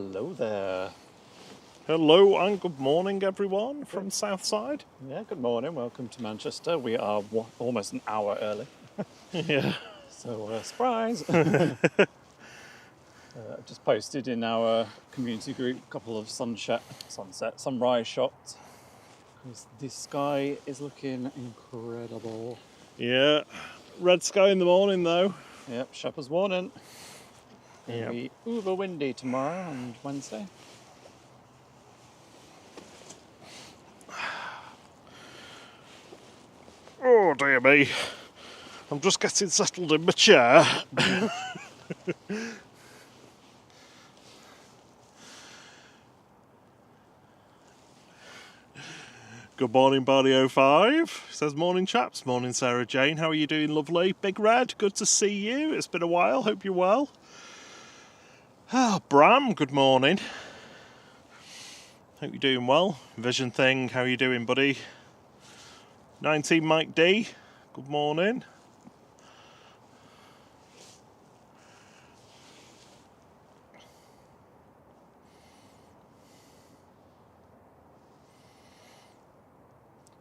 Hello there. Hello and good morning, everyone from Southside. Yeah, good morning. Welcome to Manchester. We are almost an hour early. Yeah. So, surprise! Just posted in our community group a couple of sunrise shots. Because the sky is looking incredible. Yeah. Red sky in the morning, though. Yep, Shepherd's warning. Yep. It'll be uber windy tomorrow and Wednesday. Oh, dear me. I'm just getting settled in my chair. Good morning, Barney05. Says, morning, chaps. Morning, Sarah Jane. How are you doing, lovely? Big Red, good to see you. It's been a while. Hope you're well. Bram, good morning. Hope you're doing well. Vision Thing, how are you doing, buddy? 19 Mike D, good morning.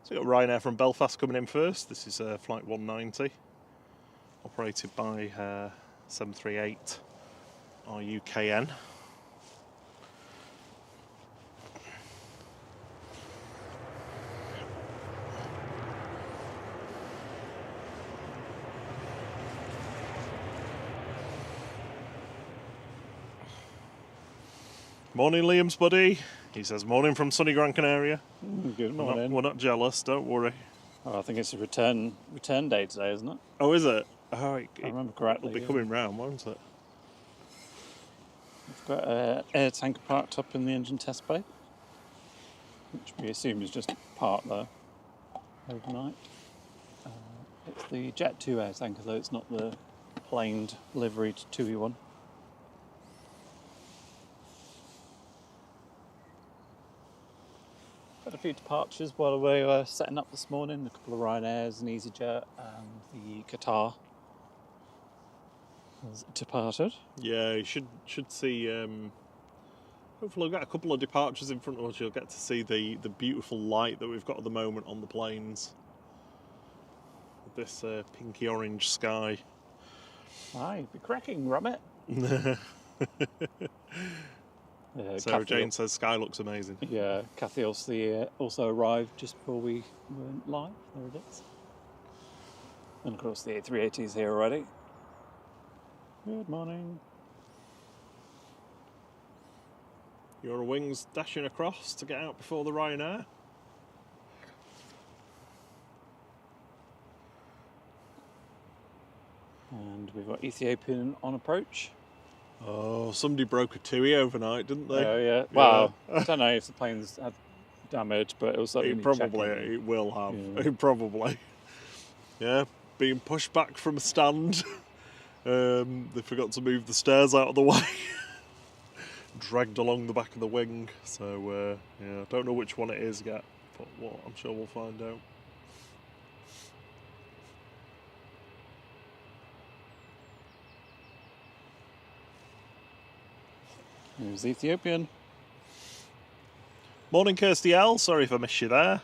So we've got Ryanair from Belfast coming in first. This is flight 190, operated by 738 RUKN. Morning, Liam's buddy. He says, morning from sunny Gran Canaria. Good morning. We're not jealous, don't worry. Oh, I think it's a return day today, isn't it? Oh, is it? Oh, I remember correctly. It'll be coming round, won't it? We've got an air tanker parked up in the engine test bay, which we assume is just parked there overnight. It's the Jet 2 air tanker, though it's not the planed liveried 2E1. Had a few departures while we were setting up this morning. A couple of Ryanairs, an EasyJet, and the Qatar has departed. Yeah, you should see. Hopefully, we'll get a couple of departures in front of us. You'll get to see the beautiful light that we've got at the moment on the planes. This pinky orange sky. Aye, be cracking, Rummit. Sarah Jane says sky looks amazing. Yeah, Kathy also arrived just before we went live. There it is. And of course the A380 is here already. Good morning. Your wings dashing across to get out before the Ryanair. And we've got Ethiopian on approach. Oh, somebody broke a TUI overnight, didn't they? Oh yeah. Well, I don't know if the planes had damage, but it was certainly it will have. Yeah. It probably. Yeah, being pushed back from a stand. They forgot to move the stairs out of the way. Dragged along the back of the wing. So yeah, I don't know which one it is yet, but I'm sure we'll find out. Here's Ethiopian. Morning, Kirsty L. Sorry if I missed you there.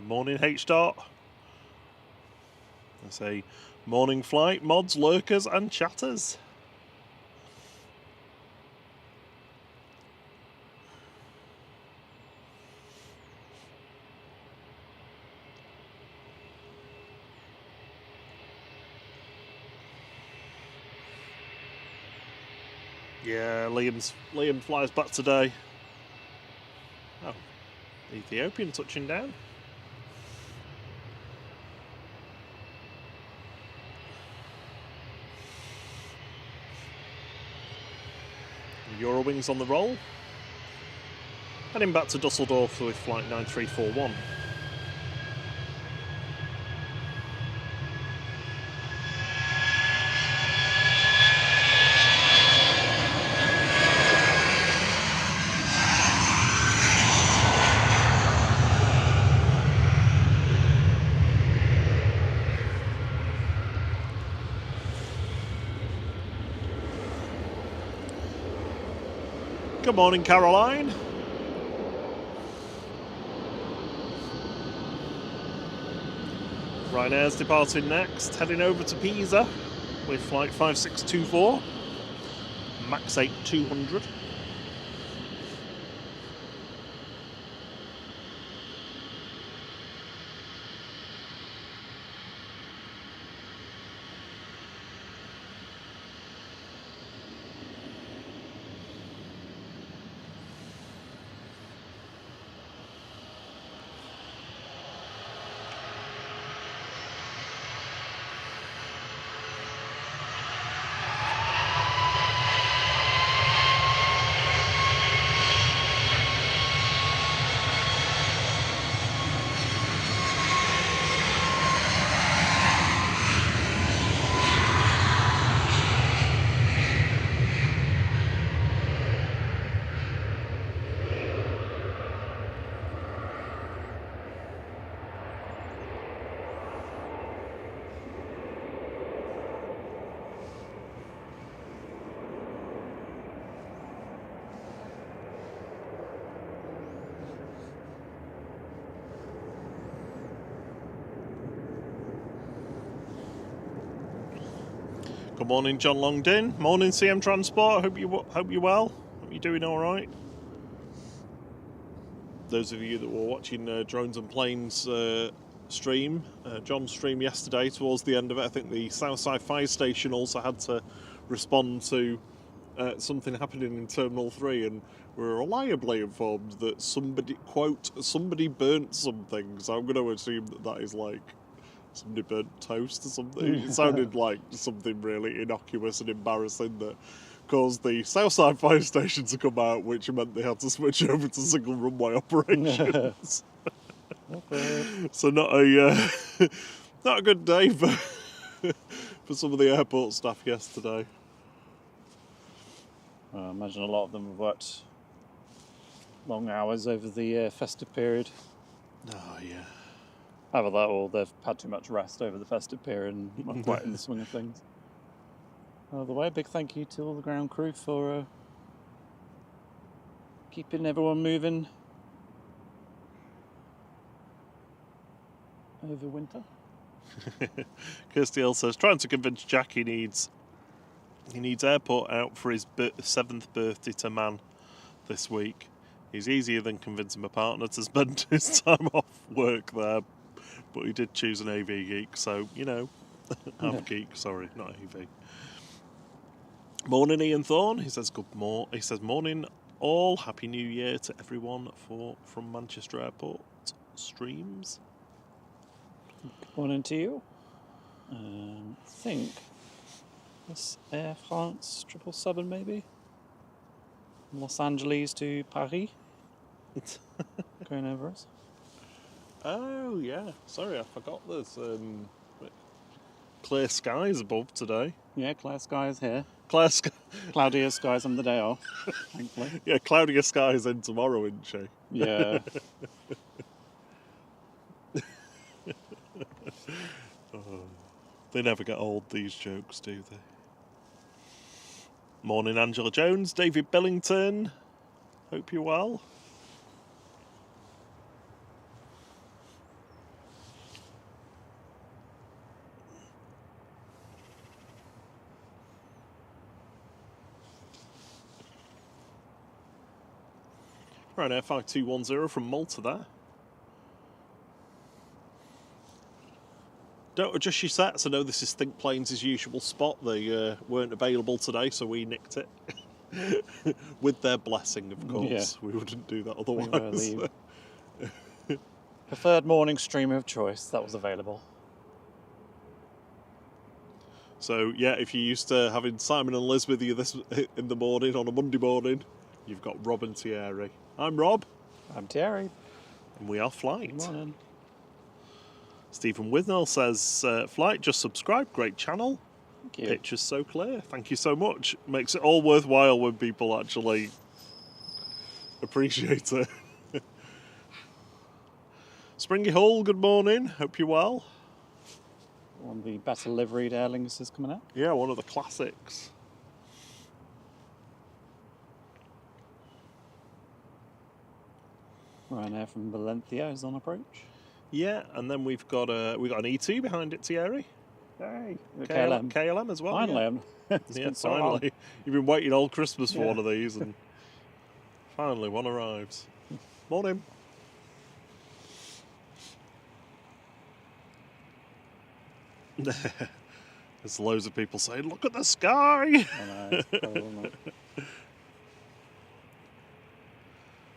Morning, H-Dot. I say morning flight, mods, lurkers and chatters. Yeah, Liam flies back today. Oh, Ethiopian touching down. Eurowings on the roll. Heading back to Dusseldorf with flight 9341. Good morning, Caroline. Ryanair's departing next, heading over to Pisa with flight 5624, max 8200. Good morning, John Longdin. Morning, CM Transport. Hope you well. Hope you're doing all right. Those of you that were watching Drones and Planes stream, John's stream yesterday, towards the end of it, I think the Southside Fire Station also had to respond to something happening in Terminal 3, and we were reliably informed that somebody burnt something. So I'm going to assume that is like somebody burnt toast or something. It sounded like something really innocuous and embarrassing that caused the Southside Fire Station to come out, which meant they had to switch over to single runway operations. So not a good day for some of the airport staff yesterday. I imagine a lot of them have worked long hours over the festive period. Oh yeah. Either that or they've had too much rest over the festive period and not quite in the swing of things. By the way, big thank you to all the ground crew for keeping everyone moving over winter. Kirsty L says, trying to convince Jack he needs airport out for his 7th birthday to man this week. He's easier than convincing my partner to spend his time off work there. But he did choose an AV geek, so, you know, I'm a geek, sorry, not AV. Morning, Ian Thorne. He says, morning all. Happy New Year to everyone from Manchester Airport streams. Good morning to you. I think this Air France 777 maybe? Los Angeles to Paris. Going over us. Oh, yeah. Sorry, I forgot there's clear skies above today. Yeah, clear skies here. Cloudier skies on the day off, thankfully. Yeah, cloudier skies in tomorrow, isn't she? Yeah. They never get old, these jokes, do they? Morning, Angela Jones. David Billington. Hope you're well. Right, Air 5210 from Malta there. Don't adjust your sets. I know this is Think Planes' usual spot. They weren't available today, so we nicked it. With their blessing, of course. Yeah. We wouldn't do that otherwise. Preferred morning streamer of choice that was available. So, yeah, if you're used to having Simon and Liz with you in the morning, on a Monday morning, you've got Rob and Thierry. I'm Rob. I'm Thierry. And we are Flight. Good morning. Stephen Withnell says, Flight, just subscribe. Great channel. Thank you. Picture's so clear. Thank you so much. Makes it all worthwhile when people actually appreciate it. Springy Hall, good morning. Hope you're well. One of the better liveried airlings is coming out. Yeah, one of the classics. Ryanair from Valencia is on approach. Yeah, and then we've got an E2 behind it, Thierry. Hey, KLM as well. Finally, Yeah, it's yeah been so finally. long. You've been waiting all Christmas for Yeah. one of these, and finally one arrives. Morning. There's loads of people saying, "Look at the sky." I know, it's incredible, isn't it?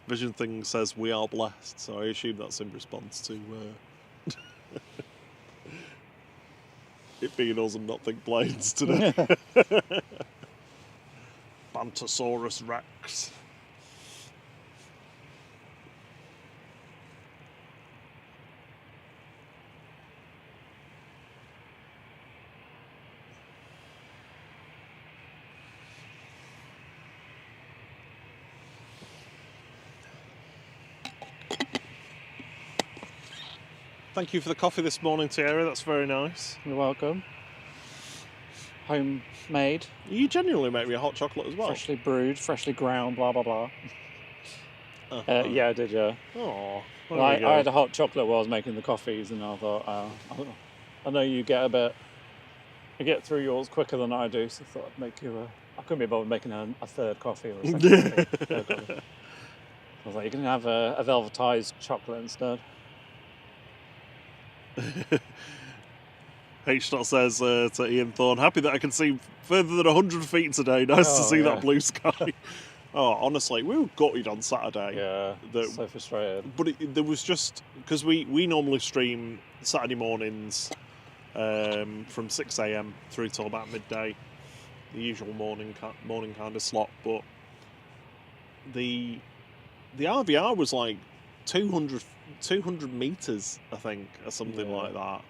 Vision Thing says we are blessed, so I assume that's in response to it being us and not think planes today. Bantosaurus Rex. Thank you for the coffee this morning, Thierry. That's very nice. You're welcome. Homemade, You genuinely make me a hot chocolate as well. freshly brewed, freshly ground, blah blah blah. Yeah, I did. Yeah. Oh, Well, I had a hot chocolate while I was making the coffees, and I thought, I know you get you get through yours quicker than I do, so I thought I'd make you I couldn't be bothered making a third coffee or a second coffee. Third coffee. I was like, you can have a velvetized chocolate instead. H. says to Ian Thorne, happy that I can see further than 100 feet today. Nice to see that blue sky. Oh, honestly, we were gutted on Saturday. Yeah, so frustrated. But there was just, because we normally stream Saturday mornings from 6 a.m. through till about midday, the usual morning kind of slot. But the RVR was like 200 metres, I think, or something like that.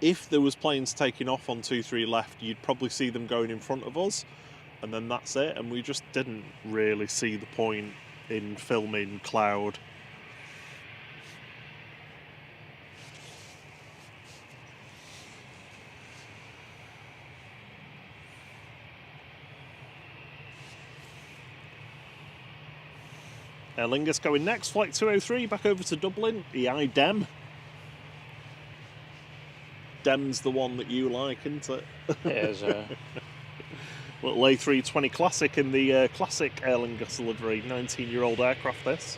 If there was planes taking off on 2-3 left, you'd probably see them going in front of us, and then that's it. And we just didn't really see the point in filming cloud. Aer Lingus going next, flight 203, back over to Dublin, EI Dem. Dem's the one that you like, isn't it? It is, Little A320 Classic in the classic Aer Lingus livery, 19-year-old aircraft this.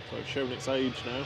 So it's shown its age now.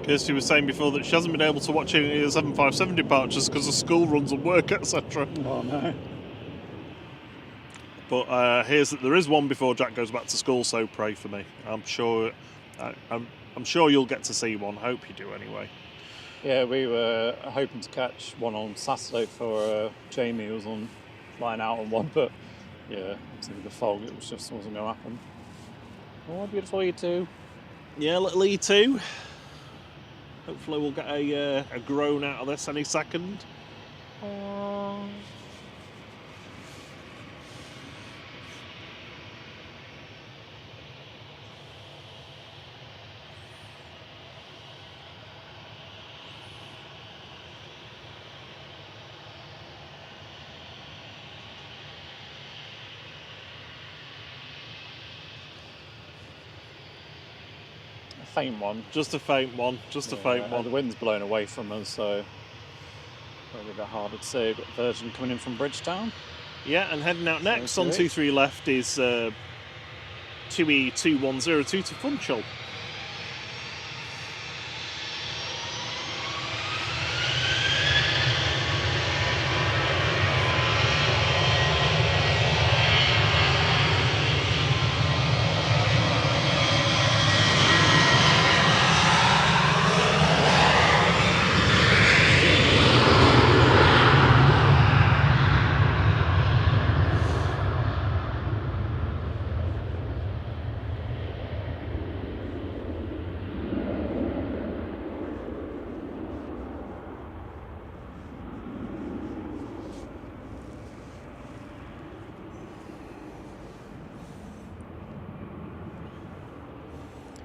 Kirsty was saying before that she hasn't been able to watch any of the 757 departures because of school runs and work, etc. Oh no. But here's that there is one before Jack goes back to school, so pray for me. I'm sure you'll get to see one. Hope you do anyway. Yeah, we were hoping to catch one on Saturday for Jamie, who was flying out on one, but yeah, obviously with the fog, it just wasn't going to happen. Oh, beautiful E2. Yeah, little E2. Hopefully we'll get a groan out of this any second. Faint one. Just a faint one. Just a faint one. The wind's blowing away from us, so probably a bit harder to see. Got Virgin coming in from Bridgetown. Yeah, and heading out next on 23 left is 2E2102 to Funchal.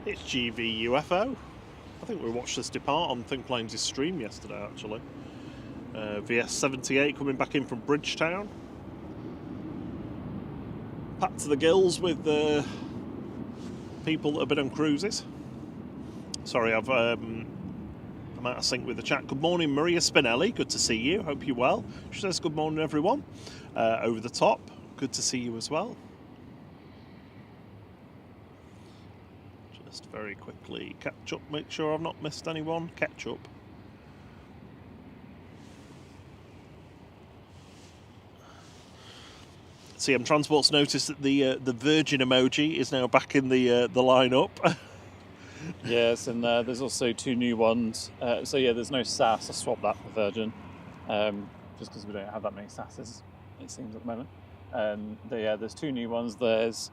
It's GV UFO. I think we watched this depart on Think Planes' stream yesterday, actually. VS78 coming back in from Bridgetown. Packed to the gills with people that have been on cruises. Sorry, I'm out of sync with the chat. Good morning, Maria Spinelli. Good to see you. Hope you're well. She says good morning, everyone. Over the top. Good to see you as well. Just very quickly catch up. Make sure I've not missed anyone. Catch up. CM Transport's noticed that the Virgin emoji is now back in the lineup. Yes, and there's also 2 new ones. So yeah, there's no SAS. I swapped that for Virgin, just because we don't have that many SASs, it seems at the moment. There's 2 new ones. There's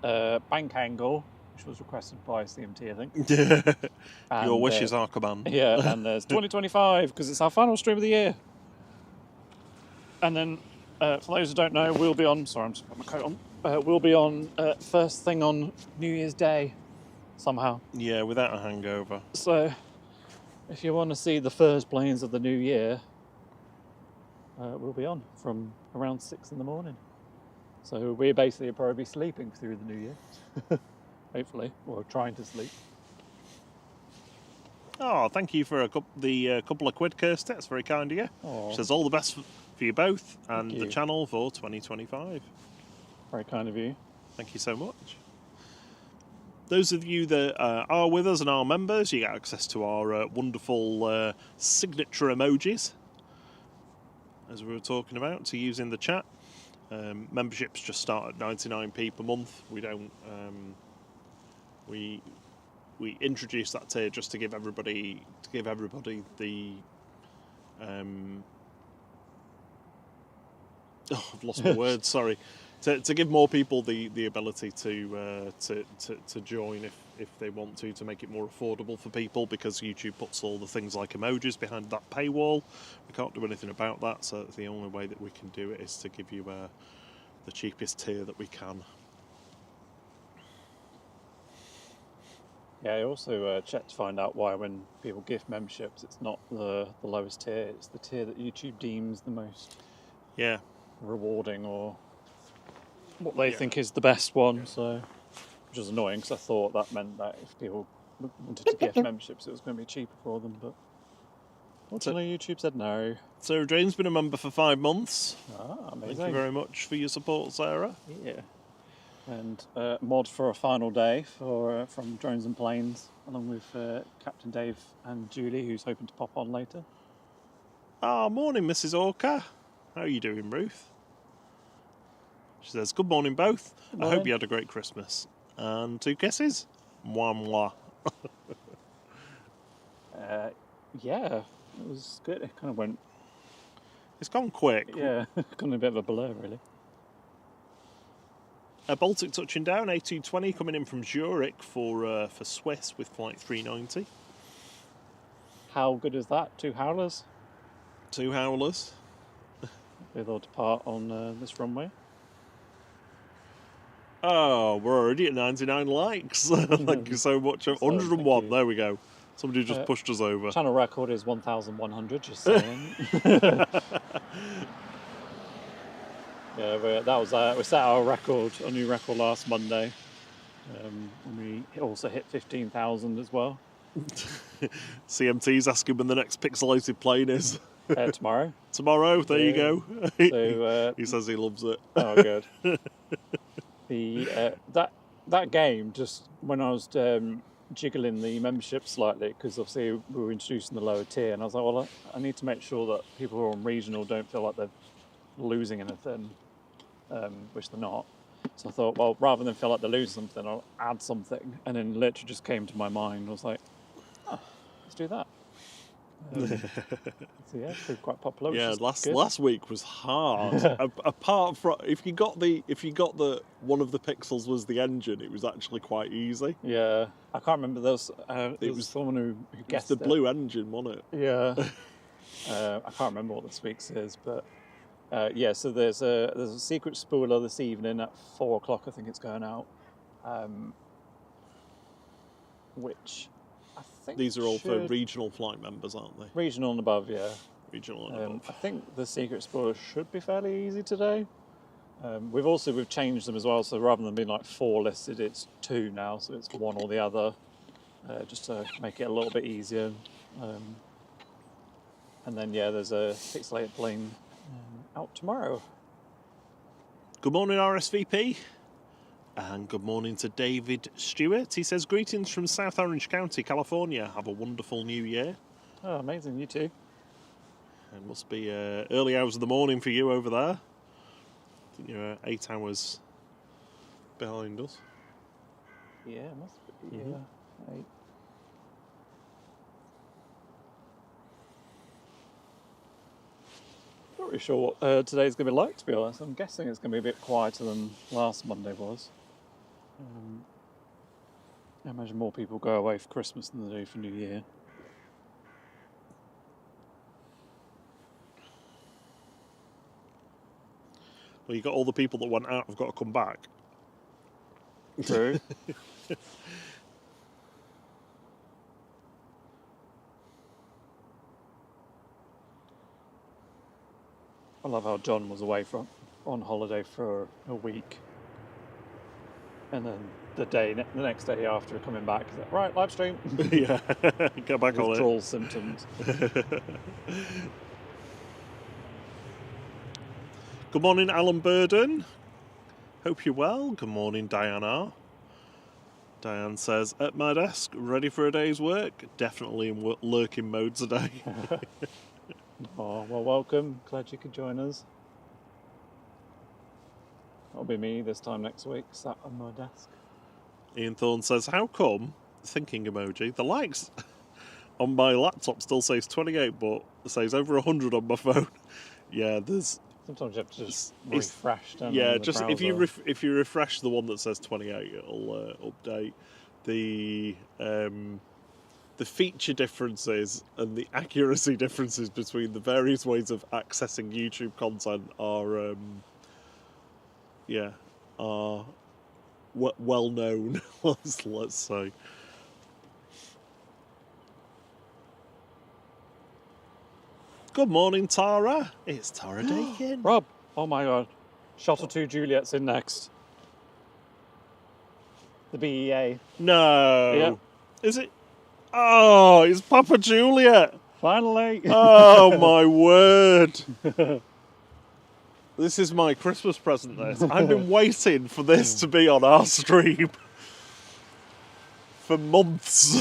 Bank Angle, which was requested by CMT, I think. Your wishes are command. Yeah, and there's 2025 because it's our final stream of the year. And then, for those who don't know, we'll be on. Sorry, I'm just putting my coat on. We'll be on first thing on New Year's Day. Somehow. Yeah, without a hangover. So, if you want to see the first planes of the new year, we'll be on from around 6 in the morning. So we're basically probably sleeping through the new year. Hopefully, or trying to sleep. Oh, thank you for the couple of quid, Kirsty. That's very kind of you. Aww. Says all the best for you both and the channel for 2025. Very kind of you. Thank you so much. Those of you that are with us and are members, you get access to our wonderful signature emojis, as we were talking about, to use in the chat. Memberships just start at 99p per month. We don't. We introduced that tier just to give everybody the. I've lost my words. Sorry. To give more people the ability to join if they want to make it more affordable for people, because YouTube puts all the things like emojis behind that paywall. We can't do anything about that, so the only way that we can do it is to give you the cheapest tier that we can. Yeah, I also checked to find out why when people gift memberships, it's not the lowest tier, it's the tier that YouTube deems the most rewarding, or what they think is the best one. So, which is annoying, because I thought that meant that if people wanted to gift memberships, it was going to be cheaper for them, but fortunately YouTube said no. Sarah Jane's been a member for 5 months. Ah, amazing. Thank you very much for your support, Sarah. Yeah. And mod for a final day from Drones and Planes, along with Captain Dave and Julie, who's hoping to pop on later. Ah, morning, Mrs. Orca. How are you doing, Ruth? She says, good morning, both. Good morning. I hope you had a great Christmas. And 2 kisses. Mwah, mwah. Yeah, it was good. It kind of went... It's gone quick. Yeah, gone a bit of a blur, really. Baltic touching down, A220 coming in from Zurich for Swiss with flight 390. How good is that? 2 howlers? 2 howlers. They'll depart on this runway. Oh, we're already at 99 likes. Thank you so much. 101, there we go. Somebody just pushed us over. Channel record is 1,100, just saying. Yeah, that was we set our record, a new record last Monday. And we also hit 15,000 as well. CMT's asking when the next pixelated plane is. Tomorrow. Tomorrow, there you go. So, he says he loves it. Oh, good. That game, just when I was jiggling the membership slightly, because obviously we were introducing the lower tier, and I was like, well, I need to make sure that people who are on regional don't feel like they're losing anything, which they're not. So I thought, well, rather than feel like they're losing something, I'll add something. And then literally just came to my mind. I was like, oh, let's do that. So yeah, it's proved quite popular. Yeah, last week was hard. Apart from if you got the one of the pixels was the engine, it was actually quite easy. Yeah, I can't remember. There was someone who guessed the blue engine, wasn't it? Yeah. I can't remember what the speaks is, but yeah. So there's a secret spooler this evening at 4 o'clock. I think it's going out. which I think These are all for regional flight members, aren't they? Regional and above, yeah. Regional and above. I think the Secret Explorer should be fairly easy today. We've changed them as well, so rather than being like 4 listed, it's 2 now, so it's one or the other, just to make it a little bit easier. And then there's a pixelated plane out tomorrow. Good morning, RSVP. And good morning to David Stewart. He says, greetings from South Orange County, California. Have a wonderful new year. Oh, amazing. You too. It must be early hours of the morning for you over there. I think you're 8 hours behind us. Yeah, it must be. Mm-hmm. Yeah, 8. Not really sure what today's going to be like, to be honest. I'm guessing it's going to be a bit quieter than last Monday was. I imagine more people go away for Christmas than they do for New Year. Well, you got all the people that went out have got to come back. True. I love how John was away on holiday for a week, and then the next day after coming back, he's like, right, live stream. Yeah, get back on it. Withdrawal symptoms. Good morning, Alan Burden. Hope you're well. Good morning, Diana. Diane says, at my desk, ready for a day's work. Definitely in lurking mode today. Oh, well, welcome. Glad you could join us. That'll be me this time next week, sat on my desk. Ian Thorne says, how come, thinking emoji, the likes on my laptop still says 28, but it says over 100 on my phone? Yeah, there's... Sometimes you have to just refresh, don't you? Yeah, just if you refresh the one that says 28, it'll update. The feature differences and the accuracy differences between the various ways of accessing YouTube content are well known. let's say. Good morning, Tara. It's Tara Dakin. Rob, oh my god. Shuttle 2 Juliet's in next. The BEA. No. Yep. Is it? Oh, it's Papa Juliet. Finally. Oh, my word. This is my Christmas present, this. I've been waiting for this to be on our stream for months.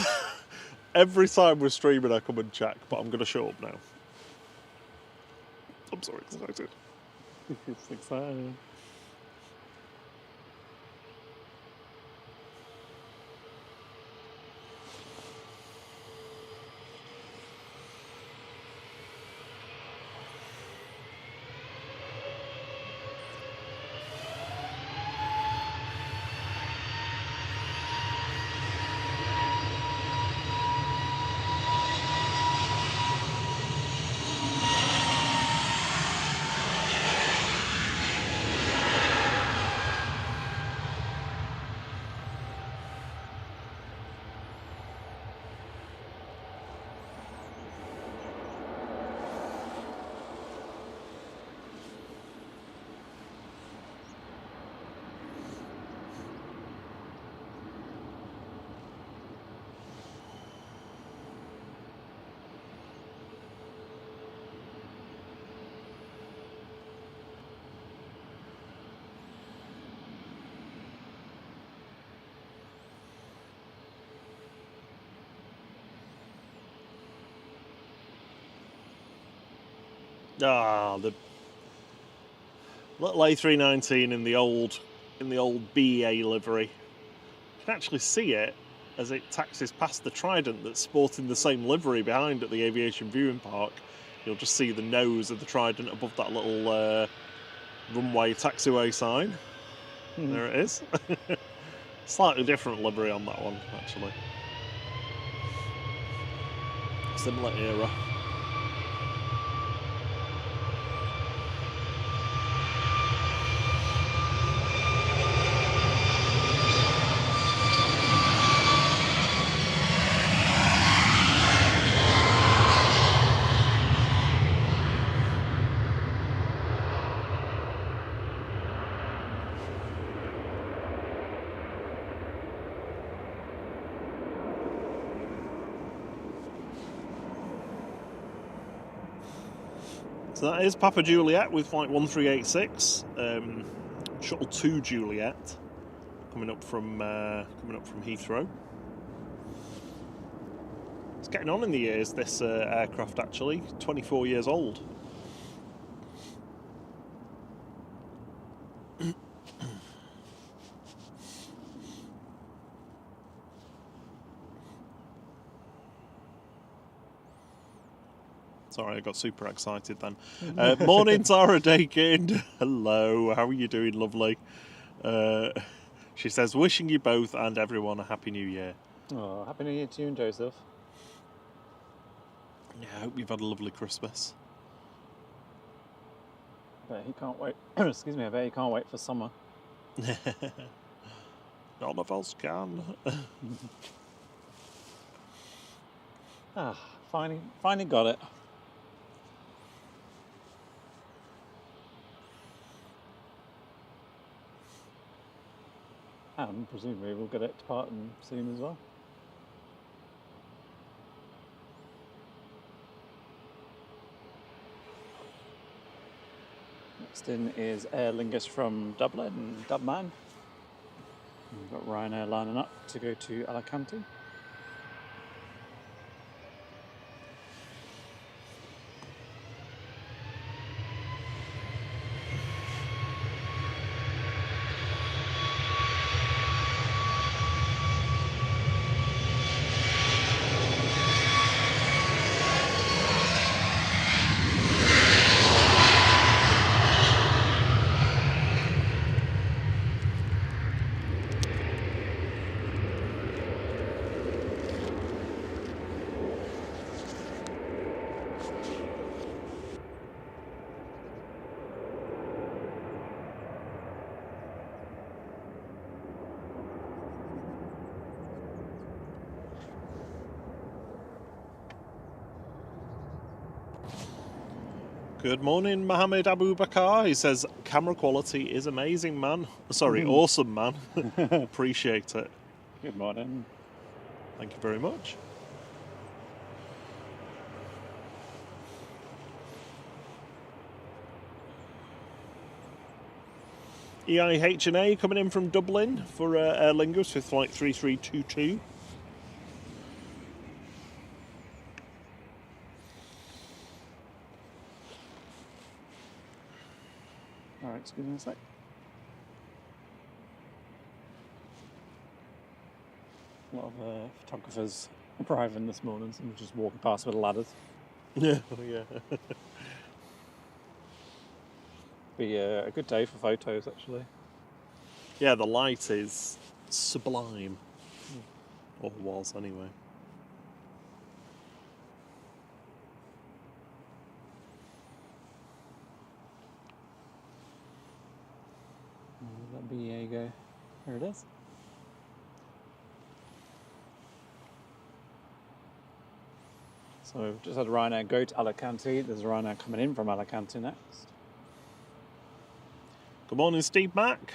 Every time we're streaming, I come and check, but I'm going to show up now. I'm so excited. It's exciting. Ah, the little A319 in the old BEA livery. You can actually see it as it taxis past the Trident that's sporting the same livery behind at the aviation viewing park. You'll just see the nose of the Trident above that little runway taxiway sign. There it is. Slightly different livery on that one, actually. Similar era. So that is Papa Juliet with flight 1386, shuttle 2 Juliet, coming up from Heathrow. It's getting on in the years, this aircraft actually, 24 years old. Sorry, I got super excited then. Morning, Tara Dakin. Hello, how are you doing, lovely? She says, wishing you both and everyone a Happy New Year. Oh, Happy New Year to you and Joseph. Yeah, I hope you've had a lovely Christmas. I bet he can't wait. Excuse me, I bet he can't wait for summer. None of us can. Finally got it. And presumably we'll get it departing soon as well. Next in is Aer Lingus from Dublin, Dubman. We've got Ryanair lining up to go to Alicante. Good morning, Mohammed Abu Bakar. He says, camera quality is amazing, man. Sorry, awesome, man. Appreciate it. Good morning. Thank you very much. EIHA coming in from Dublin for Aer Lingus with flight 3322. Alright, excuse me a sec. A lot of photographers arriving this morning, so we're just walking past with the ladders. Yeah, yeah. Be a good day for photos, actually. Yeah, the light is sublime. Or was, anyway. That be Diego. There it is. So we've just had Ryanair go to Alicante. There's a Ryanair coming in from Alicante next. Good morning, Steve Mack.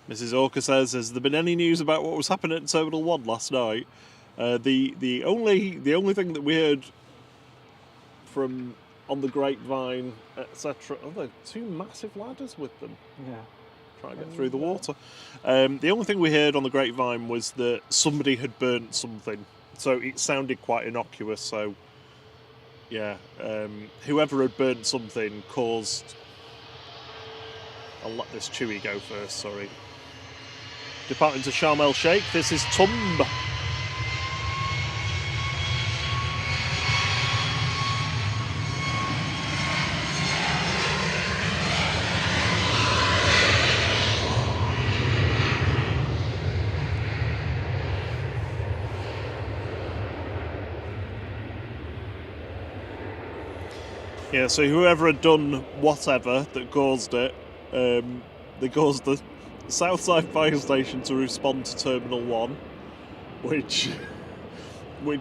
Mrs. Orca says, has there been any news about what was happening at Terminal 1 last night? The only thing that we heard from on the grapevine, etc. Oh, there are two massive ladders with them. Yeah. Trying to get through the water. The only thing we heard on the grapevine was that somebody had burnt something. So it sounded quite innocuous. So, yeah, whoever had burnt something caused... I'll let this Chewy go first, sorry. Departing to Sharm el Sheikh, this is Tumb. Yeah, so whoever had done whatever that caused it, they caused the Southside Fire Station to respond to Terminal 1, which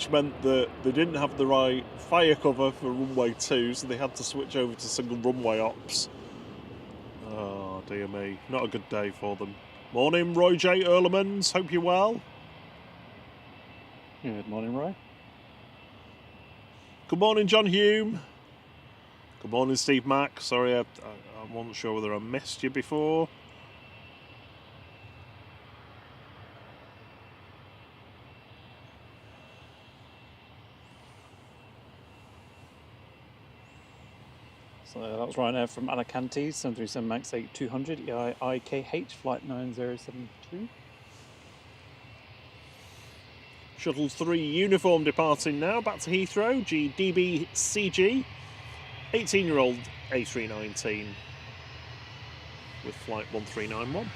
meant that they didn't have the right fire cover for Runway 2, so they had to switch over to single runway ops. Oh, dear me. Not a good day for them. Morning, Roy J. Earlemans. Hope you're well. Good morning, Roy. Good morning, John Hume. Good morning, Steve Mack. Sorry, I wasn't sure whether I missed you before. So that was Ryanair from Alicante, 737 MAX 8200, EIKH, flight 9072. Shuttle 3 uniform departing now, back to Heathrow, GDBCG, 18-year-old A319 with flight 1391.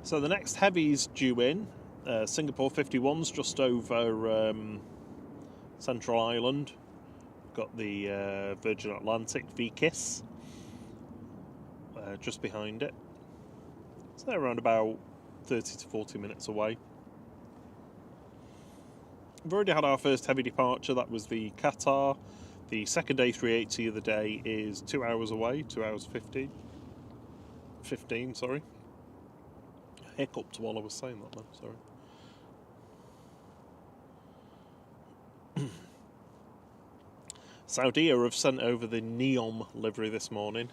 So the next heavy's due in, Singapore 51's just over Central Island. Got the Virgin Atlantic VKISS just behind it. So they're around about 30 to 40 minutes away. We've already had our first heavy departure, that was the Qatar. The second A380 of the day is 2 hours away, 2 hours 15, sorry. Hiccuped while I was saying that then, sorry. Saudi have sent over the Neom livery this morning.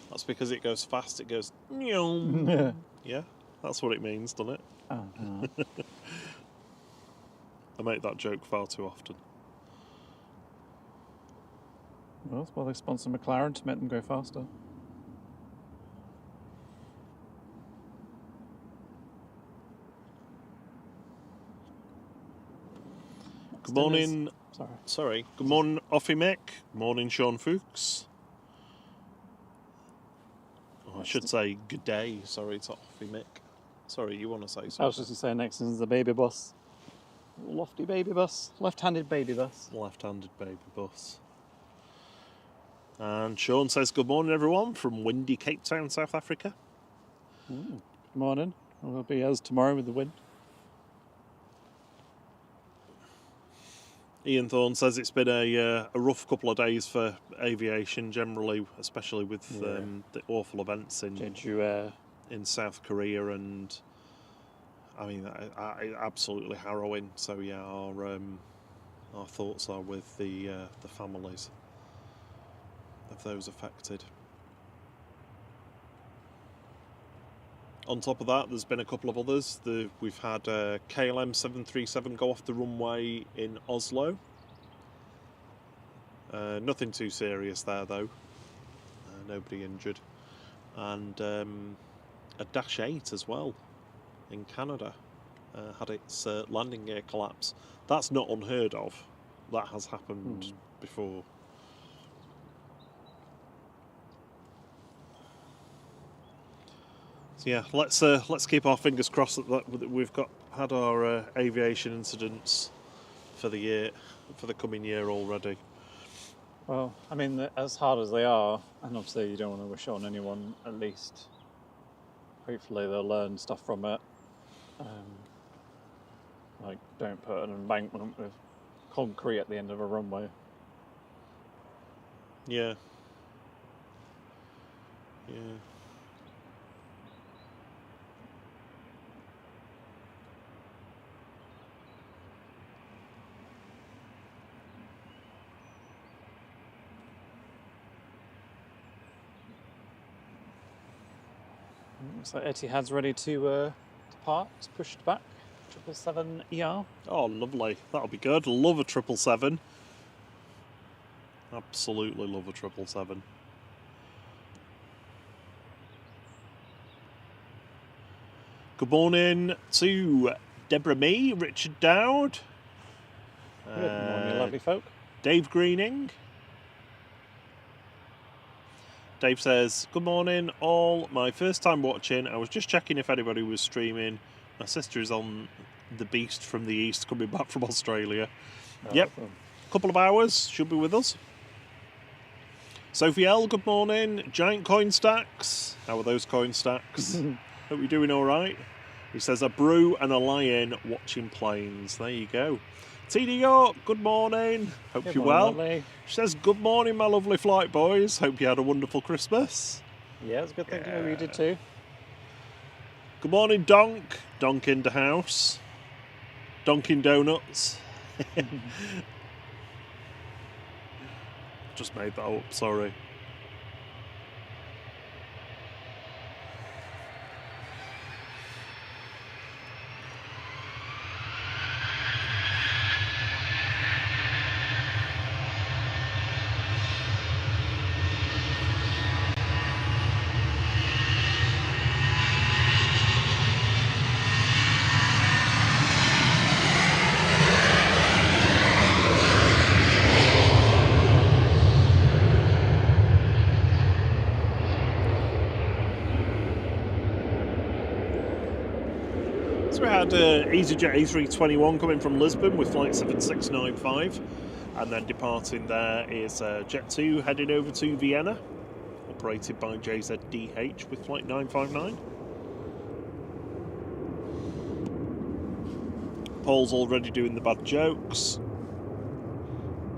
That's because it goes fast, it goes Neom. Yeah, that's what it means, doesn't it? Oh, no. I make that joke far too often. Well, that's why they sponsor McLaren, to make them go faster. Good morning. Sorry. Good morning, Offie Mick. Morning, Sean Fuchs. Oh, I should say good day. Sorry, it's Offie Mick. Sorry, you want to say something? I was just going to say next is the baby bus. Lofty baby bus. Left-handed baby bus. Left-handed baby bus. And Sean says good morning, everyone, from windy Cape Town, South Africa. Good morning. We'll be as tomorrow with the wind. Ian Thorne says it's been a rough couple of days for aviation generally, especially with the awful events in Jeju in South Korea, and I mean absolutely harrowing. So yeah, our thoughts are with the families of those affected. On top of that, there's been a couple of others. We've had KLM 737 go off the runway in Oslo. Nothing too serious there, though. Nobody injured. And a Dash 8 as well in Canada had its landing gear collapse. That's not unheard of. That has happened before. So yeah, let's keep our fingers crossed that we've had our aviation incidents for the year, for the coming year already. Well, I mean, as hard as they are, and obviously you don't want to wish on anyone, at least hopefully they'll learn stuff from it. Like, don't put an embankment with concrete at the end of a runway. Yeah. So Etihad's ready to depart. It's pushed back. 777ER. Oh, lovely. That'll be good. Love a 777. Absolutely love a 777. Good morning to Deborah Mee, Richard Dowd. Good morning, lovely folk. Dave Greening. Dave says, good morning all. My first time watching. I was just checking if anybody was streaming. My sister is on the beast from the east coming back from Australia. Yep. Couple of hours. She'll be with us. Sophie L, good morning. Giant coin stacks. How are those coin stacks? Hope you're doing all right. He says, a brew and a lie-in watching planes. There you go. TD York, good morning. Hope you're well. Lovely. She says, good morning, my lovely flight boys. Hope you had a wonderful Christmas. Yeah, it's a good thing. Maybe you did too. Good morning, Donk. Donk in the house. Donkin Donuts. Just made that up, sorry. We had EasyJet A321 coming from Lisbon with flight 7695, and then departing there is Jet2 heading over to Vienna, operated by JZDH with flight 959. Paul's already doing the bad jokes.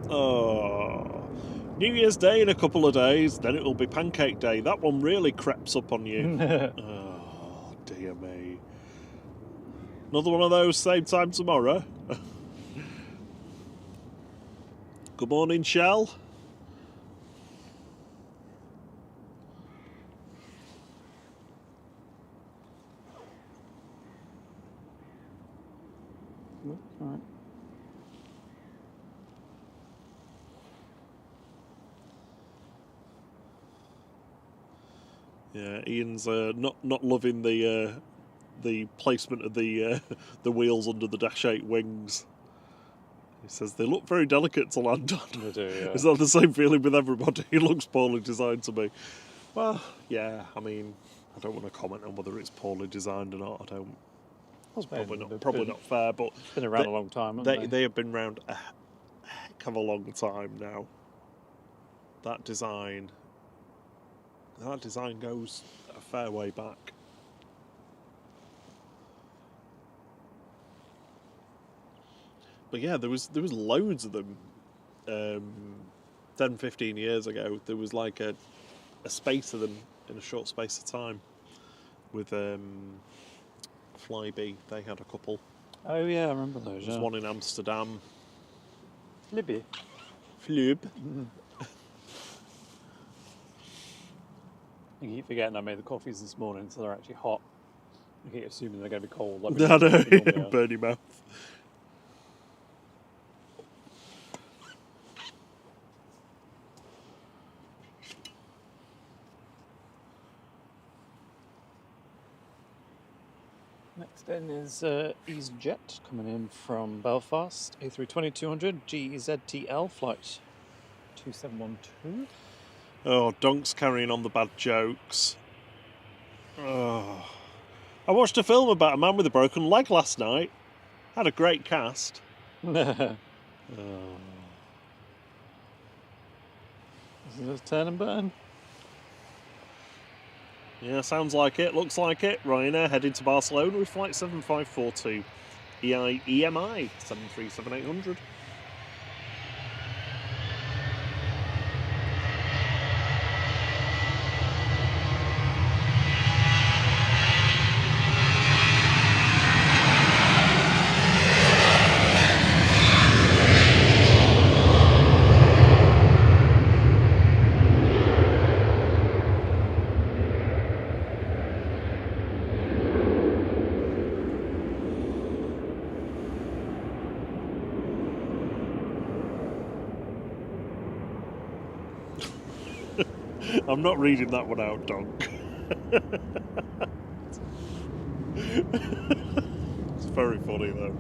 Oh, New Year's Day in a couple of days, then it will be Pancake Day. That one really creeps up on you. Oh, dear me. Another one of those, same time tomorrow. Good morning, Shell. All right. Yeah, Ian's not loving the placement of the wheels under the Dash 8 wings. He says they look very delicate to land on. They do, yeah. Is that the same feeling with everybody? It looks poorly designed to me. Well, yeah, I mean, I don't want to comment on whether it's poorly designed or not. I don't. It's probably not fair, but it's been around a long time, haven't they have been around a heck of a long time now. That design goes a fair way back. But yeah, there was loads of them 10, 15 years ago. There was like a space of them in a short space of time. With Flybe, they had a couple. Oh yeah, I remember those. There's one in Amsterdam. Libby. Flub. I keep forgetting I made the coffees this morning, so they're actually hot. I keep assuming they're going to be cold. I know, burn your mouth. Next in is EasyJet coming in from Belfast, A320-200 GZTL flight 2712. Oh, Donk's carrying on the bad jokes. Oh. I watched a film about a man with a broken leg last night. Had a great cast. Oh. Is this turn and burn? Yeah, sounds like it, looks like it. Ryanair heading to Barcelona with flight 7542. EMI 737-800. I'm not reading that one out, Donk. very funny though.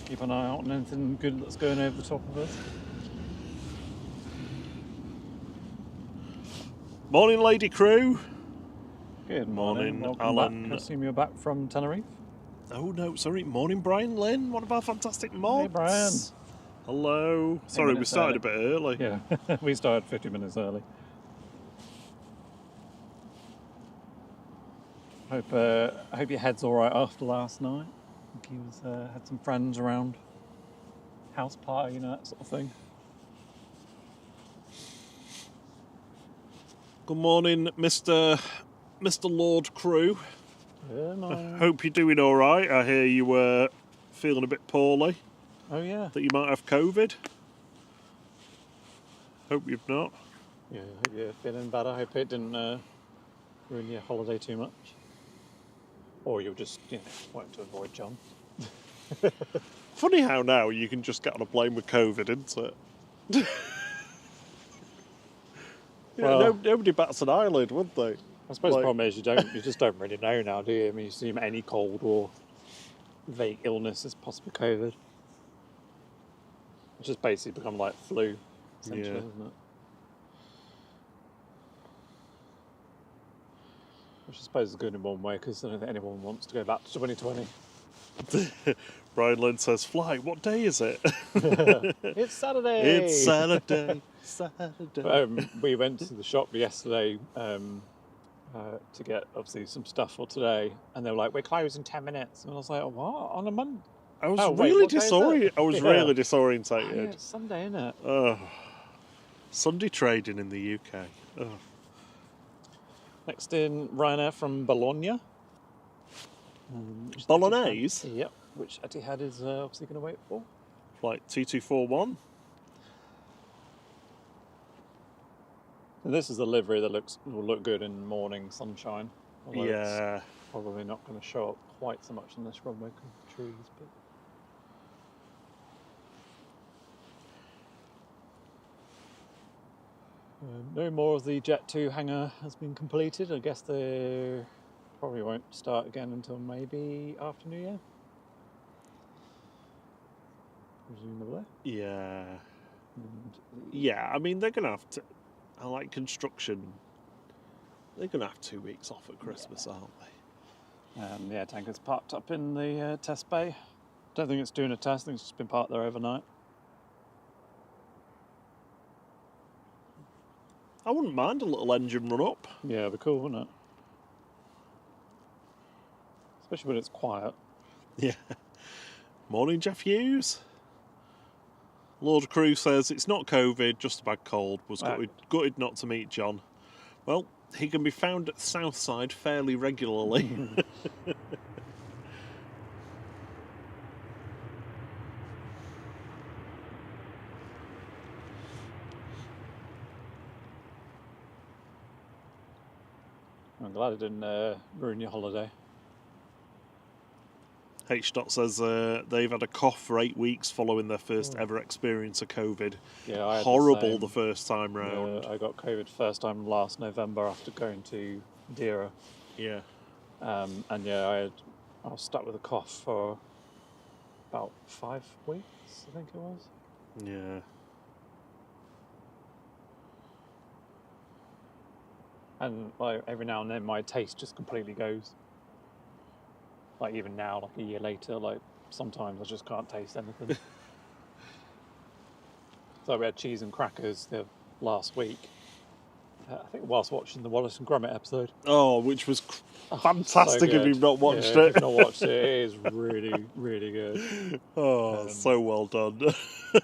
Keep an eye out on anything good that's going over the top of us. Morning, lady crew. Good morning. Morning, Welcome Alan. back. I assume you're back from Tenerife. Oh no, sorry. Morning, Brian Lynn. One of our fantastic mods. Hey, Brian. Hello. Sorry, we minutes started early. a bit early. Yeah, we started 50 minutes early. I hope your head's all right after last night. I think you had some friends around, house party, that sort of thing. Good morning, Mr. Lord Crew. Yeah, no. Hope you're doing all right. I hear you were feeling a bit poorly. Oh yeah. That you might have COVID. Hope you've not. Yeah, I hope you're feeling better. I hope it didn't ruin your holiday too much. Or you'll just, wanting to avoid John. Funny how now you can just get on a plane with COVID, isn't it? Well, nobody bats an eyelid, would they? I suppose the problem is you just don't really know now, do you? I mean, you assume any cold or vague illness is possibly COVID. It's just basically become like flu, essentially, Yeah. isn't it? Which I suppose is good in one way, because I don't think anyone wants to go back to 2020. Brian Lynn says, "Flight, what day is it?" It's Saturday! It's Saturday. Saturday. We went to the shop yesterday to get, obviously, some stuff for today, and they were like, we're closed in 10 minutes. And I was like, what? On a Monday? I was what day really is it? disoriented. I was really Yeah, disorientated. it's Sunday, isn't it? Oh, Sunday trading in the UK. Oh. Next in, Ryanair from Bologna. Bolognese? Yep, which Etihad is obviously going to wait for. Flight 2241. And this is a livery that will look good in morning sunshine. Although Yeah. it's probably not going to show up quite so much on this runway because of trees. But no more of the Jet 2 hangar has been completed. I guess they probably won't start again until maybe after New Year. Presumably. Yeah. And Yeah, I mean, they're going to have to... I like construction. They're going to have 2 weeks off at Christmas, aren't they? yeah, tanker's parked up in the test bay. Don't think it's doing a test. I think it's just been parked there overnight. I wouldn't mind a little engine run up. Yeah, it'd be cool, wouldn't it? Especially when it's quiet. Yeah. Morning, Jeff Hughes. Lord Crew says it's not COVID, just a bad cold. Was gutted not to meet John. Well, he can be found at Southside fairly regularly. I'm glad it didn't ruin your holiday. H. says they've had a cough for 8 weeks following their first ever experience of COVID. Yeah, I had horrible the first time round. I got COVID first time last November after going to Madeira. Yeah. And yeah, I was stuck with a cough for about 5 weeks, I think it was. Yeah. And like every now and then my taste just completely goes. Like even now, like a year later, like sometimes I just can't taste anything. So we had cheese and crackers the last week. I think whilst watching the Wallace and Gromit episode. Oh, which was fantastic so if you've not watched it. it. If you've not watched it, it is really, really good. Oh, so well done.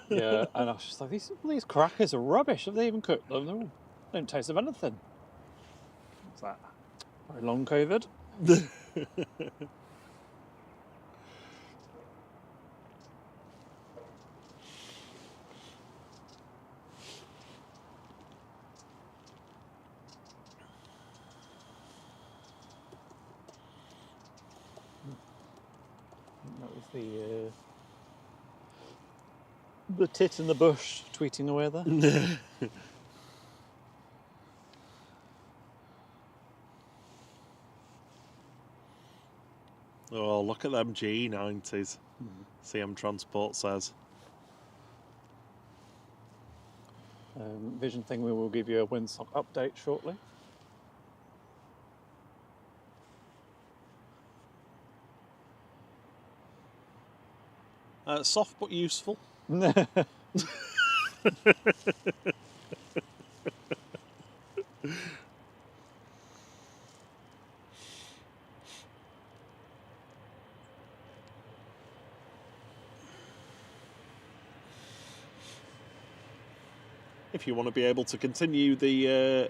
Yeah, and I was just like, these crackers are rubbish. Have they even cooked them? They don't taste of anything. What's that? Very long COVID. The tit in the bush tweeting away there. Oh, look at them G90s. CM Transport says. Vision thing, we will give you a windsock update shortly. Soft but useful. If you want to be able to continue the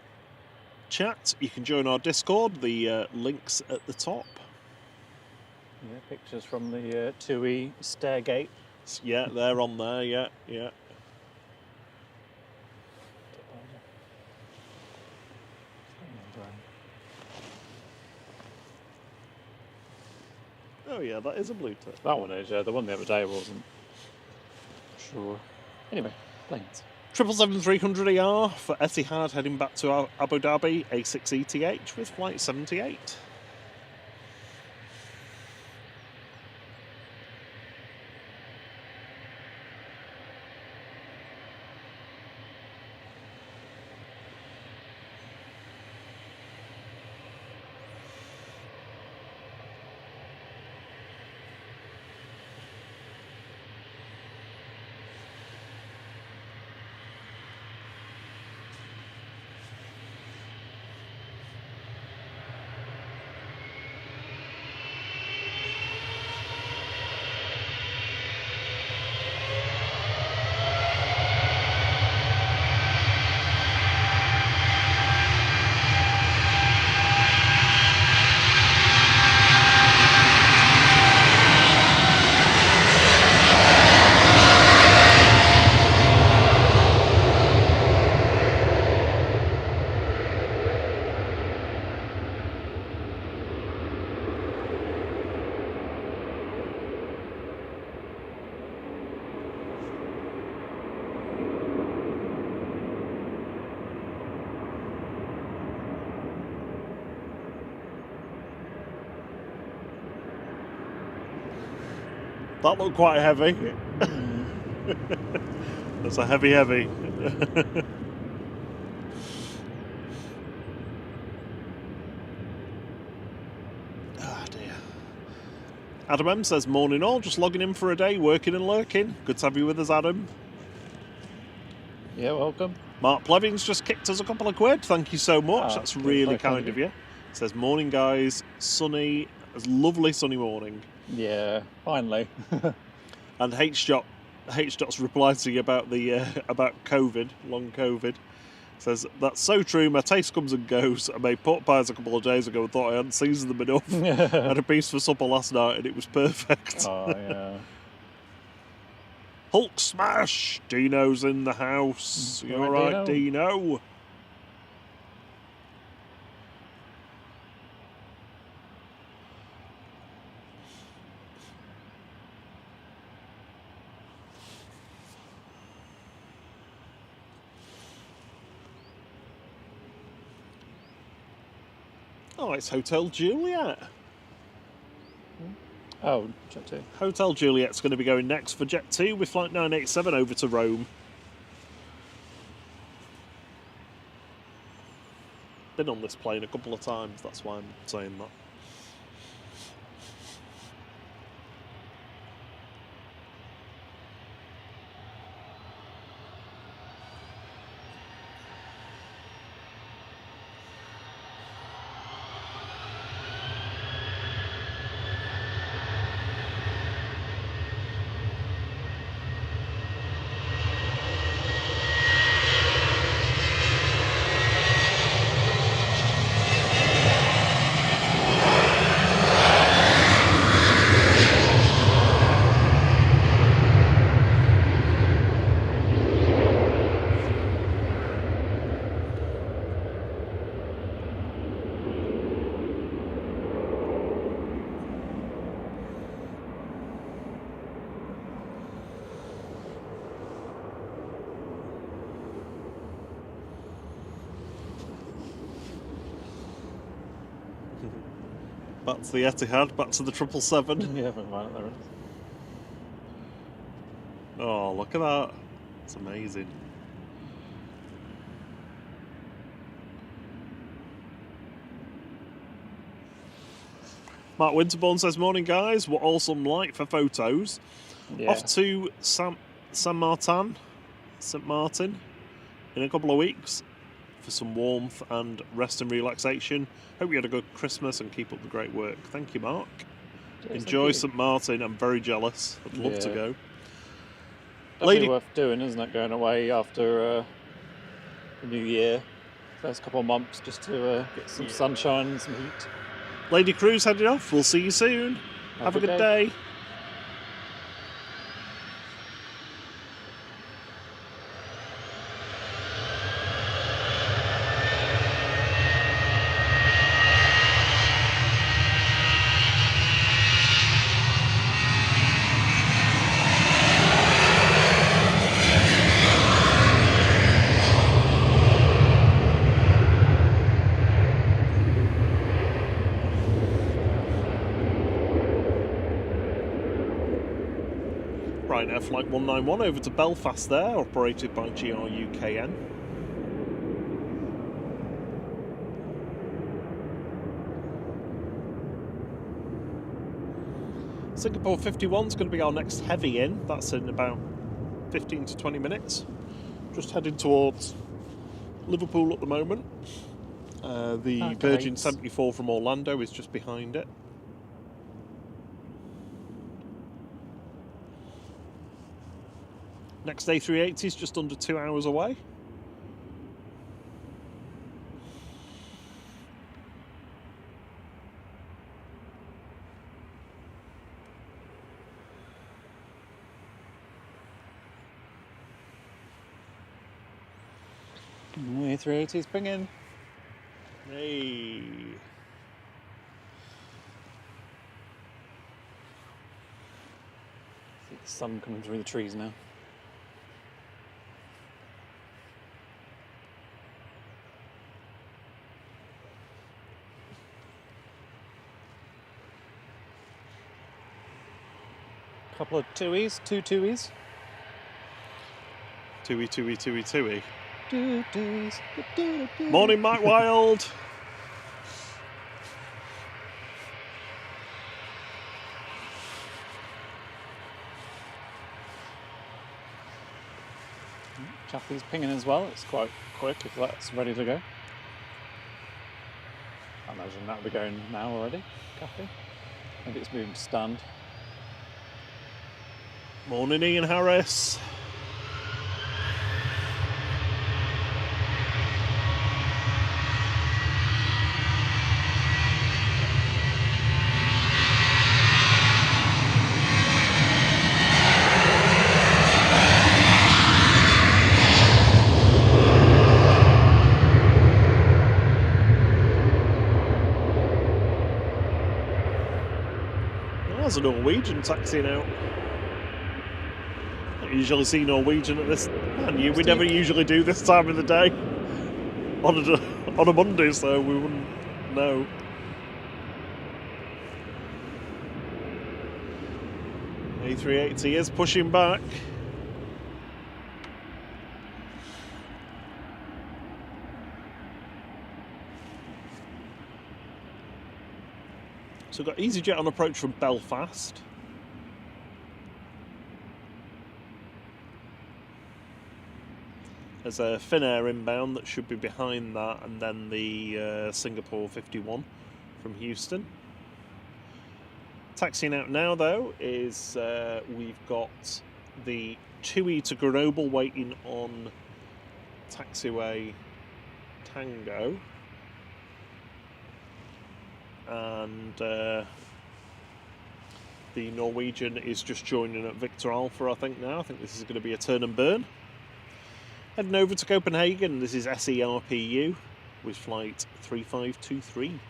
chat, you can join our Discord. The link's at the top. Yeah, pictures from the 2E stairgate. Yeah, they're on there, yeah, yeah. Oh yeah, that is a blue tick. That one is, yeah. The one the other day wasn't. Sure. Anyway, planes. 777-300 ER for Etihad heading back to Abu Dhabi, A6ETH with flight 78. That looked quite heavy. That's a heavy. Ah, dear. Adam M says, morning all, just logging in for a day, working and lurking. Good to have you with us, Adam. Yeah, welcome. Mark Plevins just kicked us a couple of quid. Thank you so much. Oh, that's really kind of you. Says, morning guys, sunny, it's a lovely sunny morning. Yeah, finally. And H.'s reply to you about the about COVID, long COVID, says, that's so true, my taste comes and goes. I made pork pies a couple of days ago and thought I hadn't seasoned them enough. I had a piece for supper last night and it was perfect. Oh, yeah. Hulk smash! Dino's in the house. You all right, Dino? Oh, it's Hotel Juliet. Oh, Jet 2. Hotel Juliet's going to be going next for Jet 2 with flight 987 over to Rome. Been on this plane a couple of times, that's why I'm saying that. Back to the Etihad, back to the 777. Yeah, right there it is. Oh, look at that. It's amazing. Mark Winterbourne says, morning guys, what awesome light for photos. Yeah. Off to St Martin in a couple of weeks for some warmth and rest and relaxation. Hope you had a good Christmas and keep up the great work. Thank you, Mark. Cheers, Enjoy St Martin. I'm very jealous. I'd love to go. Definitely worth doing, isn't it? Going away after the New Year, first couple of months, just to get some sunshine and some heat. Lady Cruz headed off. We'll see you soon. Have a good day. Right now, flight 191 over to Belfast there, operated by GRUKN. Singapore 51 is going to be our next heavy in. That's in about 15 to 20 minutes. Just heading towards Liverpool at the moment. The Virgin 74 from Orlando is just behind it. Next A380 is just under 2 hours away. A380's pinging. Hey. See the sun coming through the trees now. Couple of two twoies. Tui. Doo-doos. Morning, Mike Wild. Chaffee's pinging as well. It's quite quick if that's ready to go. I imagine that'll be going now already. Chaffee. Maybe it's moving to stand. Morning, Ian Harris. There's a Norwegian taxiing out. I usually see Norwegian at this. We never usually do this time of the day on a Monday, so we wouldn't know. A380 is pushing back. So we've got EasyJet on approach from Belfast. There's a Finnair inbound that should be behind that, and then the Singapore 51 from Houston. Taxiing out now, though, is we've got the TUI to Grenoble waiting on taxiway Tango. And the Norwegian is just joining at Victor Alpha, I think, now. I think this is going to be a turn and burn. Heading over to Copenhagen, this is SERPU with flight 3523.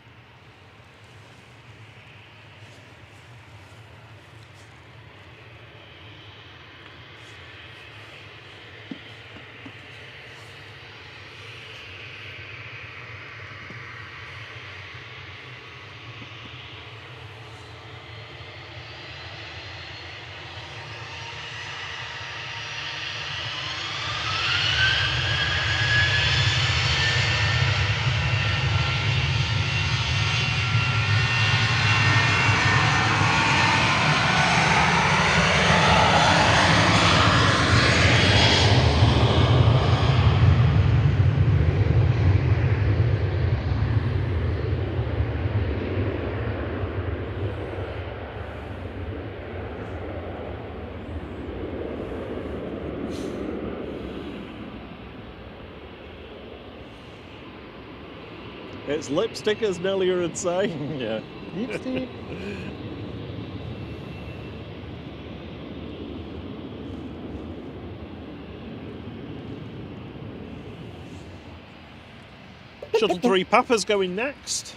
It's lipstick, as Nelly would say. Yeah. Lipstick. Shuttle 3 Papa's going next.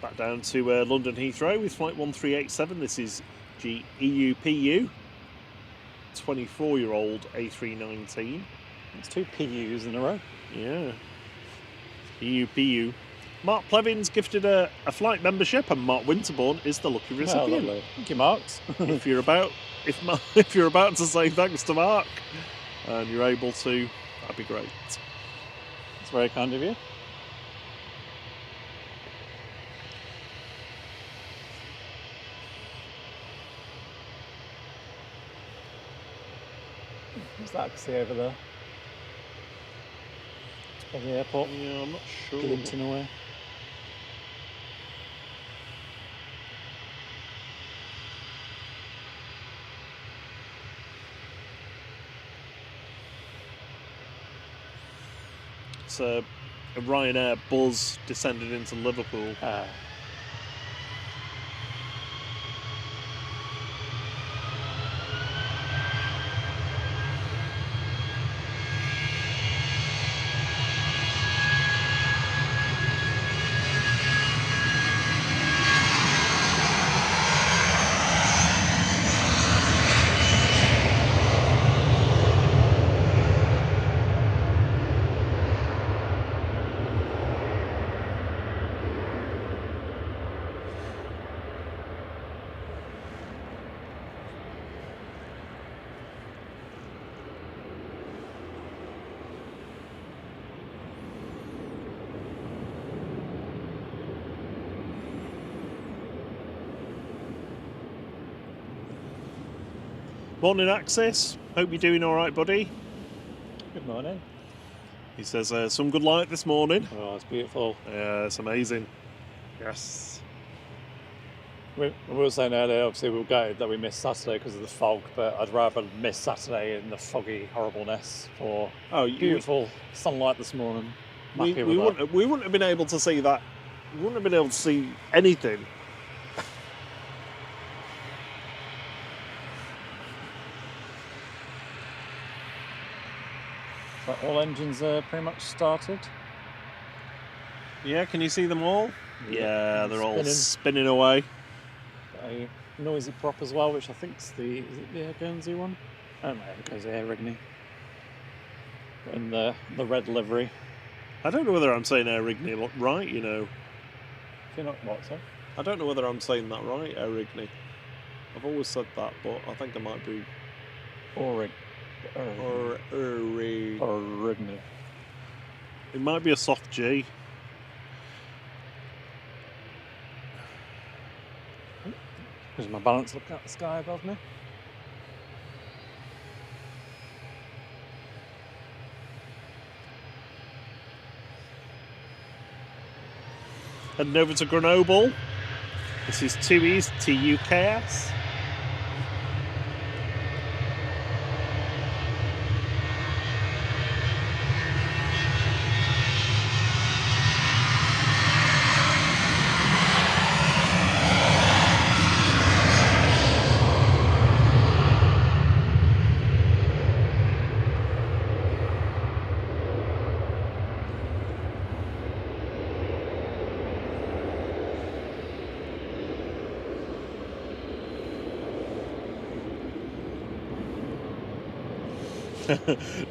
Back down to London Heathrow with flight 1387. This is EUPU. 24-year-old A319. It's 2 PUs in a row. Yeah. EUPU. Mark Plevin's gifted a flight membership, and Mark Winterbourne is the lucky recipient. Lovely. Thank you, Marks. if you're about to say thanks to Mark, and you're able to, that'd be great. It's very kind of you. What's that I can see over there? It's by the airport. Yeah, I'm not sure. Glinting away. It's a Ryanair Buzz descended into Liverpool. Morning, Axis. Hope you're doing all right, buddy. Good morning. He says some good light this morning. Oh, it's beautiful. Yeah, it's amazing. Yes. We were saying earlier, obviously we were gutted that we missed Saturday because of the fog, but I'd rather miss Saturday in the foggy horribleness for beautiful sunlight this morning. We wouldn't have been able to see that. We wouldn't have been able to see anything. But all engines are pretty much started. Yeah, can you see them all? Yeah, they're all spinning away. Got a noisy prop as well, which I think's is it the Air Guernsey one? Oh no, it goes Air Rigney. In the red livery. I don't know whether I'm saying Air Rigney right, you know. If you're not what, sir? I don't know whether I'm saying that right, Air Rigney. I've always said that, but I think I might be. Rigney. It might be a soft G. Does my balance look at the sky above me? Heading over to Grenoble. This is 2 East TUKS.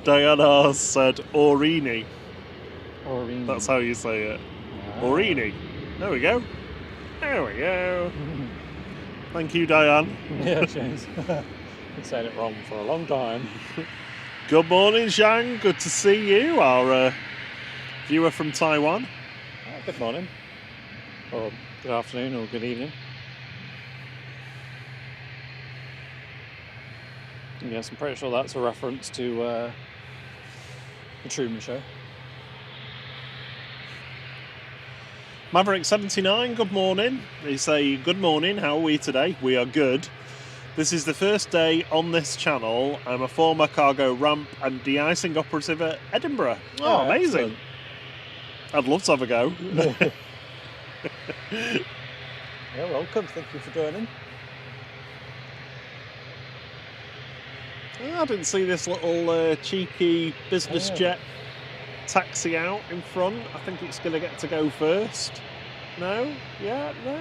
Diana said Orini. Orini. That's how you say it. Orini. There we go. There we go. Thank you, Diane. Yeah, cheers. Been saying it wrong for a long time. Good morning, Zhang. Good to see you, our viewer from Taiwan. Good morning. Or good afternoon or good evening. Yes, I'm pretty sure that's a reference to the Truman Show. Maverick79, good morning. They say, good morning, how are we today? We are good. This is the first day on this channel. I'm a former cargo ramp and de-icing operative at Edinburgh. Oh, amazing. I'd love to have a go. Yeah, welcome. Thank you for joining. I didn't see this little cheeky business jet taxi out in front. I think it's going to get to go first. No? Yeah? No?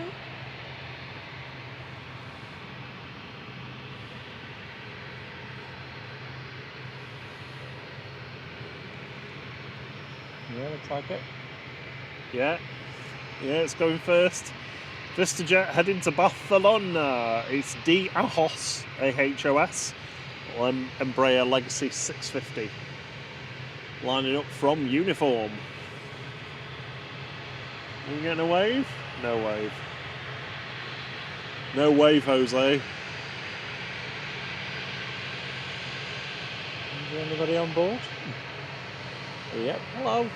Yeah, looks like it. Yeah. Yeah, it's going first. VistaJet heading to Barcelona. It's D Ajos, A-H-O-S, Embraer Legacy 650. Lining up from uniform. Are we getting a wave? No wave. No wave, Jose. Is there anybody on board? Yep. Hello.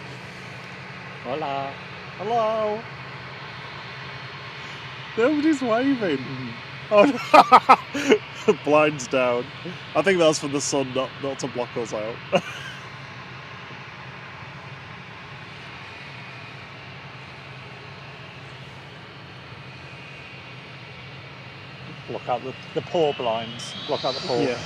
Hola. Hello. Nobody's waving. Oh, no. Blinds down. I think that's for the sun, not to block us out. Block out the poor blinds. Block out the poor. Yeah.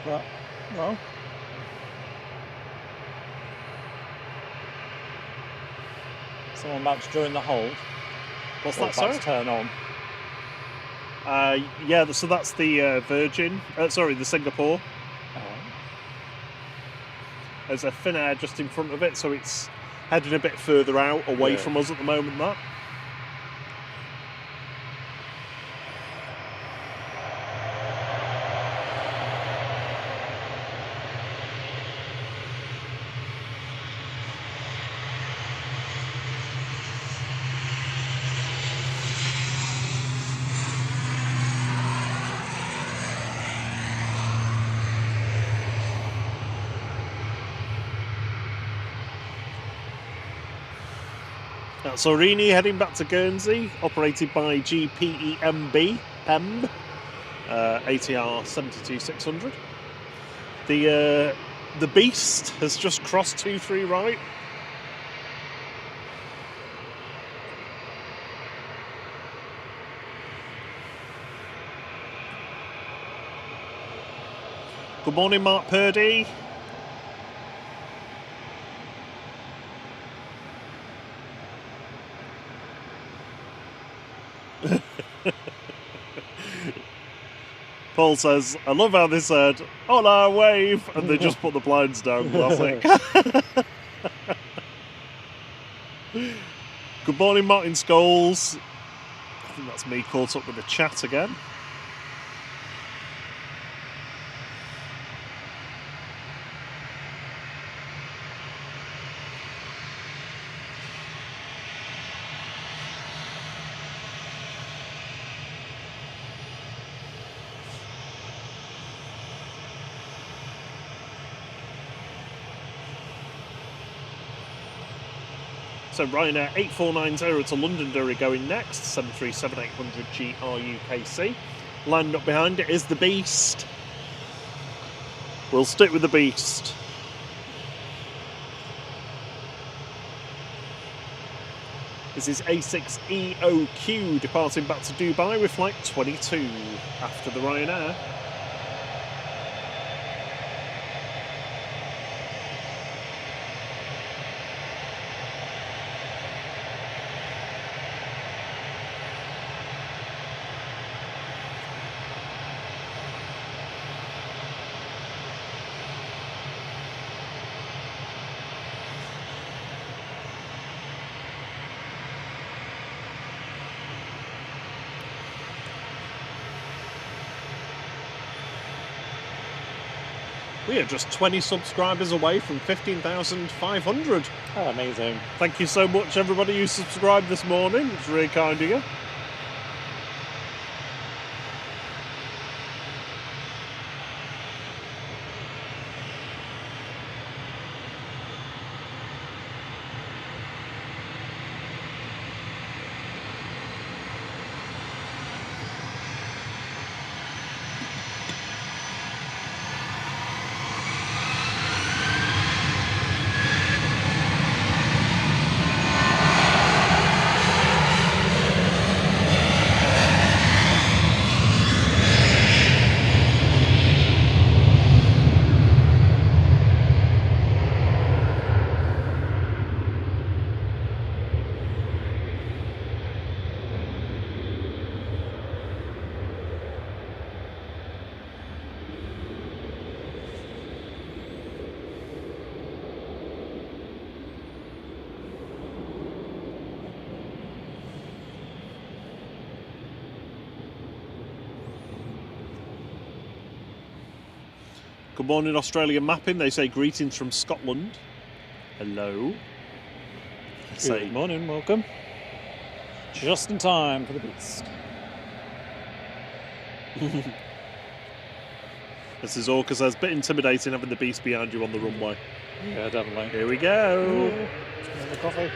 But, well, someone about to join the hold. What's Or that, about sorry? to turn on. Yeah, so that's the Virgin. The Singapore. There's a Finnair just in front of it, so it's heading a bit further out, away from us at the moment, that. That's Aurigny heading back to Guernsey, operated by GPEMB, ATR 72600. The Beast has just crossed 2-3 right. Good morning, Mark Purdy. Paul says, I love how they said, hola, wave, and they just put the blinds down, classic. Good morning, Martin Scholes. I think that's me caught up with the chat again. So Ryanair 8490 to Londonderry going next, 737-800 GRUKC. Lined up behind it is the Beast. We'll stick with the Beast. This is A6EOQ departing back to Dubai with flight 22 after the Ryanair. We are just 20 subscribers away from 15,500. Oh, amazing. Thank you so much, everybody who subscribed this morning. It's really kind of you. Good morning, Australian Mapping. They say greetings from Scotland. Hello. Good morning, welcome. Just in time for the beast. This is Orca says, bit intimidating having the beast behind you on the runway. Yeah, definitely. Here we go. Another coffee.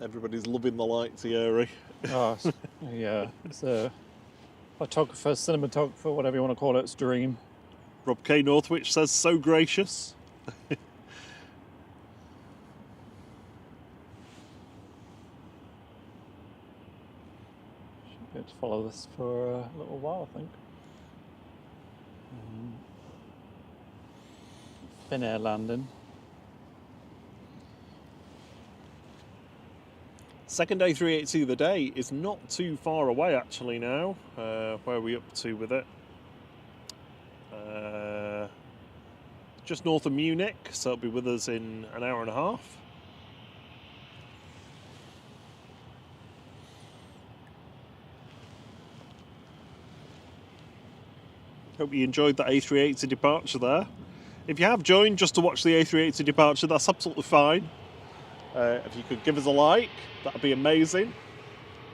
Everybody's loving the lights here. Oh, yeah. It's a photographer, cinematographer, whatever you want to call it. It's dream. Rob K. Northwich says, so gracious. Should be able to follow this for a little while, I think. Thin air landing. Second A380 of the day is not too far away actually now. Where are we up to with it? Just north of Munich, so it'll be with us in an hour and a half. Hope you enjoyed that A380 departure there. If you have joined just to watch the A380 departure, that's absolutely fine. If you could give us a like, that'd be amazing.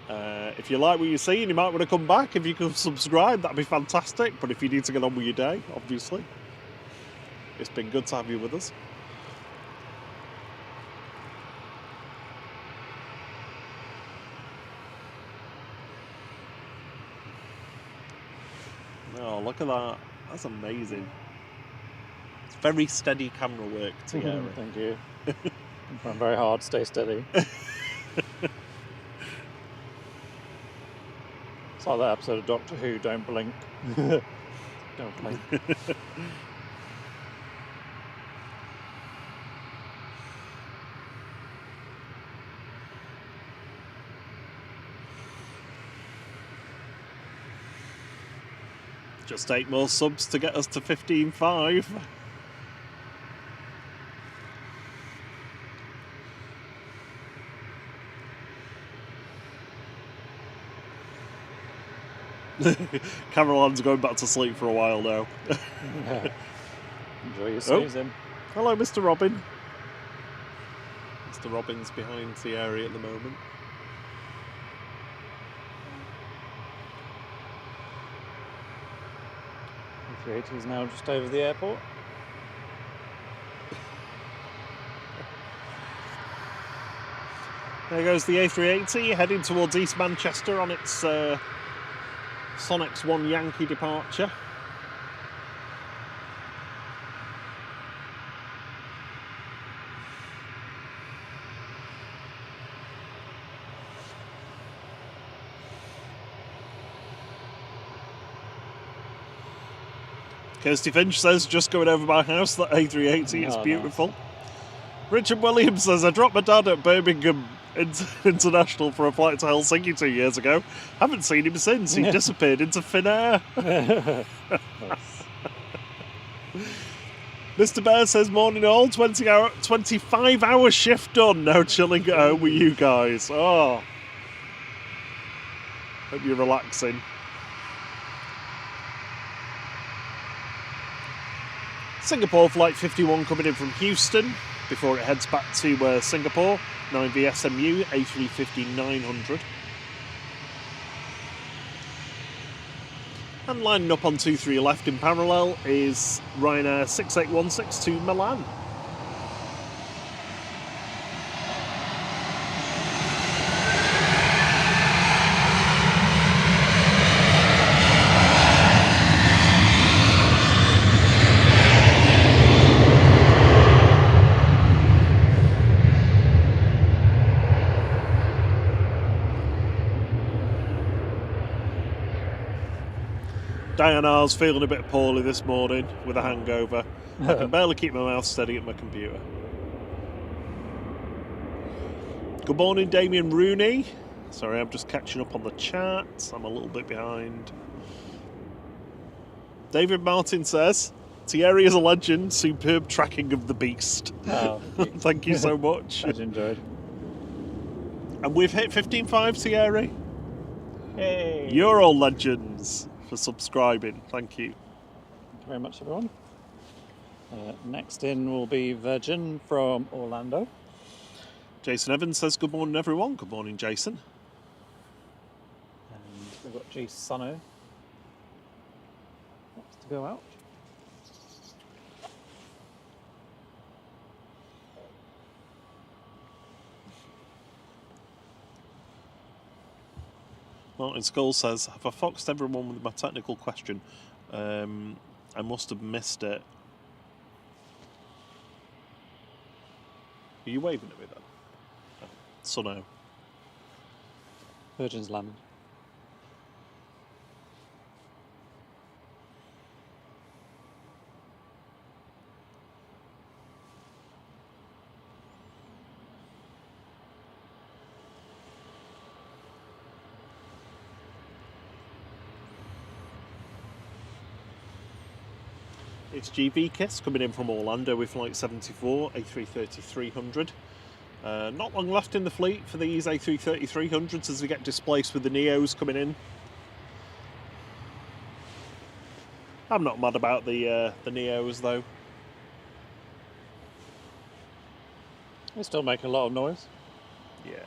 If you like what you see and you might want to come back, if you could subscribe, that'd be fantastic. But if you need to get on with your day, obviously, it's been good to have you with us. Oh, look at that. That's amazing. It's very steady camera work, Thierry. Thank you. I'm trying very hard to stay steady. It's like that episode of Doctor Who, don't blink. Don't blink. Just 8 more subs to get us to 15.5. Caroline's going back to sleep for a while now. Enjoy your snoozing. Hello, Mr. Robin. Mr. Robin's behind the area at the moment. A380 is now just over the airport. There goes the A380 heading towards East Manchester on its Sonex 1 Yankee departure. Kirsty Finch says, just going over my house, that A380 is beautiful. Nice. Richard Williams says, I dropped my dad at Birmingham International for a flight to Helsinki 2 years ago. Haven't seen him since. He disappeared into thin air. Mr. Bear says, morning all, 25-hour shift done. No chilling at home with you guys. Oh. Hope you're relaxing. Singapore Flight 51 coming in from Houston before it heads back to Singapore. 9VSMU A350-900. And lining up on 2-3 left in parallel is Ryanair 6816 to Milan. Diana's feeling a bit poorly this morning with a hangover. I can barely keep my mouth steady at my computer. Good morning, Damien Rooney. Sorry, I'm just catching up on the chat. I'm a little bit behind. David Martin says, Thierry is a legend. Superb tracking of the beast. Oh, thank you so much. I've enjoyed. And we've hit 15.5, Thierry. Hey. You're all legends for subscribing. Thank you. Thank you very much, everyone. Next in will be Virgin from Orlando. Jason Evans says, good morning, everyone. Good morning, Jason. And we've got G Sunno. Wants to go out. Martin Skull says, have I foxed everyone with my technical question? I must have missed it. Are you waving at me then? Oh, so no. Virgin's landed. It's GV Kiss coming in from Orlando with Flight 74, A330-300. Not long left in the fleet for these A330-300s as we get displaced with the Neos coming in. I'm not mad about the Neos though. They still make a lot of noise. Yeah.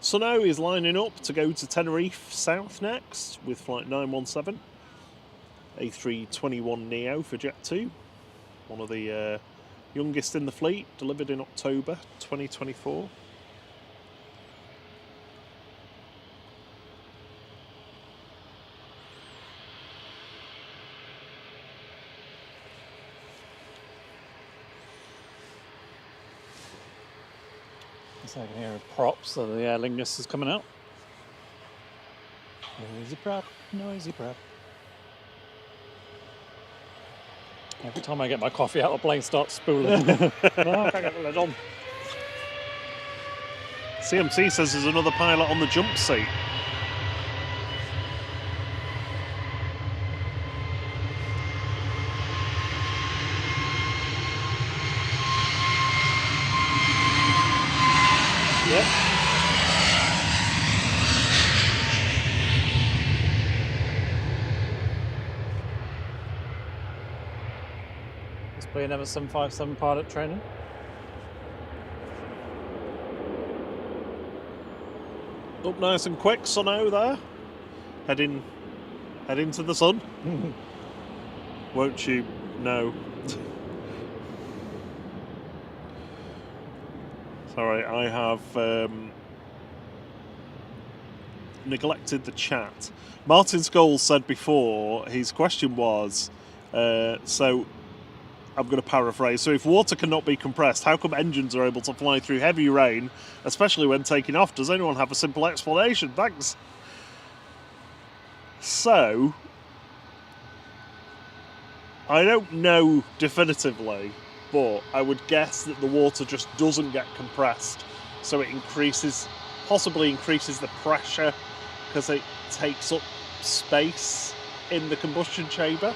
Sunno is lining up to go to Tenerife South next with Flight 917. A321 Neo for Jet 2. One of the youngest in the fleet, delivered in October 2024. So I can hear a prop, so the Aer Lingus is coming out. Noisy prop, noisy prop. Every time I get my coffee out, the plane starts spooling. Oh, I can't get the lid on. CMC says there's another pilot on the jump seat. Yep. Must be another 757 pilot training. Up nice and quick, sun out there. Heading to the sun. Won't you know? Sorry, I have neglected the chat. Martin Scholes said before, his question was, so I'm going to paraphrase, so if water cannot be compressed, how come engines are able to fly through heavy rain, especially when taking off? Does anyone have a simple explanation? Thanks. So, I don't know definitively, but I would guess that the water just doesn't get compressed, so it possibly increases the pressure because it takes up space in the combustion chamber.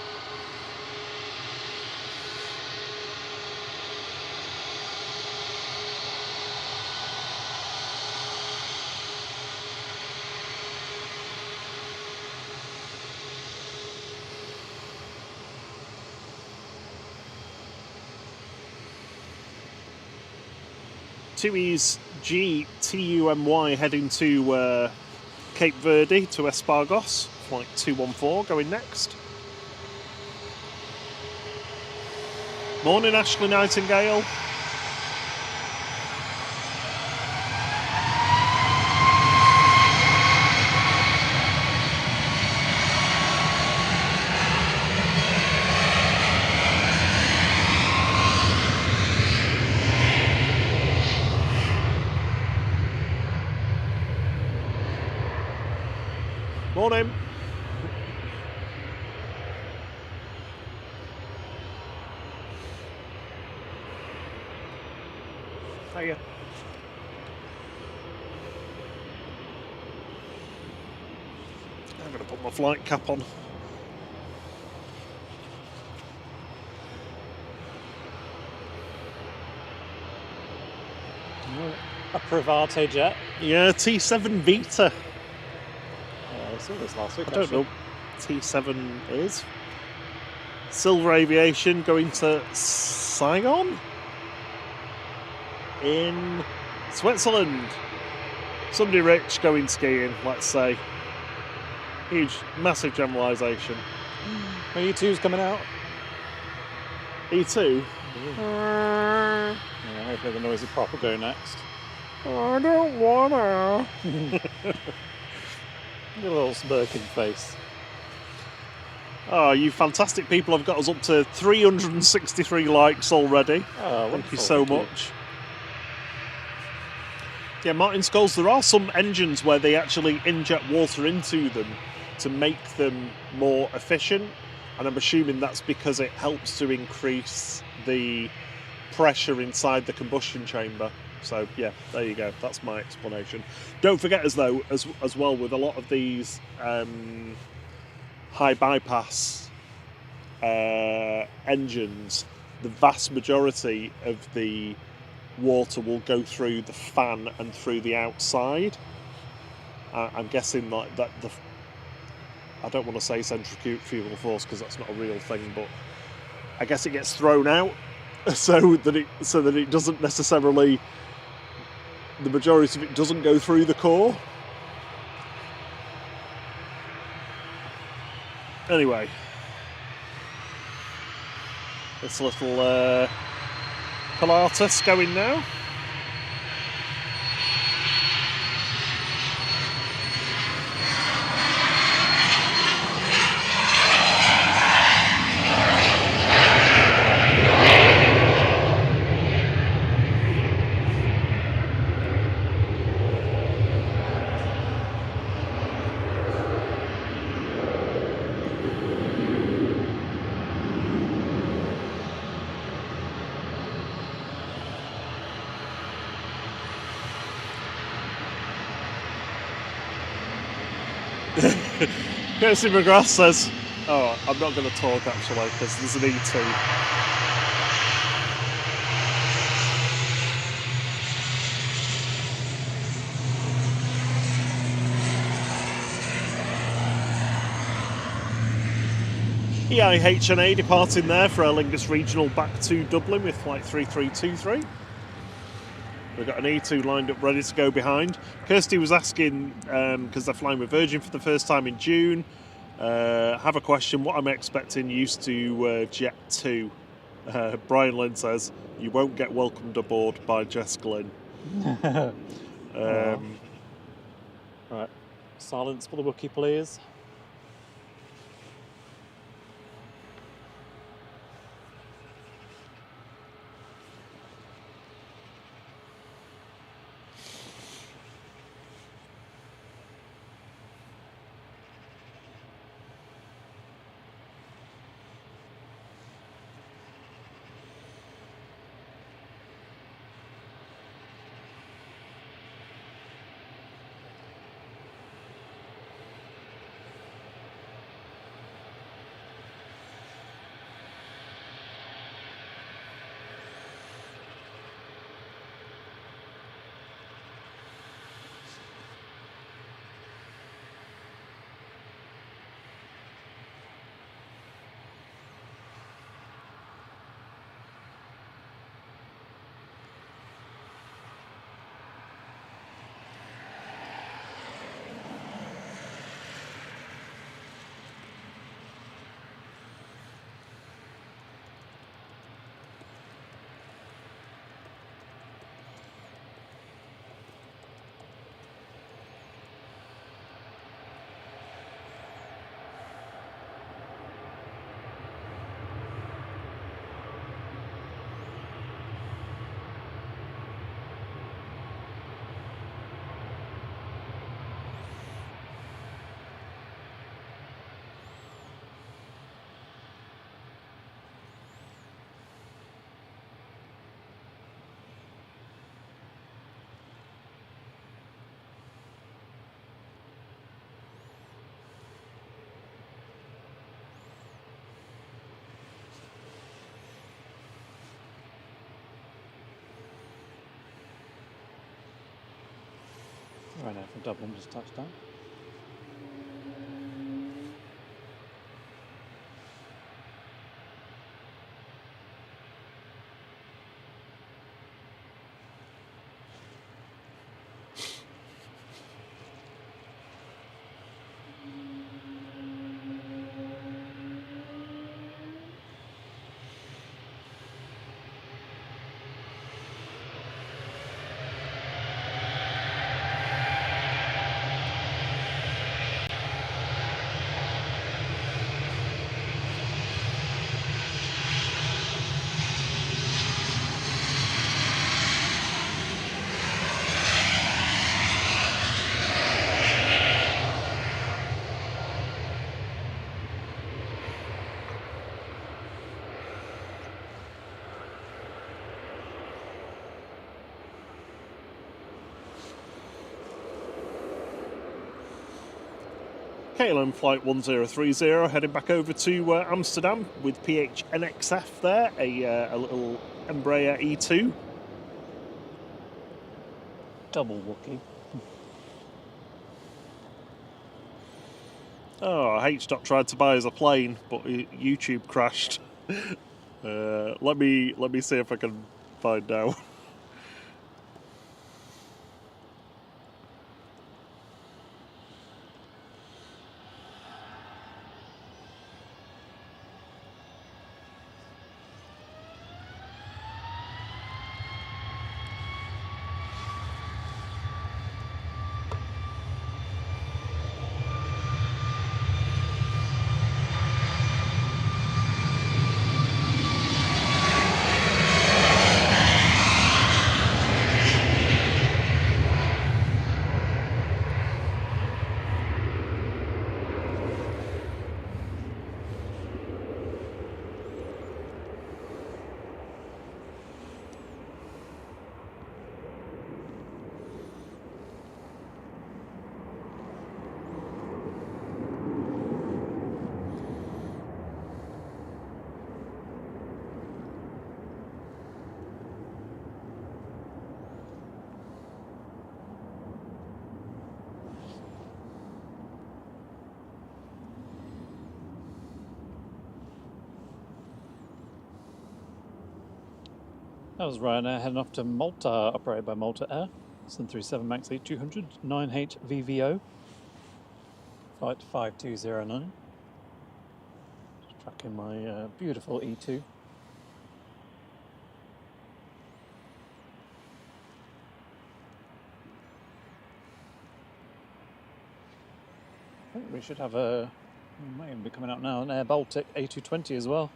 TUI's GTUMY heading to Cape Verde to Espargos, flight 214 going next. Morning, Ashley Nightingale. Morning. Hiya. I'm going to put my flight cap on. A Private jet. Yeah, T7 Vita. I saw this last week. I don't know what T7 is. Silver Aviation going to Saigon in Switzerland. Somebody rich going skiing, let's say. Huge, massive generalisation. E2's coming out. E2? Yeah, hopefully the noisy prop will go next. I don't wanna. Your little smirking face. Oh, you fantastic people have got us up to 363 likes already. Oh, thank you so much. Yeah, Martin Scholes, there are some engines where they actually inject water into them to make them more efficient, and I'm assuming that's because it helps to increase the pressure inside the combustion chamber. So yeah, there you go. That's my explanation. Don't forget, as well, with a lot of these high bypass engines, the vast majority of the water will go through the fan and through the outside. I'm guessing like that. I don't want to say centrifugal force because that's not a real thing, but I guess it gets thrown out so that it doesn't necessarily. The majority of it doesn't go through the core. Anyway, this little Pilatus going now. Kirsty McGrath says, oh, I'm not going to talk actually because there's an E2. EIHNA departing there for Aer Lingus Regional back to Dublin with flight 3323. We've got an E2 lined up ready to go behind. Kirsty was asking, because they're flying with Virgin for the first time in June, have a question, what I'm expecting used to Jet 2. Brian Lynn says, you won't get welcomed aboard by Jess Glynn. Right, silence for the Wookiee, please. Right now from Dublin, just touched down. KLM flight 1030 heading back over to Amsterdam with PHNXF there, a little Embraer E2. Double Wookiee. Oh, H-Dot tried to buy us a plane, but YouTube crashed. Let me see if I can find out. That was Ryanair heading off to Malta, operated by Malta Air. 737 MAX 8200, 9H VVO, flight 5209. Just tracking my beautiful E2. I think we should have might even be coming out now, an Air Baltic A220 as well.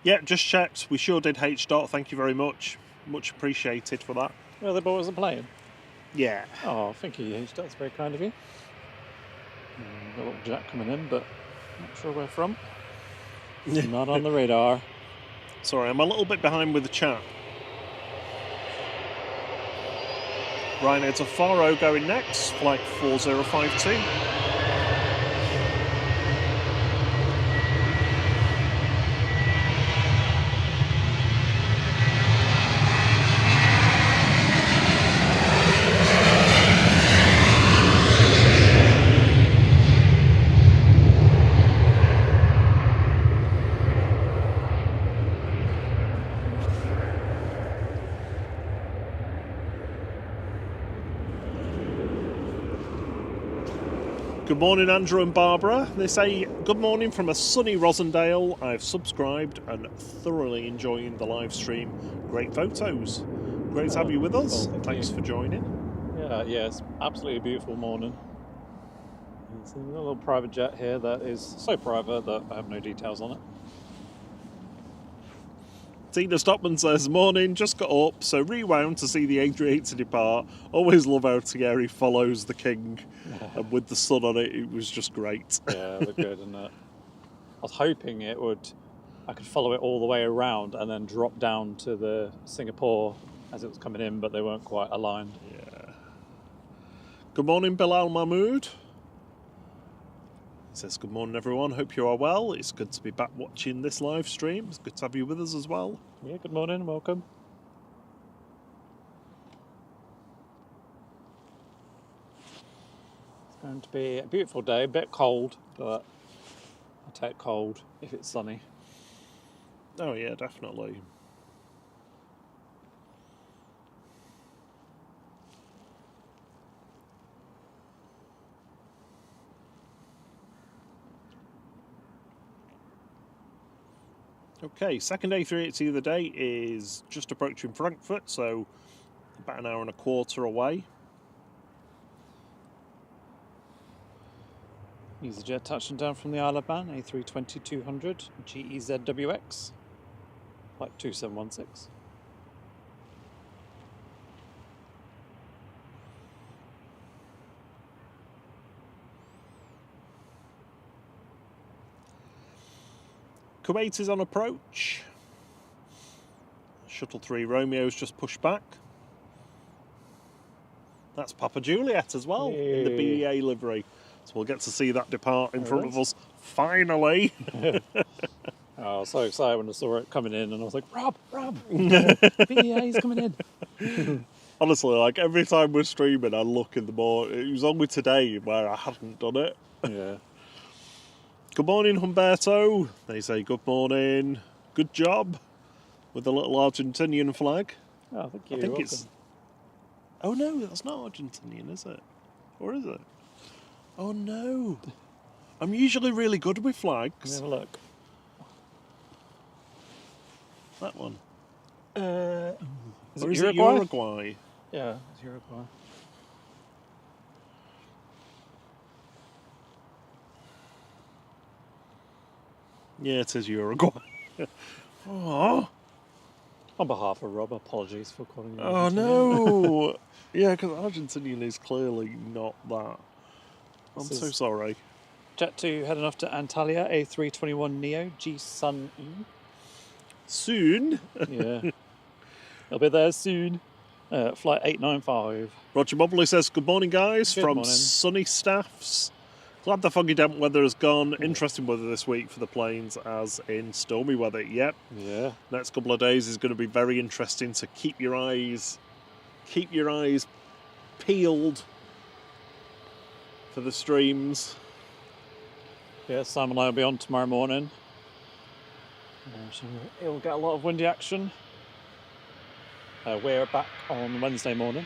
Yeah, just checked. We sure did H-Dot. Thank you very much. Much appreciated for that. Well, they bought us a plane. Yeah. Oh, thank you, H. That's very kind of you. Got a little jet coming in, but not sure where from. Not on the radar. Sorry, I'm a little bit behind with the chat. Ryanair to Faro going next, flight 4052. Good morning, Andrew and Barbara. They say, good morning from a sunny Rosendale. I've subscribed and thoroughly enjoying the live stream. Great photos. Great to have you with us. Thanks for joining. Yeah, it's absolutely beautiful morning. There's a little private jet here that is so private that I have no details on it. Tina Stockman says, morning, just got up, so rewound to see the A380 depart. Always love how Thierry follows the king. And with the sun on it, it was just great. Yeah, it looked good, didn't it? I was hoping I could follow it all the way around and then drop down to the Singapore as it was coming in, but they weren't quite aligned. Yeah. Good morning, Bilal Mahmood. He says, good morning, everyone. Hope you are well. It's good to be back watching this live stream. It's good to have you with us as well. Yeah, good morning, welcome. It's going to be a beautiful day, a bit cold, but I'll take cold if it's sunny. Oh, yeah, definitely. Okay, second A380 of the day is just approaching Frankfurt, so about an hour and a quarter away. EasyJet touching down from the Isle of Man, A320-200, GEZWX, flight 2716. Kuwait is on approach. Shuttle 3 Romeo's just pushed back. That's Papa Juliet as well, in the BEA livery. So we'll get to see that depart in front of us, finally. I was so excited when I saw it coming in, and I was like, Rob, BEA's coming in. Honestly, like every time we're streaming, I look in the morning. It was only today where I hadn't done it. Yeah. Good morning, Humberto. They say good morning. Good job with the little Argentinian flag. Oh, thank you. I think it's. Oh no, that's not Argentinian, is it? Or is it? Oh no. I'm usually really good with flags. Let me have a look. That one. Is or it is Uruguay? it Uruguay? Yeah, it's Uruguay. Yeah, it is Uruguay. Oh. On behalf of Rob, apologies for calling you. Oh no. Yeah, because Argentinian is clearly not that. I'm so sorry. Jet 2 heading off to Antalya, A321 Neo, G-Sun E. Soon. Yeah. I'll be there soon. Flight 895. Roger Mobley says, good morning, guys, Good from morning. sunny Staffs. Glad the foggy damp weather has gone. Interesting weather this week for the planes, as in stormy weather. Yep. Yeah. Next couple of days is going to be very interesting. So keep your eyes peeled for the streams. Yeah, Sam and I will be on tomorrow morning. So it'll get a lot of windy action. We're back on Wednesday morning.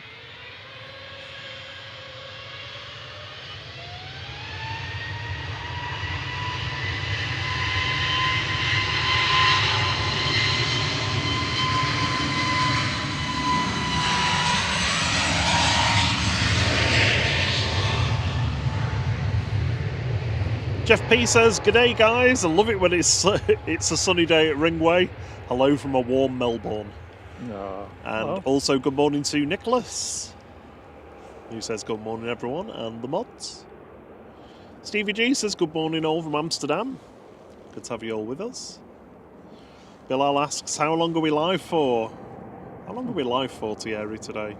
Jeff P says, "G'day guys, I love it when it's a sunny day at Runway. Hello from a warm Melbourne." And also good morning to Nicholas, who says good morning everyone and the mods. Stevie G says good morning all from Amsterdam. Good to have you all with us. Bilal asks, how long are we live for? How long are we live for, Thierry, today?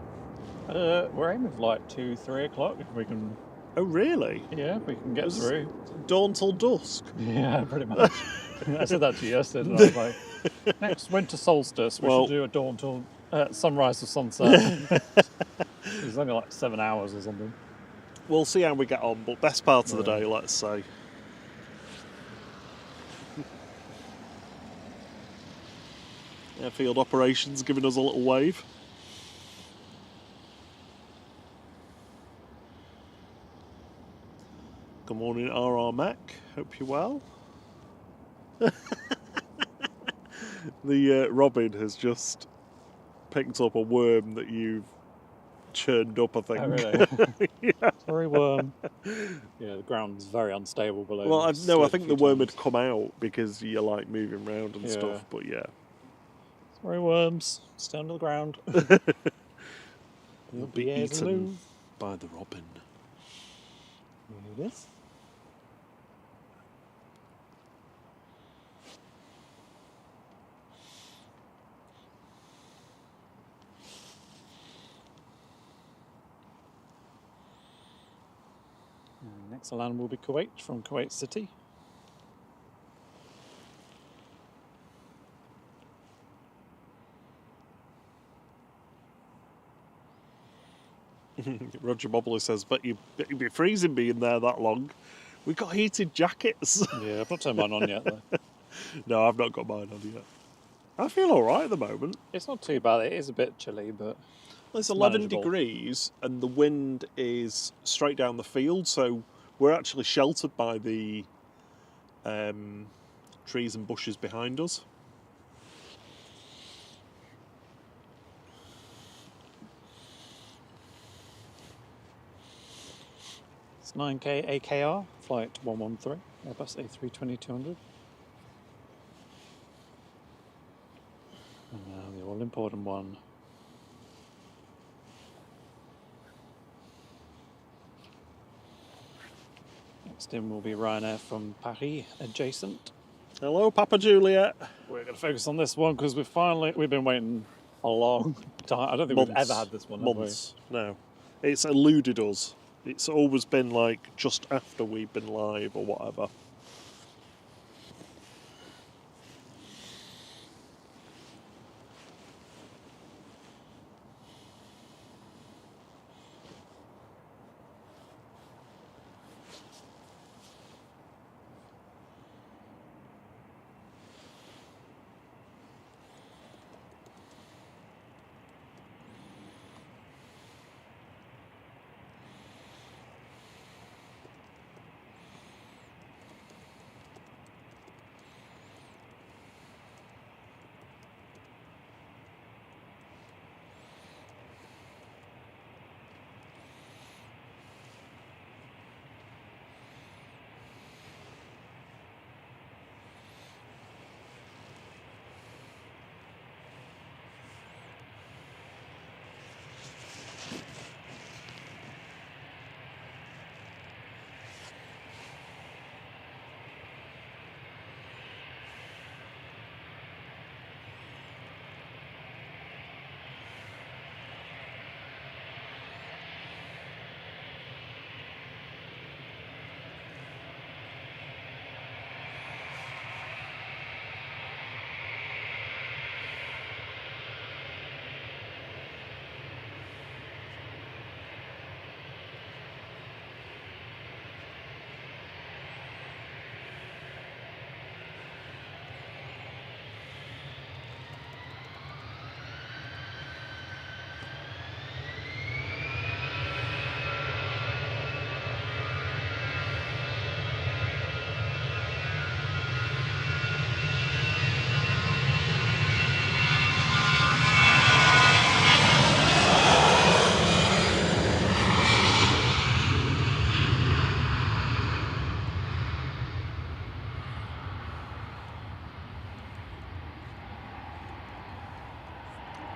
We're aiming for like 2-3 o'clock if we can. Oh really? Yeah, if we can get through. Dawn till dusk? Yeah, pretty much. I said that to you yesterday, and I was like, next winter solstice, we should do a dawn till sunrise to sunset. It's only like 7 hours or something. We'll see how we get on, but best part of the day, let's say. Airfield operations giving us a little wave. Good morning, RR Mac. Hope you're well. The Robin has just picked up a worm that you've churned up, I think. Oh, really? Yeah. Sorry, worm. Yeah, the ground's very unstable below. Well, I think the worm had come out because you're like moving around and stuff, but yeah. Sorry, worms. Stay under the ground. You'll be eaten by the robin. Here it is. Next land will be Kuwait from Kuwait City. Roger Mobley says, but you'd be freezing being there that long. We've got heated jackets. Yeah, I've not turned mine on yet, though. No, I've not got mine on yet. I feel all right at the moment. It's not too bad. It is a bit chilly, but it's 11 degrees and the wind is straight down the field, so we're actually sheltered by the trees and bushes behind us. It's 9K AKR, flight 113, Airbus A320-200. And now the all-important one. Next in will be Ryanair from Paris, adjacent. Hello, Papa Juliet. We're going to focus on this one because we've been waiting a long time. I don't think we've ever had this one. Months. No. It's eluded us. It's always been like just after we've been live or whatever.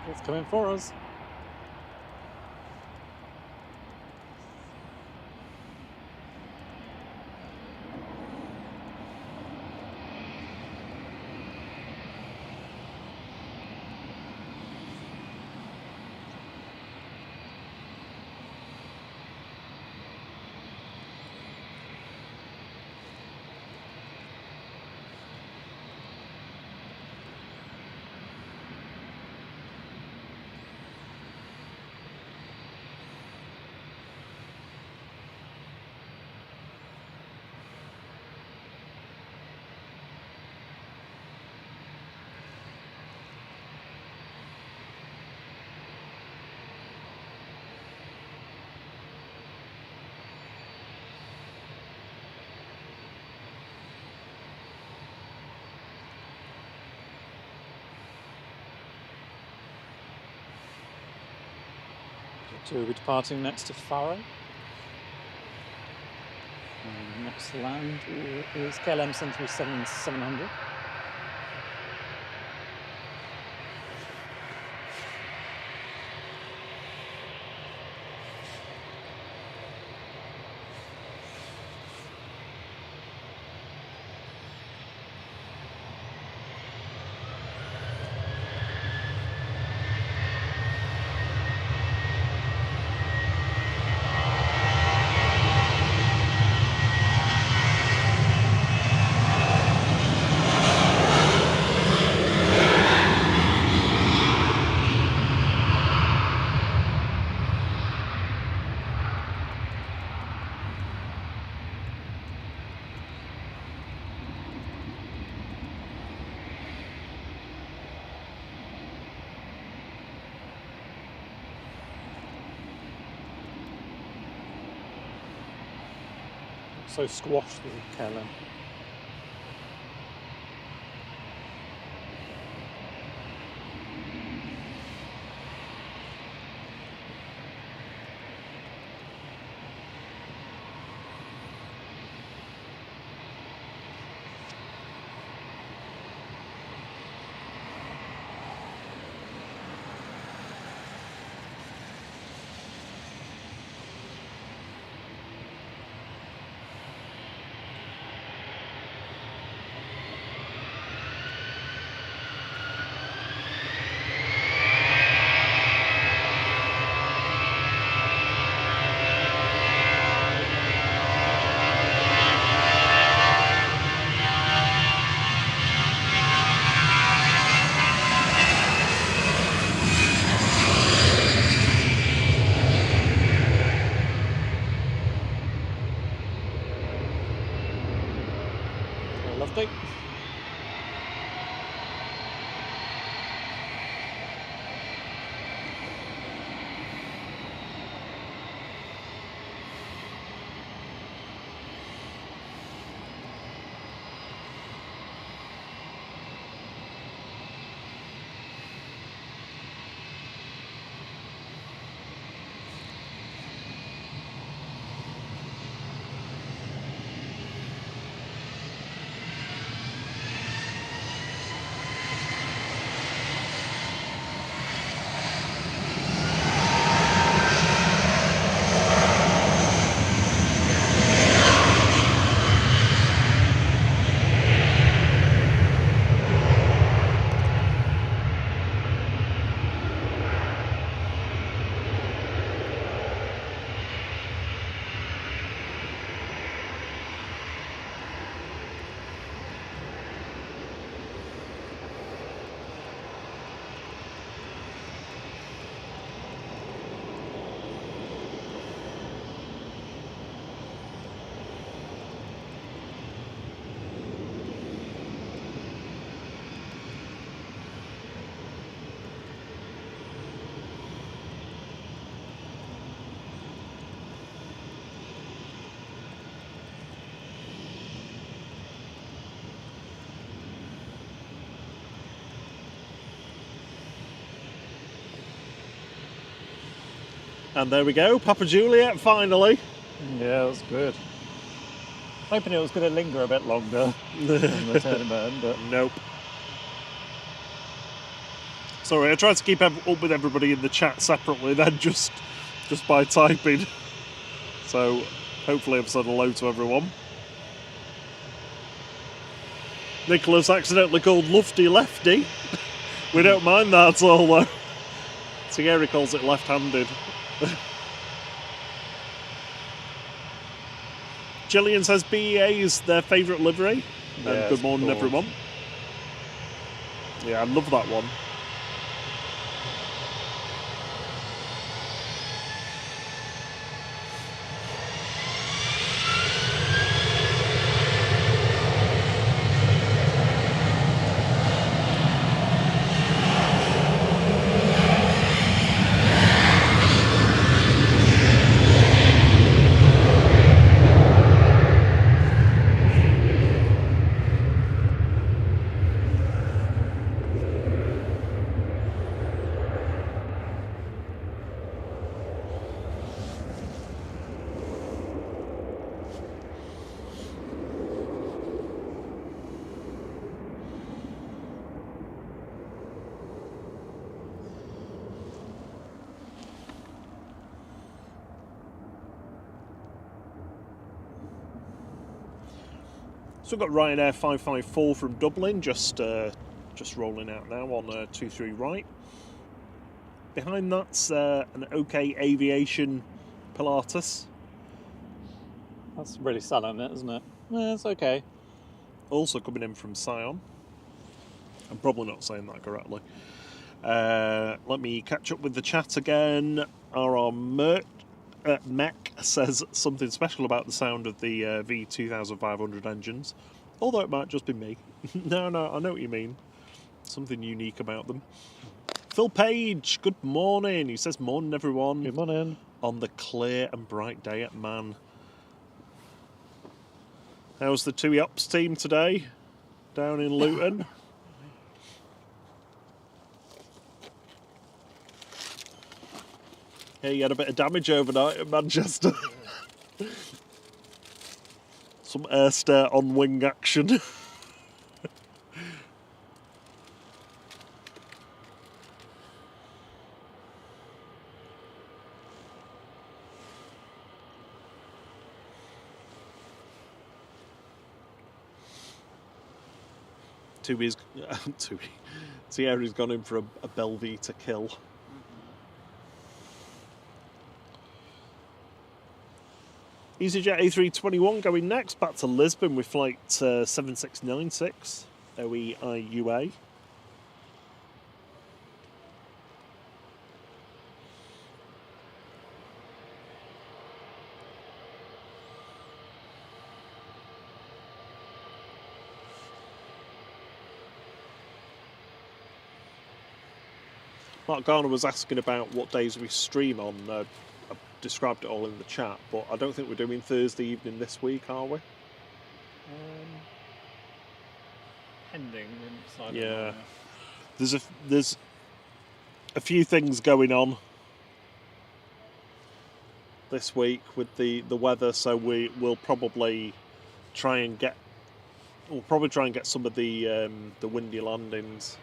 It's coming for us. So we'll be departing next to Faro. Next to land is KLM 737-700. So squashed with KLM. Lovely. And there we go, Papa Juliet finally. Yeah, that was good. Hoping it was going to linger a bit longer on the turnaround, but nope. Sorry, I tried to keep up with everybody in the chat separately, then just by typing. So hopefully I've said hello to everyone. Nicholas accidentally called Lufty Lefty. We don't mind that at all though. Thierry calls it left-handed. Gillian says BEA is their favourite livery. Yeah, And good morning everyone. Yeah, I love that one. So we've got Ryanair 554 from Dublin, just rolling out now on 23 right. Behind that's an OK Aviation Pilatus. That's really silent, isn't it? Yeah, it's okay. Also coming in from Scion. I'm probably not saying that correctly. Let me catch up with the chat again. Mech says something special about the sound of the V2500 engines, although it might just be me. No, I know what you mean. Something unique about them. Phil Page, good morning. He says, morning everyone. Good morning. On the clear and bright day at Man. How's the TUI Ops team today? Down in Luton? Yeah, you had a bit of damage overnight at Manchester. Some air stare on wing action. Thierry's gone in for a Belvita kill. EasyJet A321 going next, back to Lisbon with flight 7696 OEIUA. Mark Garner was asking about what days we stream on. I described it all in the chat, but I don't think we're doing Thursday evening this week, are we? Ending. Yeah. There's a few things going on this week with the weather, so we'll probably try and get some of the windy landings.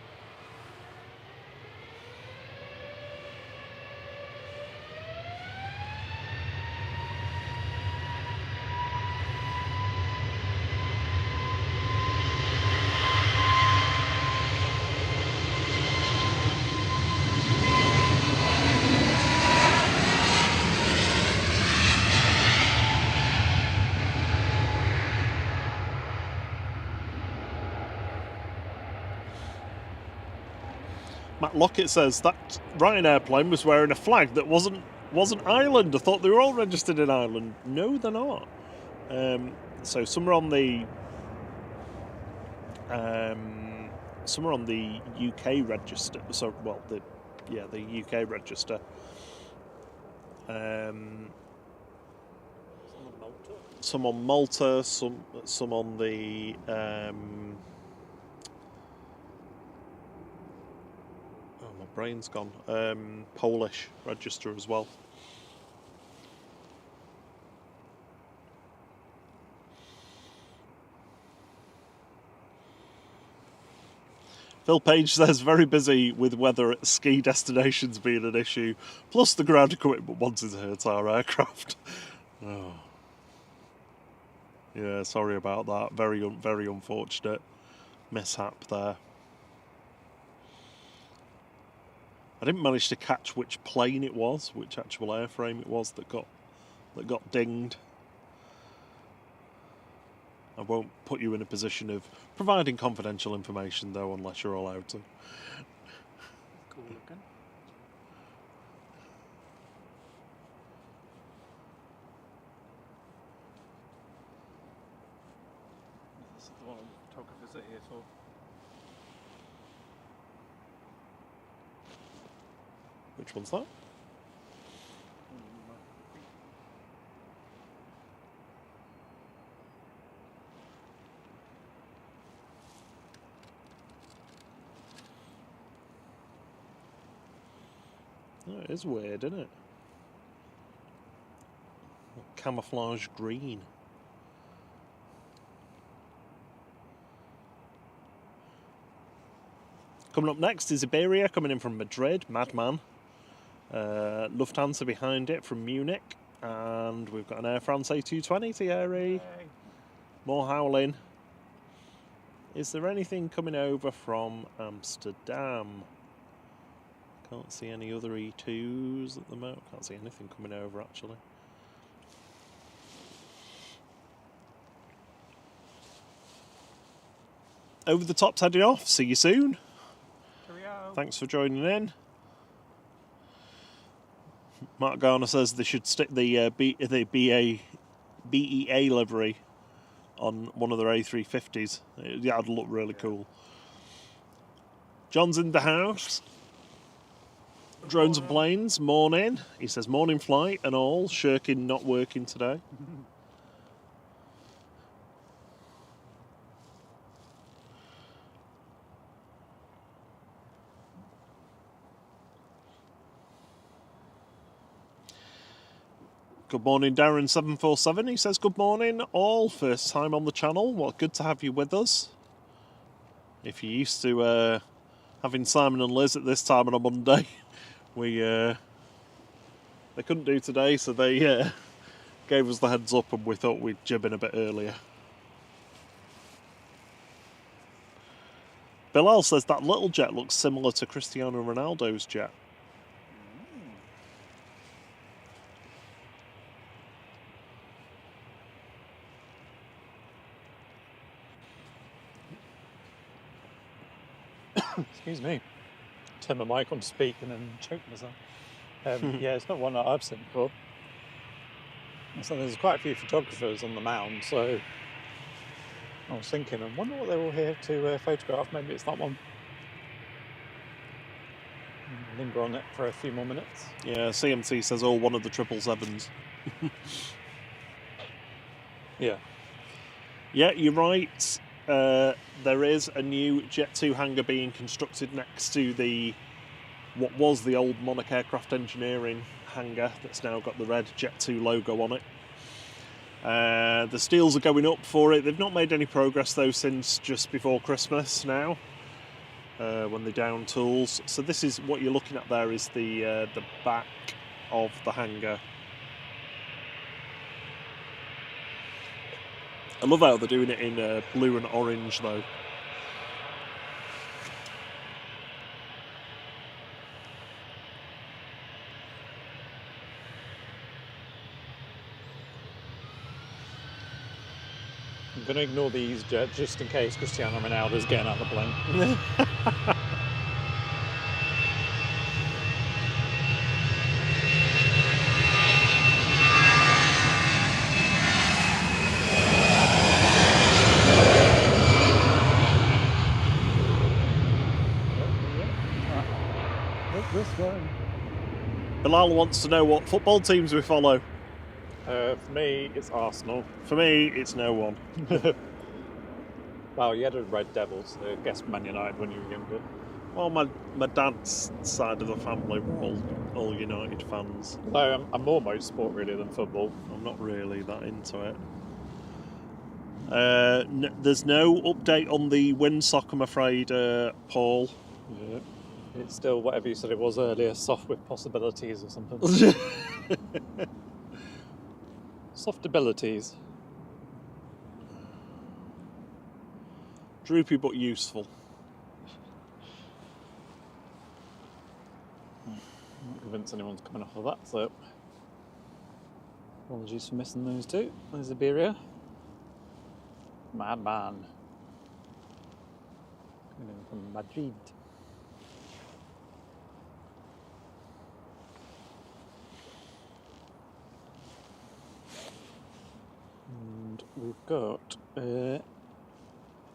Matt Lockett says that Ryanair plane was wearing a flag that wasn't Ireland. I thought they were all registered in Ireland. No, they're not. So some are on the UK register. So the UK register. Some on Malta. Some on the. Brain's gone. Polish register as well. Phil Page says very busy with weather at ski destinations being an issue, plus the ground equipment once it hurts our aircraft. Oh. Yeah, sorry about that. Very unfortunate mishap there. I didn't manage to catch which plane it was, which actual airframe it was that got dinged. I won't put you in a position of providing confidential information, though, unless you're allowed to. Cool looking. This is the one photographers are here for. Which one's that? Oh, it is weird, isn't it? Camouflage green. Coming up next is Iberia, coming in from Madrid, Madman. Lufthansa behind it from Munich. And we've got an Air France A220, Thierry. Yay. More howling. Is there anything coming over from Amsterdam? Can't see any other E2s at the moment. Can't see anything coming over, actually. Over the top's heading off. See you soon. Cheerio. Thanks for joining in. Mark Garner says they should stick the BEA livery on one of their A350s. Yeah, that'd look really cool. John's in the house. Drones and planes, morning. He says morning flight and all. Shirking not working today. Good morning, Darren747. He says, good morning, all. First time on the channel. Well, good to have you with us. If you're used to having Simon and Liz at this time on a Monday, they couldn't do today, so they gave us the heads up and we thought we'd jib in a bit earlier. Bilal says that little jet looks similar to Cristiano Ronaldo's jet. Excuse me. Turn my mic on to speak and then choke myself. Yeah, it's not one that I've seen before. So there's quite a few photographers on the mound, so I was thinking, I wonder what they're all here to photograph. Maybe it's that one. Linger on it for a few more minutes. Yeah, CMC says, oh, one of the 777s. Yeah. Yeah, you're right. There is a new Jet 2 hangar being constructed next to what was the old Monarch Aircraft Engineering hangar that's now got the red Jet 2 logo on it. The steels are going up for it. They've not made any progress though since just before Christmas now, when they down tools. So this is what you're looking at there is the back of the hangar. I love how they're doing it in blue and orange though. I'm going to ignore these jets just in case Cristiano Ronaldo's getting out of the plane. Bilal wants to know what football teams we follow. For me, it's Arsenal. For me, it's no one. Well, you had a Red Devils, so I guess Man United when you were younger. Well, my dad's side of the family were all United fans. No, I'm more motorsport really than football. I'm not really that into it. There's no update on the windsock, I'm afraid, Paul. Yeah. It's still whatever you said it was earlier, soft with possibilities or something. Soft abilities. Droopy but useful. I'm not convinced anyone's coming off of that, so apologies for missing those two. There's Iberia. Madman. Coming in from Madrid. And we've got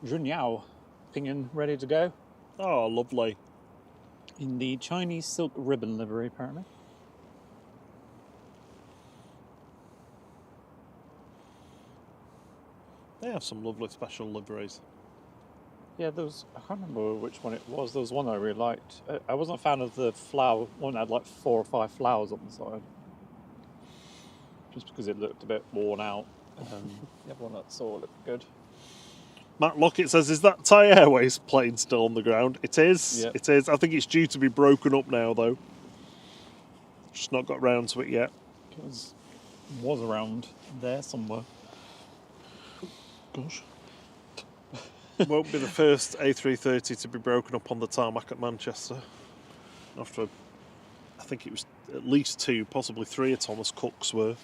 Junyao pinging ready to go Oh, lovely. in the Chinese silk ribbon livery, apparently. They have some lovely special liveries. Yeah, there was, I can't remember which one it was. There was one I really liked. I wasn't a fan of the flower one that had like 4 or 5 flowers on the side. Just because it looked a bit worn out. The other one I saw looked good. Matt Lockett says, is that Thai Airways plane still on the ground? It is. Yep. It is. I think it's due to be broken up now, though. Just not got round to it yet. It was around there somewhere. Gosh. Won't be the first A330 to be broken up on the tarmac at Manchester. After, I think it was at least 2, possibly 3 of Thomas Cook's were.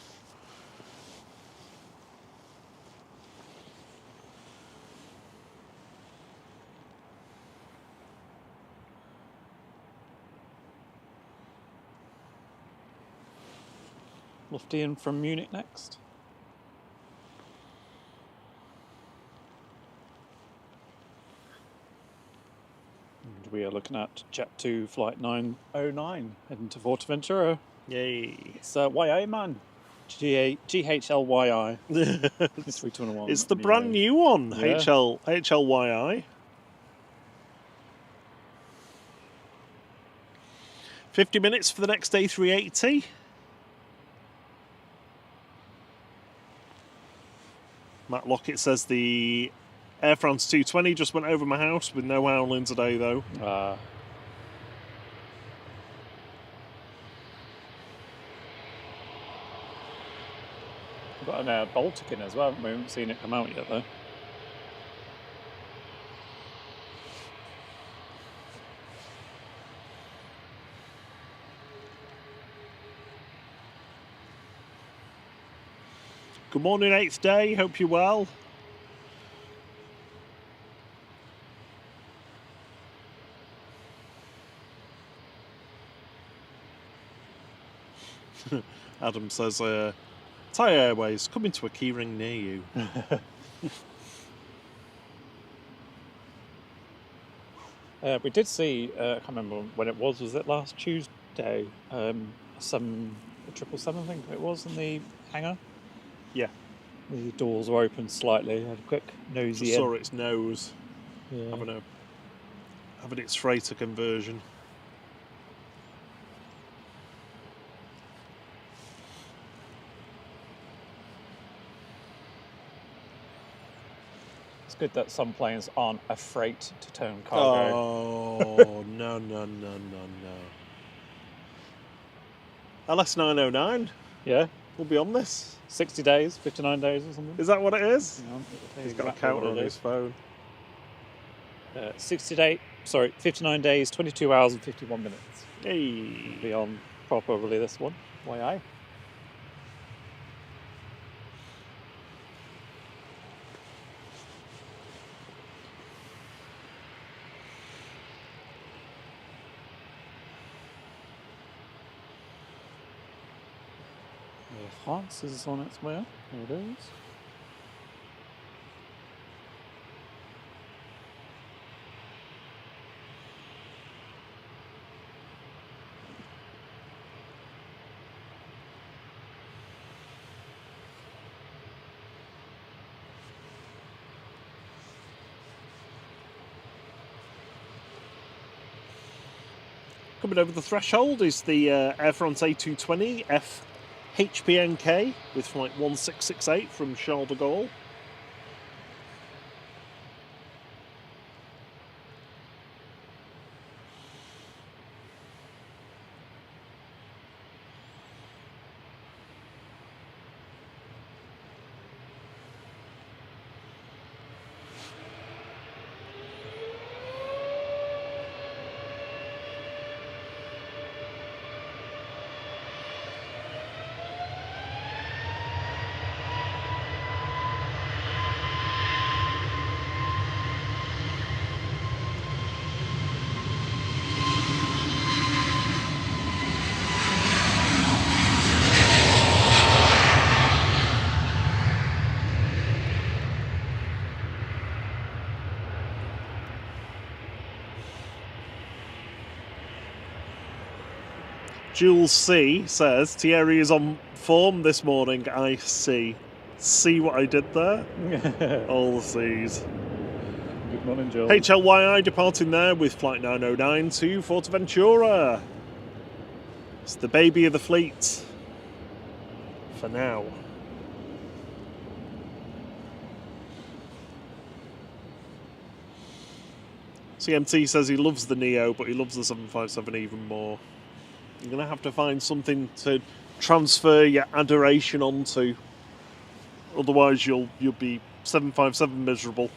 Luftian from Munich next. And we are looking at Jet 2 Flight 909 heading to Forteventura. Yay. It's YI man. GHLYI. It's 321. It's the brand new one, Yeah. HLYI. 50 minutes for the next A380. Matt Lockett says the Air France 220 just went over my house with no howling today, though. We've got an Baltic in as well. We haven't seen it come out yet, though. Good morning, 8th day. Hope you're well. Adam says, Thai Airways coming to a keyring near you. We did see, I can't remember when it was it last Tuesday? A 777, I think it was, in the hangar. Yeah. The doors were open slightly, had a quick nosy Just in. saw its nose Yeah. having its freighter conversion. It's good that some planes aren't a freight to tone cargo. Oh, no. LS909 Yeah, will be on this. 60 days, 59 days or something. Is that what it is? Yeah, He's got a exactly counter what on it his is. phone. 59 days, 22 hours and 51 minutes. Hey. Be on probably this one. YI. France is on its way up. There it is. Coming over the threshold is the Air France A220 FHPNK with flight 1668 from Charles de Gaulle. Jules C says Thierry is on form this morning. I see. See what I did there? All the C's. Good morning, Jules. HLYI departing there with flight 909 to Forteventura. It's the baby of the fleet. For now. CMT says he loves the Neo, but he loves the 757 even more. You're going to have to find something to transfer your adoration onto. Otherwise you'll be 757 miserable.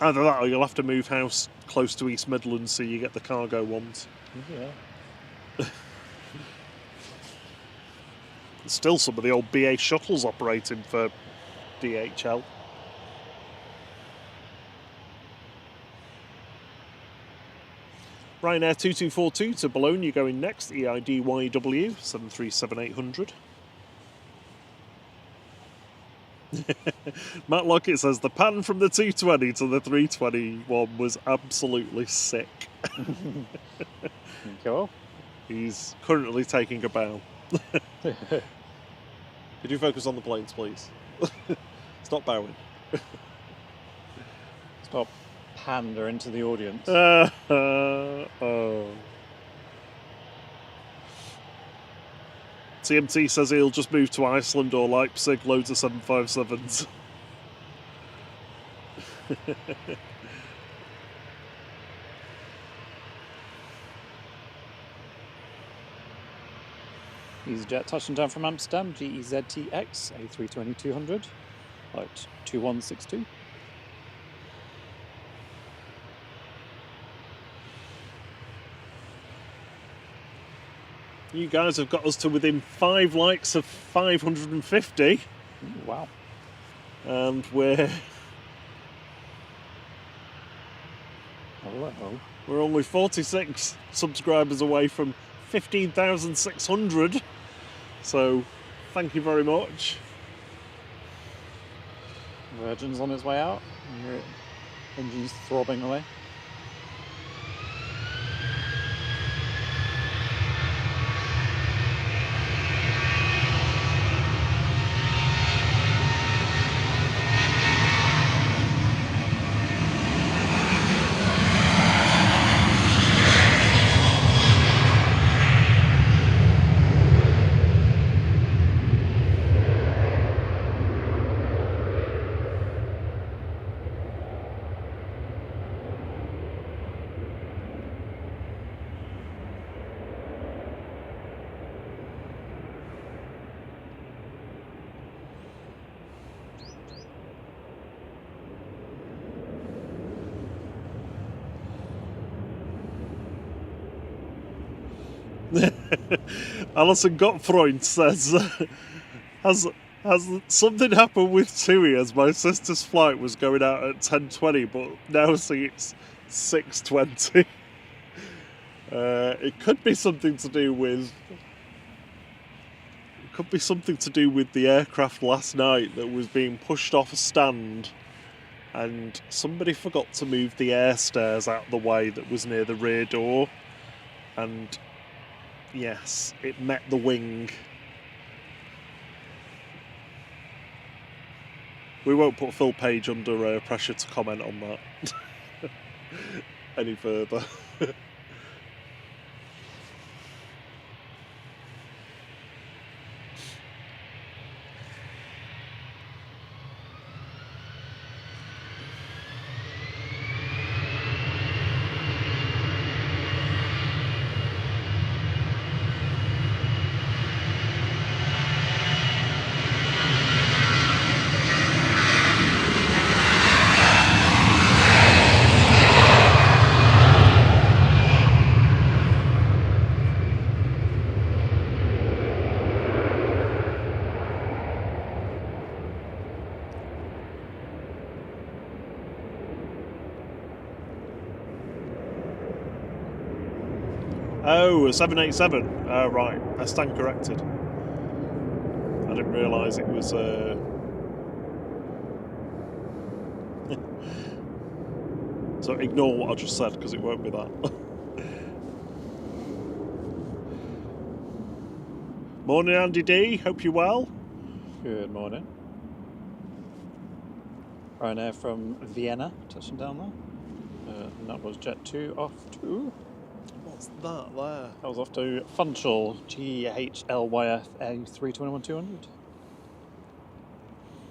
Either that or you'll have to move house close to East Midlands so you get the cargo ones. Yeah. Still some of the old BA shuttles operating for DHL. Ryanair 2242 to Bologna going next, EIDYW 737-800. Matt Lockett says the pan from the 220 to the 321 was absolutely sick. Cool. He's currently taking a bow. Could you focus on the planes, please? Stop bowing. Stop pander into the audience. Oh. TMT says he'll just move to Iceland or Leipzig, loads of 757s. EasyJet touching down from Amsterdam, GEZTX, A320-200, flight 2162. You guys have got us to within 5 likes of 550. Ooh, wow. And we're only 46 subscribers away from 15,600. So, thank you very much. Virgin's on his way out. Your engine's throbbing away. Alison Gottfreund says, has something happened with TUI as my sister's flight was going out at 10:20, but now see it's 6:20. It could be something to do with. It could be something to do with the aircraft last night that was being pushed off a stand, and somebody forgot to move the air stairs out of the way that was near the rear door, and yes, it met the wing. We won't put Phil Page under pressure to comment on that any further. Oh, a 787. Right, I stand corrected. I didn't realise it was. So ignore what I just said because it won't be that. Morning, Andy D. Hope you're well. Good morning. Ryanair from Vienna, touching down there. And that was Jet 2 off to... What's that there? That was off to Funchal, GHLYF A321-200.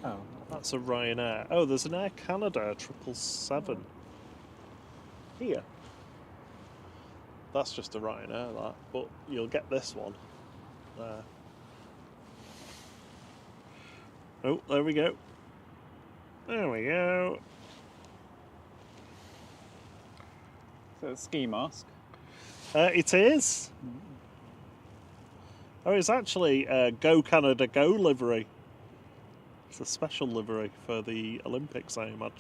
Oh. That's a Ryanair. Oh, there's an Air Canada 777 here. That's just a Ryanair, that. But you'll get this one there. Oh, there we go. There we go. So it's a ski mask. It is. Oh, it's actually a Go Canada Go livery. It's a special livery for the Olympics, I imagine.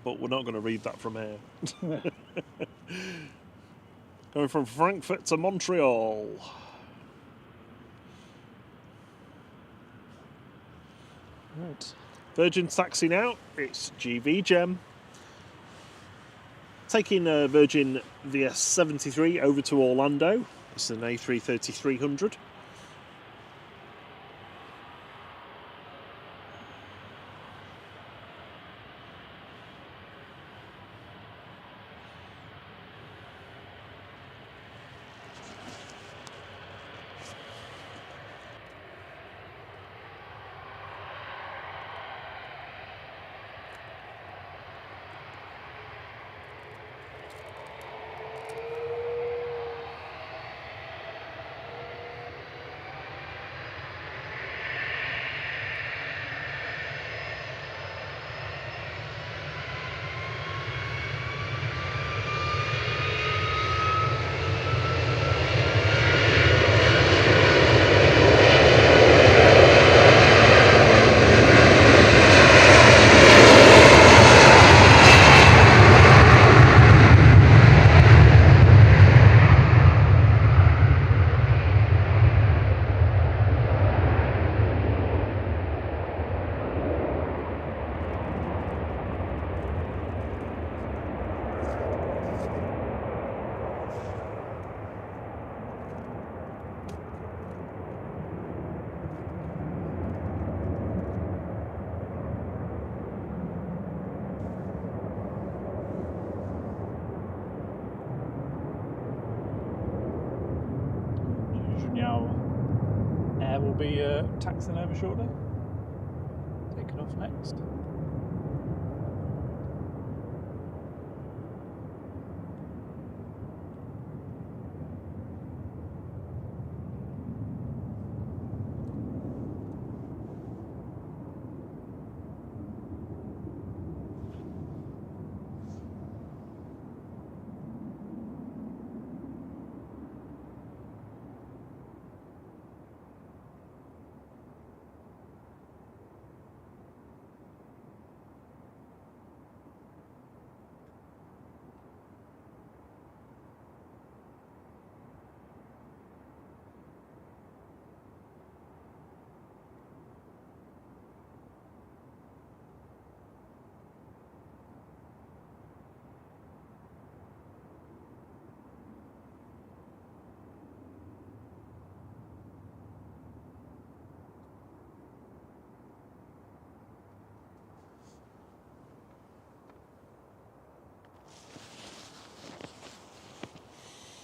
But we're not going to read that from here. Going from Frankfurt to Montreal. Right. Virgin taxi now. It's GV Gem. Taking Virgin VS73 over to Orlando. It's an A330-300. Air will be taxiing over shortly. Taking off next.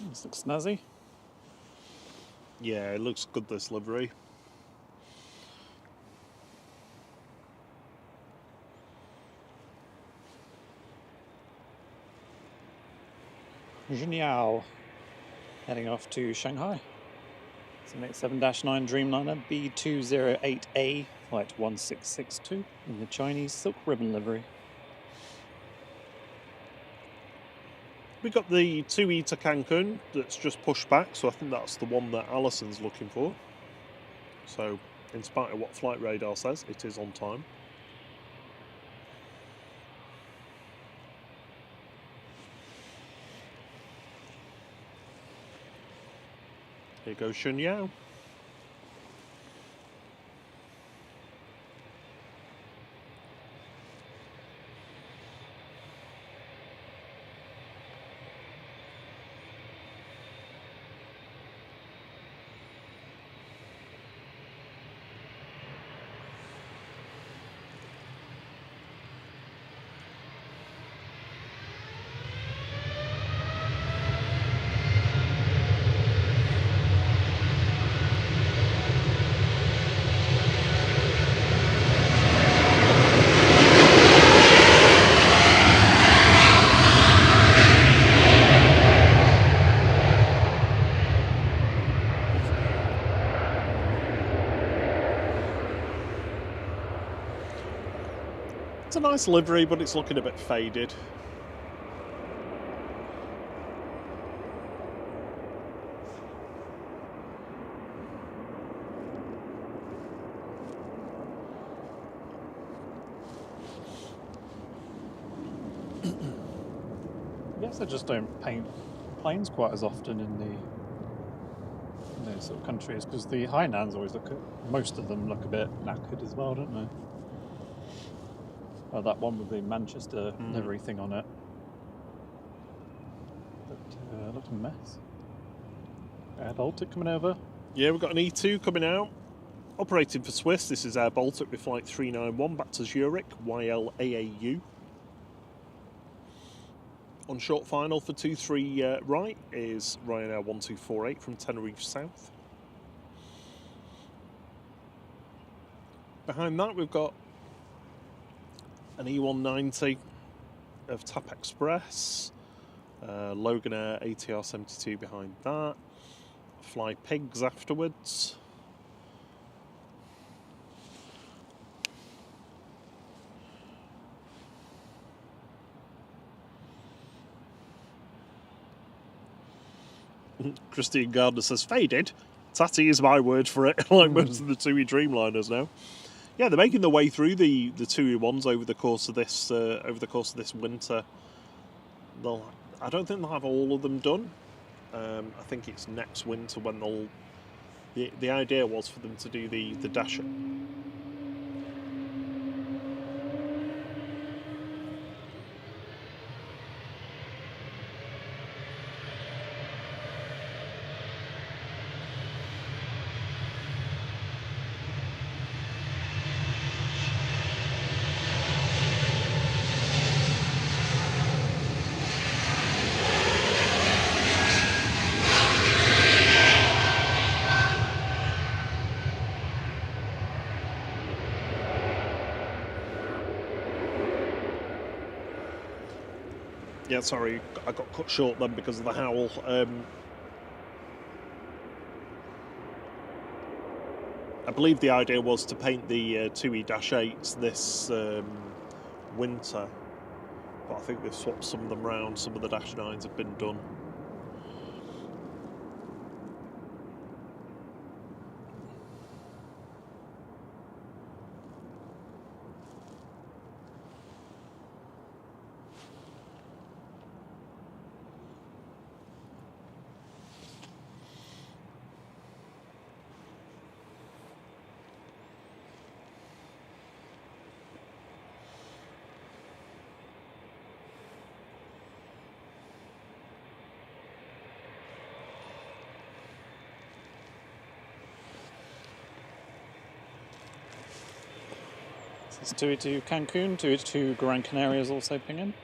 This looks snazzy. Yeah, it looks good, this livery. Genial. Heading off to Shanghai. It's an 87-9 Dreamliner B208A, flight 1662, in the Chinese Silk Ribbon livery. We got the 2E to Cancun that's just pushed back, so I think that's the one that Alison's looking for. So, in spite of what Flight Radar says, it is on time. Here goes Shun Yao. It's a nice livery, but it's looking a bit faded. I guess I just don't paint planes quite as often in those sort of countries, because the Hainans always most of them look a bit knackered as well, don't they? Well, that one with the Manchester livery thing on it. But looked a mess. Air Baltic coming over. Yeah, we've got an E2 coming out. Operating for Swiss, this is Air Baltic with flight 391 back to Zurich, YLAAU. On short final for 23 right is Ryanair 1248 from Tenerife South. Behind that we've got an E190 of TAP Express, Loganair ATR 72 behind that, Fly Pigs afterwards. Christine Gardner says, faded? Tatty is my word for it, like most of the TUI Dreamliners now. Yeah, they're making their way through the TUI ones over the course of this winter. I don't think they'll have all of them done. I think it's next winter when they'll. The idea was for them to do the Dasher. Yeah, sorry, I got cut short then because of the howl. I believe the idea was to paint the TUI -8s this winter, but I think they've swapped some of them round. Some of the -9s have been done. It's TUI to Cancun, TUI to Gran Canaria is also pinging.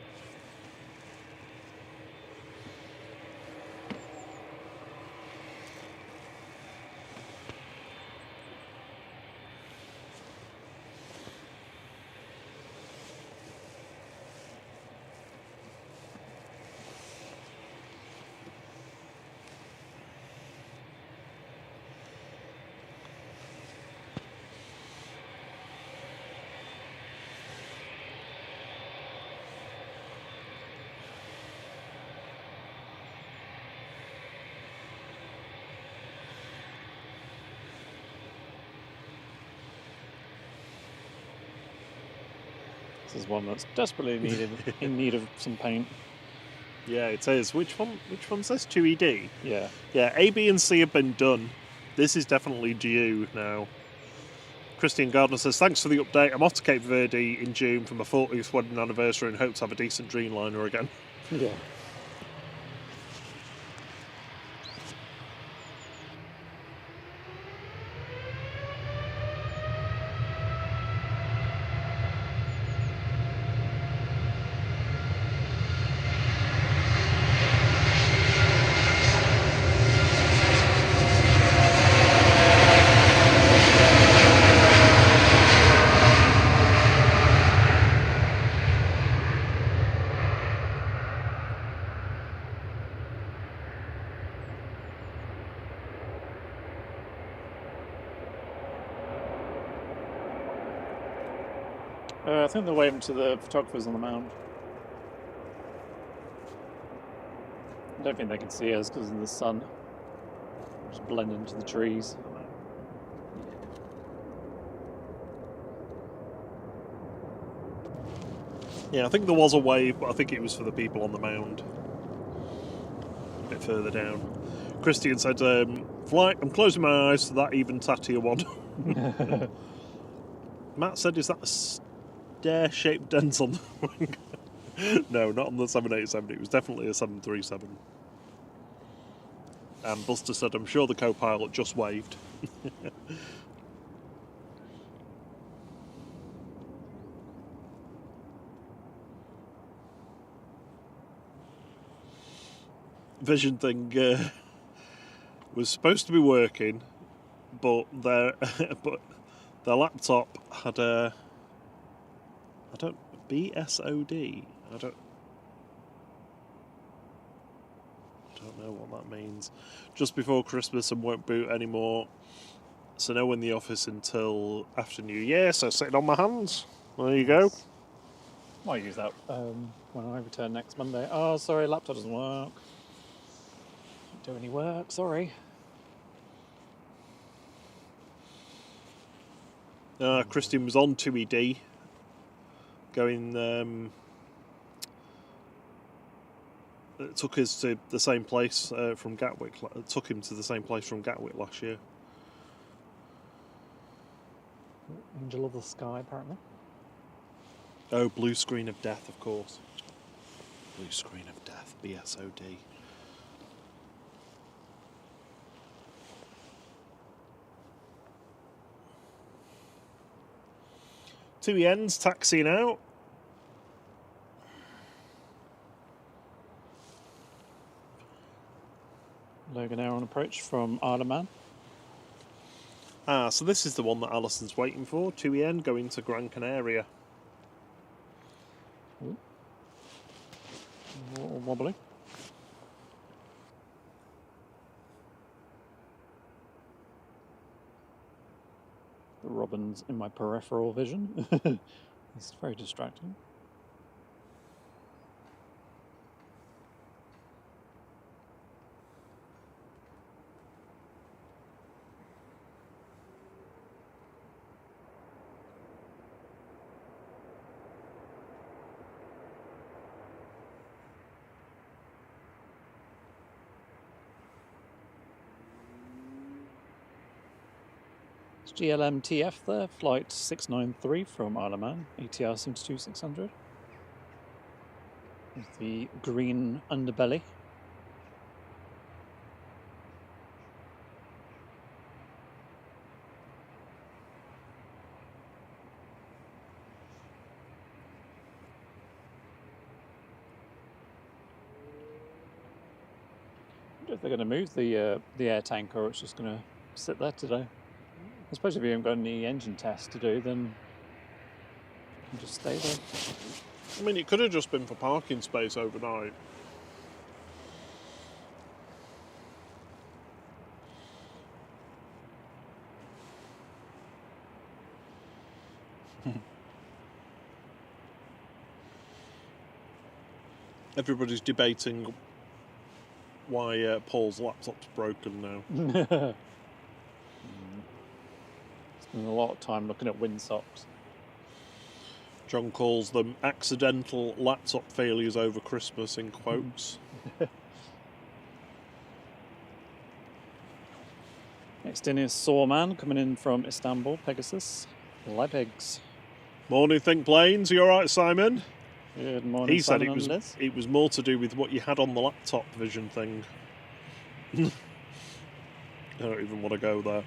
This is one that's desperately in need of some paint. Yeah, it is. Which one's this? 2ED? Yeah. Yeah, A, B and C have been done. This is definitely due now. Christian Gardner says, thanks for the update. I'm off to Cape Verde in June for my 40th wedding anniversary and hope to have a decent Dreamliner again. Yeah. I think they're waving to the photographers on the mound. I don't think they can see us because of the sun. Just blend into the trees. Yeah, I think there was a wave, but I think it was for the people on the mound. A bit further down. Christian said, "Flight, I'm closing my eyes to that even tattier one." Matt said, "Is that a stair-shaped dent on the wing?" No, not on the 787. It was definitely a 737. And Buster said, "I'm sure the co-pilot just waved." Vision thing was supposed to be working, but their laptop had a BSOD. I don't know what that means. Just before Christmas and won't boot anymore. So no in the office until after New Year. So sitting on my hands. There you go. Might use that when I return next Monday. Oh, sorry, laptop doesn't work. Don't do any work, sorry. Christian was on 2ED, going. It took us to the same place from Gatwick. It took him to the same place from Gatwick last year. Angel of the Sky, apparently. Oh, Blue Screen of Death, of course. Blue Screen of Death, BSOD. Two ends taxiing out. Logan Air on approach from Isle of Man. So this is the one that Alison's waiting for. 2EN going to Gran Canaria. Ooh. A little wobbly. The robin's in my peripheral vision. It's very distracting. GLMTF there, flight 693 from Isle of Man, ATR 72600. With the green underbelly. I wonder if they're going to move the air tank, or it's just going to sit there today. I suppose if you haven't got any engine tests to do, then you can just stay there. I mean, it could have just been for parking space overnight. Everybody's debating why Paul's laptop's broken now. Spend a lot of time looking at windsocks. John calls them accidental laptop failures over Christmas in quotes. Next in is Sawman coming in from Istanbul, Pegasus. Lepegs. Morning, Think Planes. You all right, Simon? Good morning. He said Simon it was more to do with what you had on the laptop vision thing. I don't even want to go there.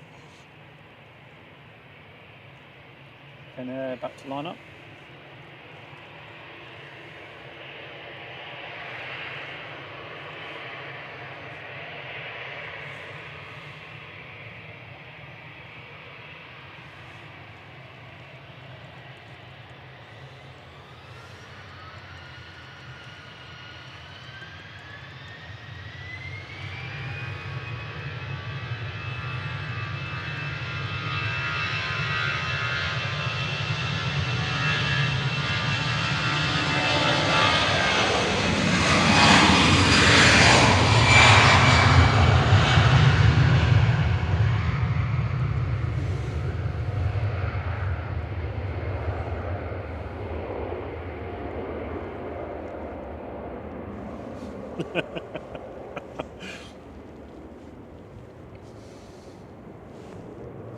And back to line up.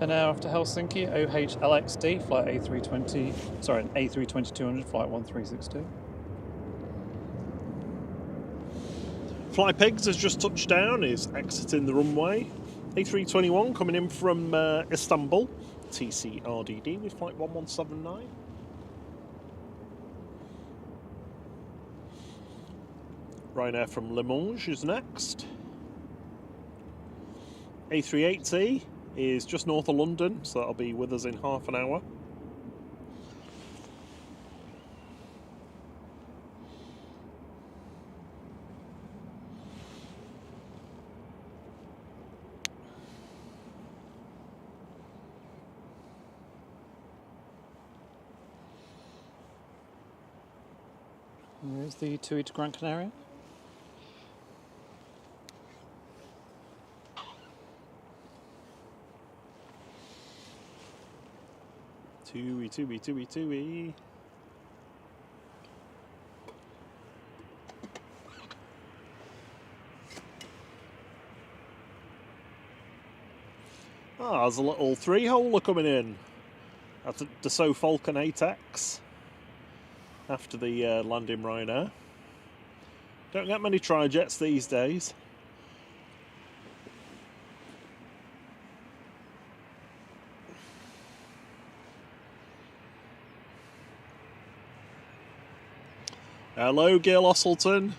An hour after Helsinki, OHLXD, flight A320, sorry, an A320-200, flight 1362. Fly Pigs has just touched down, is exiting the runway. A321 coming in from Istanbul, TCRDD with flight 1179. Ryanair from Limoges is next. A380 is just north of London, so that'll be with us in half an hour. There's the TUI to Gran Canaria. TUI. Ah, there's a little three-holer coming in. That's a Dassault Falcon 8X after the landing Ryanair. Don't get many tri-jets these days. Hello, Gil Osselton.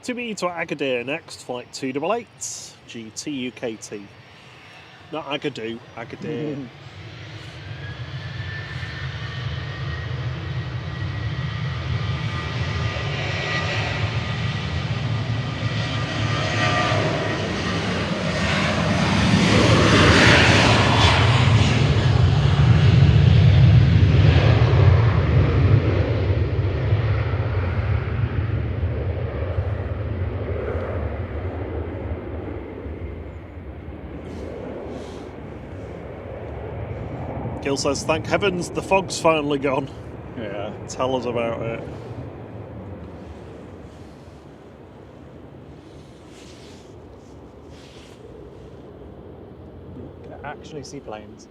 To Agadir next, flight 288, GT UKT. Not Agadir, Agadir. Gil says, thank heavens the fog's finally gone. Yeah. Tell us about it. You can actually see planes.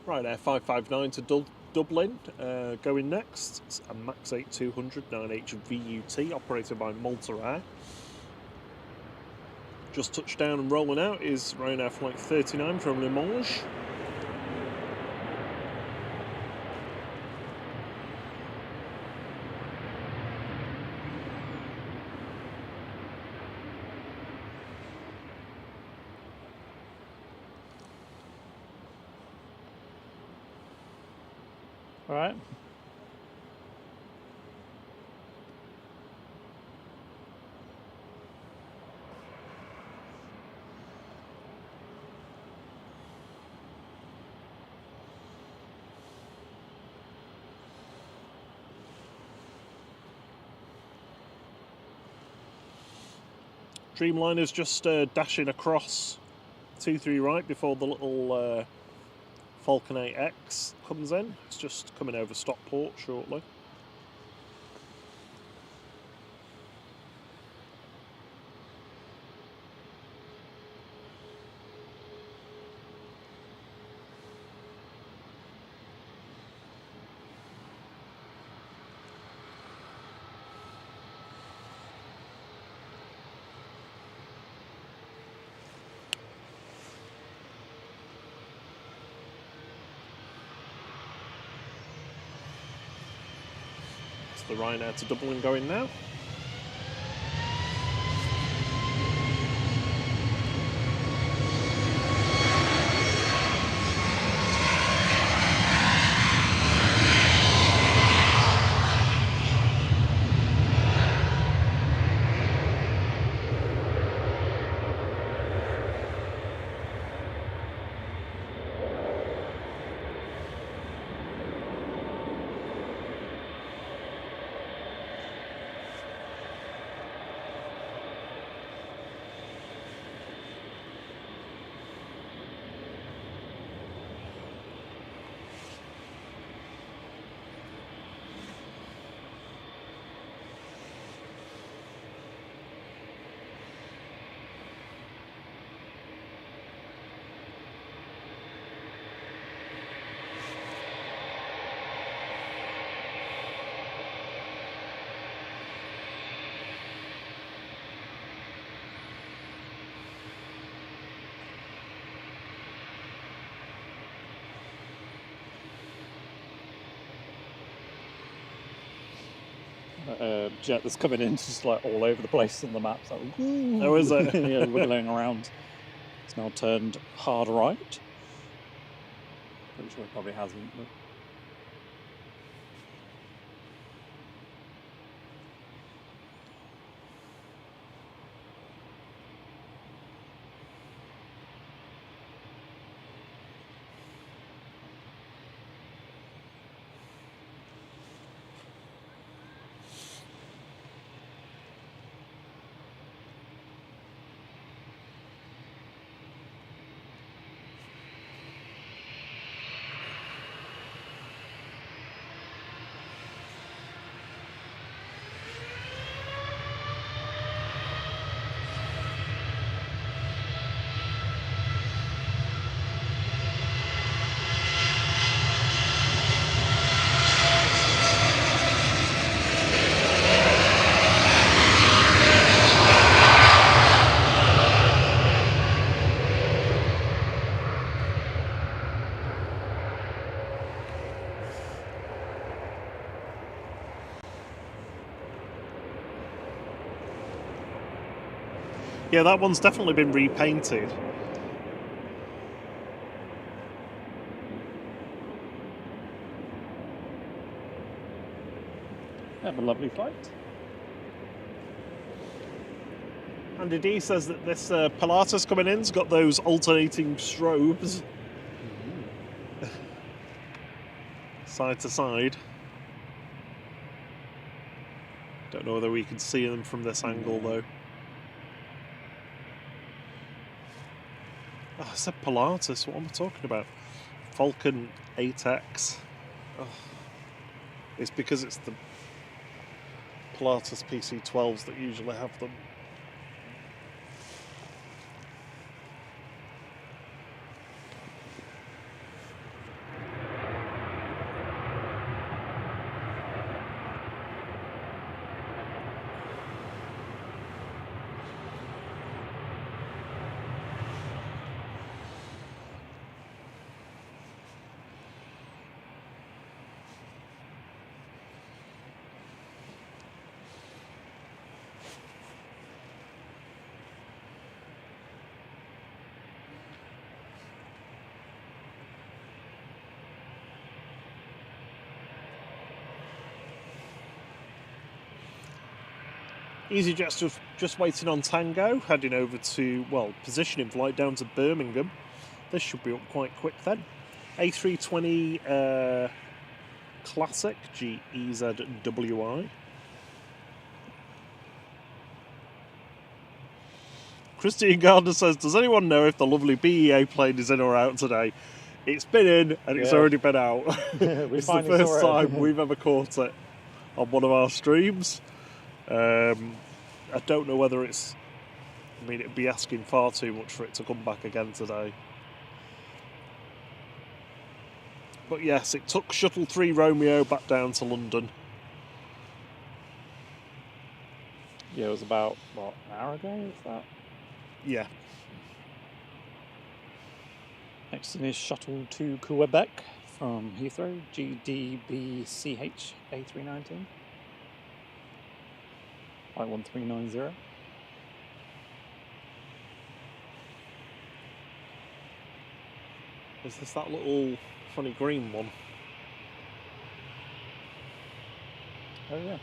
Right there, 559 to Dublin, going next. It's a Max 8-200 9H VUT operated by Malta Air. Just touched down and rolling out is Ryanair flight 39 from Limoges. All right. Dreamliner's just dashing across 2-3 right before the little Falcon 8X comes in. It's just coming over Stockport shortly. The Ryanair to Dublin going now. jet that's coming in, just like all over the place on the map. So, Oh, is it? Yeah, wiggling around. It's now turned hard right. Pretty sure it probably hasn't. But... Yeah, that one's definitely been repainted. Have a lovely flight. Andy D says that this Pilatus coming in's got those alternating strobes. Side to side. Don't know whether we can see them from this angle though. Oh, I said Pilatus, what am I talking about? Falcon 8X. Oh. It's because it's the Pilatus PC-12s that usually have them. EasyJet's just waiting on Tango, heading over to, well, positioning flight down to Birmingham. This should be up quite quick then. A320 Classic GEZWI. Christian Gardner says, does anyone know if the lovely BEA plane is in or out today? It's been in and it's already been out. It's the first time we've ever caught it on one of our streams. I don't know whether it's... I mean, it'd be asking far too much for it to come back again today. But yes, it took Shuttle 3 Romeo back down to London. Yeah, it was about, what, an hour ago, is that? Yeah. Next in is Shuttle to Quebec from Heathrow, GDBCH A319. 1390. Is this that little funny green one? Oh yeah.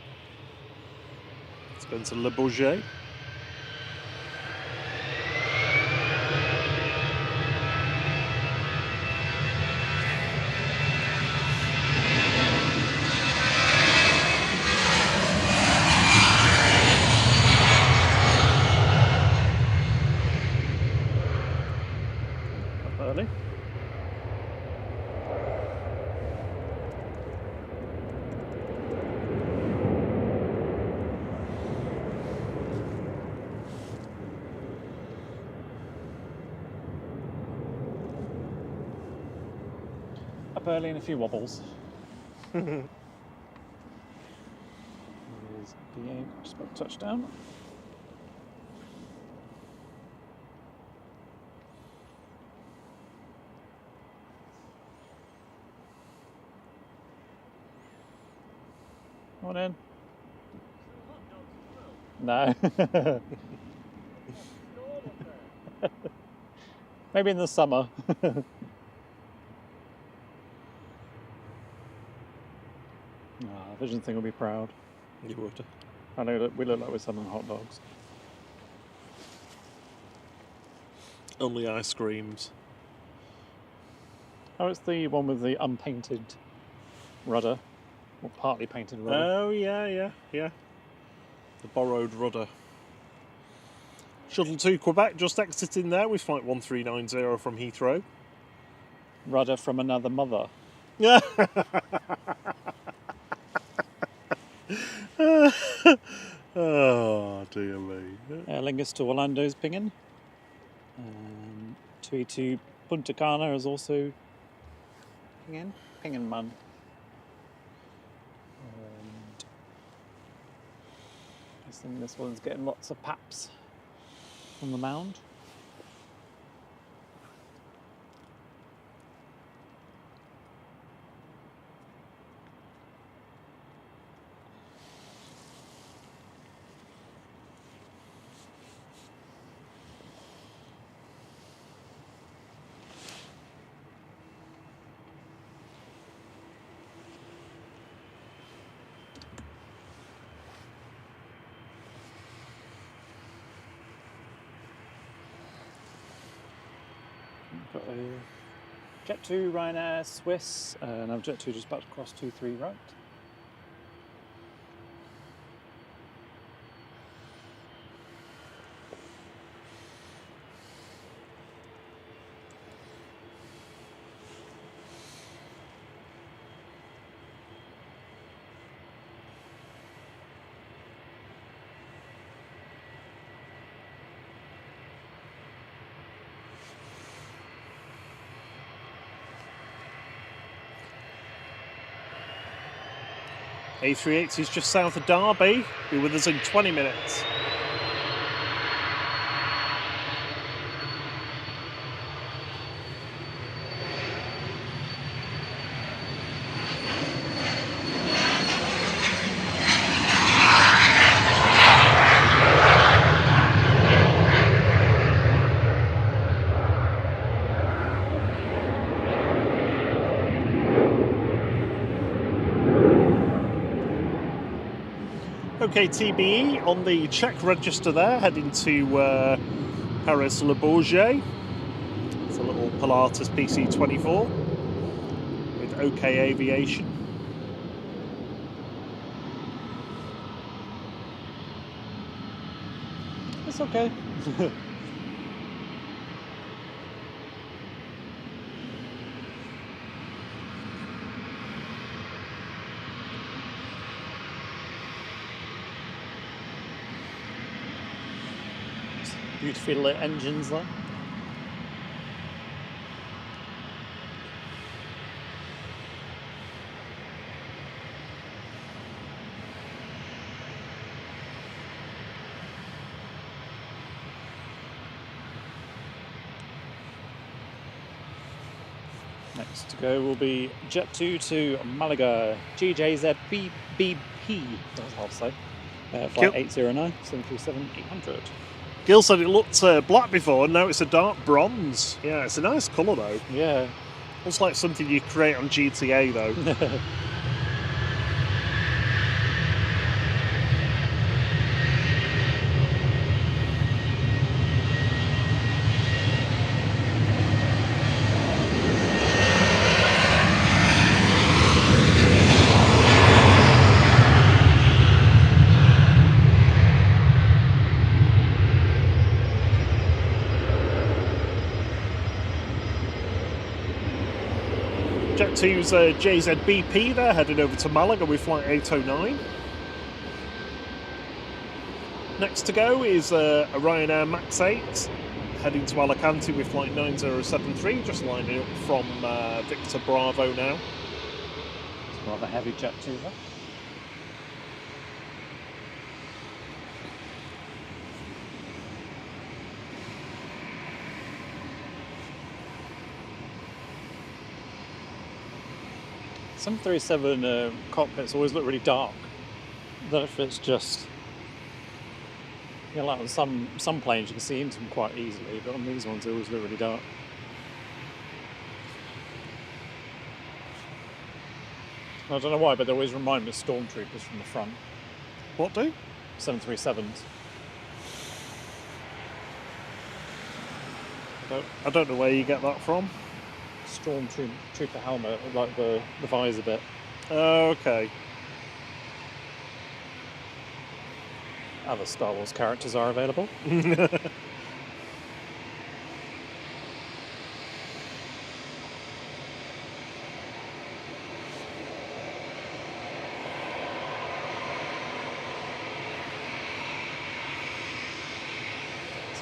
It's going to Le Bourget. Early. Up early and a few wobbles. There's BA just about touchdown. Come on in. No. Maybe in the summer. Vision thing will be proud. You would. I know that we look like we're selling hot dogs. Only ice creams. Oh, it's the one with the unpainted rudder. Or partly painted rudder. Oh, yeah. The borrowed rudder. Shuttle to Quebec just exiting there with flight 1390 from Heathrow. Rudder from another mother. Yeah. Oh, dear me. Aer Lingus to Orlando's pinging. 2E2 Punta Cana is also pinging. Pinging man. And I think this one's getting lots of paps on the mound. Got a Jet2, Ryanair, Swiss, and I've Jet2 just about to cross 2-3 right. A38 is just south of Derby. Be with us in 20 minutes. Okay, TBE on the Czech register there, heading to Paris Le Bourget. It's a little Pilatus PC-24 with OK Aviation. It's okay. Beautifully lit engines there. Next to go will be Jet2 to Malaga, GJZBBP, that's hard to say. Flight 809, 737-800. Gil said it looked black before, and now it's a dark bronze. Yeah, it's a nice colour though. Yeah. Looks like something you create on GTA though. Jet2's JZBP there, heading over to Malaga with flight 809. Next to go is a Ryanair MAX 8, heading to Alicante with flight 9073, just lining up from Victor Bravo now. It's rather heavy Jet2 there. Some 37 cockpits always look really dark. I don't know if it's just Yeah, like on some planes you can see into them quite easily, but on these ones they always look really dark. I don't know why, but they always remind me of stormtroopers from the front. What do? 737s. I don't know where you get that from. Stormtrooper helmet, like the visor bit. Oh, okay. Other Star Wars characters are available. This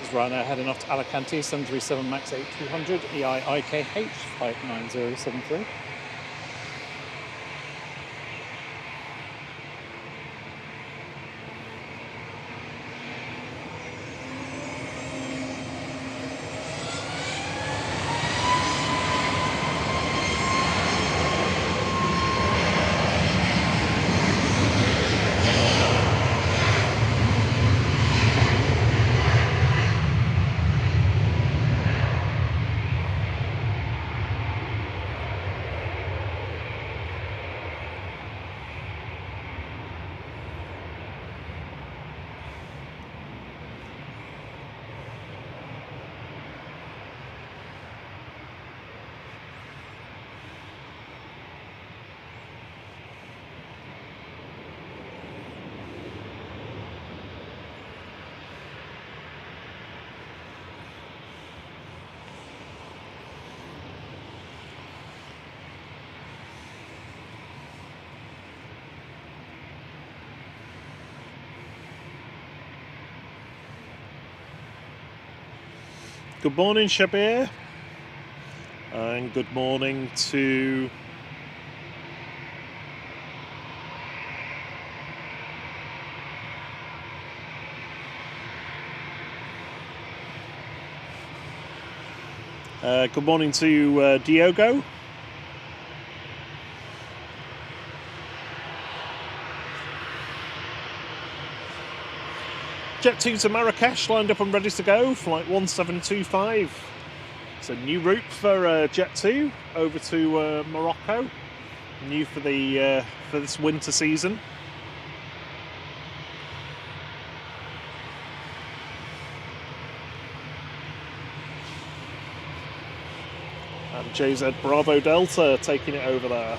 is Ryanair heading off to Alicante, 737 MAX 8200, EIIKH, flight 9073. Good morning, Shabir. And good morning to Diogo. Jet 2 to Marrakesh, lined up and ready to go, flight 1725. It's a new route for Jet 2 over to Morocco, new for this winter season. And JZ Bravo Delta taking it over there.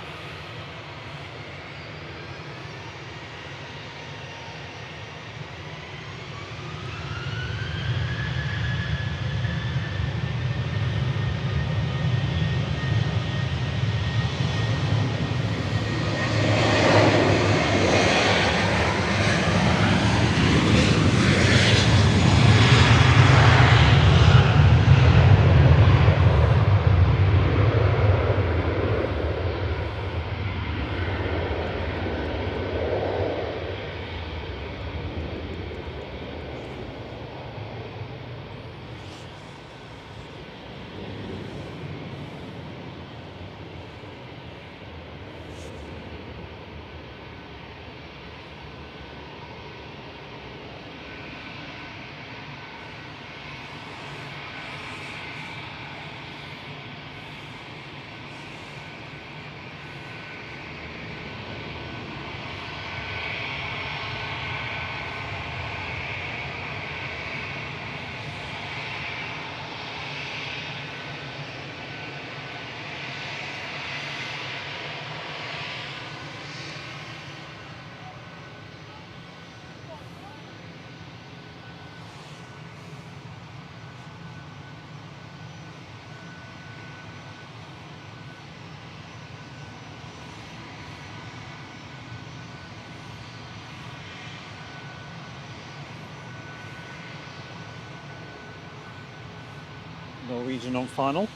Norwegian on final.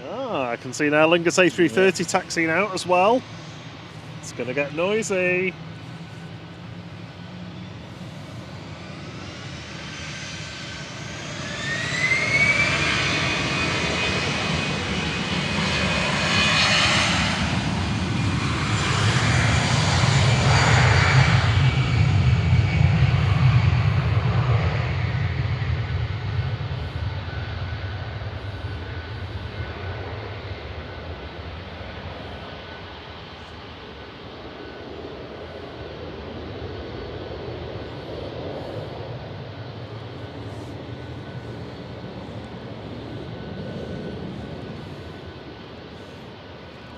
I can see now Lingus A330 taxiing out as well. It's going to get noisy.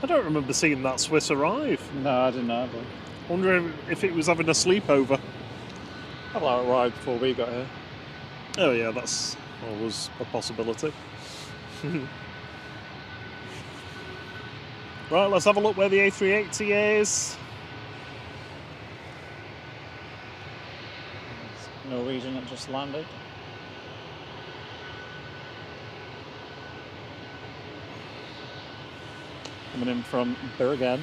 I don't remember seeing that Swiss arrive. No, I didn't either. Wonder if it was having a sleepover. I thought it arrived before we got here. Oh yeah, that's always a possibility. Right, let's have a look where the A380 is. Norwegian that just landed. Coming in from Bergen,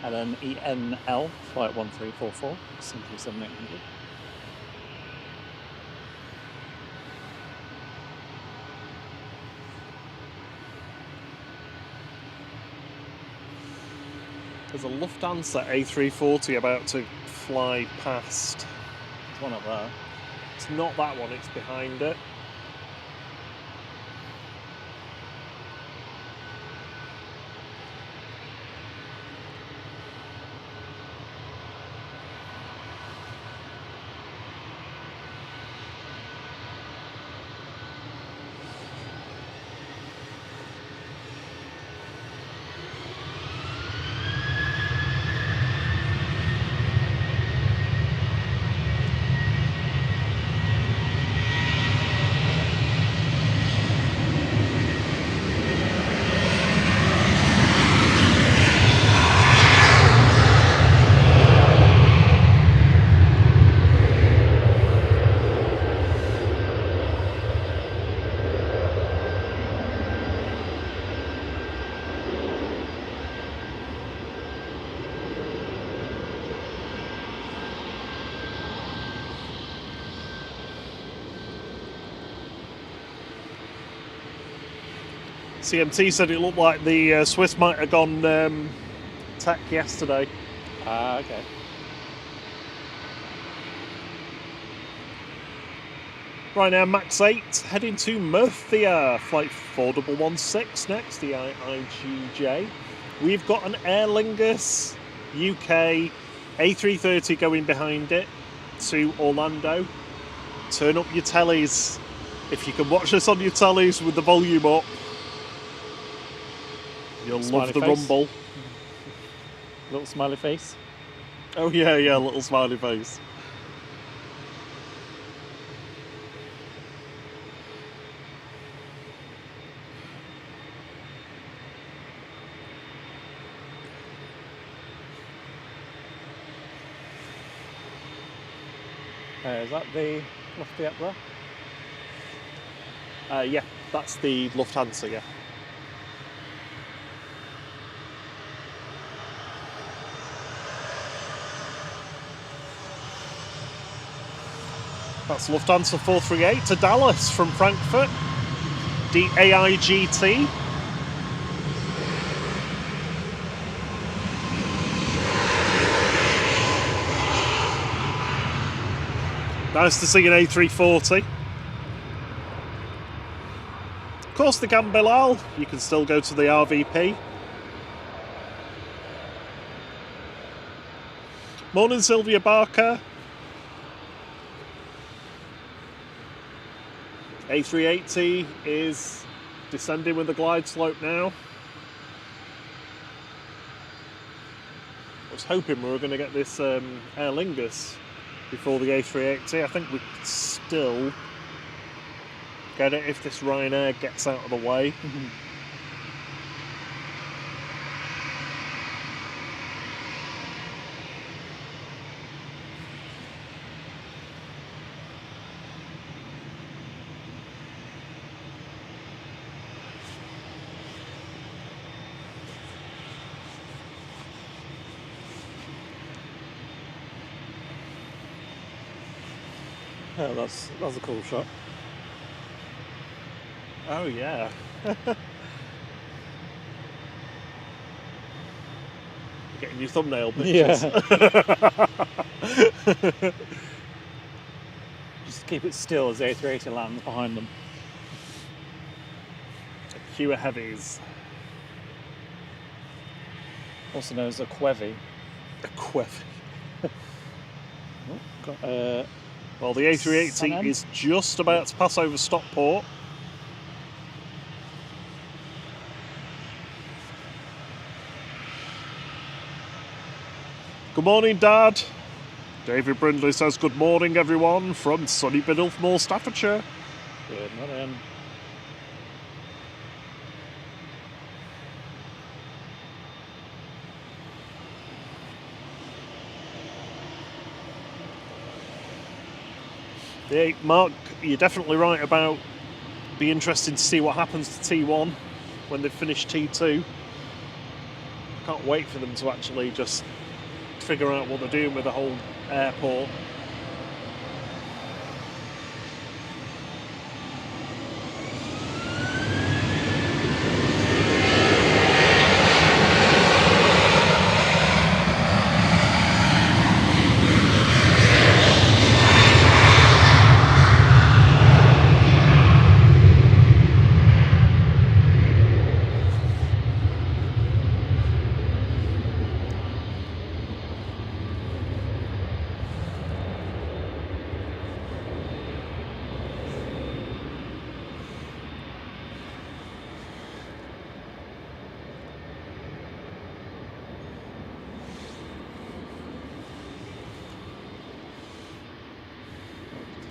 and then ENL, flight 1344, simply 7800. There's a Lufthansa A340 about to fly past. There's one up there. It's not that one, it's behind it. CMT said it looked like the Swiss might have gone tech yesterday. Ah, okay. Right now, Max 8 heading to Murcia, flight 4116 next, the IGJ. We've got an Aer Lingus UK A330 going behind it to Orlando. Turn up your tellies if you can watch this on your tellies with the volume up. You'll love the rumble. Little smiley face. Oh yeah, little smiley face. Is that the lofty up there? Yeah, that's the Lufthansa, yeah. That's Lufthansa 438 to Dallas from Frankfurt. The AIGT. Nice to see an A340. Of course, the Gambilal. You can still go to the RVP. Morning, Sylvia Barker. A380 is descending with the glide slope now. I was hoping we were going to get this Aer Lingus before the A380. I think we could still get it if this Ryanair gets out of the way. Yeah, that's a cool shot. Oh yeah. Getting your thumbnail pictures. Yeah. Just keep it still as the A380 lands behind them. A queue of heavies. Also known as a Quevy. A quevy. Got Well, the A380 is just about to pass over Stockport. Good morning, Dad. David Brindley says good morning, everyone, from sunny Biddulphmore, Staffordshire. Good morning. Yeah, Mark, you're definitely right about be interesting to see what happens to T1 when they've finished T2. Can't wait for them to actually just figure out what they're doing with the whole airport.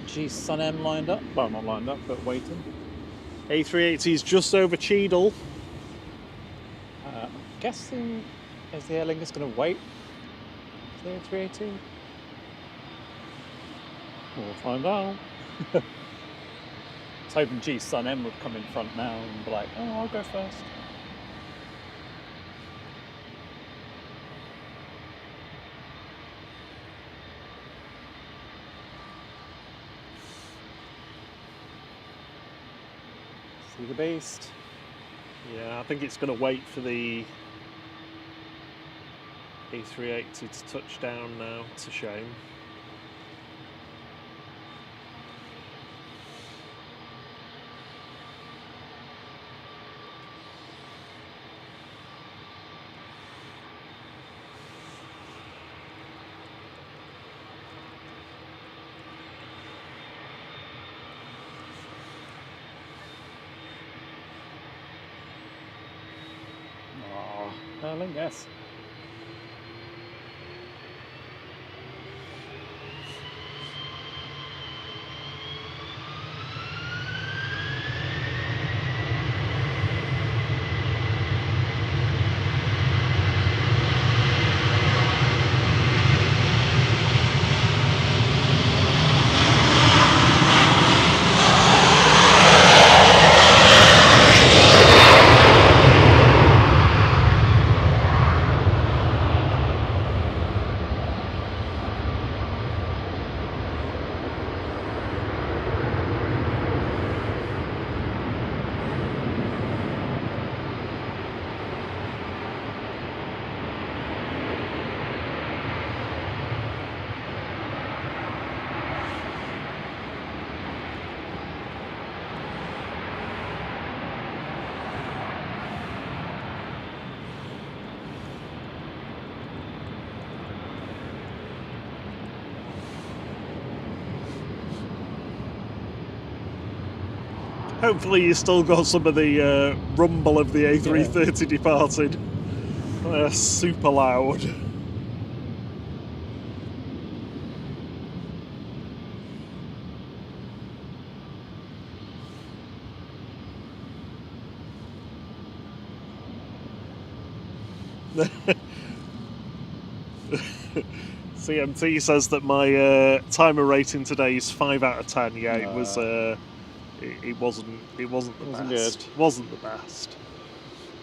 G Sun M lined up. Well, not lined up, but waiting. A380 is just over Cheadle. I'm guessing, is the Aer Lingus going to wait for the A380? We'll find out. I was hoping G Sun M would come in front now and be like, oh, I'll go first. See the beast. Yeah, I think it's going to wait for the A380 to touch down now. It's a shame. Oh, Aer Lingus. Hopefully you still got some of the rumble of the A330 departing. They're super loud. CMT says that my timer rating today is 5 out of 10. Yeah, it was. It wasn't the best. Good. Wasn't the best.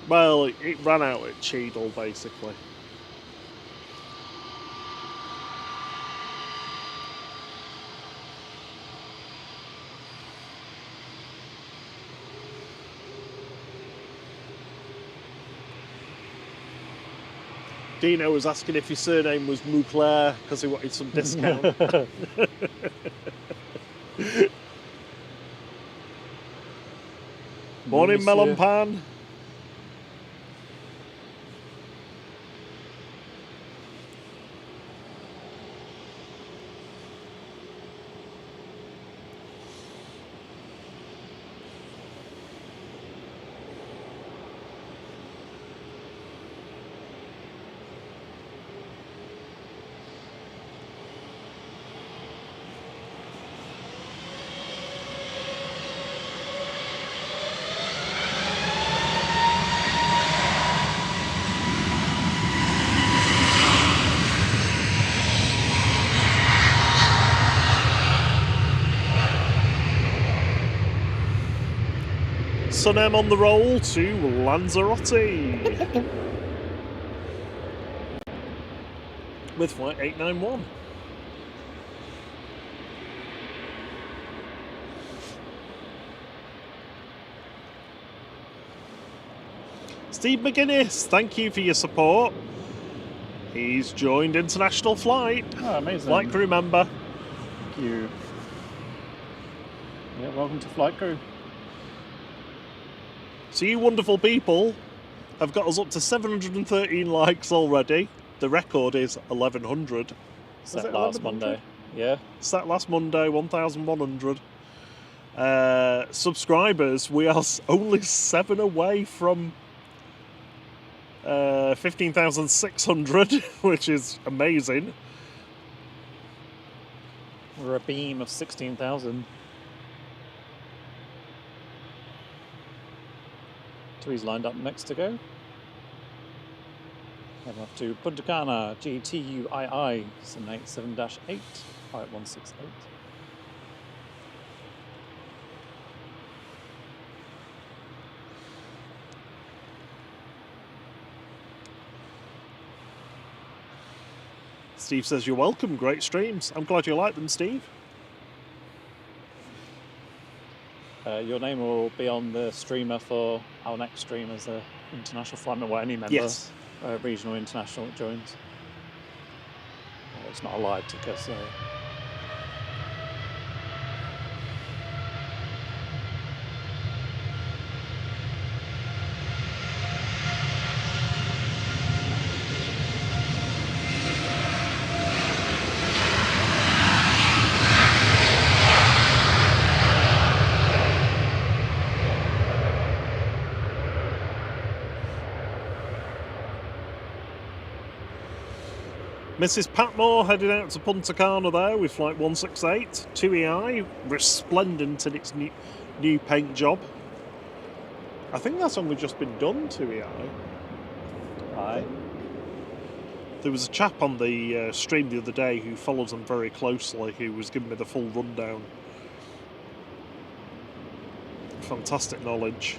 Well, it ran out at Cheadle basically. Dino was asking if his surname was Mouclair because he wanted some discount. Morning, Melon Pan. Alison M on the roll to Lanzarote. With flight 891. Steve McGuinness, thank you for your support. He's joined International Flight. Oh, amazing. Flight crew member. Thank you. Yeah, welcome to Flight Crew. So you wonderful people have got us up to 713 likes already. The record is 1100. Set last Monday. Yeah. Set last Monday, 1100. Subscribers, we are only 7 away from 15,600, which is amazing. We're a beam of 16,000. He's lined up next to go. Heading off to Punta Cana, GTUII 787-8, flight 168. Steve says, you're welcome, great streams. I'm glad you like them, Steve. Your name will be on the streamer for our next stream as an international flight member, any member, yes. Regional International that joins. It's not a live ticker, so... Mrs. Patmore heading out to Punta Cana there with flight 168, 2EI, resplendent in its new paint job. I think that's only just been done, 2EI. Right. There was a chap on the stream the other day who follows them very closely, who was giving me the full rundown. Fantastic knowledge.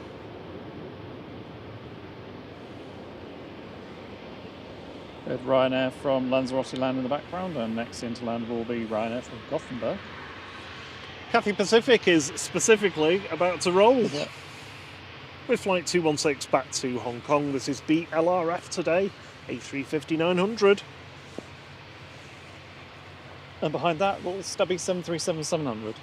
With Ryanair from Lanzarote land in the background, and next into land will be Ryanair from Gothenburg. Cathay Pacific is specifically about to roll. Yep. With flight 216 back to Hong Kong. This is BLRF today, A350-900. And behind that, little stubby 737-700.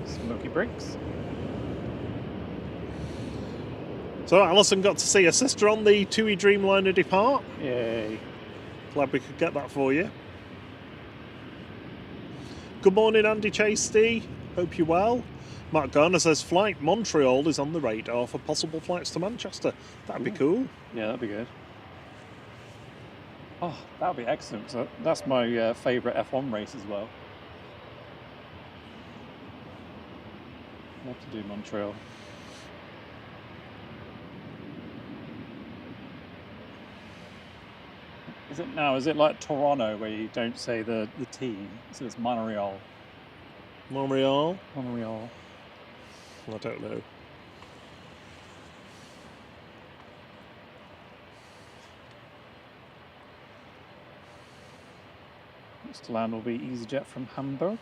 Smoky Bricks. So Alison got to see her sister on the TUI Dreamliner depart. Yay. Glad we could get that for you. Good morning, Andy Chasty. Hope you're well. Mark Garner says flight Montreal is on the radar for possible flights to Manchester. That'd be cool. Yeah, that'd be good. Oh, that'd be excellent. So that's my favourite F1 race as well. Love to do Montreal. Is it like Toronto where you don't say the T, so it's Montreal? Montreal? Montreal. I don't know. Next to land will be EasyJet from Hamburg.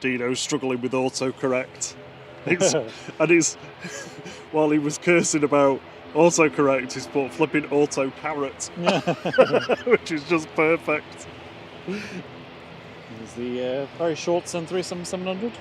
Dino's struggling with autocorrect. While he was cursing about autocorrect, he's put flipping auto carrot, which is just perfect. There's the very short Sun 700.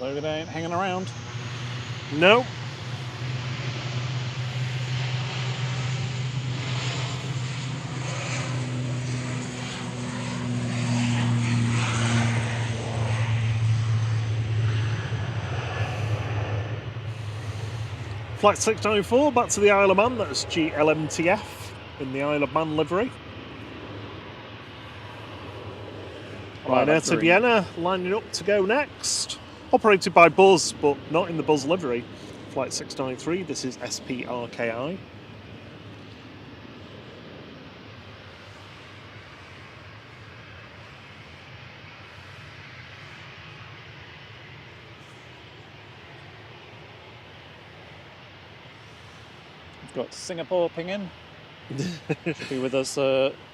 Logan ain't hanging around. No. Flight 694 back to the Isle of Man. That's GLMTF in the Isle of Man livery. Ryanair to Vienna lining up to go next. Operated by Buzz, but not in the Buzz livery. Flight 693, this is SPRKI. We've got Singapore pinging. Should be with us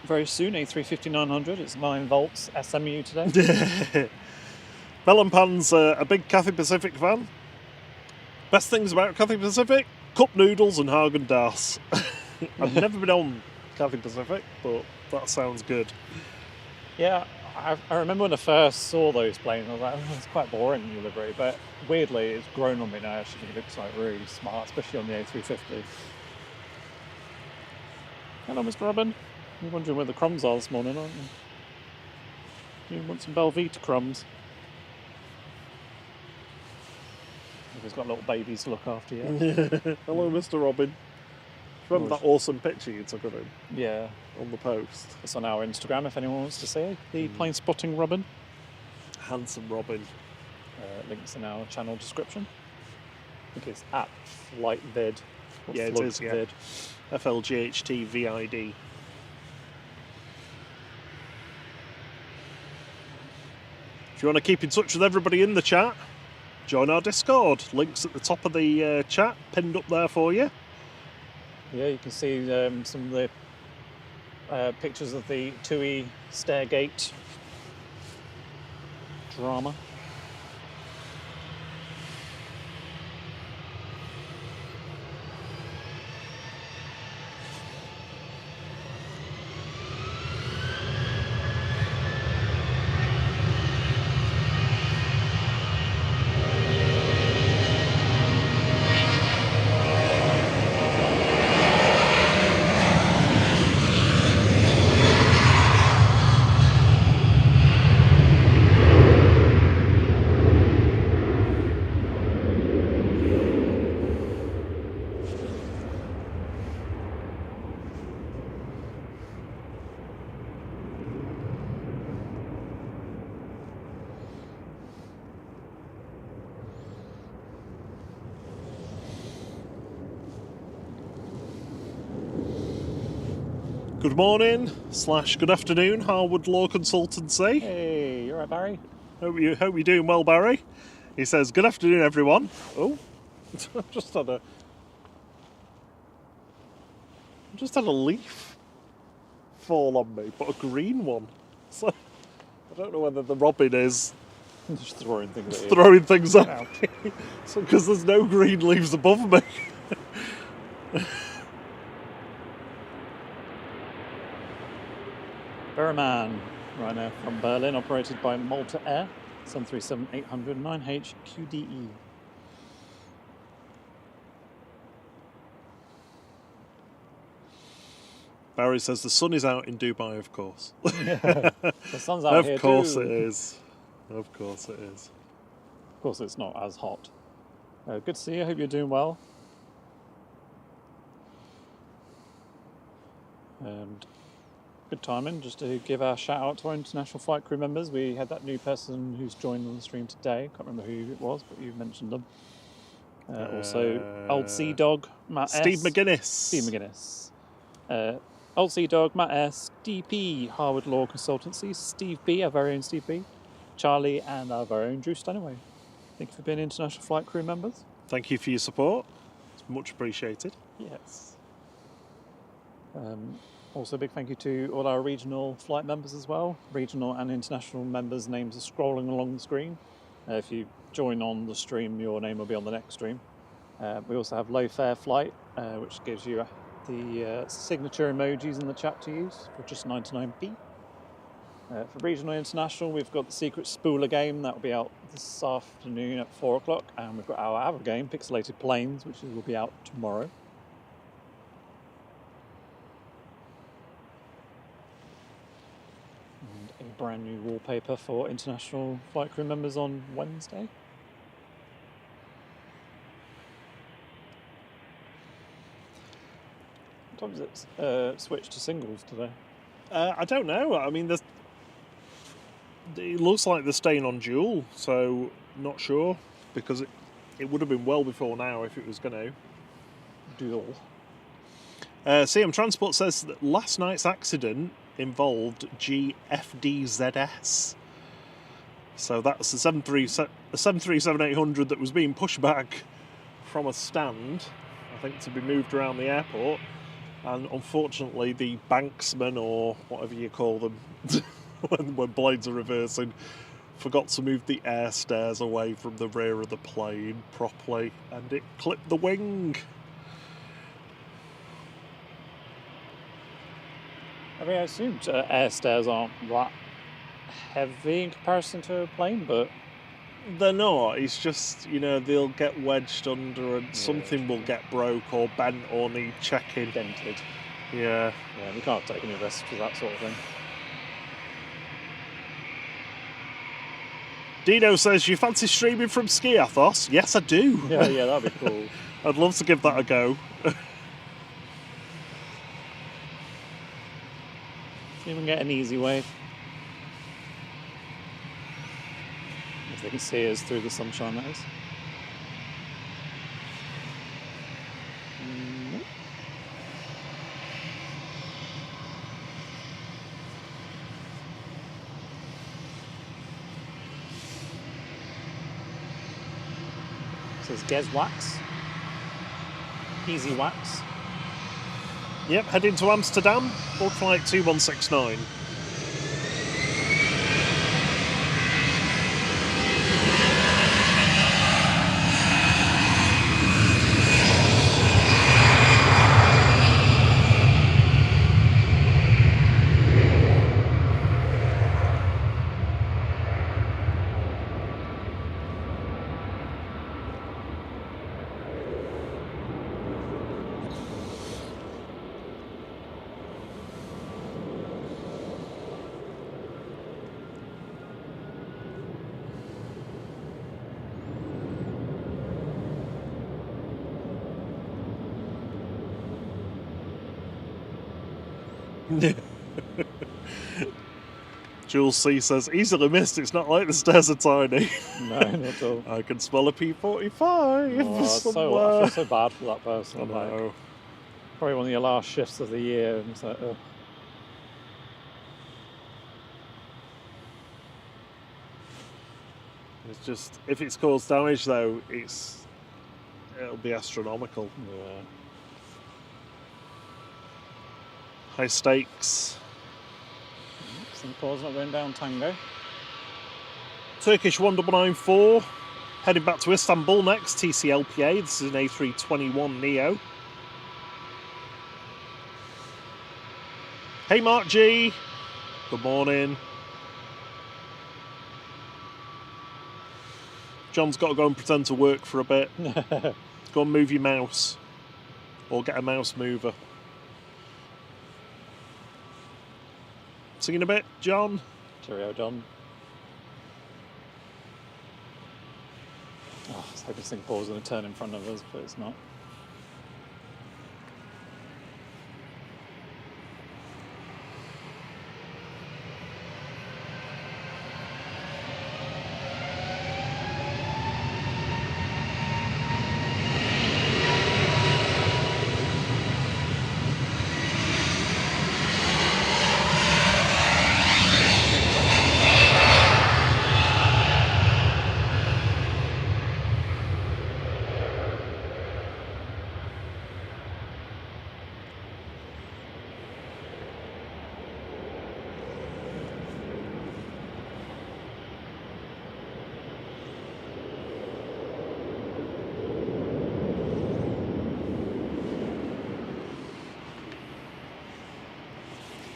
very soon, A350-900. It's 9 volts SMU today. Melonpan's a big Cathay Pacific fan. Best things about Cathay Pacific? Cup noodles and Häagen-Dazs. I've never been on Cathay Pacific, but that sounds good. Yeah, I remember when I first saw those planes, I was like, oh, it's quite boring in your livery, but weirdly it's grown on me now. I actually think it looks like really smart, especially on the A350. Hello, Mr. Robin. You're wondering where the crumbs are this morning, aren't you? You want some Belvita crumbs? He's got little babies to look after you. Hello, Mr. Robin. Remember that awesome picture you took of him? Yeah. On the post. It's on our Instagram if anyone wants to see it. The plane spotting Robin. Handsome Robin. Links in our channel description. I think it's at flygvid. Yeah, it is, yeah. FLGHT VID. If you want to keep in touch with everybody in the chat, join our Discord. Links at the top of the chat, pinned up there for you. Yeah, you can see some of the pictures of the TUI Stairgate drama. Good morning / good afternoon, Harwood Law Consultancy. Hey, you alright, Barry? Hope you're doing well, Barry. He says, good afternoon, everyone. Oh, just had a leaf fall on me, but a green one. So I don't know whether the robin is Just throwing things at you. Throwing things at Ow. me. Because there's no green leaves above me. Berman, right now from Berlin, operated by Malta Air, 737-800 9H QDE. Barry says the sun is out in Dubai, of course. The sun's out here Of course too. it is. Of course it is. Of course it's not as hot. Good to see you, hope you're doing well. And good timing, just to give our shout out to our international flight crew members. We had that new person who's joined on the stream today. Can't remember who it was, but you mentioned them. Also, Old Sea Dog, Matt Steve S. McGuinness. Steve McGuinness. Old Sea Dog, Matt S. DP, Harvard Law Consultancy, Steve B, our very own Steve B, Charlie, and our very own Drew Stanaway. Thank you for being international flight crew members. Thank you for your support. It's much appreciated. Yes. Also, a big thank you to all our regional flight members as well. Regional and international members' names are scrolling along the screen. If you join on the stream, your name will be on the next stream. We also have Low Fare Flight, which gives you the signature emojis in the chat to use for just 99p. For regional international, we've got the Secret Spooler game that will be out this afternoon at 4 o'clock, and we've got our other game, Pixelated Planes, which will be out tomorrow. And a brand new wallpaper for international flight crew members on Wednesday. What time does it switch to singles today? I don't know. I mean, it looks like they're staying on dual, so not sure, because it would have been well before now if it was going to. Dual. CM Transport says that last night's accident involved GFDZS. So that's the 737-800 that was being pushed back from a stand, I think, to be moved around the airport. And unfortunately, the banksman, or whatever you call them, when blades are reversing, forgot to move the air stairs away from the rear of the plane properly, and it clipped the wing. I mean, I assumed air stairs aren't that heavy in comparison to a plane, but They're not. It's just, they'll get wedged under and something will get broke or bent or need checking. dented. Yeah. Yeah, we can't take any risks with that sort of thing. Dino says, you fancy streaming from Ski Athos? Yes, I do. Yeah, that'd be cool. I'd love to give that a go. See if we can get an easy way. If they can see us through the sunshine, that is. It says Gez Wax. Easy Wax. Yep, heading to Amsterdam, board flight 2169. Jules C says, easily missed, it's not like the stairs are tiny. No, not at all. I can smell a P45 I somewhere. feel so bad for that person. I know. Like, probably one of your last shifts of the year. And it's like, ugh. It's just, if it's caused damage though, it'll be astronomical. Yeah. High stakes. Singapore's not going down Tango. Turkish 1994, heading back to Istanbul next, TCLPA. This is an A321 Neo. Hey Mark G, good morning. John's got to go and pretend to work for a bit. Go and move your mouse, or get a mouse mover. Singing a bit, John? Cheerio, John. Oh, I was hoping Singapore was going to turn in front of us, but it's not.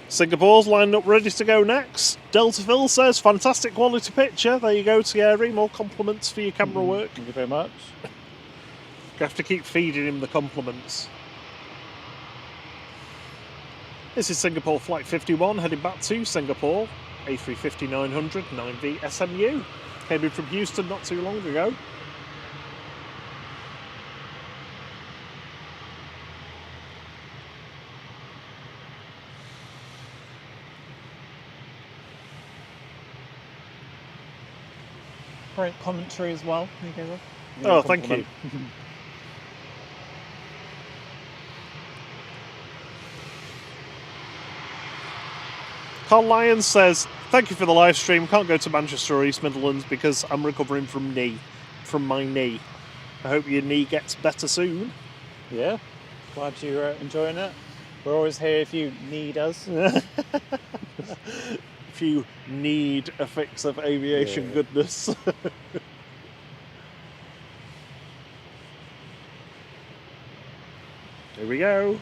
Singapore's lined up ready to go next. Delta Phil says, fantastic quality picture. There you go, Thierry. More compliments for your camera work. Thank you very much. You have to keep feeding him the compliments. This is Singapore Flight 51, heading back to Singapore. A350-900, 9V SMU. Came in from Houston not too long ago. Great commentary as well. There you go. Oh, thank you. Carl Lyons says, thank you for the live stream. Can't go to Manchester or East Midlands because I'm recovering from my knee. I hope your knee gets better soon. Yeah, glad you're enjoying it. We're always here if you need us. If you need a fix of aviation goodness. Here we go.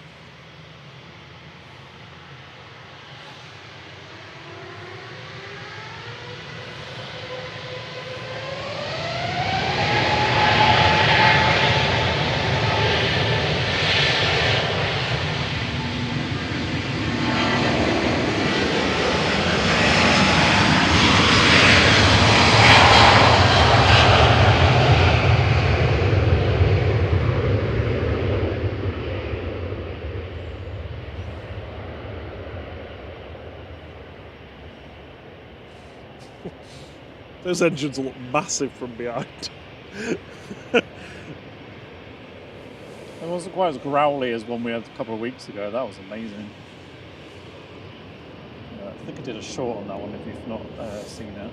Those engines look massive from behind. It wasn't quite as growly as one we had a couple of weeks ago. That was amazing. Yeah, I think I did a short on that one if you've not seen it.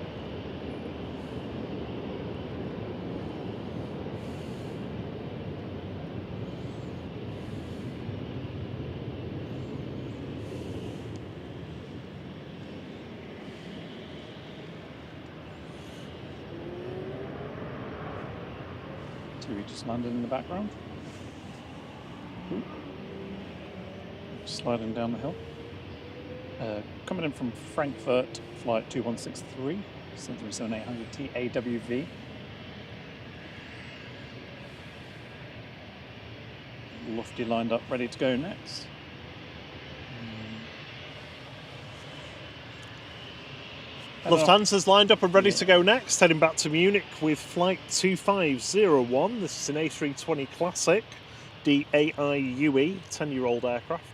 We just landed in the background. Ooh. Sliding down the hill. Coming in from Frankfurt, flight 2163, 737-800 TAWV. Lofty lined up, ready to go next. Lufthansa's lined up and ready to go next, heading back to Munich with flight 2501. This is an A320 Classic, DAIUE, 10-year-old aircraft.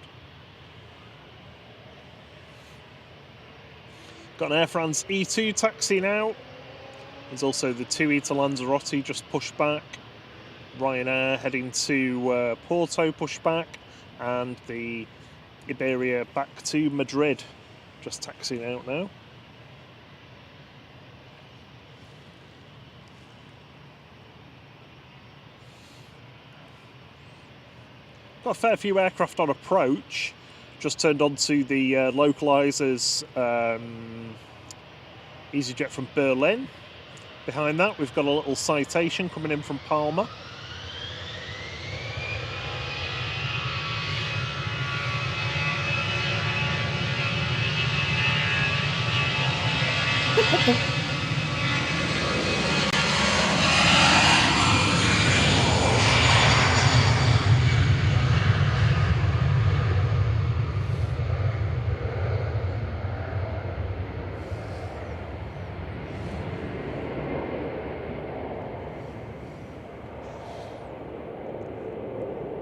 Got an Air France E2 taxi now. There's also the 2E to Lanzarote just pushed back. Ryanair heading to Porto pushed back. And the Iberia back to Madrid, just taxiing out now. Got a fair few aircraft on approach. Just turned onto the localizers EasyJet from Berlin. Behind that, we've got a little citation coming in from Palmer.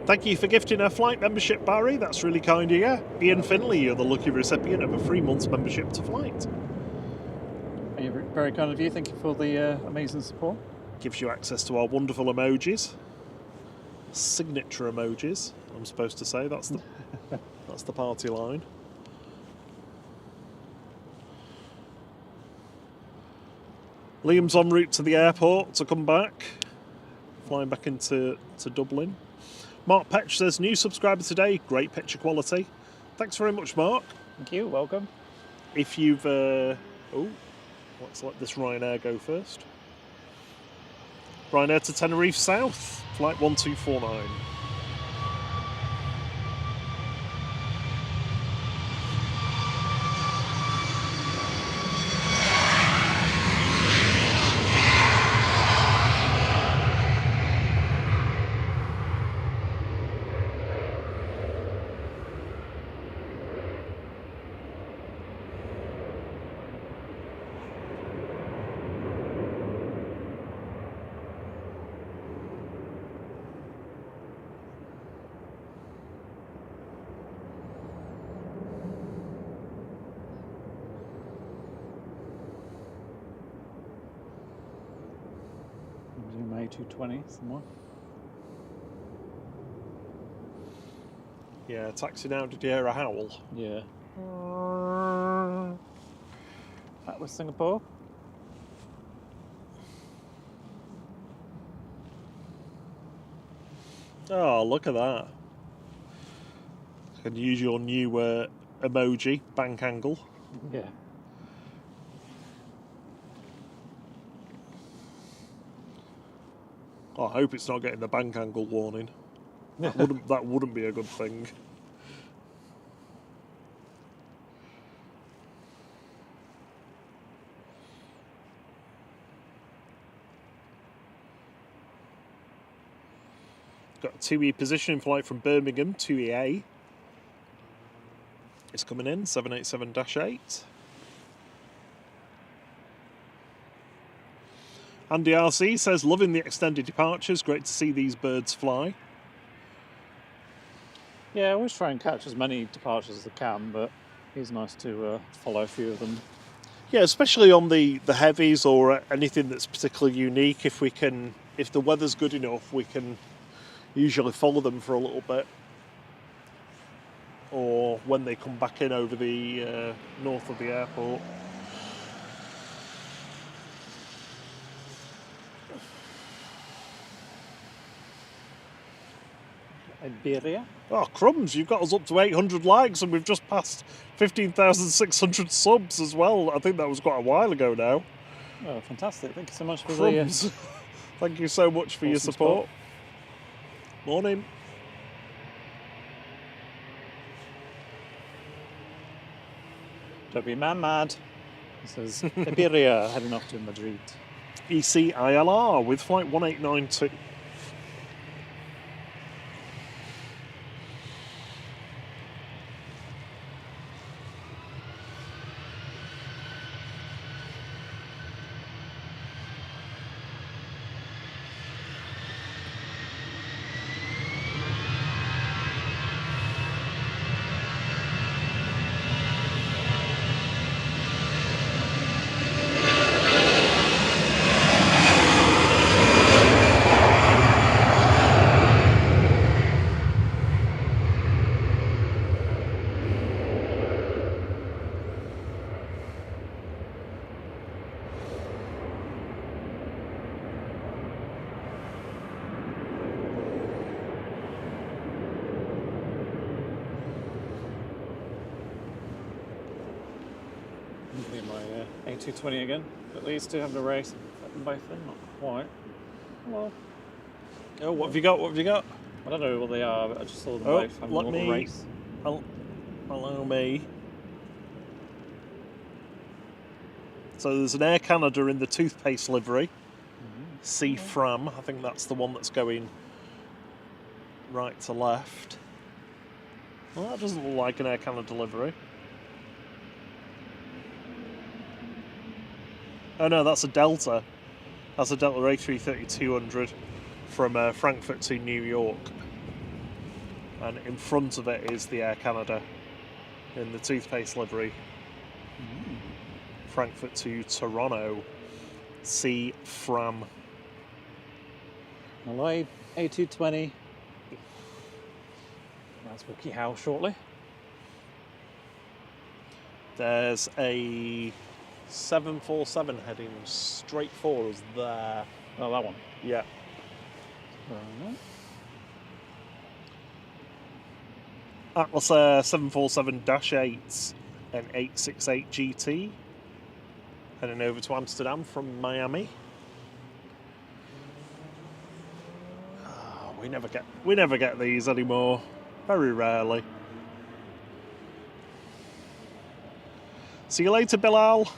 Thank you for gifting a flight membership, Barry. That's really kind of you. Ian Finley, you're the lucky recipient of a 3 months membership to Flight. Very kind of you. Thank you for the amazing support. Gives you access to our wonderful emojis. Signature emojis, I'm supposed to say. That's the party line. Liam's en route to the airport to come back. Flying back into Dublin. Mark Petch says, new subscriber today, great picture quality. Thanks very much, Mark. Thank you, welcome. If you've... let's let this Ryanair go first. Ryanair to Tenerife South, flight 1249. A220 somewhere. Yeah, taxi now. Did you hear a howl? Yeah. That was Singapore. Oh, look at that. You can use your new emoji, bank angle. Yeah. Oh, I hope it's not getting the bank angle warning. That wouldn't be a good thing. Got a 2E positioning flight from Birmingham, 2EA. It's coming in, 787-8. Andy RC says, loving the extended departures. Great to see these birds fly. Yeah, I always try and catch as many departures as I can, but it's nice to follow a few of them. Yeah, especially on the heavies or anything that's particularly unique. If the weather's good enough, we can usually follow them for a little bit. Or when they come back in over the north of the airport. Iberia? Oh, crumbs, you've got us up to 800 likes and we've just passed 15,600 subs as well. I think that was quite a while ago now. Oh, fantastic. Thank you so much for crumbs. Thank you so much for your support. Morning. Don't be mad. This is Iberia heading off to Madrid. ECILR with flight 1892. My A220 again, at least to have the race. them both in, not quite. Well, Oh, what have you got? What have you got? I don't know what they are, but I just saw them Oh, both having a let little me- race. Allow me. So there's an Air Canada in the toothpaste livery. C Fram, I think that's the one that's going right to left. Well, that doesn't look like an Air Canada livery. Oh no, that's a Delta. That's a Delta A330-200 from Frankfurt to New York. And in front of it is the Air Canada in the toothpaste livery. Frankfurt to Toronto. C Fram. Malay A220. That's Wookie Howe shortly. There's a 747 heading straight for us there. Oh, that one. Yeah. Right. Atlas Air 747-8s and 868 GT. Heading over to Amsterdam from Miami. Oh, we never get these anymore. Very rarely. See you later, Bilal.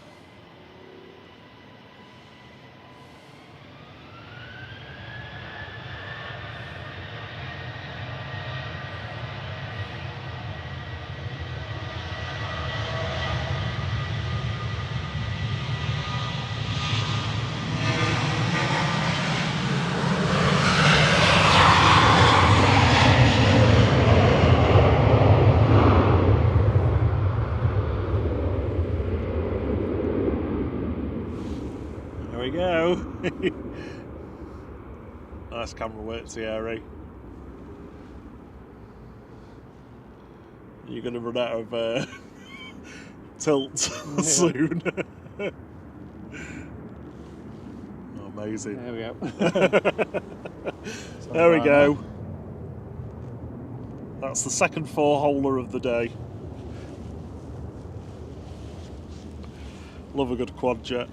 There we go. Nice camera work, Thierry. You're going to run out of tilt soon. Oh, amazing. There we go. There we go. That's the second four-holer of the day. Love a good quad jet.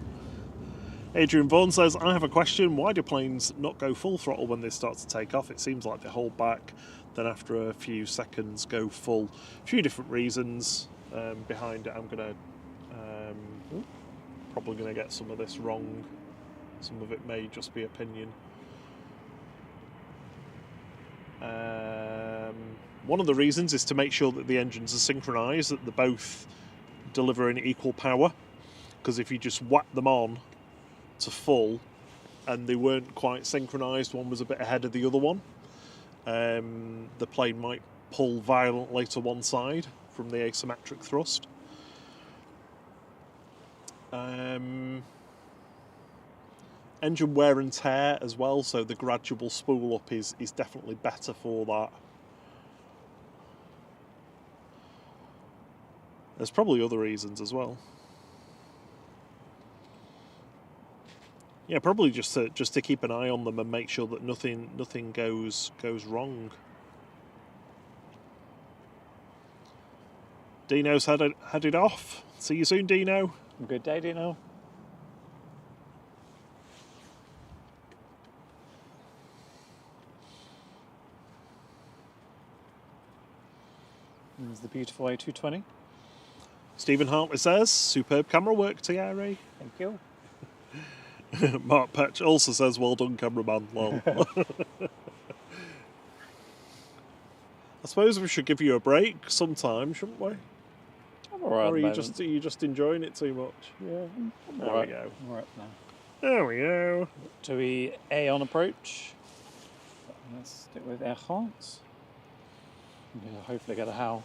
Adrian Vaughan says, I have a question. Why do planes not go full throttle when they start to take off? It seems like they hold back, then after a few seconds go full. A few different reasons behind it. I'm going to probably going to get some of this wrong. Some of it may just be opinion. One of the reasons is to make sure that the engines are synchronised, that they're both delivering equal power. Because if you just whack them on to full and they weren't quite synchronised, one was a bit ahead of the other one, the plane might pull violently to one side from the asymmetric thrust. Engine wear and tear as well, so the gradual spool up is definitely better for that. There's probably other reasons as well. Yeah, probably just to keep an eye on them and make sure that nothing goes wrong. Dino's headed off. See you soon, Dino. Have a good day, Dino. There's the beautiful A220. Stephen Hartley says, superb camera work, Thierry. Thank you. Mark Patch also says, well done, cameraman. Lol. I suppose we should give you a break sometime, shouldn't we? I'm alright. Or are you just enjoying it too much? Yeah, There we go. I'm alright now. There we go. To be A on approach. Let's stick with Air France. Yeah, hopefully get a howl.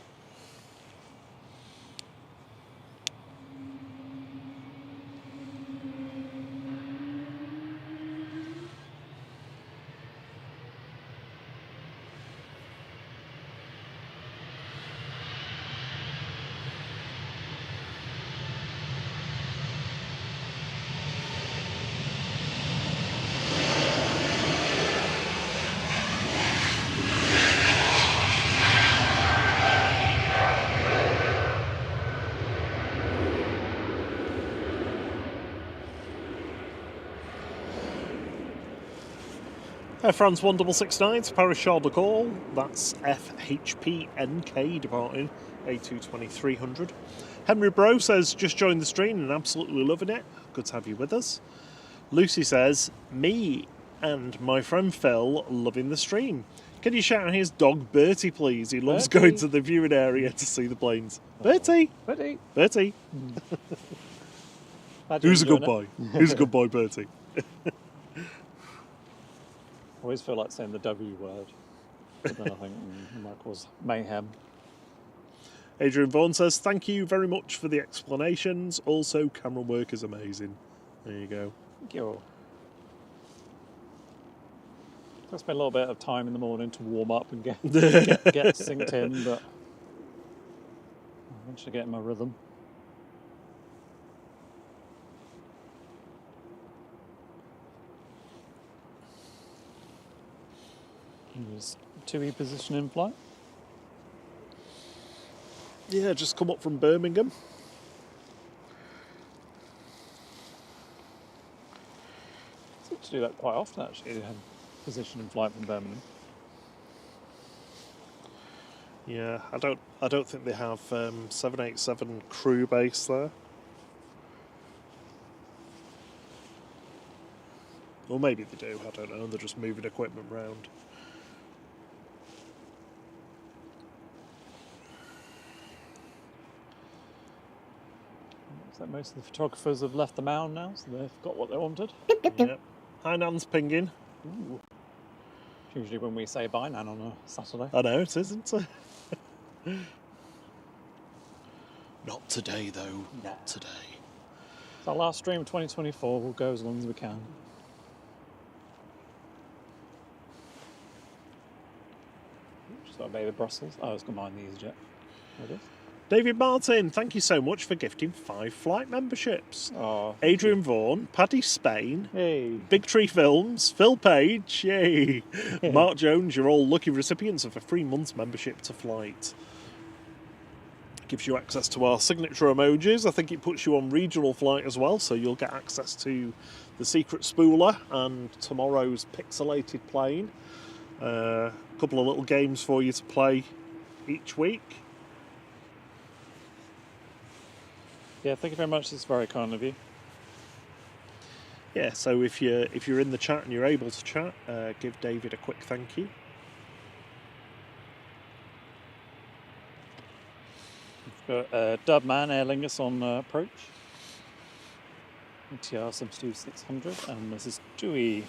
Air France 1669 to Paris Charles de Gaulle. That's FHPNK departing A220-300. Henry Bro says, just joined the stream and absolutely loving it. Good to have you with us. Lucy says, me and my friend Phil loving the stream. Can you shout out his dog Bertie, please? He loves Bertie. going to the viewing area to see the planes. Bertie! Bertie! Bertie! Who's a good boy? Who's a good boy, Bertie? I always feel like saying the W word, but then I think it might cause mayhem. Adrian Vaughan says, thank you very much for the explanations. Also, camera work is amazing. There you go. Thank you. Took me a little bit of time in the morning to warm up and get synced in, but I eventually get in my rhythm. There's 2E position in flight. Yeah, just come up from Birmingham. I seem to do that quite often, actually, to have position in flight from Birmingham. Yeah, I don't think they have 787 crew base there. Or maybe they do, I don't know, they're just moving equipment around. Looks like most of the photographers have left the mound now, so they've got what they wanted. Yep. Hi, Nan's pinging. Ooh. Usually when we say bye, Nan, on a Saturday. I know, it is, isn't it? Not today, though. Not today. It's our last stream of 2024. We'll go as long as we can. Just got a baby Brussels. Oh, it's combined the EasyJet. There it is. David Martin, thank you so much for gifting 5 flight memberships. Oh, Adrian Vaughan, Paddy Spain, hey. Big Tree Films, Phil Page, yay! Mark Jones, you're all lucky recipients of a 3 months membership to Flght. Gives you access to our signature emojis. I think it puts you on regional flight as well, so you'll get access to the secret spooler and tomorrow's pixelated plane. A couple of little games for you to play each week. Yeah, thank you very much. It's very kind of you. Yeah, so if you're in the chat and you're able to chat, give David a quick thank you. We've got Dubman Aer Lingus on approach. ETR substitute 600, and this is Dewey.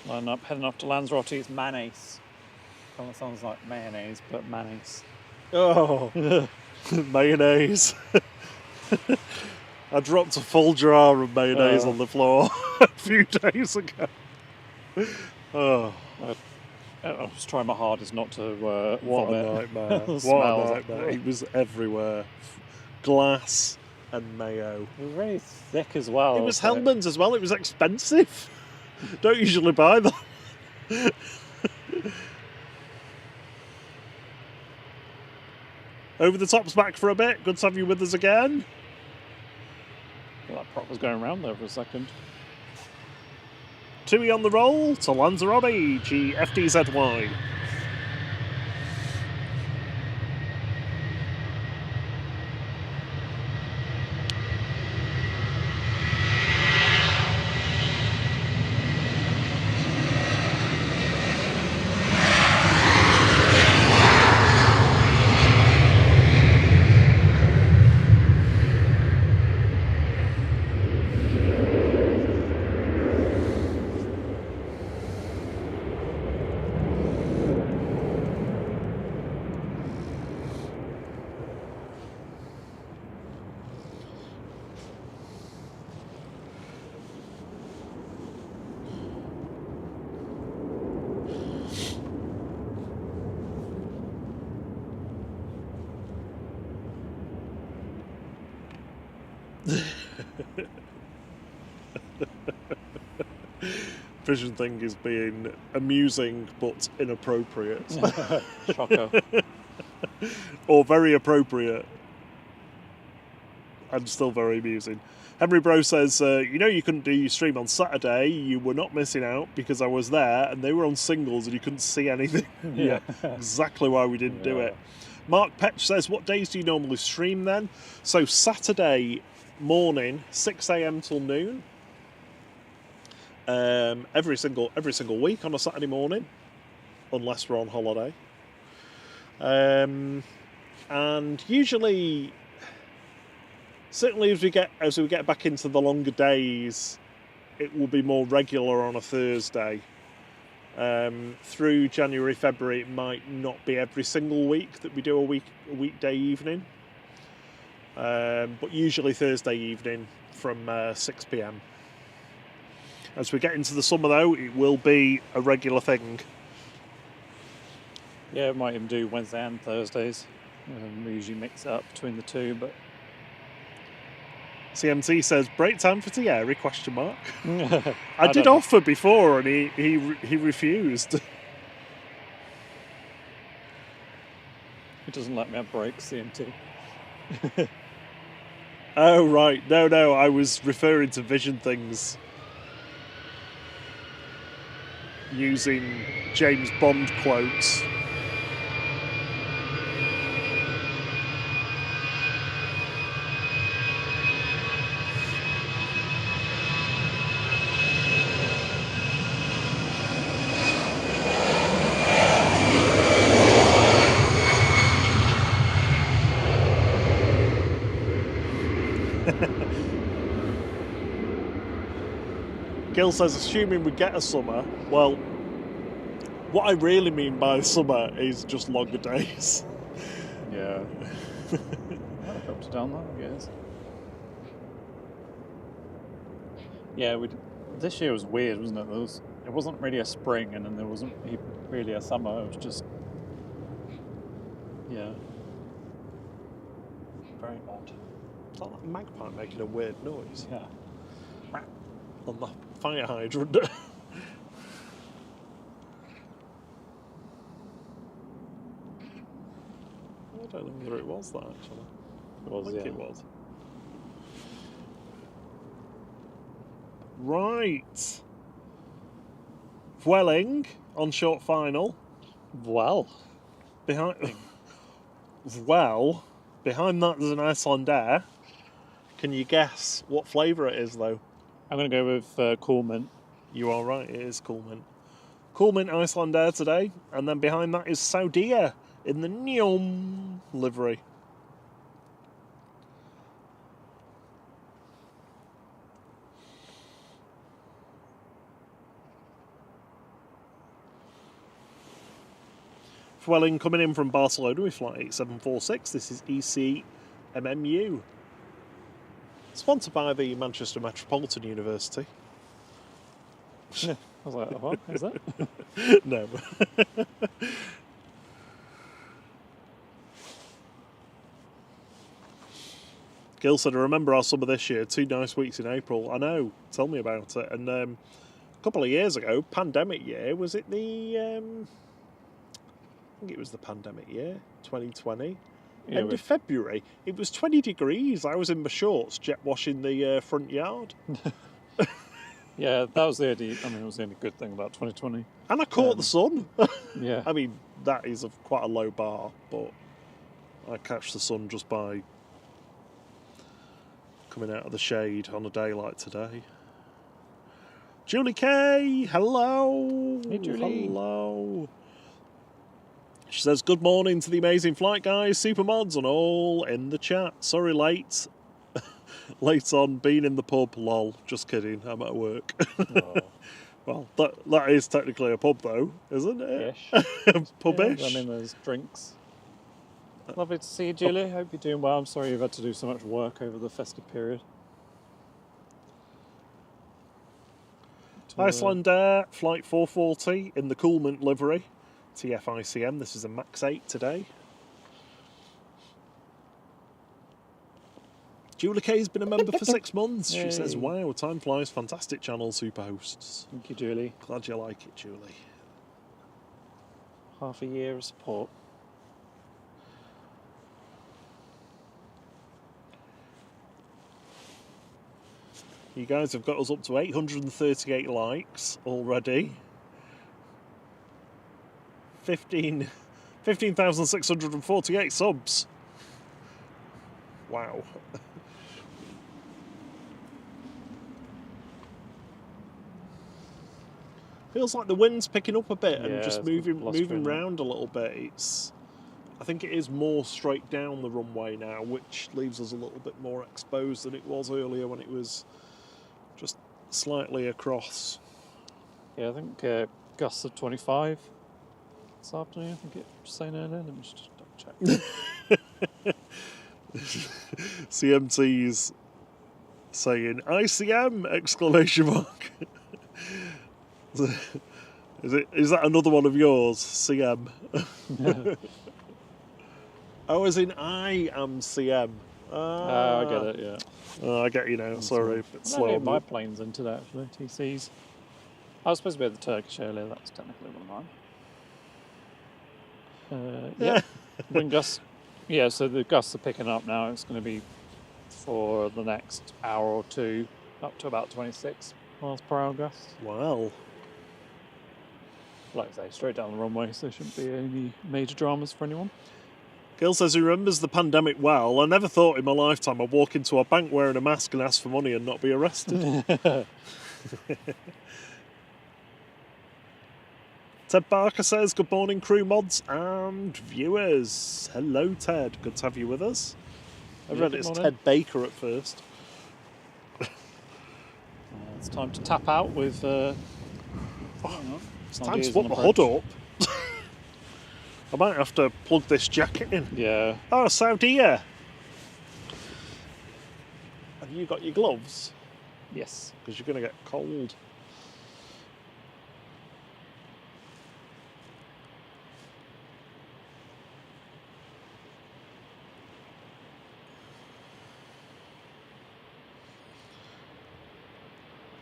Line up, heading off to Lanzarote. It's mayonnaise. Kind of sounds like mayonnaise, but mayonnaise. Oh, mayonnaise. I dropped a full jar of mayonnaise on the floor a few days ago. Oh, I was trying my hardest not to what vomit. a nightmare. What a nightmare. It was everywhere. Glass and mayo. It was very thick as well. It was Hellman's as well. It was expensive. Don't usually buy them. Over the top's back for a bit. Good to have you with us again. Well, that prop was going around there for a second. Tui on the roll to Lanzarote, GFDZY. Vision thing is being amusing but inappropriate. Shocker. Or very appropriate. and still very amusing. Henry Bro says, you know you couldn't do your stream on Saturday, you were not missing out because I was there and they were on singles and you couldn't see anything. Yeah, exactly why we didn't do it. Mark Petch says, what days do you normally stream then? So Saturday morning, 6 a.m. till noon. Every single week on a Saturday morning, unless we're on holiday. And usually, certainly as we get back into the longer days, it will be more regular on a Thursday. Through January, February, it might not be every single week that we do a weekday evening, but usually Thursday evening from 6 p.m. As we get into the summer, though, it will be a regular thing. Yeah, we might even do Wednesday and Thursdays. We usually mix it up between the two, but... CMT says, break time for Thierry, ? I did offer before and he refused. He doesn't let me have breaks, CMT. Oh, right. No, I was referring to Vision Things. Using James Bond quotes. Gil says, assuming we get a summer, well, what I really mean by summer is just longer days. Yeah. Helicopter down there, I guess. Yeah, this year was weird, wasn't it? It wasn't really a spring, and then there wasn't really a summer. It was just, yeah, very odd. It's like that magpie making a weird noise. Yeah. On the fire hydrant. I don't know whether it was that actually. It was, I think yeah. it was. Right. Welling on short final. Well. Behind that there's an Icelandair. Can you guess what flavour it is though? I'm going to go with cool mint. You are right, it is cool mint. Cool mint Icelandair today, and then behind that is Saudia in the Neom livery. Welling coming in from Barcelona with flight 8746. This is ECMMU. Sponsored by the Manchester Metropolitan University. I was like, what is that? No. Gil said, I remember our summer this year, 2 nice weeks in April. I know, tell me about it. And a couple of years ago, pandemic year, was it the... I think it was the pandemic year, 2020. Yeah, End of February, it was 20 degrees. I was in my shorts, jet washing the front yard. Yeah, that was the only, it was the only good thing about 2020. And I caught the sun. Yeah. I mean, that is quite a low bar, but I catch the sun just by coming out of the shade on a day like today. Julie K, hello. Hey, Julie. Hello. She says, good morning to the amazing flight guys, super mods and all in the chat. Sorry late. Late on, being in the pub, lol. Just kidding, I'm at work. Oh. Well, that is technically a pub though, isn't it? Ish. Pub-ish. Yeah, I mean, there's drinks. Lovely to see you, Julie. Hope you're doing well. I'm sorry you've had to do so much work over the festive period. Icelandair, flight 440 in the Coolmint livery. TFICM, this is a MAX 8 today. Julie K's been a member for 6 months. She says, wow, time flies, fantastic channel, super hosts. Thank you, Julie. Glad you like it, Julie. Half a year of support. You guys have got us up to 838 likes already. 15,648 subs. Wow. Feels like the wind's picking up a bit and just moving round a little bit. I think it is more straight down the runway now, which leaves us a little bit more exposed than it was earlier when it was just slightly across. Yeah, I think gusts of 25 this afternoon. I think it was saying earlier. Let me just double check. CMT's saying ICM exclamation mark. Is that another one of yours, CM? Oh, as in I am CM. I get it, yeah. Oh, I get you now, sorry. A bit slow. My plane's in today, actually, TC's. I was supposed to be at the Turkish earlier, that's technically one of mine. Yeah. Wind gusts. Yeah, so the gusts are picking up now. It's going to be for the next hour or two, up to about 26 miles per hour gusts. Wow. Like I say, straight down the runway, so there shouldn't be any major dramas for anyone. Gil says he remembers the pandemic well. I never thought in my lifetime I'd walk into a bank wearing a mask and ask for money and not be arrested. Ted Barker says, good morning crew mods and viewers. Hello Ted, good to have you with us. I read it's morning. Ted Baker at first. It's time to tap out with... it's time to put the hood up. I might have to plug this jacket in. Yeah. Oh, Saudia. Have you got your gloves? Yes. Because you're going to get cold.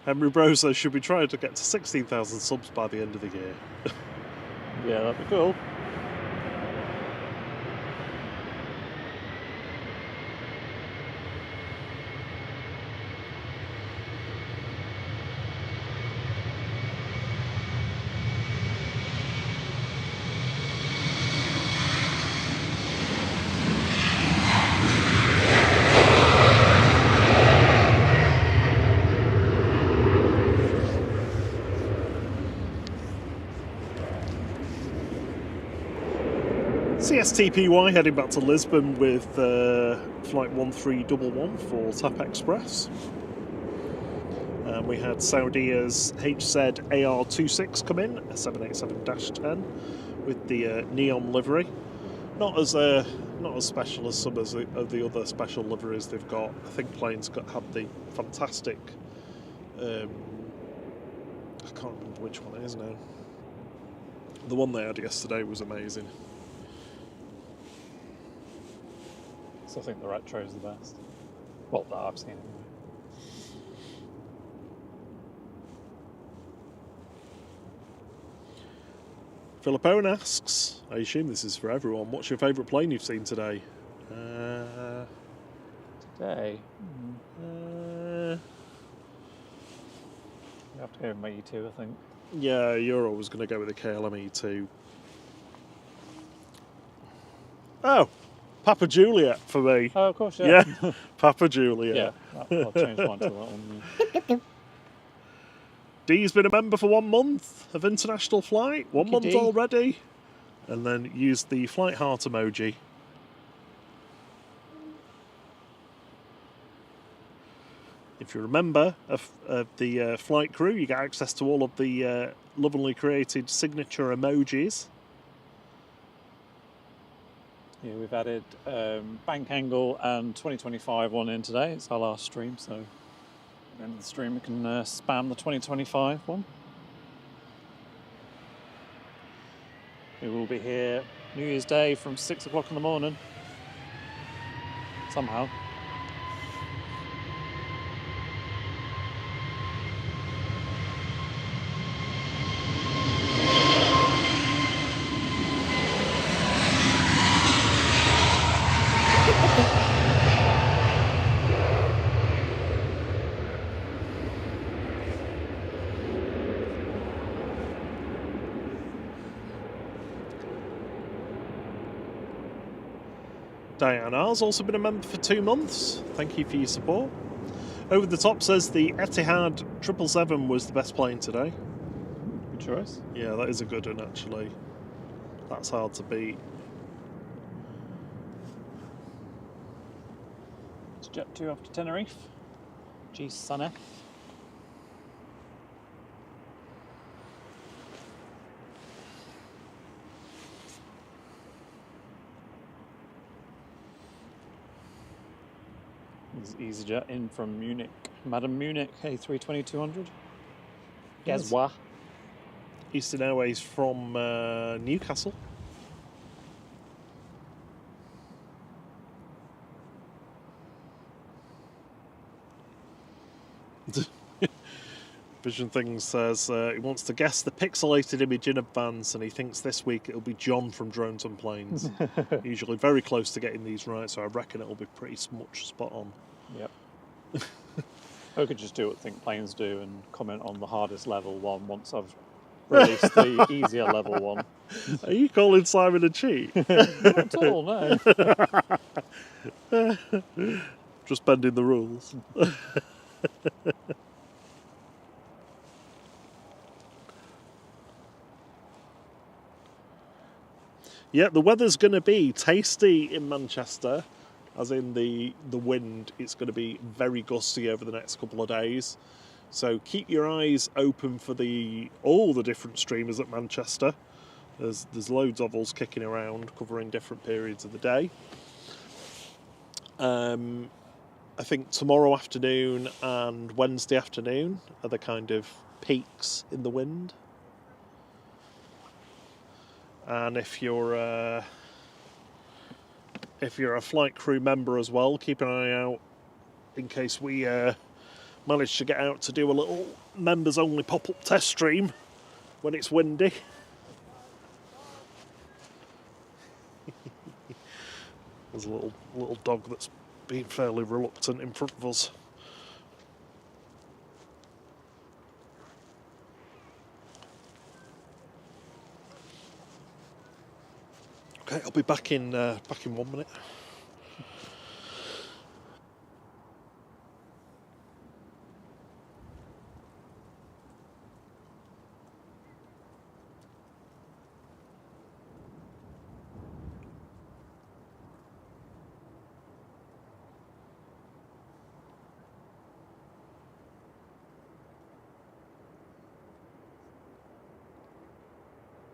Henry Bro says should be trying to get to 16,000 subs by the end of the year. Yeah, that'd be cool. CSTPY heading back to Lisbon with flight 1311 for TAP Express. We had Saudia's HZ AR26 come in, a 787-10 with the neon livery. Not as special as some of the other special liveries they've got. I think planes had the fantastic. I can't remember which one it is now. The one they had yesterday was amazing. So I think the retro is the best. Well, that I've seen anyway. Philippone asks, I assume this is for everyone, what's your favourite plane you've seen today? Today? You have to go with my E2, I think. Yeah, you're always going to go with the KLM E2. Oh! Papa Juliet for me. Oh, of course, yeah. Yeah, Papa Juliet. Yeah, I'll change mine to that one. Yeah. Dee's been a member for 1 month of international flight. One month D. already. And then use the flight heart emoji. If you're a member of the flight crew, you get access to all of the lovingly created signature emojis. Yeah, we've added bank angle and 2025 one in today. It's our last stream, so at the end of the stream we can spam the 2025 one. We will be here New Year's Day from 6 o'clock in the morning. Somehow. Diana's also been a member for 2 months. Thank you for your support. Over the Top says the Etihad 777 was the best plane today. Good choice. Yeah, that is a good one actually. That's hard to beat. It's Jet 2 off to Tenerife. G Sun F. This is EasyJet in from Munich. Madam Munich, A320-200. Yes. Gezwa. Eastern Airways from Newcastle. Vision Things says he wants to guess the pixelated image in advance, and he thinks this week it'll be John from Drones and Planes. Usually very close to getting these right, so I reckon it'll be pretty much spot on. Yep. I could just do what Think Planes do and comment on the hardest level one once I've released the easier level one. Are you calling Simon a cheat? Not at all, no. Just bending the rules. Yeah, the weather's going to be tasty in Manchester, as in the wind. It's going to be very gusty over the next couple of days. So keep your eyes open for all the different streamers at Manchester. There's loads of us kicking around, covering different periods of the day. I think tomorrow afternoon and Wednesday afternoon are the kind of peaks in the wind. And if you're a flight crew member as well, keep an eye out in case we manage to get out to do a little members only pop-up test stream when it's windy. There's a little dog that's been fairly reluctant in front of us. Okay, I'll be back in 1 minute.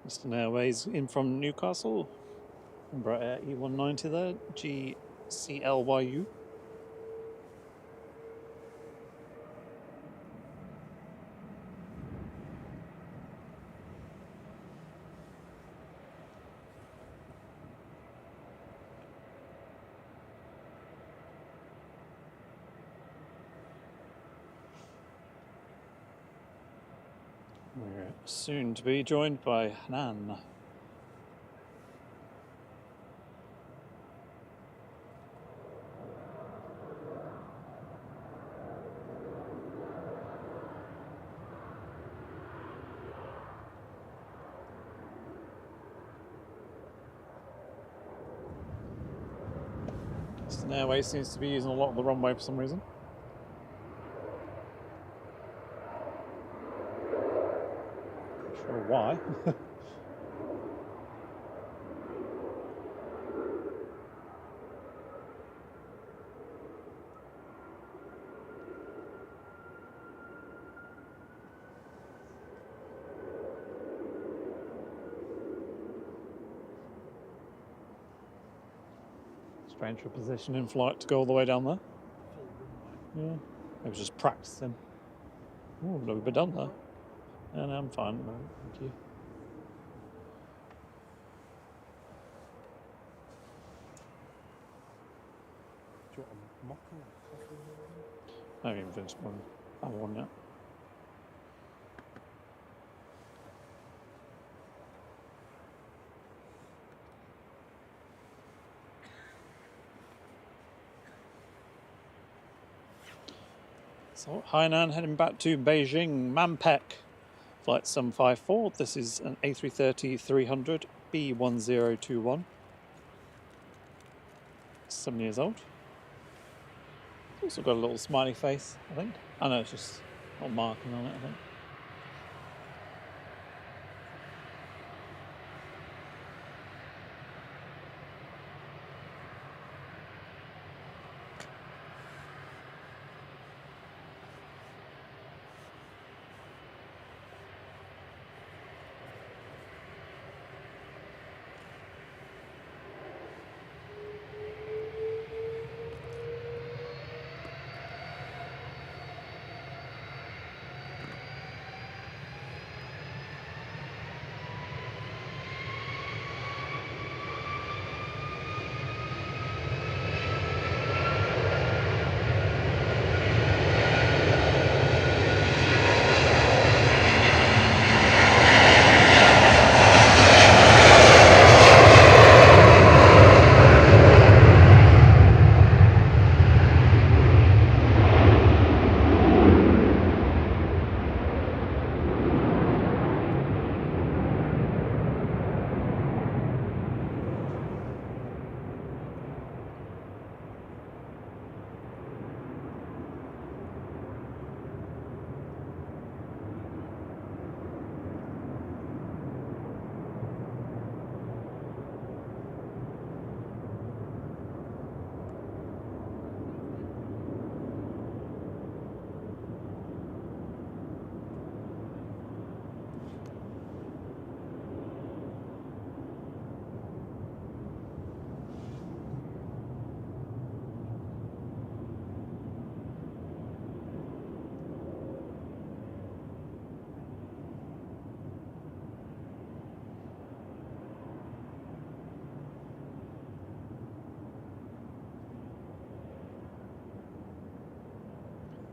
Eastern Airways in from Newcastle. Embraer Air E190 there, GCLYU. We're soon to be joined by Hanan. Eastern Airways seems to be using a lot of the runway for some reason. Not sure why. Strange for position in flight to go all the way down there. Yeah, I was just practicing. Oh, never been done there. Yeah, no, I'm fine. No, thank you. Do you want a mock or coffee? I haven't even finished one. I have one yet. So Hainan heading back to Beijing, Manpek, flight 754. This is an A330-300 B1021. 7 years old. It's also got a little smiley face, I think. Oh no, it's just a little marking on it, I think.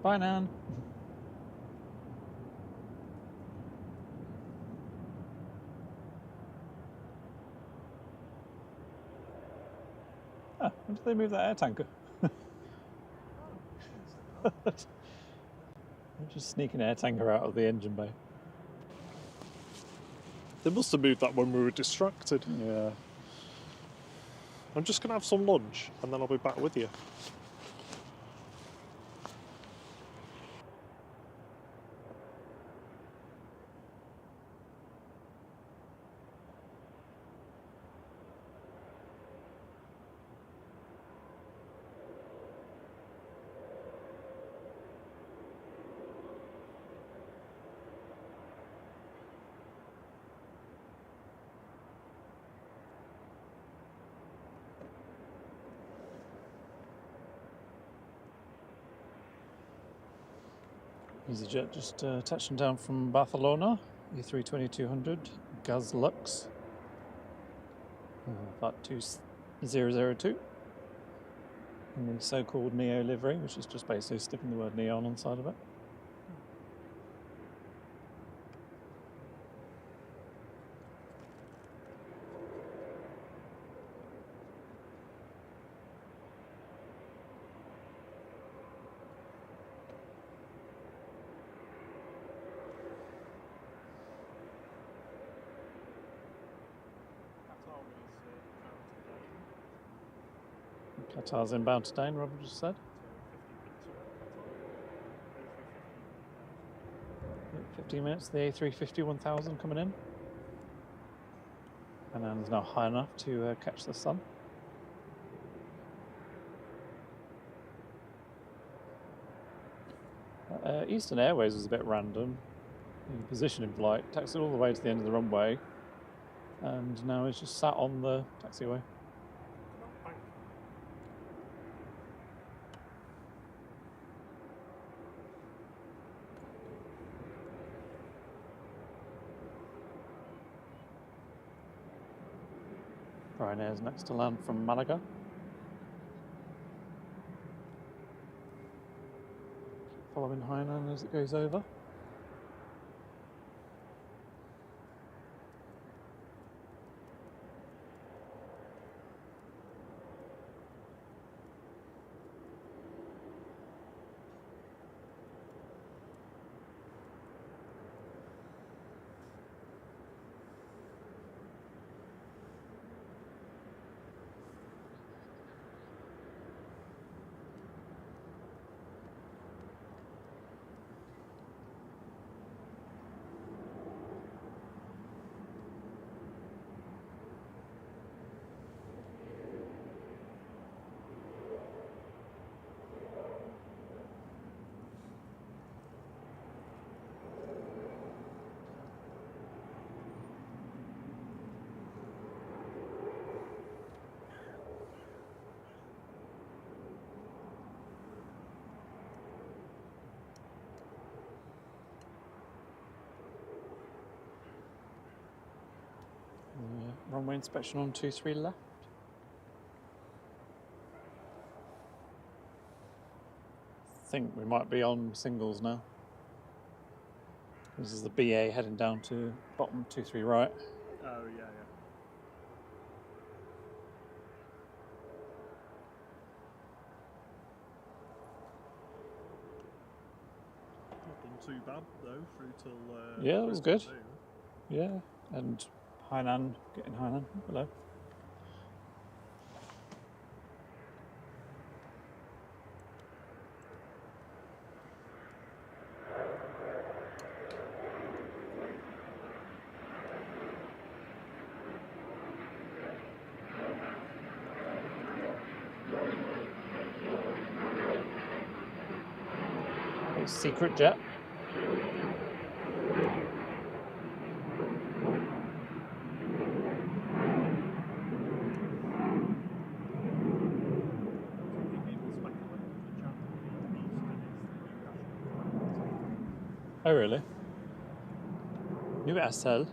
Bye, Nan. Ah, when did they move that air tanker? They're just sneaking air tanker out of the engine bay. They must have moved that when we were distracted. Yeah. I'm just going to have some lunch and then I'll be back with you. EasyJet just touching down from Barcelona, E32200, Gaz Lux, Flight 2002, in the so-called Neo livery, which is just basically sticking the word neon on the side of it. Qatar's inbound today, Robert just said. 15 minutes, the A350-1000 coming in. And then it's now high enough to catch the sun. Eastern Airways was a bit random in position in flight, taxied all the way to the end of the runway, and now it's just sat on the taxiway. Ryanair's next to land from Malaga. Following Hainan as it goes over. runway inspection on 23 left. I think we might be on singles now. This is the BA heading down to bottom 23 right. Oh, yeah, yeah. Not done too bad, though, through till... Yeah, that was good. afternoon. Yeah, and Hainan, getting Hainan. Hello. Secret jet. Oh really? New SL.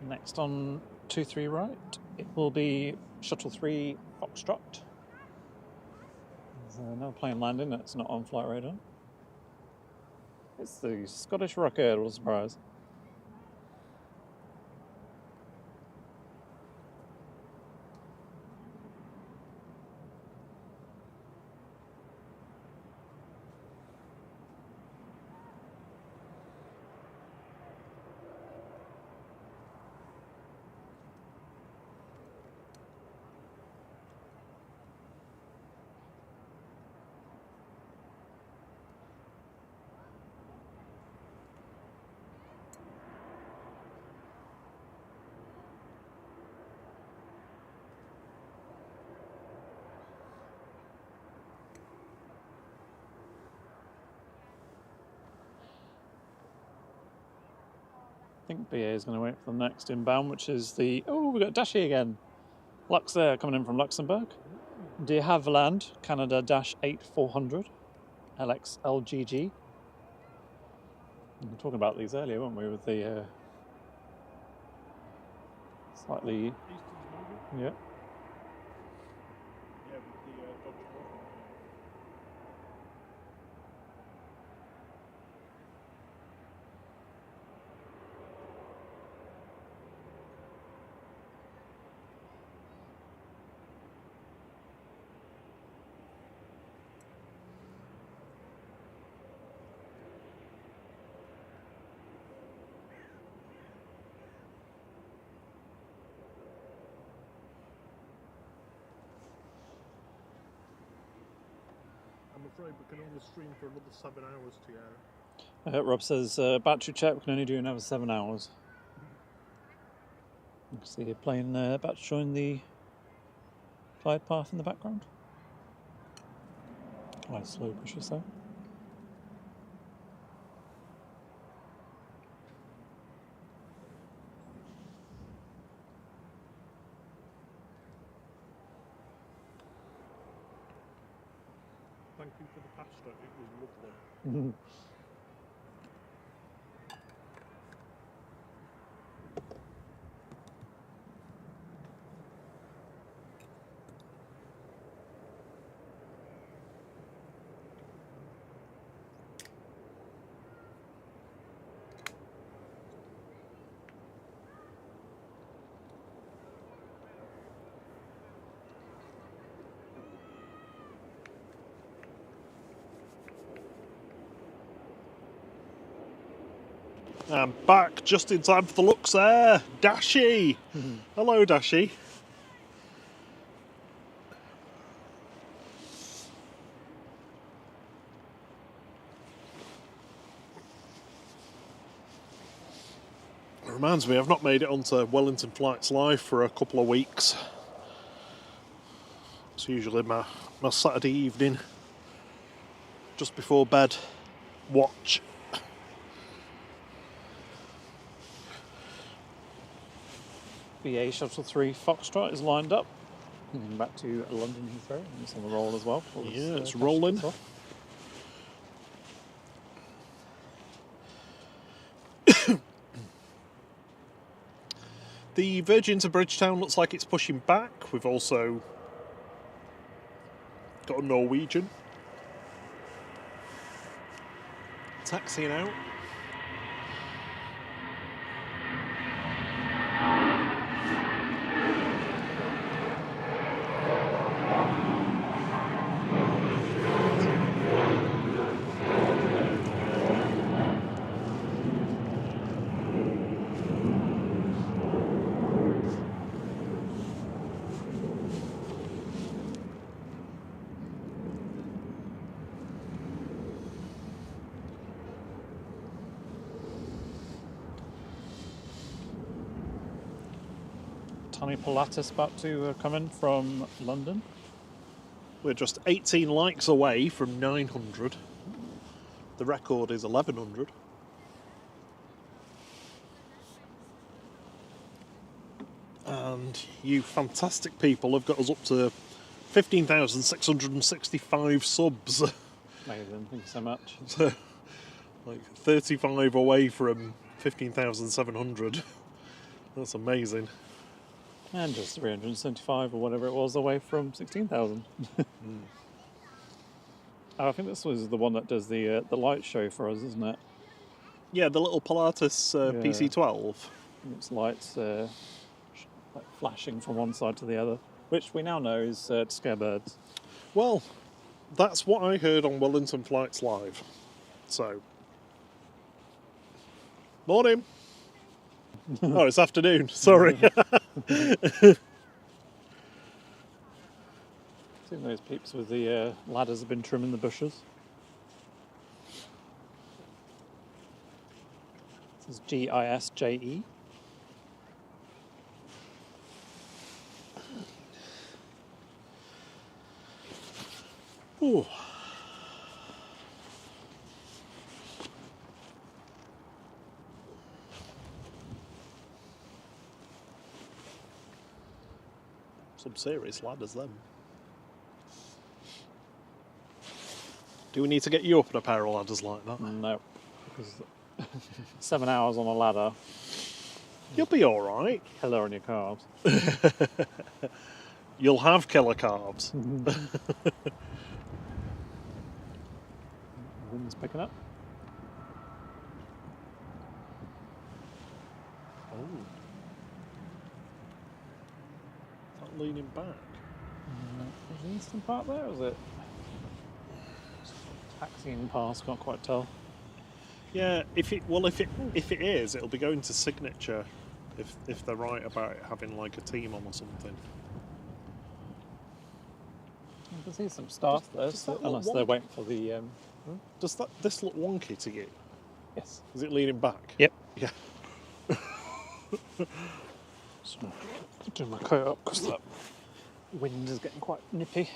Next on 23 right, it will be Shuttle 3 Foxtrot. There's another plane landing that's not on flight radar. It's the Scottish Rocket, what a surprise. I think BA is going to wait for the next inbound, which is the... Oh, we've got Dashi again. Lux there, coming in from Luxembourg. De Havilland, Canada-8400, LXLGG. We were talking about these earlier, weren't we, with the slightly... Yeah. I'm afraid we can only stream for another 7 hours together. Rob says, battery check, we can only do another 7 hours. You can see a plane about to join the glide path in the background. Quite slow push or so. Thank you for the pasta, it was lovely. I'm back just in time for the looks there. Dashi! Hello, Dashi. It reminds me, I've not made it onto Wellington Flights Live for a couple of weeks. It's usually my Saturday evening, just before bed, watch. BA Shuttle 3 Foxtrot is lined up. Heading back to London Heathrow, and it's on the roll as well. Yeah, it's rolling. The Virgin to Bridgetown looks like it's pushing back. We've also got a Norwegian taxiing out. Tiny Pilatus about to come in from London. We're just 18 likes away from 900. The record is 1100. And you fantastic people have got us up to 15,665 subs. Amazing, thank you so much. So, like 35 away from 15,700. That's amazing. And just 375 or whatever it was away from 16,000. Oh, I think this was the one that does the light show for us, isn't it? Yeah, the little Pilatus PC12. It's lights like flashing from one side to the other, which we now know is to scare birds. Well, that's what I heard on Wellington Flights Live. So, morning. Oh, it's afternoon. Sorry. See those peeps with the ladders have been trimming the bushes. This is GISJE. Ooh. Some serious ladders, them. Do we need to get you up on a pair of ladders like that? No, because 7 hours on a ladder. You'll be alright. Killer on your calves. You'll have killer carbs. Wind's picking up. Oh. Is that leaning back? Is the Eastern part there, or is it taxiing past? Can't quite tell. Yeah, if it is, it'll be going to signature if they're right about it having like a team on or something. I can see some staff there, unless they're waiting for the. Does this look wonky to you? Yes. Is it leaning back? Yep. Yeah. So, doing my coat up because that wind is getting quite nippy.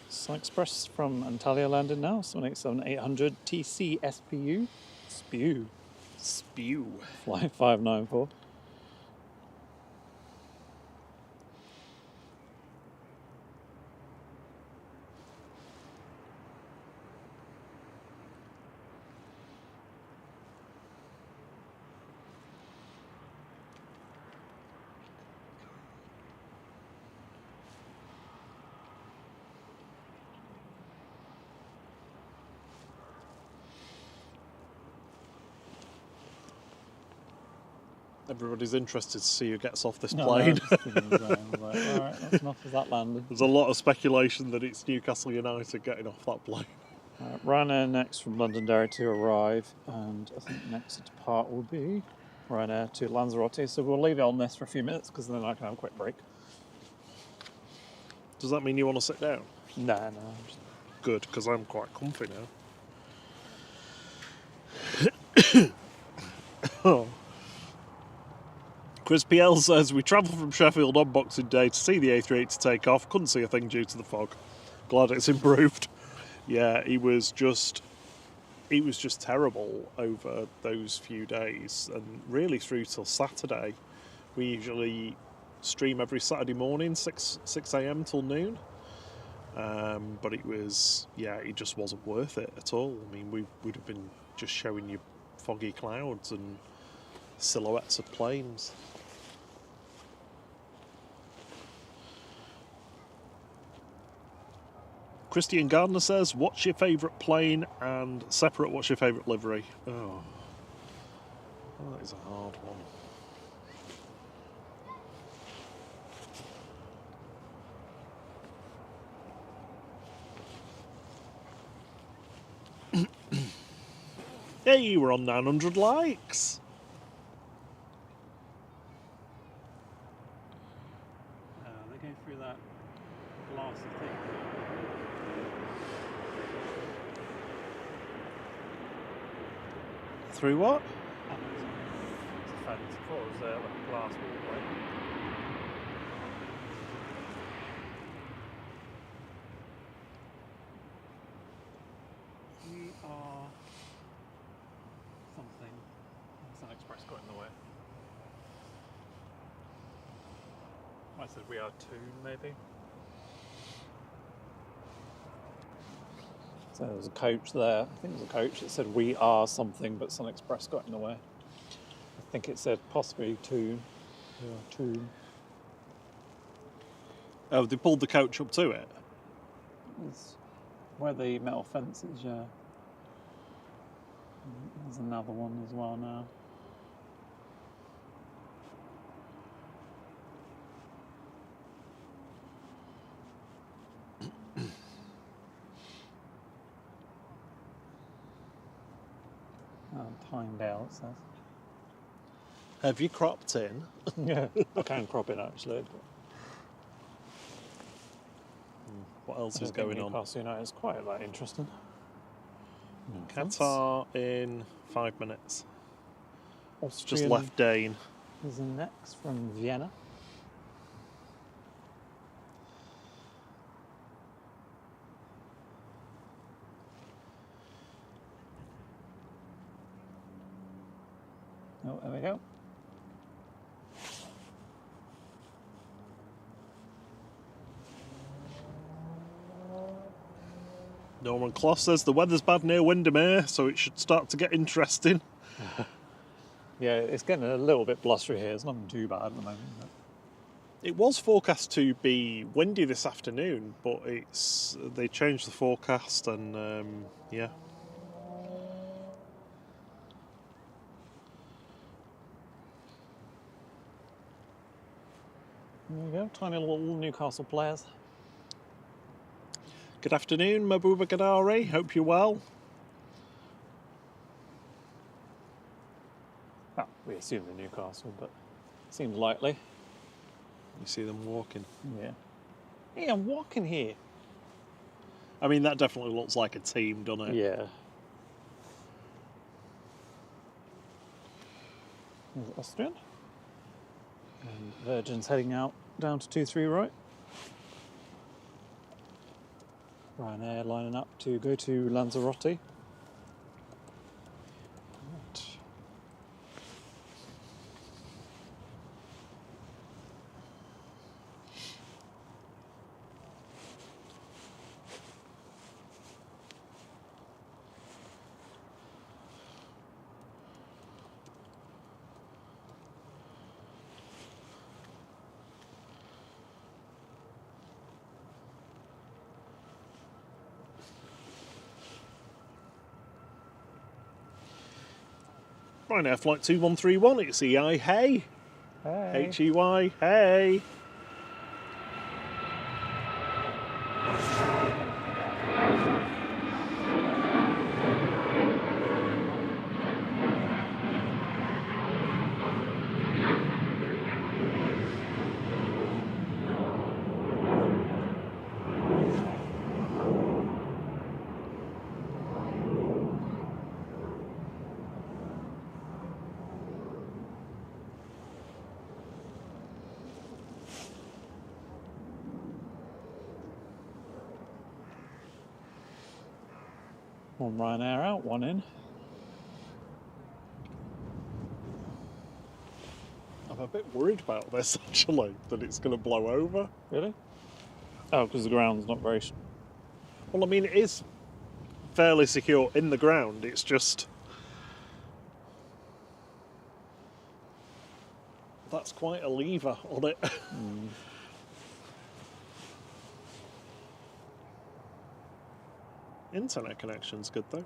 Sun Express from Antalya landed now, 787-800 TC SPU. Spew. Flight 594. Everybody's interested to see who gets off this No, plane. I was like, alright, that's enough of that landing. There's a lot of speculation that it's Newcastle United getting off that plane. Ryanair next from Londonderry to arrive, and I think next to depart will be Ryanair to Lanzarote. So we'll leave it on this for a few minutes because then I can have a quick break. Does that mean you want to sit down? No. Good, because I'm quite comfy now. Oh. Chris PL says, we travelled from Sheffield on Boxing Day to see the A38 take off. Couldn't see a thing due to the fog. Glad it's improved. Yeah, he was just terrible over those few days, and really through till Saturday. We usually stream every Saturday morning, 6 a.m. till noon. But it just wasn't worth it at all. I mean, we would have been just showing you foggy clouds and silhouettes of planes. Christian Gardner says, what's your favourite plane? And separate, what's your favourite livery? Oh, that is a hard one. Hey, we're on 900 likes. They go through that glassy thing. Through what? It's a fence. I thought it was like a glass walkway. We are something. Sun Express got in the way. I said we are two, maybe. So there was a coach there. I think it was a coach that said we are something, but Sun Express got in the way. I think it said possibly two. We are two. Oh, they pulled the coach up to it? It's where the metal fence is, yeah. There's another one as well now. Timed out, it says. Have you cropped in? Yeah, I can crop it actually. What else is going on? Newcastle United is quite interesting. Qatar in 5 minutes. Austrian Just left Dane. is next from Vienna. Oh, there we go. Norman Clough says the weather's bad near Windermere, so it should start to get interesting. Yeah, it's getting a little bit blustery here. It's nothing too bad at the moment. But... It was forecast to be windy this afternoon, but they changed the forecast and yeah. There you go, tiny little Newcastle players. Good afternoon, Mabuba Gadari. Hope you're well. Oh, we assume they're Newcastle, but seems likely. You see them walking. Yeah. Hey, I'm walking here. I mean, that definitely looks like a team, doesn't it? Yeah. There's Austrian. And Virgin's heading out down to 2-3 right. Ryanair lining up to go to Lanzarote. Right. Ryanair Flight 2131, it's EI, hey. Hey. HEY, hey. One Ryanair out, one in. I'm a bit worried about this, actually, that it's going to blow over. Really? Oh, because the ground's not very... Well, I mean, it is fairly secure in the ground. It's just... That's quite a lever on it. Internet connection's good though.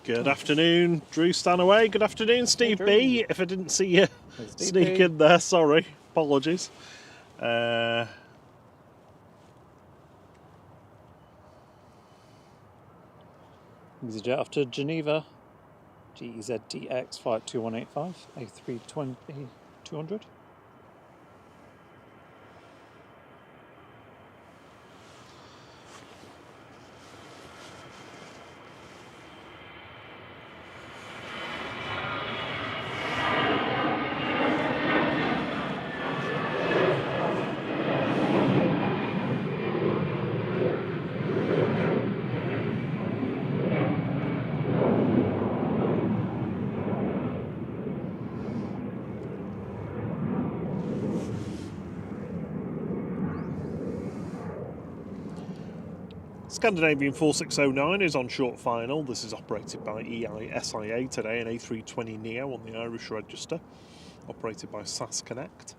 Good afternoon, Drew Stanaway. Good afternoon, Steve B. If I didn't see you sneak in there, sorry. Apologies. EasyJet off to Geneva. GEZDX flight 2185, A320 200. Scandinavian 4609 is on short final. This is operated by EISIA today, an A320neo on the Irish register, operated by SAS Connect.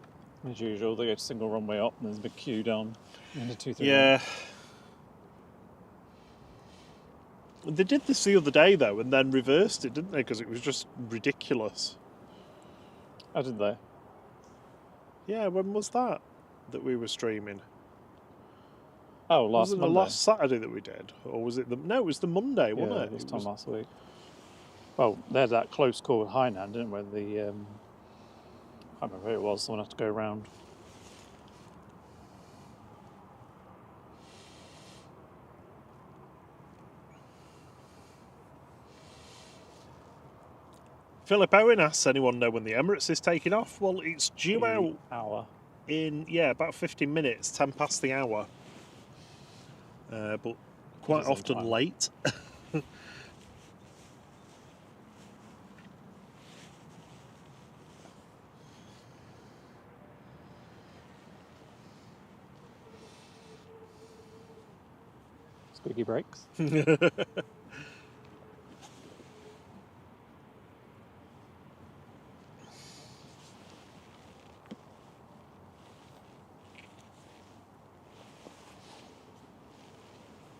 As usual, they go to single runway up and there's a big queue down into 231. Yeah. They did this the other day, though, and then reversed it, didn't they? Because it was just ridiculous. Oh, did they? Yeah, when was that we were streaming? Oh, Was last it Monday. the last Saturday that we did? Or was it the... No, it was the Monday, wasn't it? This time last week. Well, they had that close call with Hainan, didn't we? The, I can't remember who it was, someone had to go round. Philip Owen asks, anyone know when the Emirates is taking off? Well, it's due out hour. in, about 15 minutes, 10 past the hour. But quite often time. late. Squeaky brakes.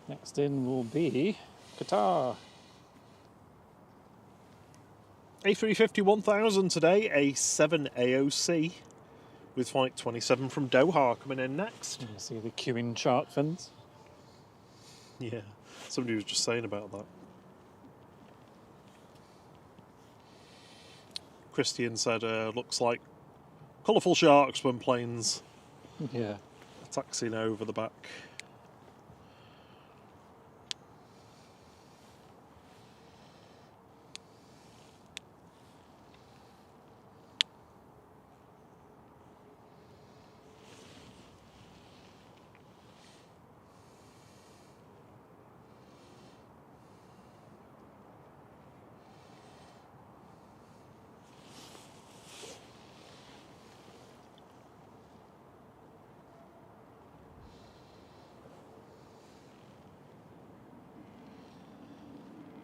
Next in will be Qatar. A350 1000 today, a 7 AOC with flight 27 from Doha coming in next. You can see the queuing chart fins. Yeah, somebody was just saying about that. Christian said, looks like colourful sharks when planes Yeah. are taxiing over the back.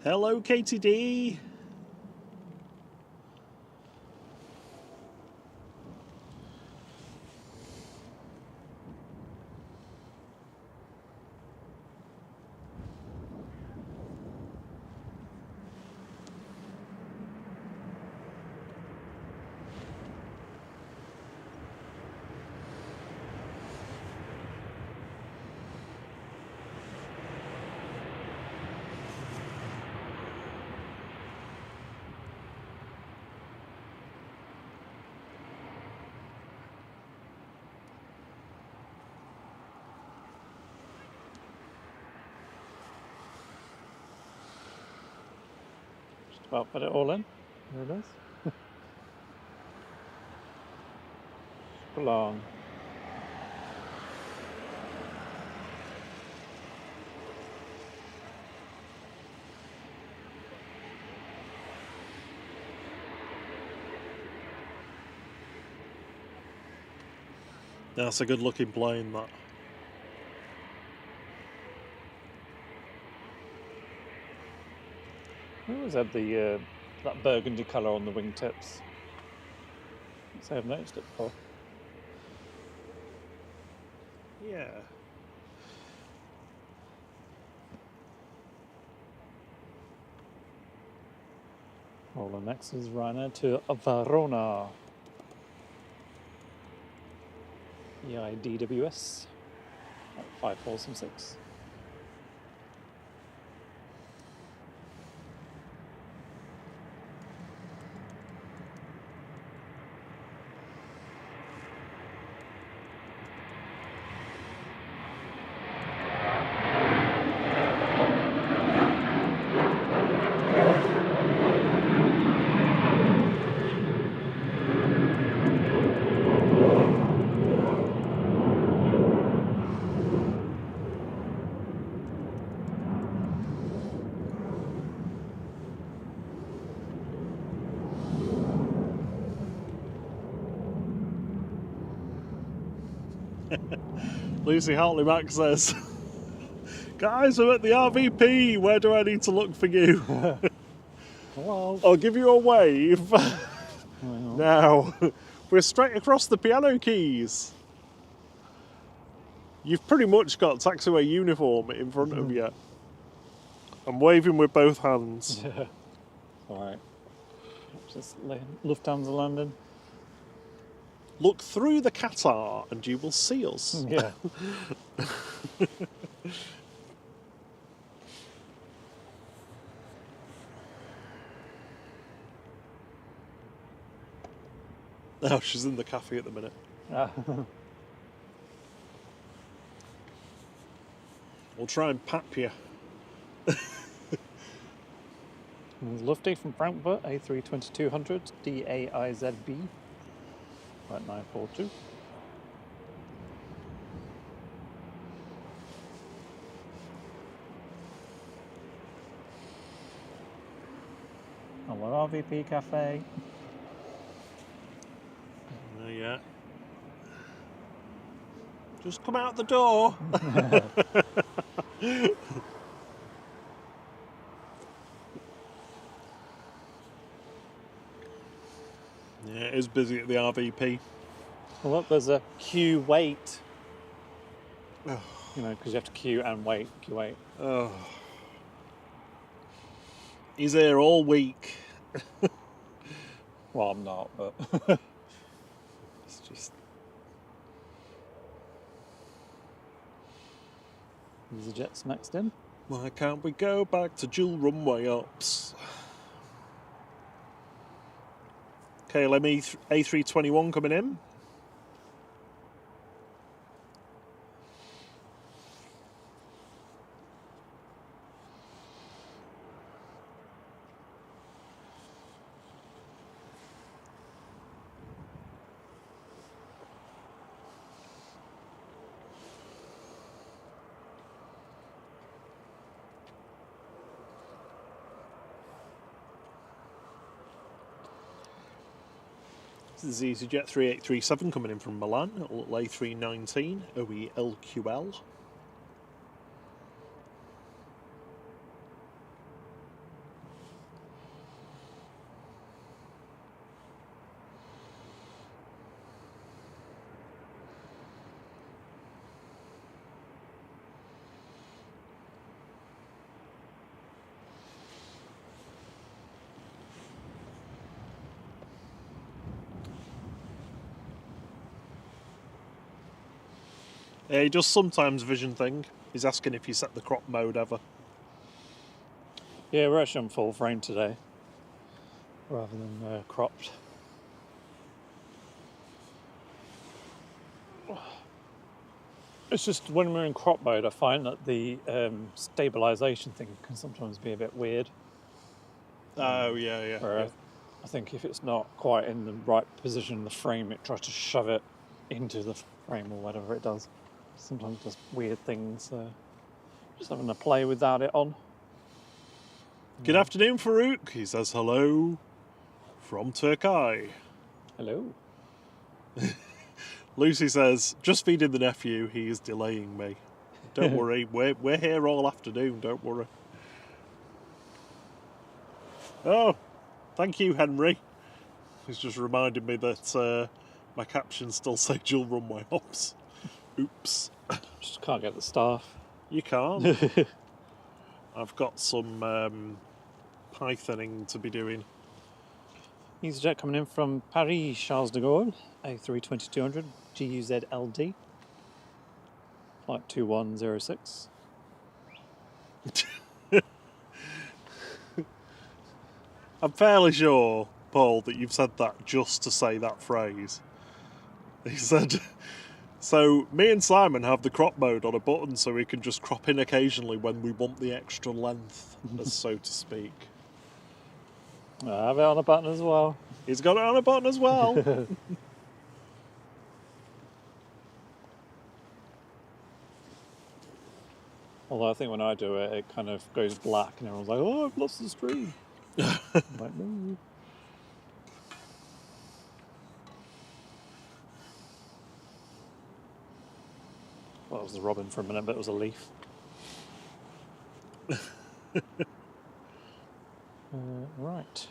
Hello, KTD. about put it all in. There it is. Belong. That's a good looking plane, that. We always had the that burgundy colour on the wingtips. So I've noticed it before. Yeah. Well, the next is Ryanair to Verona. EIDWS. 5476. Lucy Hartley Mack says, guys, I'm at the RVP. Where do I need to look for you? Hello. I'll give you a wave. Well, Now, we're straight across the piano keys. You've pretty much got taxiway uniform in front of you. I'm waving with both hands. yeah. Alright. Just Lufthansa landing. Look through the Qatar and you will see us. Yeah. Oh, she's in the cafe at the minute. We'll try and pap you. There's Lufty from Frankfurt, A32200, DAIZB, right 942. And our RVP cafe. Yeah. Just come out the door. Yeah, it is busy at the RVP. Well, look, there's a queue wait. Oh. You know, because you have to queue and wait, queue wait. Oh. He's here all week. Well, I'm not, but it's just. There's the jets next in. Why can't we go back to dual runway ups? KLM A321 coming in. This is EasyJet 3837 coming in from Milan, A319 OELQL. Yeah, he does sometimes vision thing. He's asking if you set the crop mode ever. Yeah, we're actually on full frame today, rather than cropped. It's just when we're in crop mode, I find that the stabilisation thing can sometimes be a bit weird. Oh, yeah. Whereas I think if it's not quite in the right position in the frame, it tries to shove it into the frame or whatever it does. Sometimes it does weird things. Just having a play without it on. Good afternoon, Farouk. He says hello from Turkey. Hello. Lucy says, just feeding the nephew, he is delaying me. Don't worry, we're here all afternoon, don't worry. Oh, thank you, Henry. He's just reminded me that my captions still say dual runway hops. Oops. Just can't get the staff. You can't. I've got some Pythoning to be doing. EasyJet coming in from Paris, Charles de Gaulle, A320-200, GUZ-LD, flight 2106. I'm fairly sure, Paul, that you've said that just to say that phrase. He said, so me and Simon have the crop mode on a button so we can just crop in occasionally when we want the extra length, as so to speak. I have it on a button as well. He's got it on a button as well. Although I think when I do it, it kind of goes black and everyone's like, oh, I've lost the stream. I'm like, no. Well, it was the robin for a minute, but it was a leaf. Right.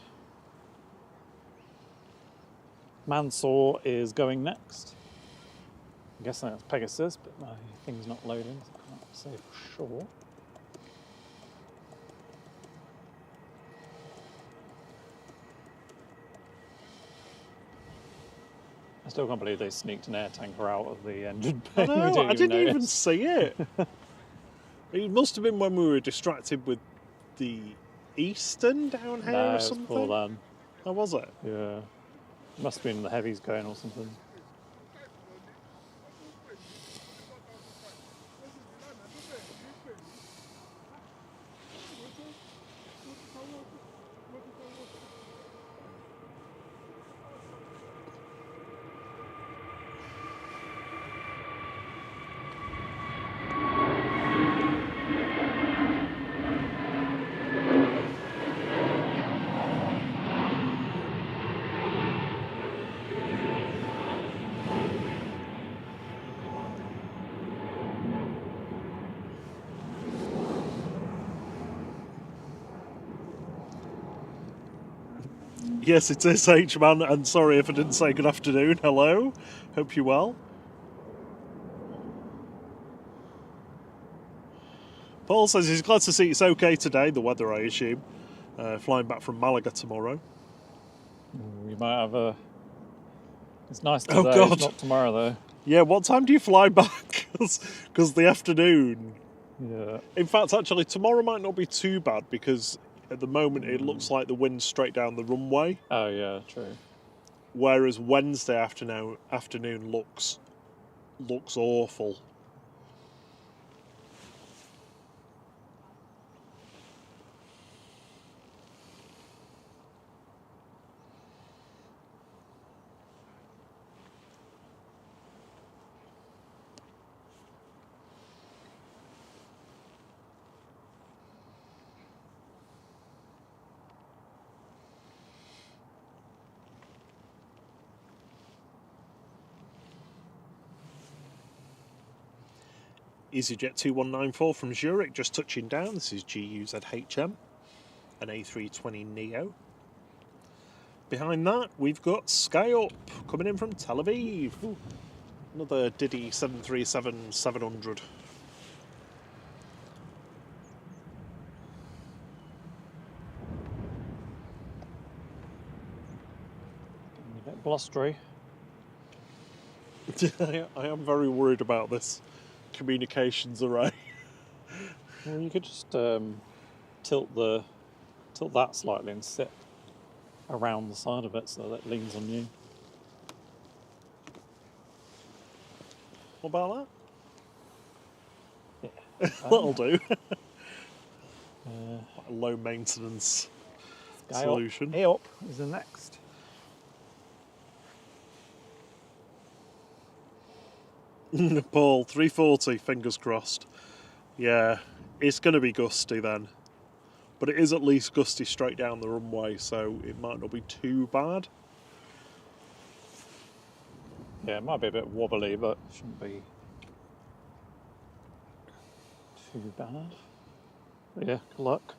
Mansour is going next. I'm guessing that's Pegasus, but my thing's not loading, so I can't say for sure. I still can't believe they sneaked an air tanker out of the engine bay. I know, I didn't even notice. see it. It must have been when we were distracted with the Eastern down here No, or it was something. Paul then. How was it? Yeah. Must have been the heavies going or something. Yes, it is H-Man, and sorry if I didn't say good afternoon. Hello, hope you're well. Paul says he's glad to see it's okay today, the weather I assume. Flying back from Malaga tomorrow. You might have a... It's nice today, Oh, God. It's not tomorrow though. Yeah, what time do you fly back? Because the afternoon. Yeah. In fact, actually, tomorrow might not be too bad because at the moment it looks like the wind's straight down the runway. Oh yeah, true. Whereas Wednesday afternoon looks awful. EasyJet 2194 from Zurich just touching down. This is GUZHM, an A320neo. Behind that, we've got Sky Up coming in from Tel Aviv. Ooh. Another Diddy 737-700. A bit blustery. I am very worried about this communications array. Well, you could just tilt that slightly and sit around the side of it so that it leans on you. What about Yeah. that? That'll do. Uh, Low maintenance solution. Up is the next. Paul, 340, fingers crossed. Yeah, it's going to be gusty then. But it is at least gusty straight down the runway, so it might not be too bad. Yeah, it might be a bit wobbly, but it shouldn't be too bad. But yeah, good luck.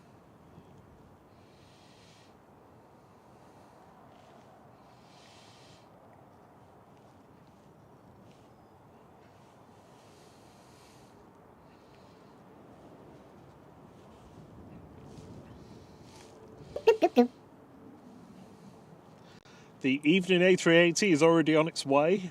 The evening A380 is already on its way.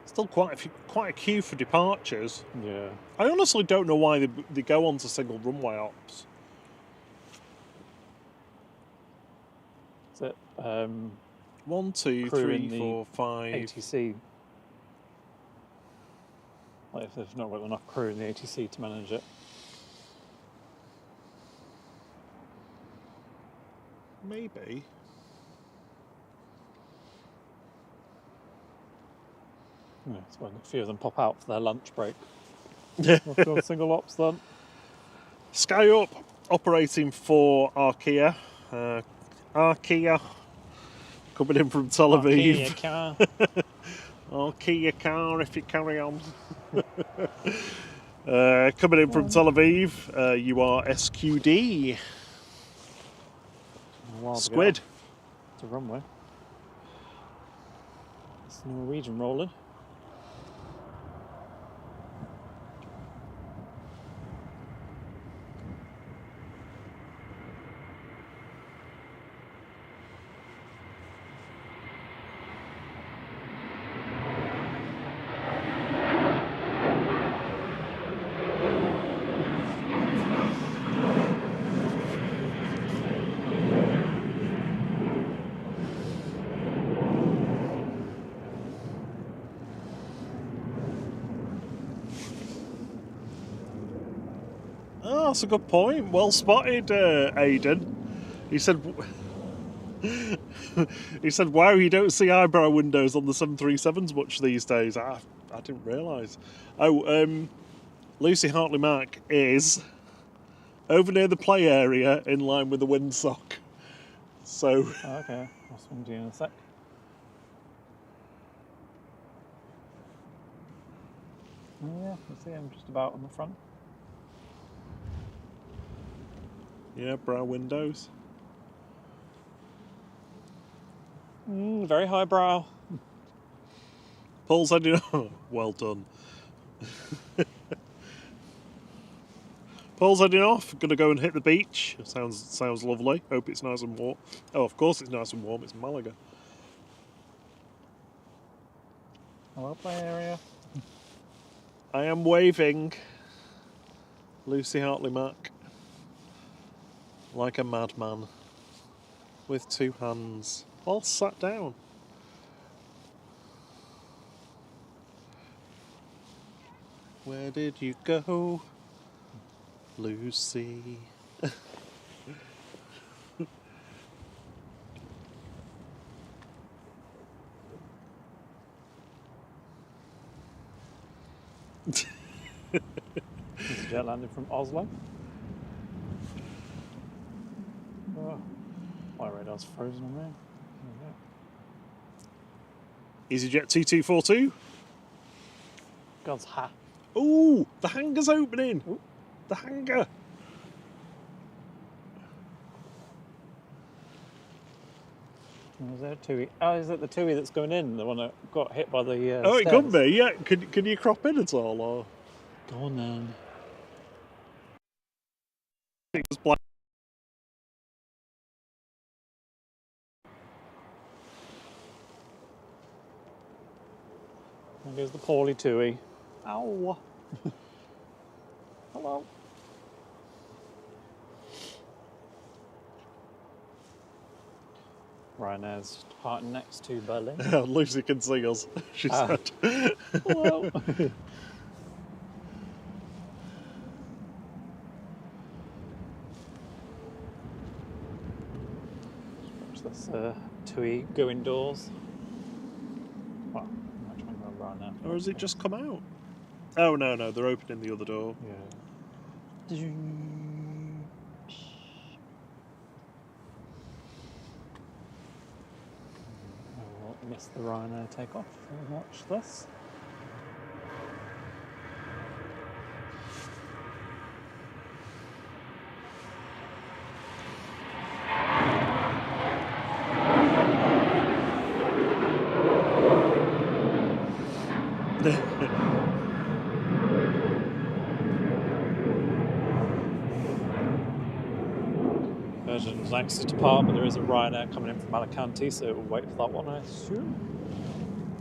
Still quite a queue for departures. Yeah. I honestly don't know why they go on to single runway ops. Is it 1, 2, crew 3, in the 4, 5. ATC? Like if there's not got enough crew in the ATC to manage it. Maybe. Yeah, it's when a few of them pop out for their lunch break. Yeah. We've got single ops then. Sky Up operating for Arkea. Arkea coming in from Tel Aviv. Arkea car. Arkea car if you carry on. Coming in from Tel Aviv, you are SQD. Squid. It's a runway. It's Norwegian rolling. Oh, that's a good point. Well spotted, Aidan. He said, he said, "Wow, you don't see eyebrow windows on the 737s much these days." I didn't realise. Oh, Lucy Hartley Mack is over near the play area, in line with the windsock. So. Oh, okay, I'll swing to you in a sec. Oh, yeah, you see him just about on the front. Yeah, brow windows. Very high brow. Paul's heading off. Well done. Paul's heading off. Gonna go and hit the beach. Sounds lovely. Hope it's nice and warm. Oh, of course it's nice and warm. It's Malaga. Hello, play area. I am waving. Lucy Hartley Mack. Like a madman. With two hands. All sat down. Where did you go, Lucy? This is jet landing from Oslo. Oh, my radar's frozen on there. EasyJet T242. God's ha. Ooh, the hangar's opening. Ooh. The hangar. Is there a TUI? Oh, is it the TUI that's going in? The one that got hit by the Oh, stairs? it could be, yeah. Can you crop in at all? Or? Go on then. It was black. There goes the poorly Tui. Ow! Hello. Ryanair's departing next to Berlin. Lucy can see us, she said. Hello. Watch this Tui go indoors. Well, I'm not trying to remember right now. Or has it just come out? Oh, no, they're opening the other door. Yeah. We'll miss the Ryanair takeoff and watch this. Virgin's next to depart, but there is a Ryanair coming in from Alicante, so we'll wait for that one, I assume.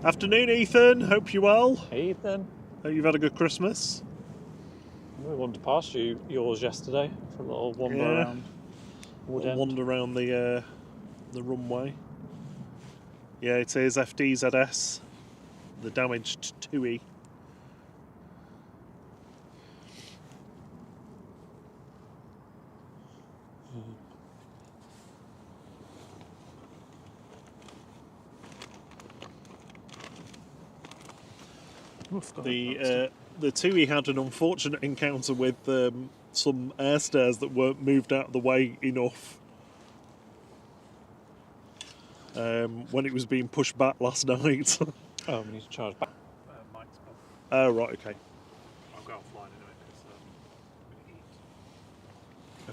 Afternoon, Ethan. Hope you're well. Hey, Ethan. Hope you've had a good Christmas. We wandered past yours yesterday for a little wander around. Wander around the runway. Yeah, it is FDZS, the damaged TUI. The TUI had an unfortunate encounter with some air stairs that weren't moved out of the way enough when it was being pushed back last night. Oh, we need to charge back. Mike's Oh, right, okay. I'll go offline anyway because I'm going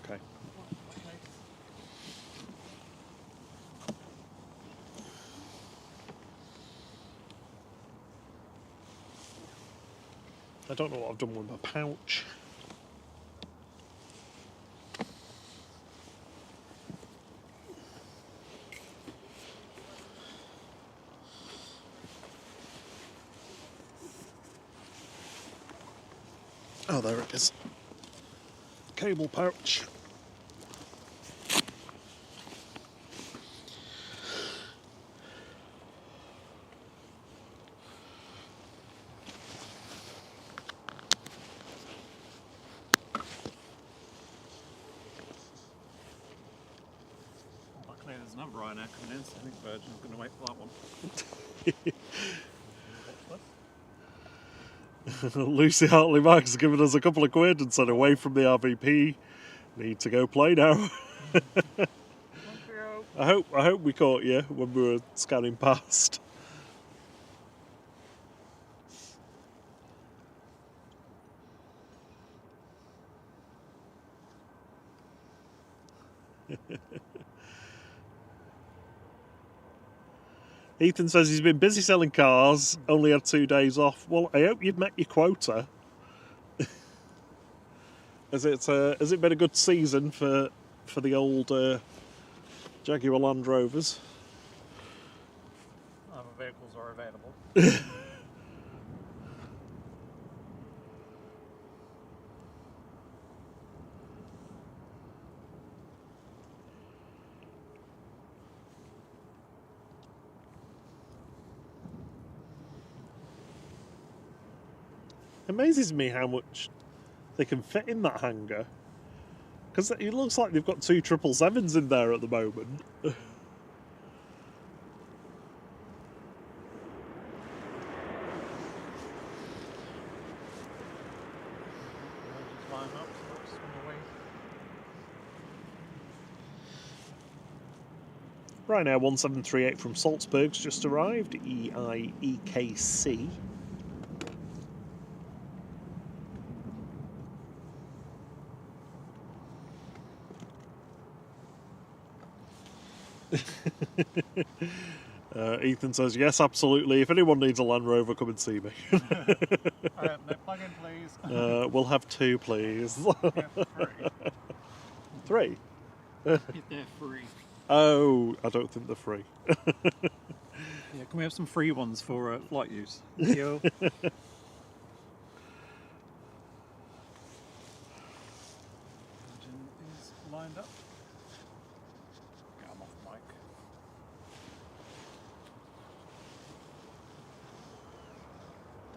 to eat. Okay. I don't know what I've done with my pouch. Oh, there it is. Cable pouch. Luckily, there's another Ryanair coming in, so I think Virgin's going to wait for that one. Lucy Hartley Max has given us a couple of quid and said, away from the RVP, need to go play now. I hope we caught you when we were scanning past. Ethan says he's been busy selling cars, only had 2 days off. Well, I hope you've met your quota. Has it been a good season for the old Jaguar Land Rovers? Other vehicles are available. It amazes me how much they can fit in that hangar. Because it looks like they've got 2 777s in there at the moment. Ryanair 1738 from Salzburg's just arrived, EGCC. Ethan says, yes, absolutely. If anyone needs a Land Rover, come and see me. No plug-in, please. We'll have 2, please. Yeah, 3. 3? They're free. Oh, I don't think they're free. Yeah, can we have some free ones for flight use? Thank you. Engine is lined up. Okay, I'm off mic.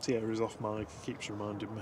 Thierry's off mic, he keeps reminding me.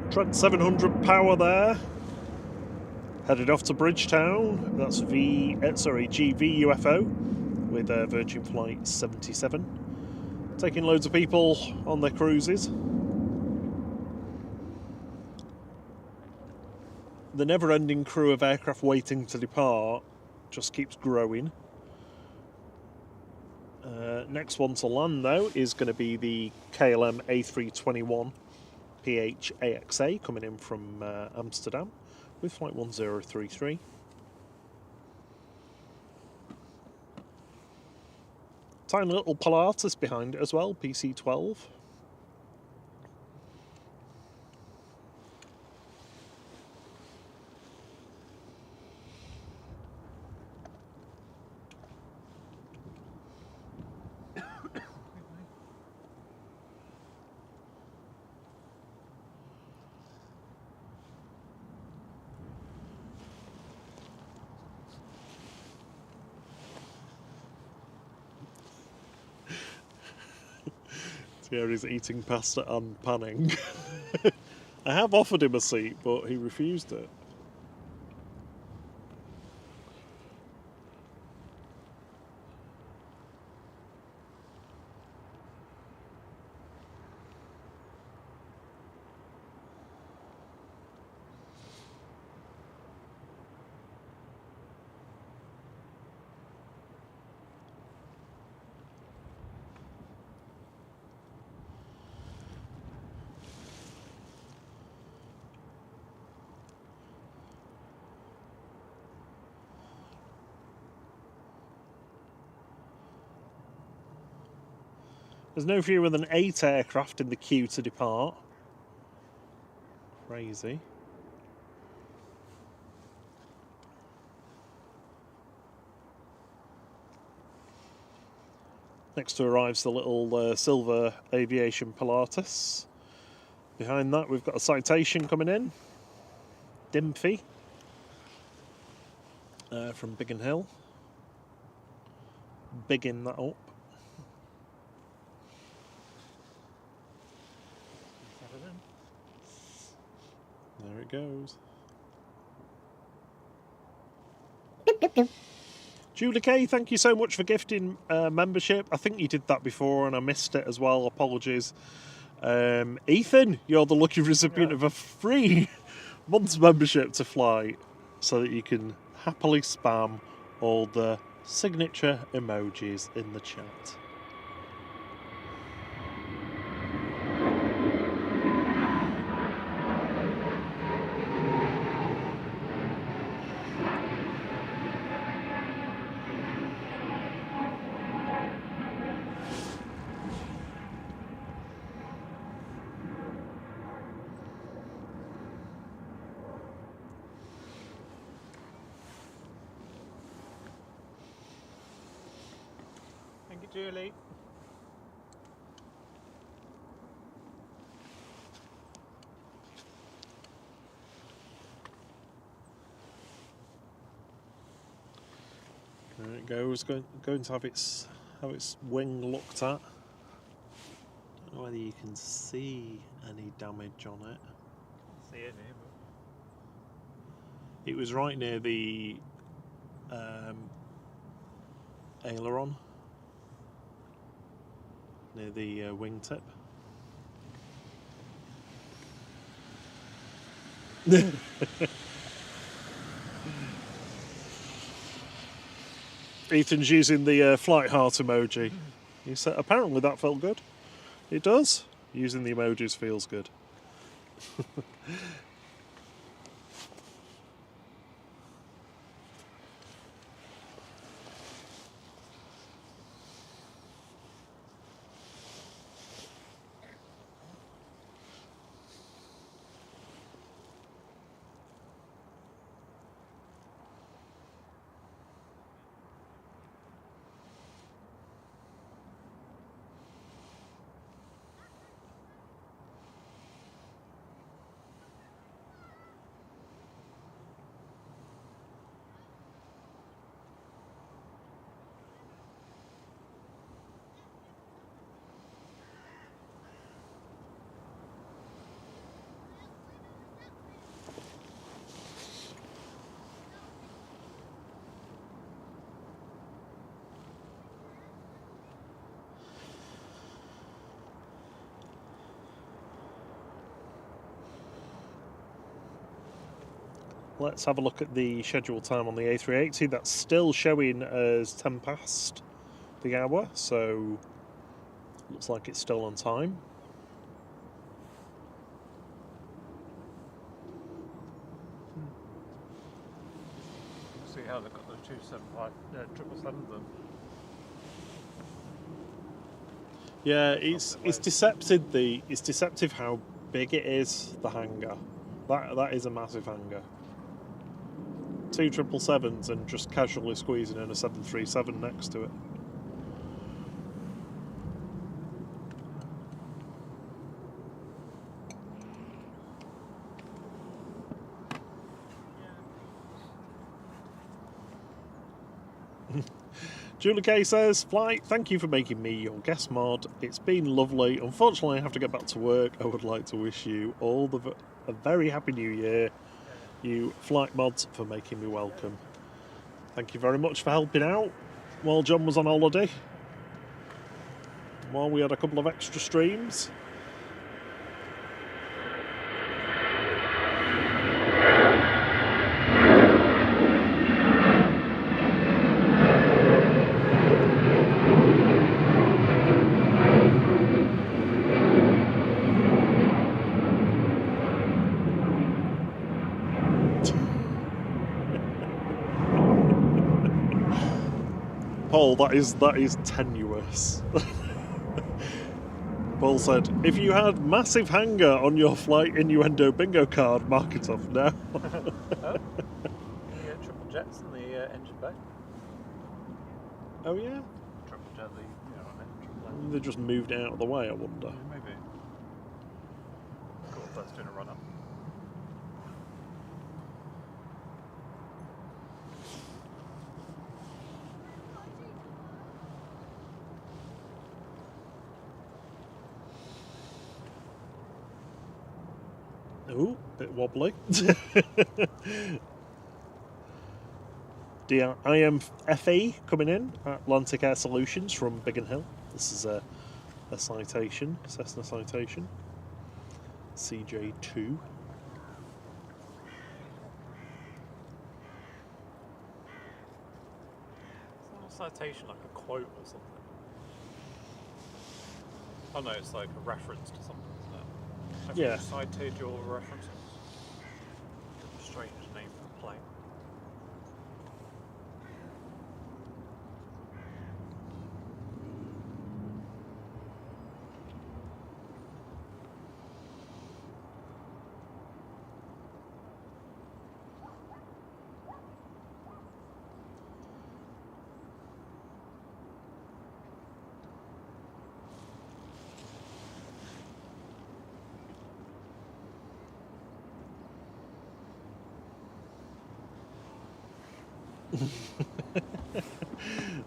Trent 700 power there. Headed off to Bridgetown. That's GV UFO with Virgin Flight 77. Taking loads of people on their cruises. The never-ending crew of aircraft waiting to depart just keeps growing. Next one to land though is going to be the KLM A321 PH-AXA coming in from Amsterdam with flight 1033. Tiny little Pilatus behind it as well, PC-12. Thierry's eating pasta and panning. I have offered him a seat, but he refused it. There's no fewer than 8 aircraft in the queue to depart. Crazy. Next to arrives the little silver aviation Pilatus. Behind that we've got a Citation coming in. Dimphy from Biggin Hill. Bigging that up. There it goes. Julie Kay, thank you so much for gifting membership. I think you did that before and I missed it as well. Apologies. Ethan, you're the lucky recipient of a free month's membership to Flite so that you can happily spam all the signature emojis in the chat. Julie. There it goes. Going to have its wing looked at. Don't know whether you can see any damage on it. See it here, It was right near the aileron, near the wingtip. Ethan's using the flight heart emoji. He said apparently that felt good. It does. Using the emojis feels good. Let's have a look at the scheduled time on the A380. That's still showing as 10 past the hour, so looks like it's still on time. See how they've got the 275, 777 then. Yeah, it's deceptive how big it is, the hangar. That is a massive hangar. 2 777s and just casually squeezing in a 737 next to it. Julie Kay says, Flight, thank you for making me your guest mod. It's been lovely. Unfortunately, I have to get back to work. I would like to wish you all a very happy new year. You Flight mods for making me welcome. Thank you very much for helping out while John was on holiday. While we had a couple of extra streams. Paul, that is tenuous. Paul said, if you had massive hangar on your flight innuendo bingo card, mark it off now. Oh, the triple jets in the engine bay. Oh yeah? Triple jet, triple They just moved it out of the way, I wonder. maybe. Cool, that's doing a run up. Ooh, bit wobbly. DIMFE coming in, Atlantic Air Solutions from Biggin Hill. This is a citation, Cessna citation. CJ2. It's not a citation, like a quote or something. Oh no, it's like a reference to something, isn't it? Have Yeah. you cited your references? It's a strange name for a plane.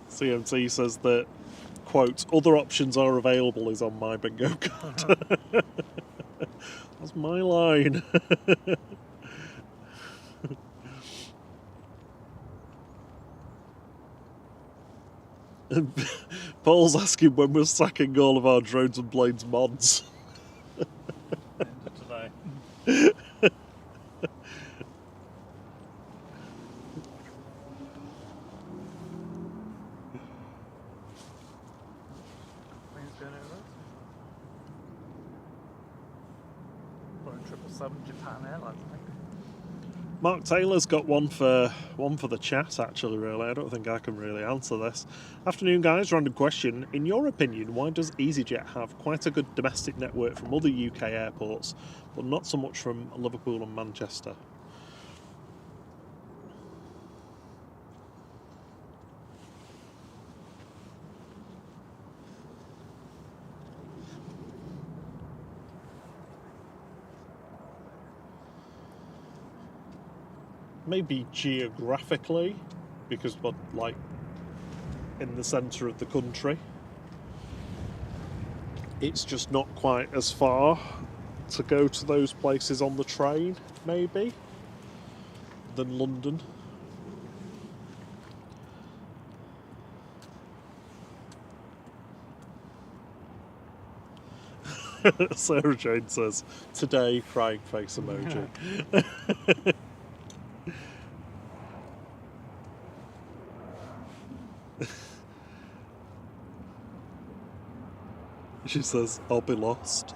CMT says that, quote, other options are available is on my bingo card. That's my line. Paul's asking when we're sacking all of our drones and blades mods. Today. Probably 777 Japan Airlines, I think. Mark Taylor's got one for the chat, actually, really. I don't think I can really answer this. Afternoon, guys. Random question. In your opinion, why does EasyJet have quite a good domestic network from other UK airports, but not so much from Liverpool and Manchester? Maybe geographically, because we're like in the centre of the country. It's just not quite as far to go to those places on the train, maybe, than London. Sarah Jane says, today, crying face emoji. She says, I'll be lost.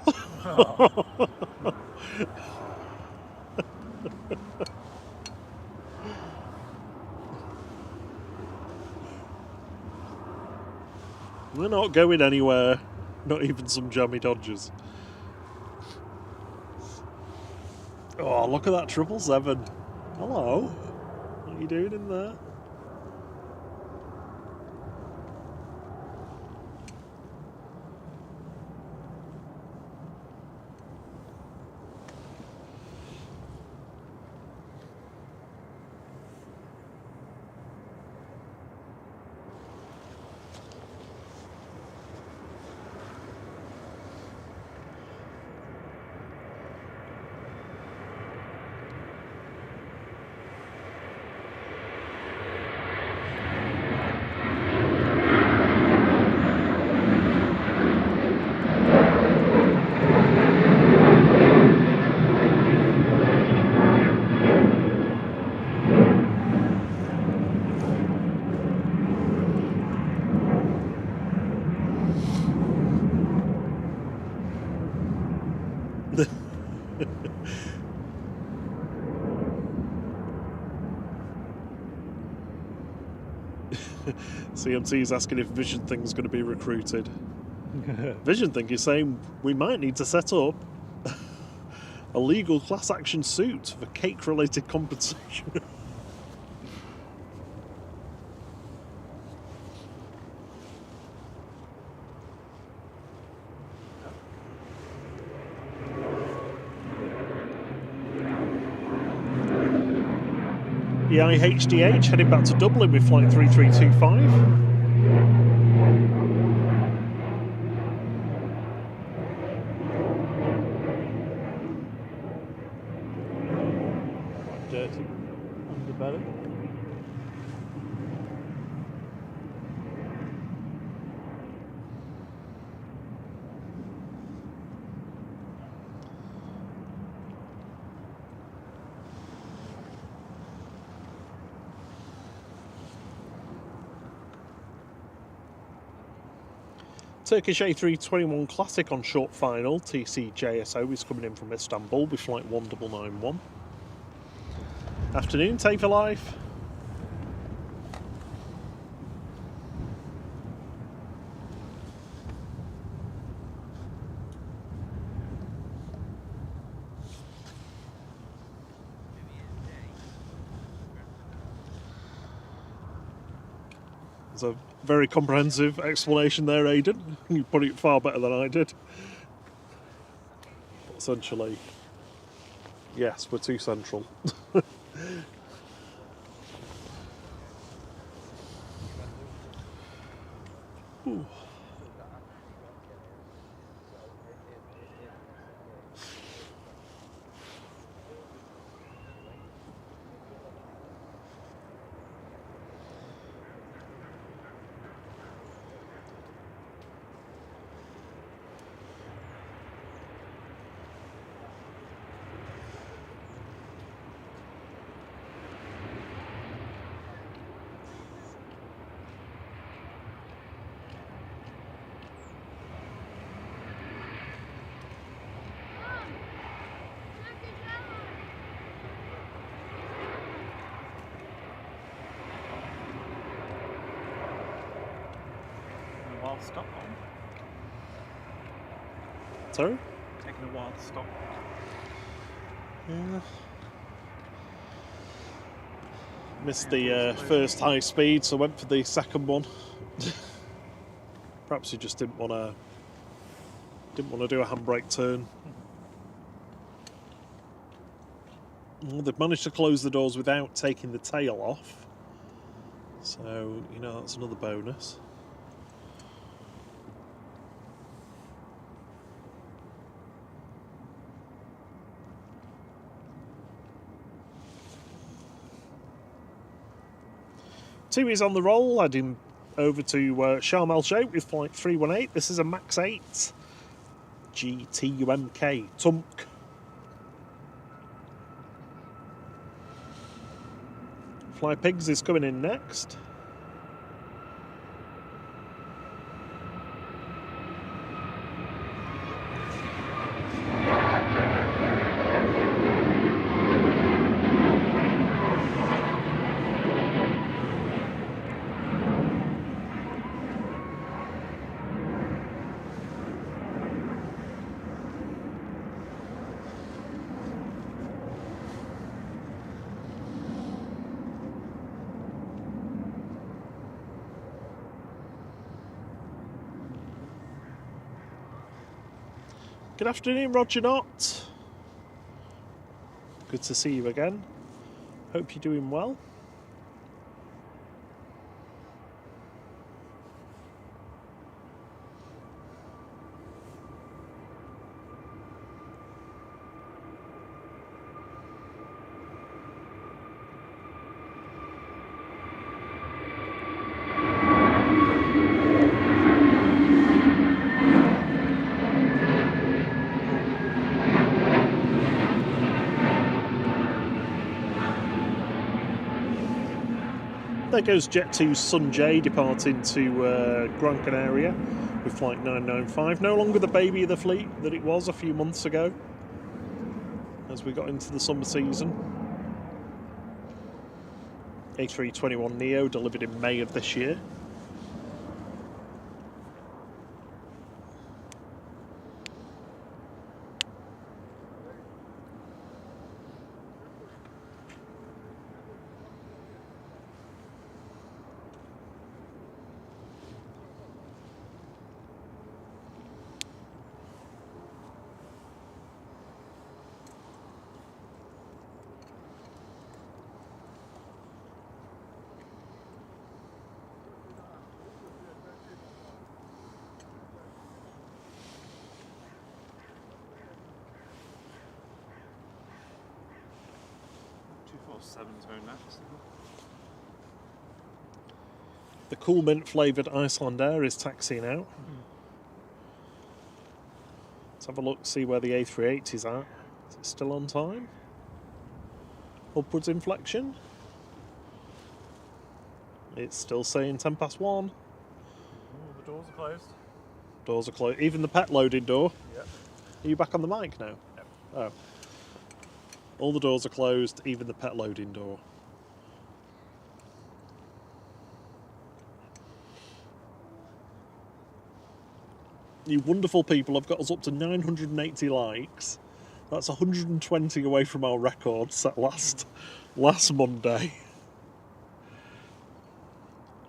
We're not going anywhere, not even some jammy dodgers. Oh, look at that 777. Hello. What are you doing in there? CMC is asking if Vision Thing's going to be recruited. Vision Thing is saying we might need to set up a legal class action suit for cake-related compensation. EIHDH heading back to Dublin with flight 3325. Dirty underbelly. Turkish A321 Classic on short final. TCJSO is coming in from Istanbul with flight 1991. Afternoon, Take for Life. There's a very comprehensive explanation there, Aidan. You put it far better than I did. Essentially, yes, we're too central. Ooh. while to stop on. Sorry? Taking a while to stop. Yeah. Missed the first high speed, so went for the second one. Perhaps he just didn't want to do a handbrake turn. Well, they've managed to close the doors without taking the tail off, so you know that's another bonus. Two is on the roll, heading over to Sharm el Sheikh with flight 318. This is a MAX 8 GTUMK Tunk. Fly Pigs is coming in next. Good afternoon, Roger Knott. Good to see you again. Hope you're doing well. There goes Jet 2's Sunjay departing to Gran Canaria with flight 995. No longer the baby of the fleet that it was a few months ago as we got into the summer season. A321neo delivered in May of this year. The cool mint flavoured Iceland Air is taxiing out. Let's have a look, see where the A380 is at. Is it still on time? Upwards inflection. It's still saying 1:10 past 1. Oh, the doors are closed. Doors are closed. Even the pet loading door. Yep. Are you back on the mic now? Yep. Oh. All the doors are closed, even the pet loading door. You wonderful people have got us up to 980 likes. That's 120 away from our record set last Monday.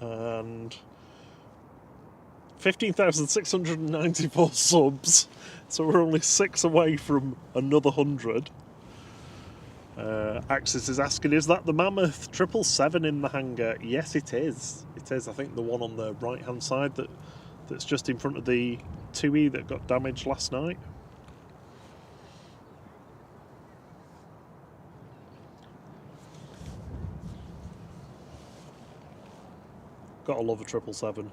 And 15,694 subs. So we're only 6 away from another 100. Axis is asking, is that the Mammoth 777 in the hangar? Yes, it is. It is. I think the one on the right-hand side that's just in front of the 2E that got damaged last night. Gotta love a 777.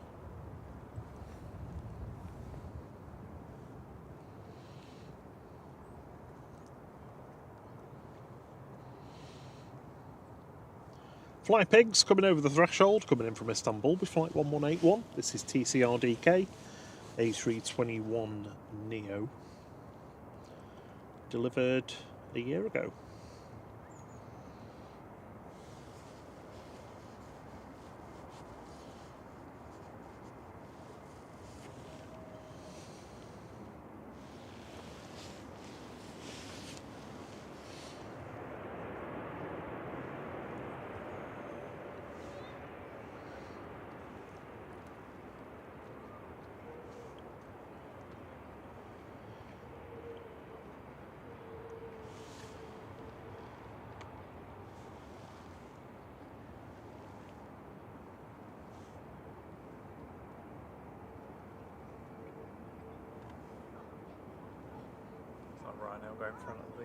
Fly Pigs coming over the threshold, coming in from Istanbul with flight 1181. This is TCRDK, A321neo, delivered a year ago. now go in front of the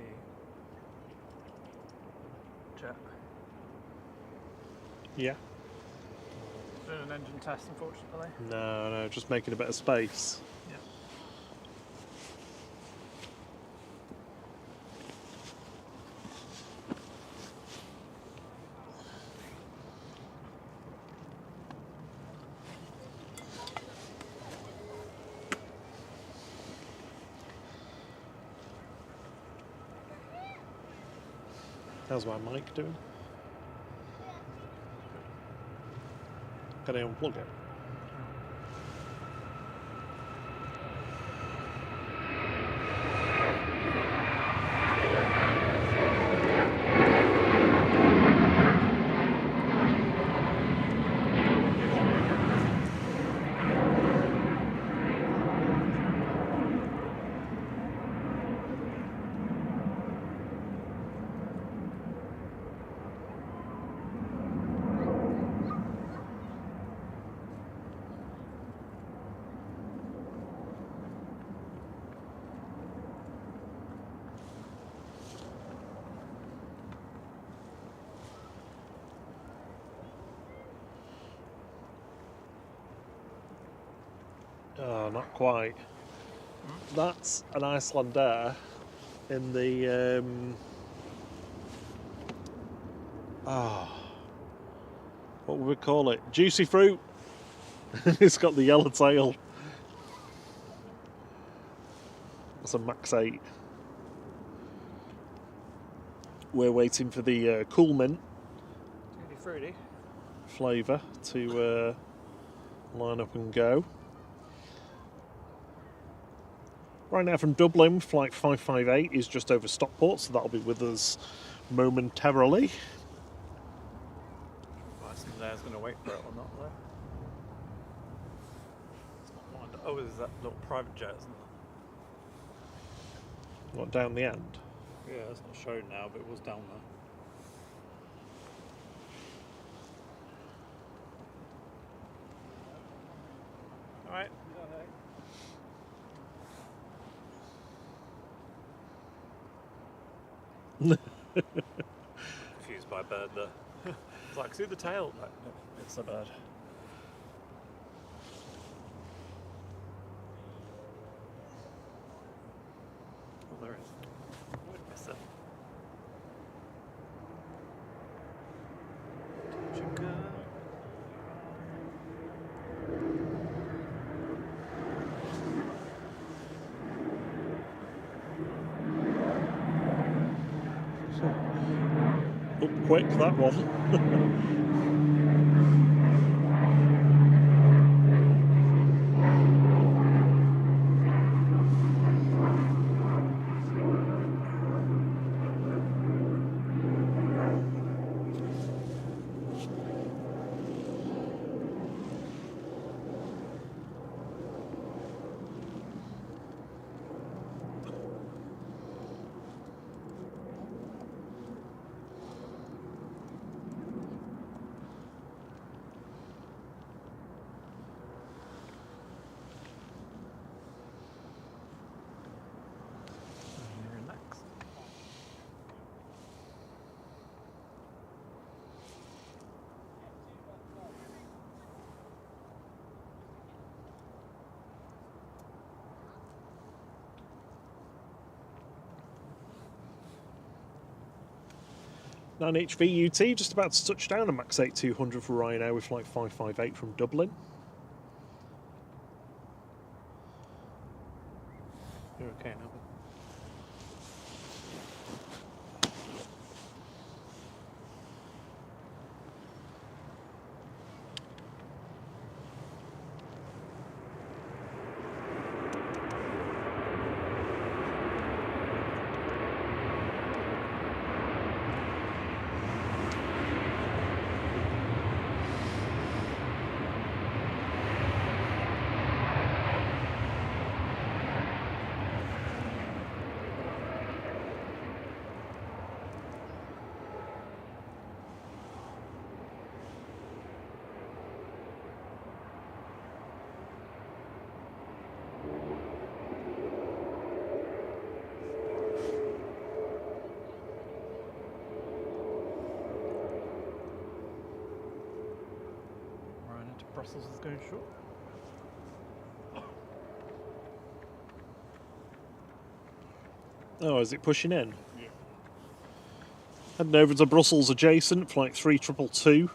jet. Yeah. Doing an engine test, unfortunately. No, just making a bit of space. Yeah. How's my mic doing? Can I unplug it? Oh, not quite. That's an Icelander in the what would we call it? Juicy fruit. It's got the yellow tail. That's a Max 8. We're waiting for the cool mint Fruity. flavour to line up and go. Right now from Dublin, flight 558 is just over Stockport, so that'll be with us momentarily. There's going to wait for it or not, though. It's not lined up. Oh, there's that little private jet, isn't there? What, down the end? Yeah, it's not shown now, but it was down there. Alright. Confused by a bird there. It's like, see the tail? No, it's a bird. Oh, there is. Would miss it. Did you go? Up quick, that one. Nine HVUT, just about to touch down a Max 8 200 for Ryanair with flight 558 from Dublin. You're okay now. Brussels is going short. Oh, is it pushing in? Yeah. Heading over to Brussels adjacent, flight 3222.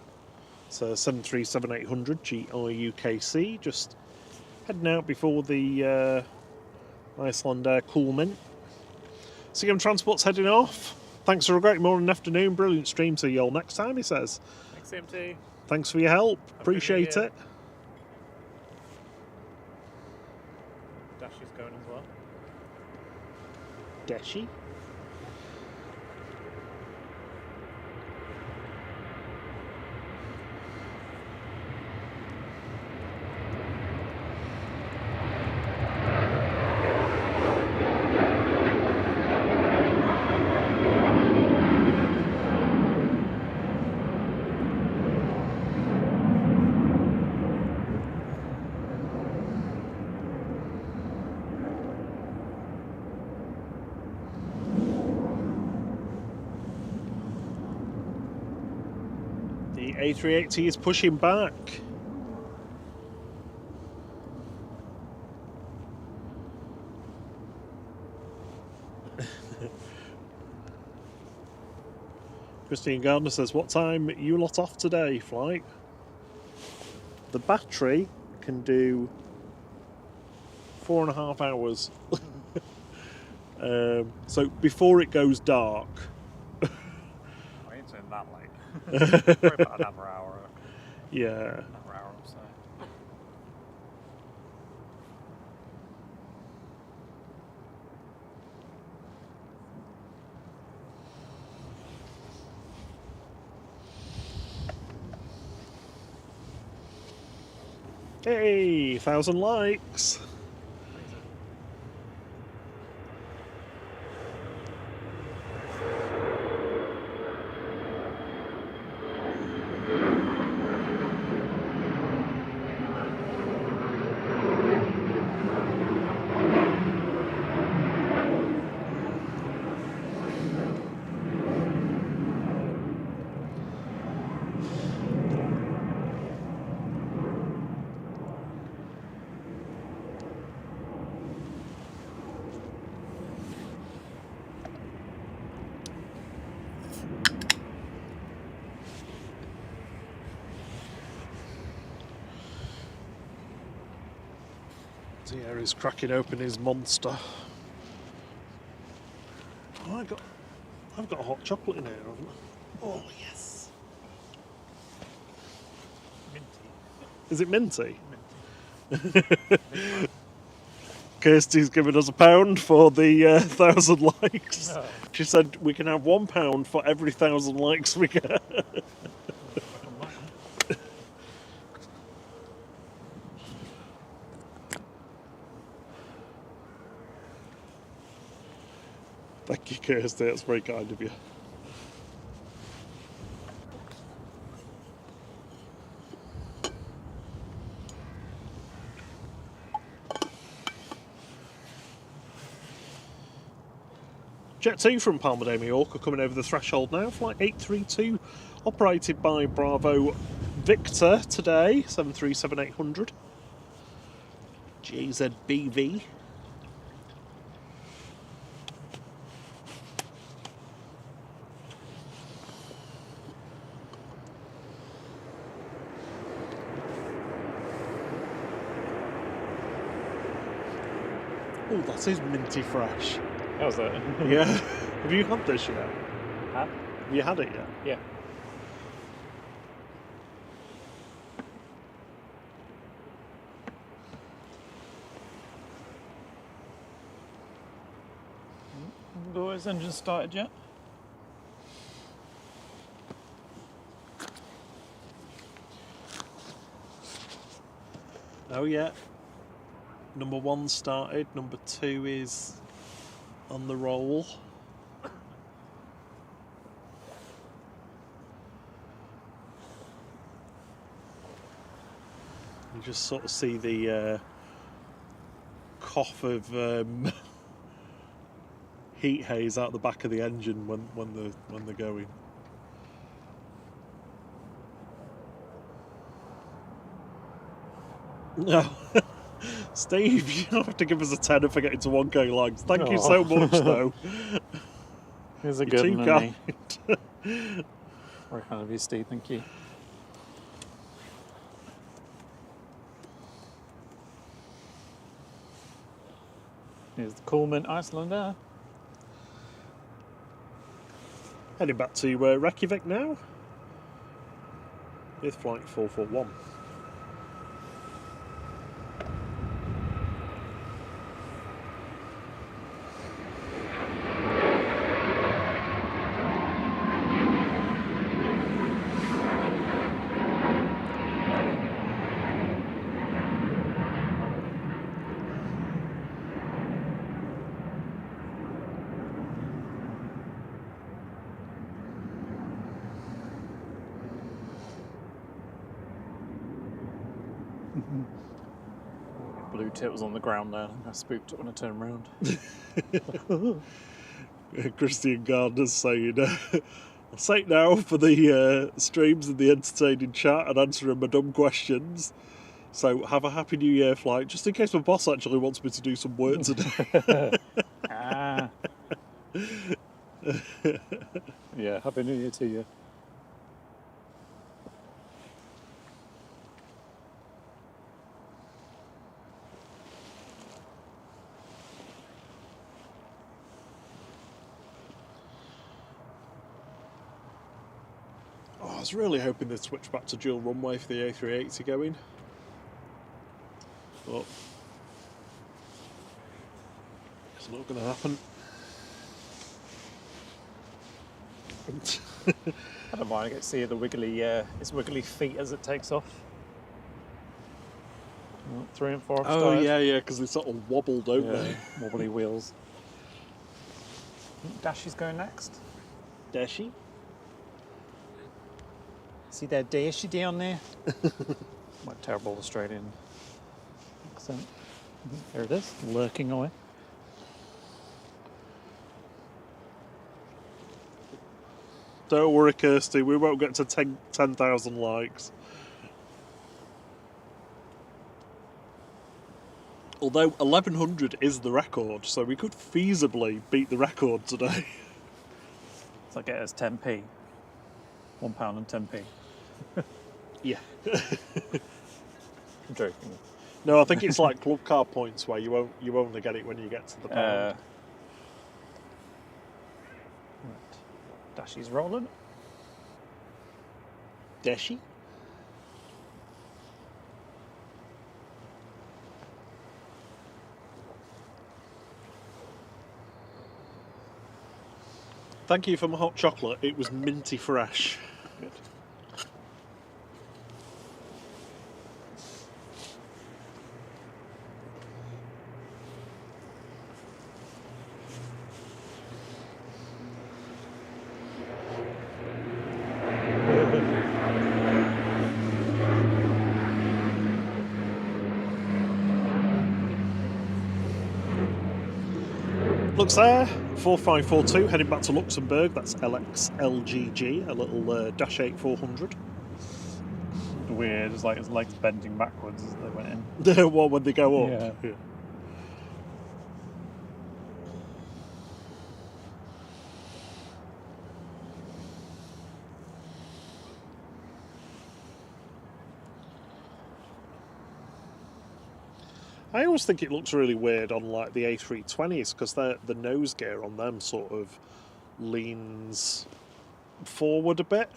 So 737-800 GIUKC. Just heading out before the Iceland Air Cool Mint. CM Transport's heading off. Thanks for a great morning and afternoon. Brilliant stream. See you all next time, he says. Thanks, CMT. Thanks for your help. Appreciate it. Dashy's going as well. Dashy? The A380 is pushing back. Christine Gardner says, what time you lot off today, flight? The battery can do 4.5 hours. So before it goes dark. I ain't saying that late. Probably about another hour. Yeah. Another hour or so. Hey, 1,000 likes. Here he's cracking open his monster. Oh, I've got hot chocolate in here, haven't I? Oh yes. Minty. Is it minty? Minty. Kirsty's given us £1 for the 1,000 likes. No. She said we can have £1 for every 1,000 likes we get. Thank you, Kirsty. That's very kind of you. Jet 2 from Palma de Mallorca coming over the threshold now. Flight 832, operated by Bravo Victor today. 737-800. JZBV. Oh, that is minty fresh. How's that? Yeah. Have you had this yet? Huh? Have you had it yet? Yeah. His engine started yet? Oh yeah. Number 1 started, number 2 is on the roll. You just sort of see the cough of heat haze out the back of the engine when they're going. No. Steve, you don't have to give us a tenner for getting to 1k likes. Thank you Oh. so much, though. Here's a You're good too one, kind. Very kind of you, Steve. Thank you. Here's the Coolman Icelander. Heading back to Reykjavik now. With flight 441. Blue tit was on the ground there. I spooked it when I turned round. Christian Gardner's saying, I'll say it now for the streams and the entertaining chat and answering my dumb questions. So have a happy New Year flight, just in case my boss actually wants me to do some work today. Ah. Yeah, happy New Year to you. I was really hoping they'd switch back to dual runway for the A380 going. But it's not going to happen. I don't mind. I get to see the wiggly, its wiggly feet as it takes off. 3 and 4 Oh, stars. yeah, because they sort of wobble, don't they? Wobbly wheels. Dashy's going next. Dashy? See that Dashy down there? My terrible Australian accent. There it is, lurking away. Don't worry, Kirsty, we won't get to 10,000 likes. Although 1100 is the record, so we could feasibly beat the record today. So I get it as 10p. £1 and 10p. Yeah. I'm joking. No, I think it's like club card points where you only get it when you get to the pound. Right. Dashy's rolling. Dashy? Thank you for my hot chocolate. It was minty fresh. Good. Looks there, 4542, heading back to Luxembourg. That's LXLGG, a little Dash 8 400. Weird, it's like his legs bending backwards as they went in. Well, when they go up. Yeah. I always think it looks really weird on like the A320s because the nose gear on them sort of leans forward a bit.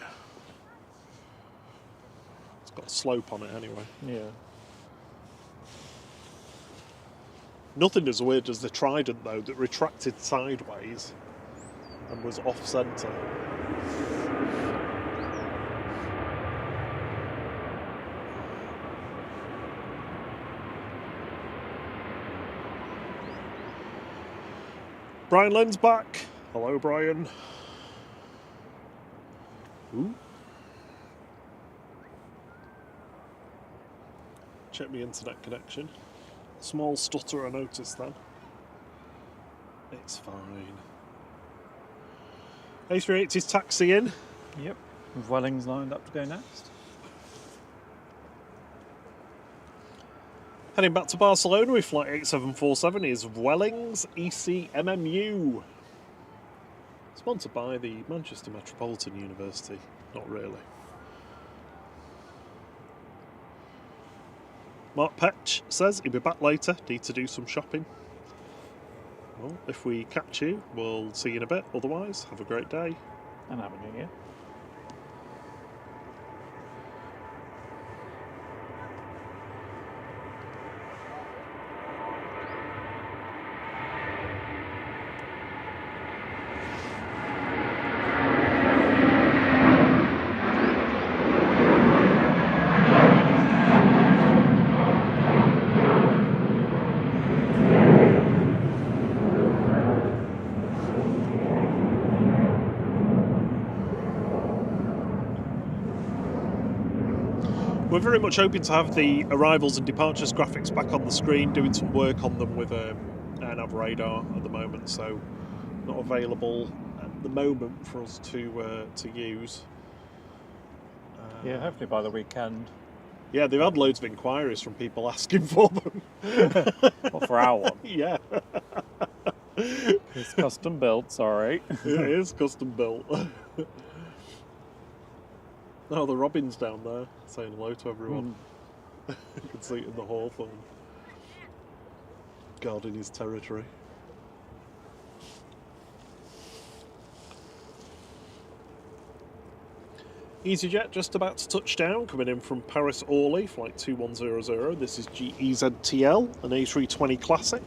It's got a slope on it anyway. Yeah. Nothing as weird as the Trident though, that retracted sideways and was off centre. Brian Lynn's back. Hello, Brian. Ooh. Check my internet connection. Small stutter I noticed then. It's fine. A380's taxiing. Yep. Welling's lined up to go next. Heading back to Barcelona with flight 8747 is Wellings ECMMU. Sponsored by the Manchester Metropolitan University. Not really. Mark Petch says he'll be back later, need to do some shopping. Well, if we catch you, we'll see you in a bit. Otherwise, have a great day. And have a new year. We're very much hoping to have the arrivals and departures graphics back on the screen, doing some work on them with AirNav radar at the moment, so not available at the moment for us to use. Yeah, hopefully by the weekend. Yeah, they've had loads of inquiries from people asking for them. What, for our one? Yeah. It's custom built, sorry. It is custom built. Oh, the robin's down there saying hello to everyone. You can see it in the hawthorn. Guarding his territory. EasyJet just about to touch down, coming in from Paris Orly, flight 2100. This is GEZTL, an A320 Classic.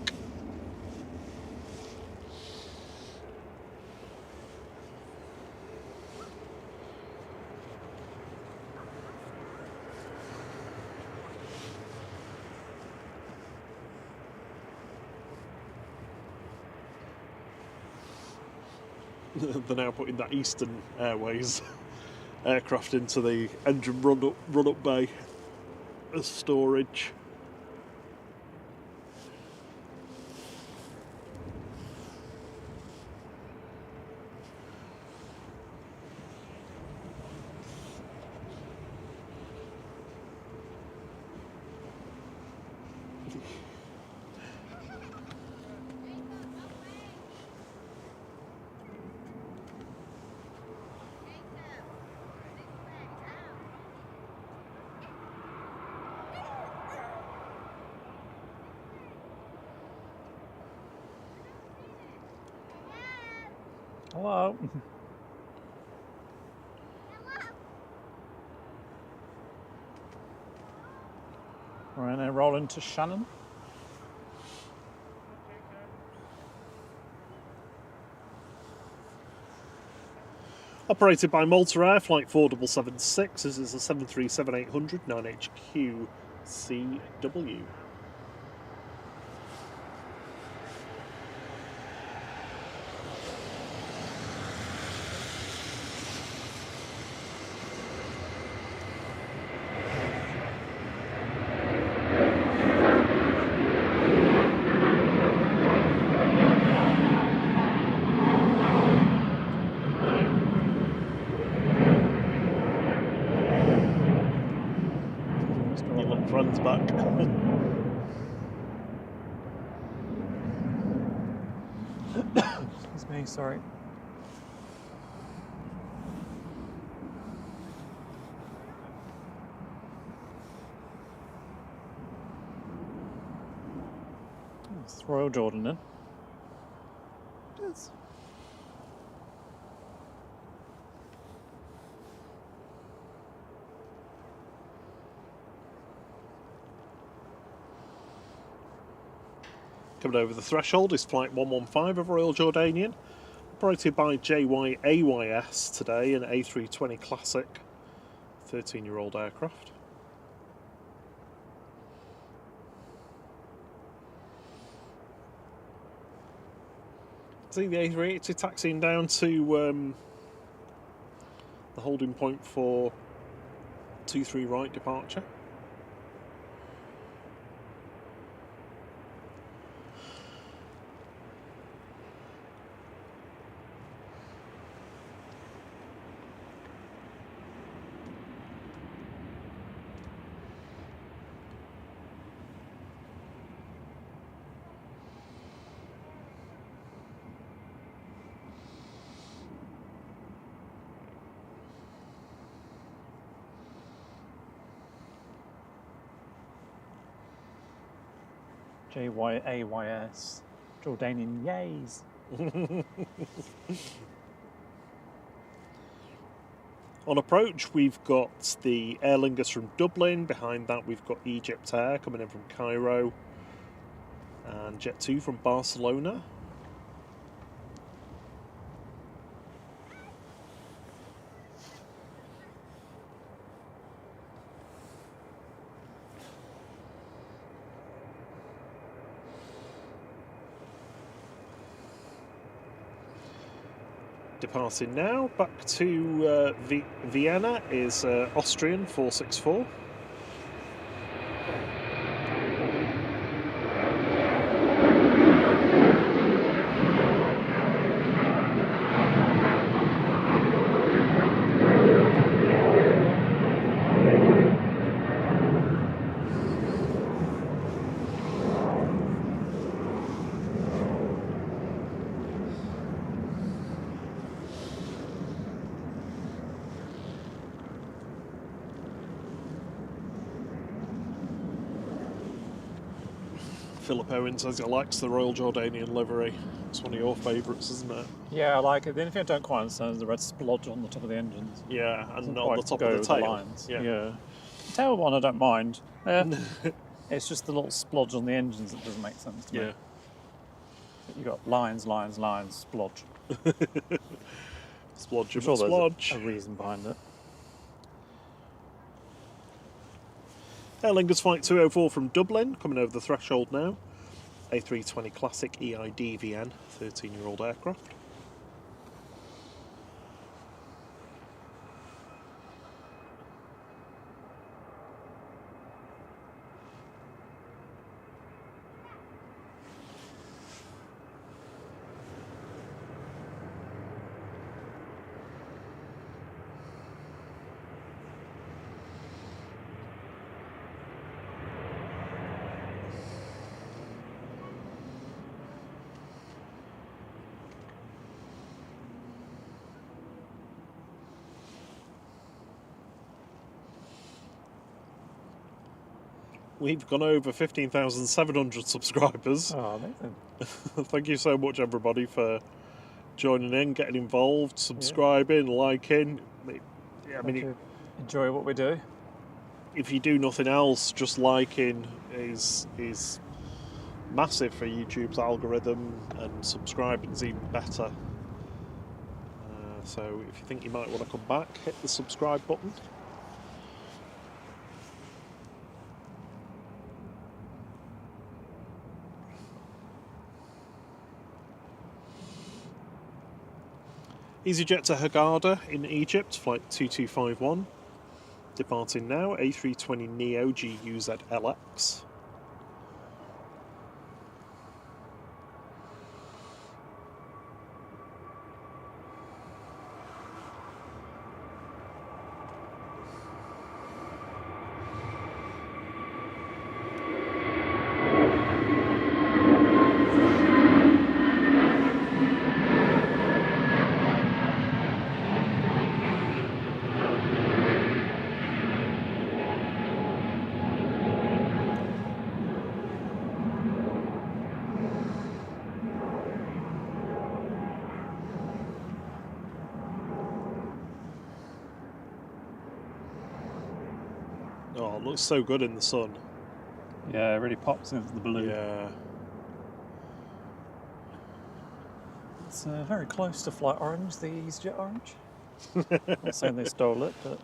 They're now putting that Eastern Airways aircraft into the engine run-up bay as storage. Hello. We're going to roll into Shannon. Operated by Malta Air, flight 4776. This is a 737-800 9HQ CW. Friends back. Excuse me, sorry. Let's throw Jordan in. Yes. Coming over the threshold is flight 115 of Royal Jordanian, operated by JYAYS today, an A320 Classic, 13-year-old aircraft. See the A380 taxiing down to the holding point for 23 right departure. JYAYS. Jordanian yays. On approach, we've got the Aer Lingus from Dublin. Behind that, we've got Egypt Air coming in from Cairo. And Jet 2 from Barcelona. Departing now, back to Vienna is Austrian 464. Philip Owen says he likes the Royal Jordanian livery. It's one of your favourites, isn't it? Yeah, I like it. The only thing I don't quite understand is the red splodge on the top of the engines. Yeah, and Doesn't on the quite top go of the with tail. lines. Yeah. The tail one I don't mind. It's just the little splodge on the engines that doesn't make sense to me. Yeah. You've got lines, lines, lines, splodge. Splodge, I'm sure splodge. there's a reason behind it. Aer Lingus Flight 204 from Dublin, coming over the threshold now. A320 Classic EID VN, 13-year-old aircraft. We've gone over 15,700 subscribers. Oh, amazing. Thank you so much, everybody, for joining in, getting involved, subscribing, liking. I mean, enjoy what we do. If you do nothing else, just liking is massive for YouTube's algorithm, and subscribing is even better. So if you think you might want to come back, hit the subscribe button. EasyJet to Hurghada in Egypt, flight 2251. Departing now, A320neo GUZ-LX. Oh, it looks so good in the sun. Yeah, it really pops into the blue. Yeah. It's very close to Flight Orange, the EasyJet Orange. Not saying they stole it, but...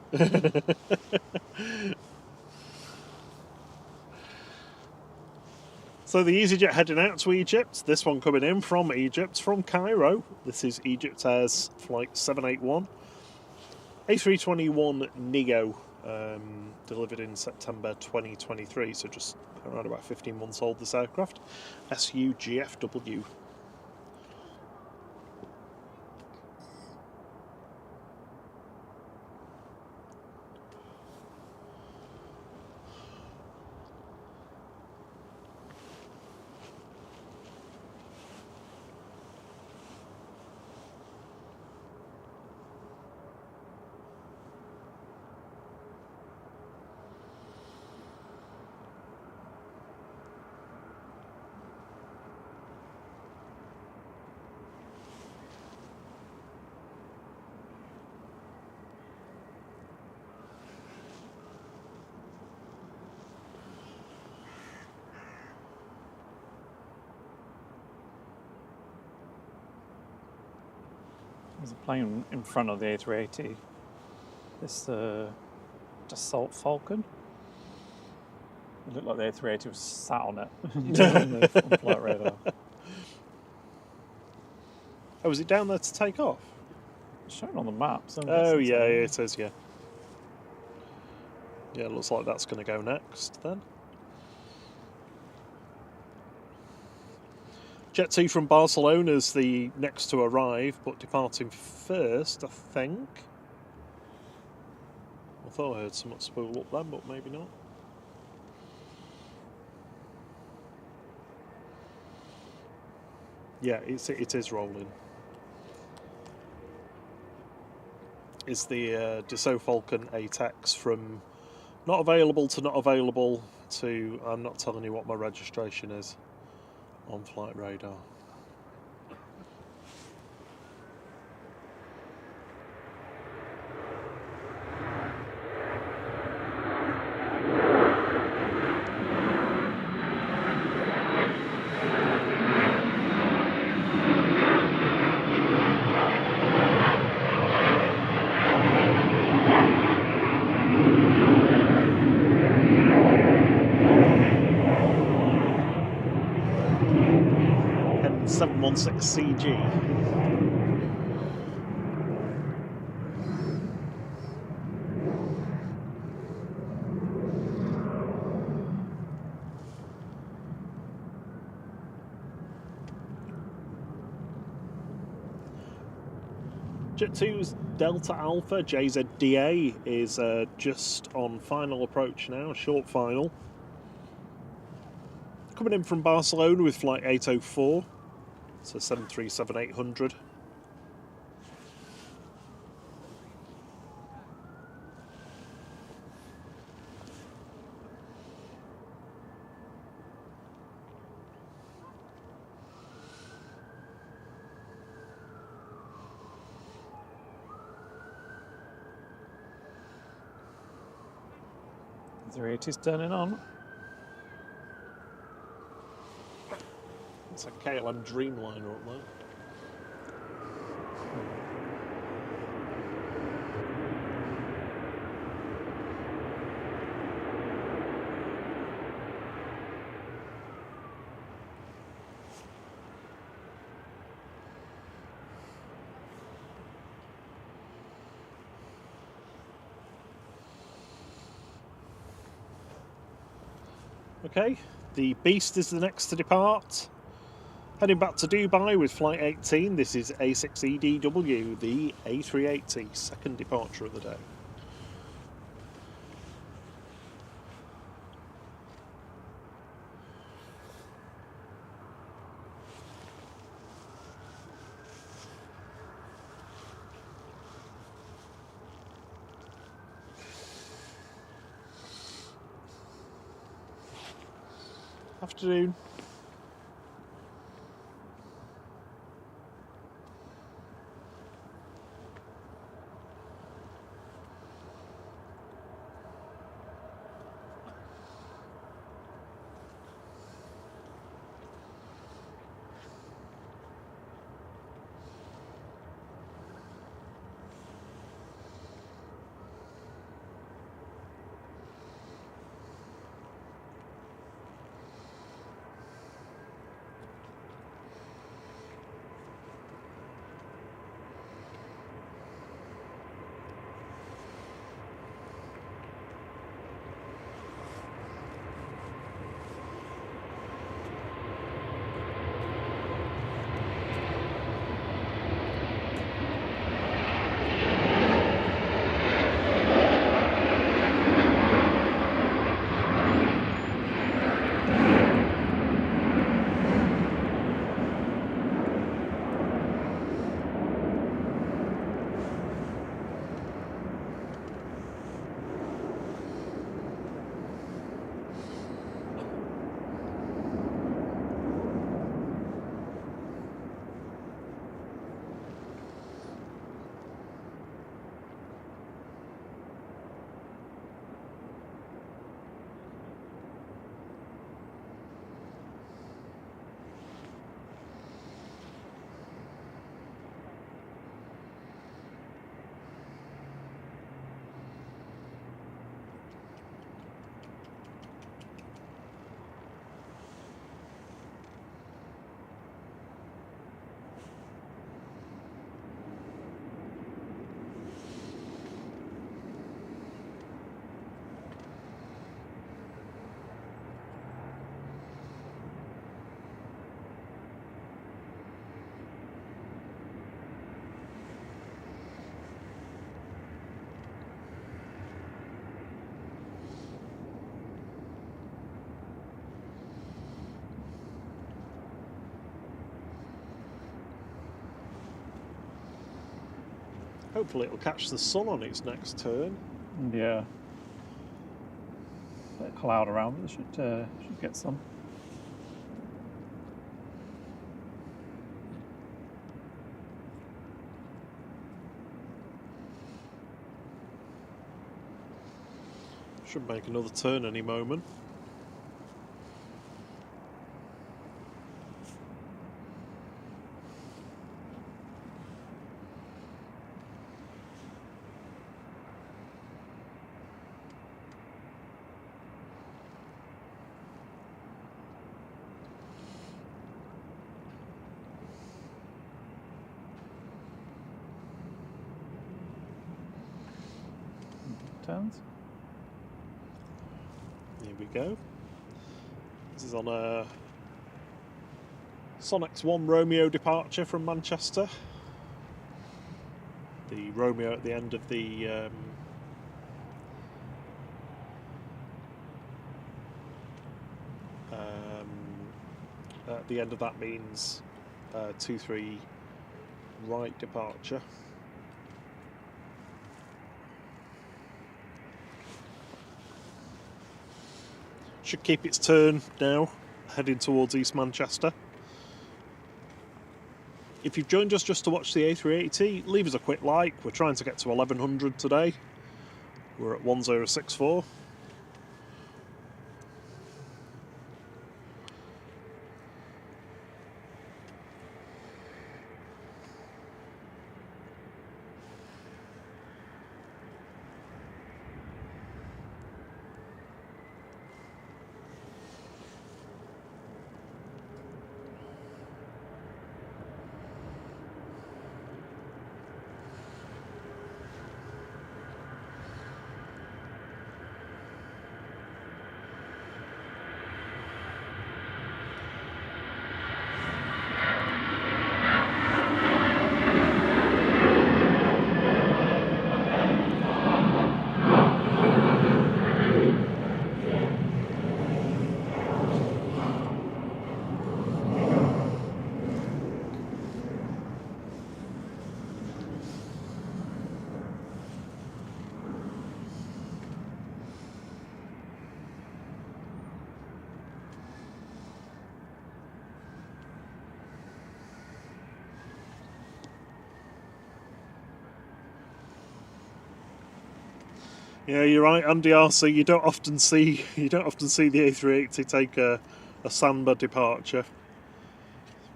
So the EasyJet heading out to Egypt. This one coming in from Egypt, from Cairo. This is Egypt Air's Flight 781. A321neo, delivered in September 2023, so just around about 15 months old, this aircraft. SUGFW. There's a plane in front of the A380. This Dassault Falcon. It looked like the A380 was sat on it on flight radar. Oh, is it down there to take off? It's shown on the map. So Oh, yeah, it is, yeah. Yeah, looks like that's going to go next then. Jet 2 from Barcelona is the next to arrive, but departing first, I think. I thought I heard someone spool up then, but maybe not. Yeah, it is rolling. It's the Dassault Falcon 8X from not available to not available to I'm not telling you what my registration is on flight radar. And 716 CG. Jet 2's Delta Alpha JZDA is just on final approach now, short final. Coming in from Barcelona with flight 804, so 737-800. The 380's turning on. It's a KLM Dreamliner up there. Okay, the Beast is the next to depart. Heading back to Dubai with flight 18. This is A6EDW, the A380, second departure of the day. Afternoon. Hopefully it'll catch the sun on its next turn. Yeah. Bit of cloud around, but it should get some. Should make another turn any moment. Turns. Here we go. This is on a Sonex 1 Romeo departure from Manchester. The Romeo at the end of the at the end of that means 2-3 right departure. Should keep its turn now, heading towards East Manchester. If you've joined us just to watch the A380, leave us a quick like. We're trying to get to 1100 today. We're at 1064. Yeah, you're right, Andy RC. You don't often see the A380 take a Samba departure.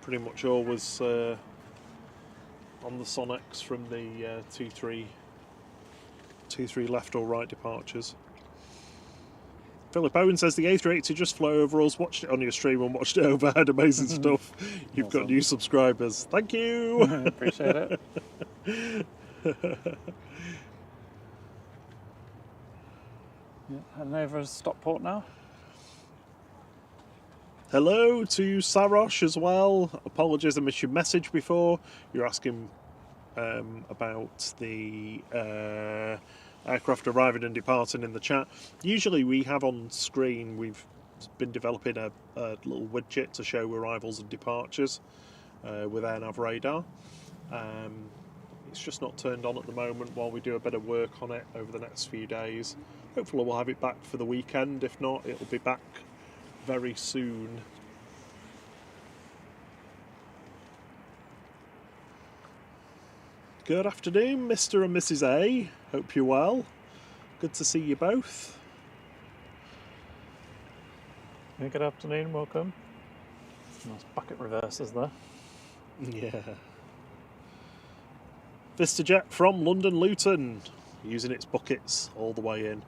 Pretty much always on the Sonex from the 2-3 left or right departures. Philip Owen says the A380 just flew over us, watched it on your stream and watched it overhead. Amazing stuff. You've got new subscribers. Thank you. Appreciate it. Yeah, heading over to Stockport now. Hello to Sarosh as well. Apologies, I missed your message before. You're asking about the aircraft arriving and departing in the chat. Usually we have on screen, we've been developing a little widget to show arrivals and departures with AirNav radar. It's just not turned on at the moment while we do a bit of work on it over the next few days. Hopefully we'll have it back for the weekend. If not, it'll be back very soon. Good afternoon, Mr. and Mrs. A. Hope you're well. Good to see you both. Yeah, good afternoon, welcome. Nice bucket reverses there. Yeah. VistaJet from London Luton, using its buckets all the way in.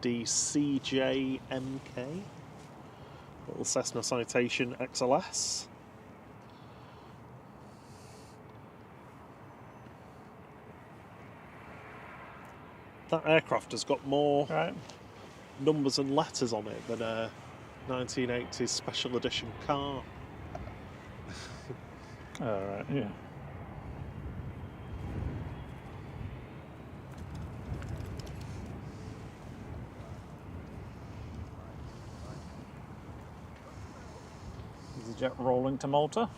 DCJMK, little Cessna Citation XLS. That aircraft has got more numbers and letters on it than a 1980s special edition car. Alright, yeah. Is the jet rolling to Malta?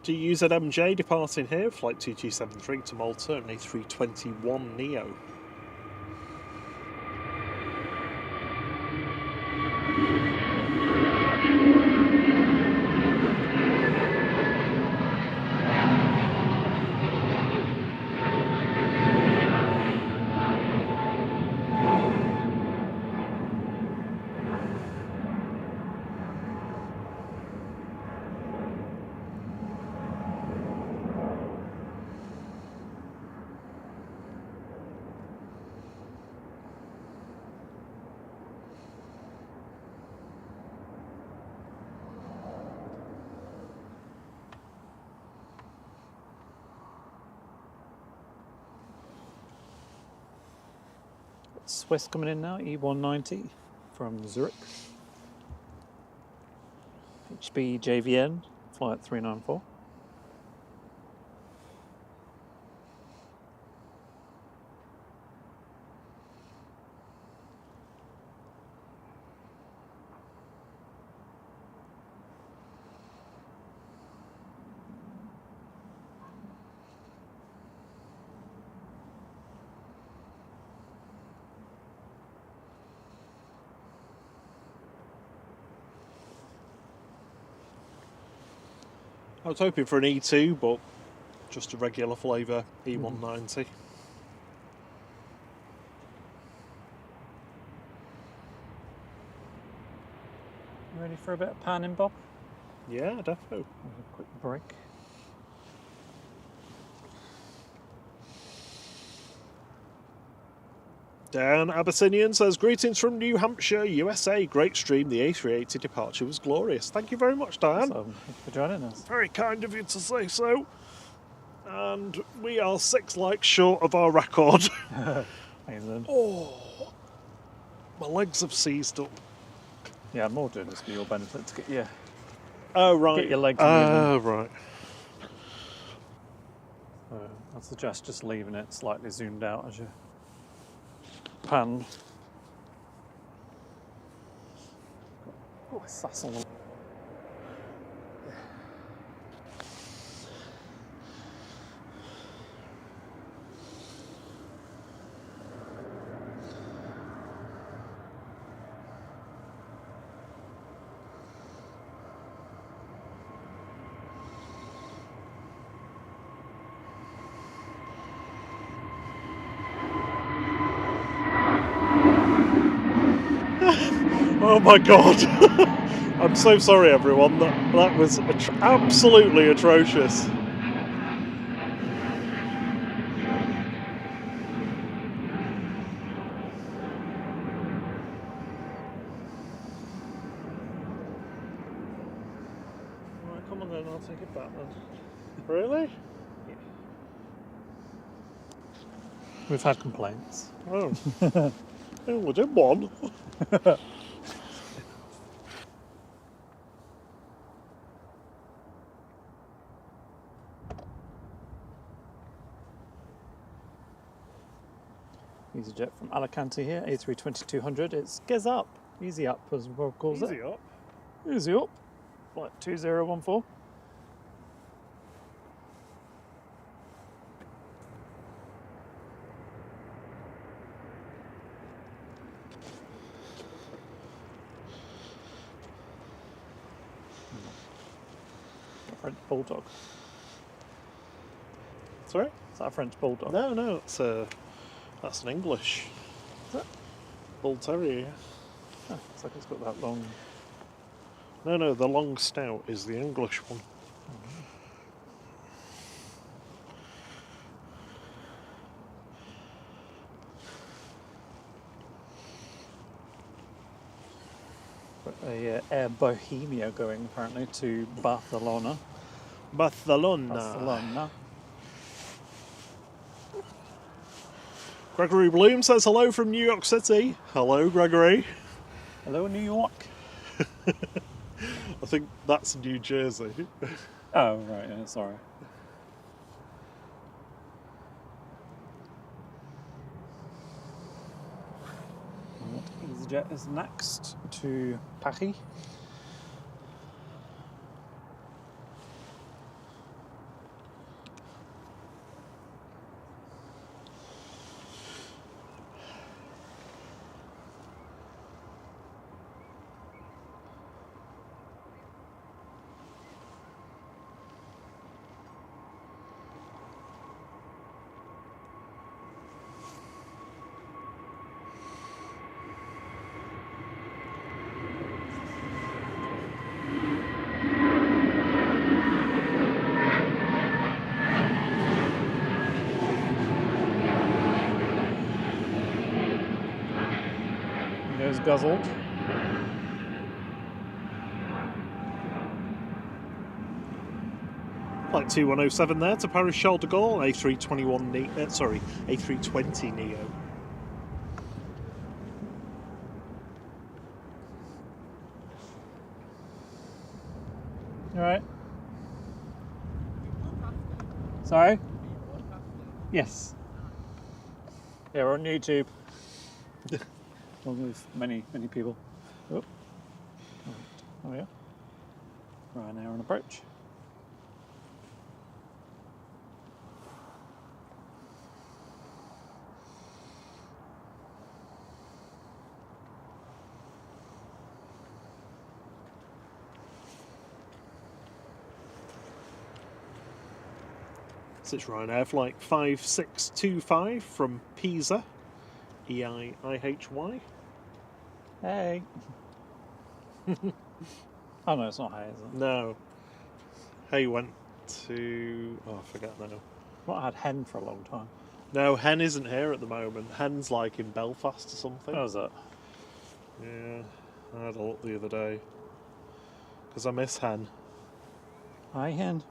to UZMJ departing here, flight 2273 to Malta, and A321 Neo. Swiss coming in now, E190 from Zurich. HB JVN, flight 394. I was hoping for an E2, but just a regular flavour E190. Ready for a bit of panning, Bob? Yeah, definitely. A quick break. Dan Abyssinian says, greetings from New Hampshire, USA. Great stream. The A380 departure was glorious. Thank you very much, Dan. So, thanks for joining us. Very kind of you to say so. And we are 6 likes short of our record. Amazing. Oh, my legs have seized up. Yeah, I'm more doing this for your benefit to get your, Oh, right. get your legs moving. Oh, right. I suggest just leaving it slightly zoomed out as you pan. Oh, sass on the... Oh my god. I'm so sorry, everyone. That was absolutely atrocious. Right, come on then, I'll take it back then. Really? Yeah. We've had complaints. Oh. Oh, we did one. EasyJet from Alicante here, A320-200. It's Gez Up, Easy Up as Rob calls Easy it. up. Easy Up, flight 2014. French Bulldog. Sorry? Is that a French Bulldog? No, that's an English. Is it? Bull Terrier. Oh, looks like it's got that long... No, the long stout is the English one. Got a Air Bohemia going apparently to Barcelona. Barcelona. Gregory Bloom says hello from New York City. Hello, Gregory. Hello, New York. I think that's New Jersey. Oh, right, yeah, sorry. EasyJet is next to Paris. is guzzled. Flight 2107 there to Paris Charles de Gaulle, A320 Neo. All right. Sorry? Yes. Yeah, we're on YouTube. Along with many people. Oh. There we are. Ryanair on approach. This is Ryanair flight 5625 from Pisa, EIHY. Hey. Oh no, it's not Hay, is it? No. Hay went to... oh, I forget now. Well, I had Hen for a long time. No, Hen isn't here at the moment. Hen's like in Belfast or something. How was that? Yeah, I had a look the other day. Because I miss Hen. Hi, Hen.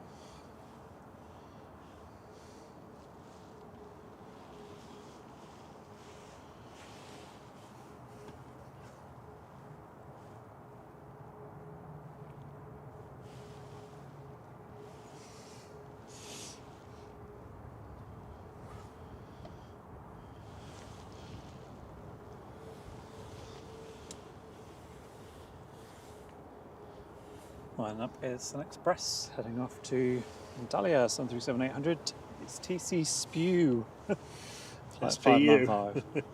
Line up is an express heading off to Antalya, 737-800. It's TC Spew. It's for you. 595.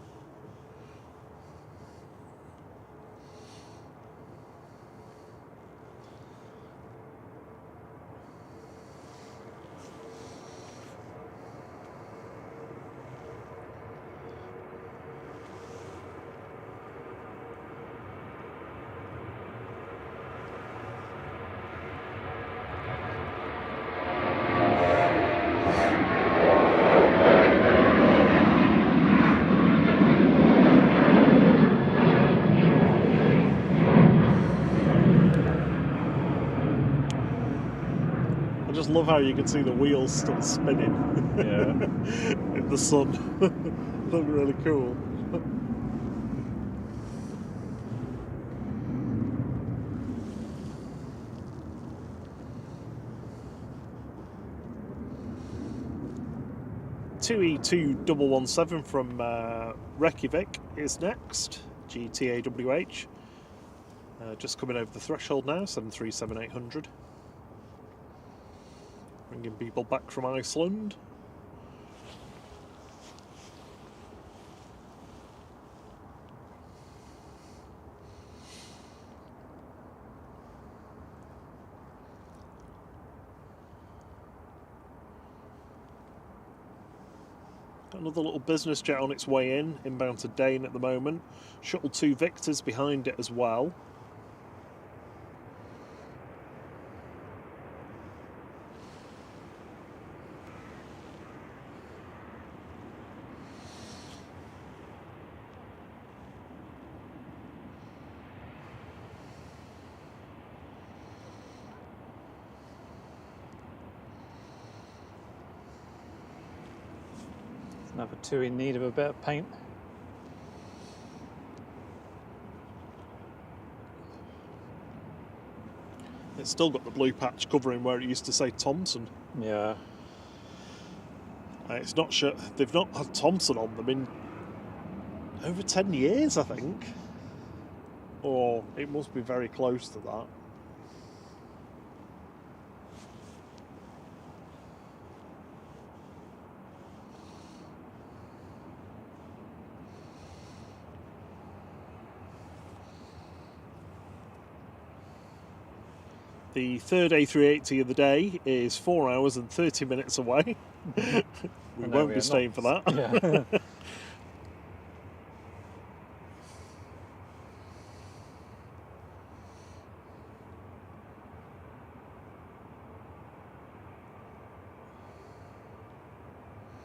I just love how you can see the wheels still spinning. Yeah. In the sun. Look really cool. E2117 from Reykjavik is next. GTAWH. Just coming over the threshold now, 737-800. Bringing people back from Iceland. Got another little business jet on its way in, inbound to Dane at the moment. Shuttle 2 Victors behind it as well. Another two in need of a bit of paint. It's still got the blue patch covering where it used to say Thompson. Yeah. It's not sure. They've not had Thompson on them in over 10 years, I think. Or it must be very close to that. The third A380 of the day is 4 hours and 30 minutes away. we won't be staying for that. Yeah.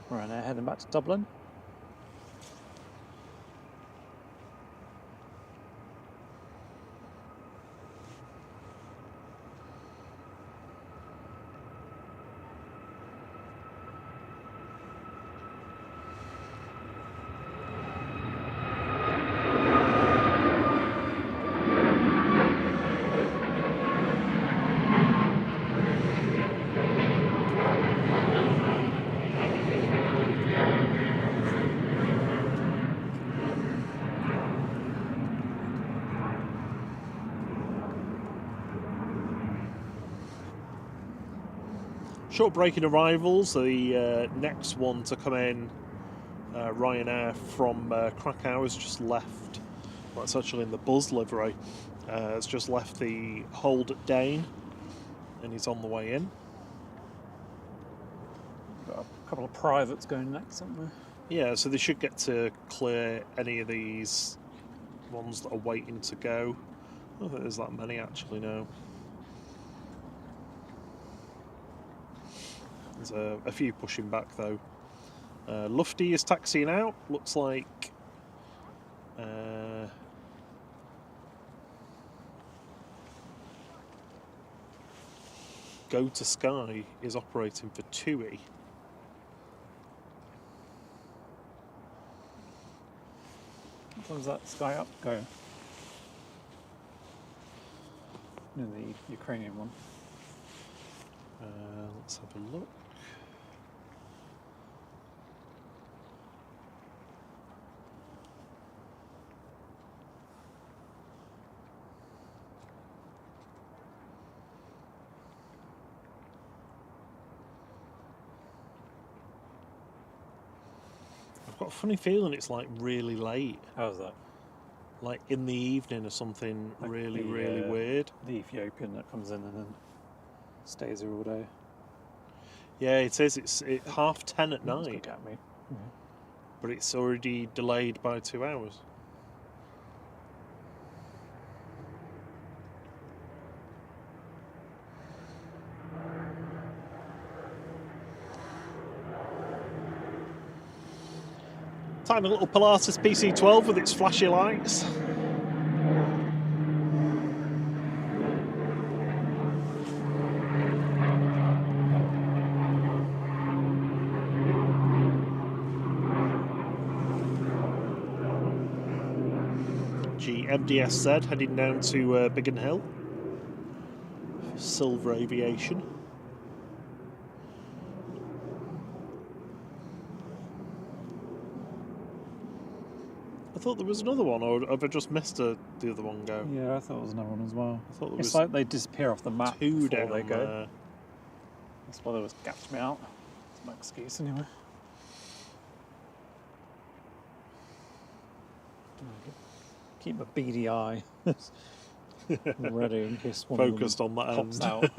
Right now, heading back to Dublin. Short break in arrivals. The next one to come in, Ryanair from Krakow, has just left. Well, it's actually in the Buzz livery. Has just left the hold at Dane, and he's on the way in. Got a couple of privates going next, haven't we? Yeah, so they should get to clear any of these ones that are waiting to go. I don't think there's that many actually now. There's a few pushing back though. Lufty is taxiing out. Looks like Go to Sky is operating for TUI. Which one's that Sky Up go? No, the Ukrainian one. Let's have a look. I've got a funny feeling it's like really late. How's that? Like in the evening or something, Like really the, weird. The Ethiopian that comes in and then stays here all day. Yeah, it is. It's 10:30 at It's night, gonna get me. but it's already delayed by 2 hours. Tiny little Pilatus PC-12 with its flashy lights. MDSZ heading down to Biggin Hill. Silver Aviation. I thought there was another one, or have I just missed the other one go? Yeah, I thought there was another one as well. I thought there It's was like they disappear off the map two before down they go. there. That's why they was gapped me out. It's my excuse anyway. Keep a beady eye ready in case one Focused of them on that pops end. out.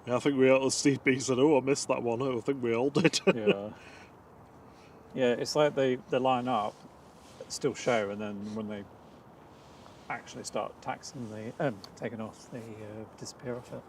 Yeah, I think we all, Steve B said, "Oh, I missed that one." I think we all did. Yeah. Yeah, it's like they line up, still show, and then when they actually start taxing, taking off, they disappear off it.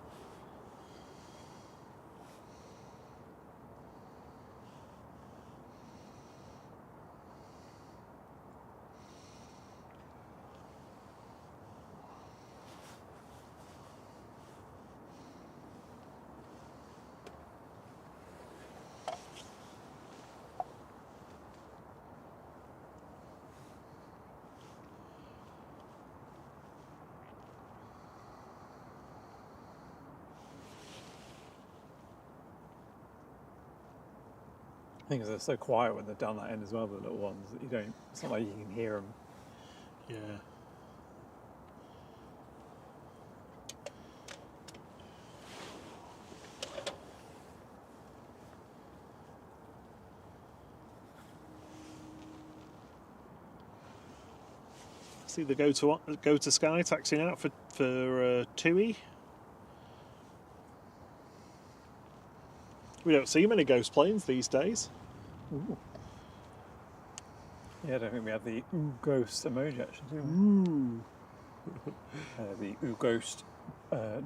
I think they're so quiet when they're down that end as well, the little ones, that you don't, it's not like you can hear them. Yeah. See the go to Sky taxiing out for TUI. We don't see many ghost planes these days. Ooh. Yeah, I don't think we have the Ooh Ghost emoji actually, do we? The Ooh Ghost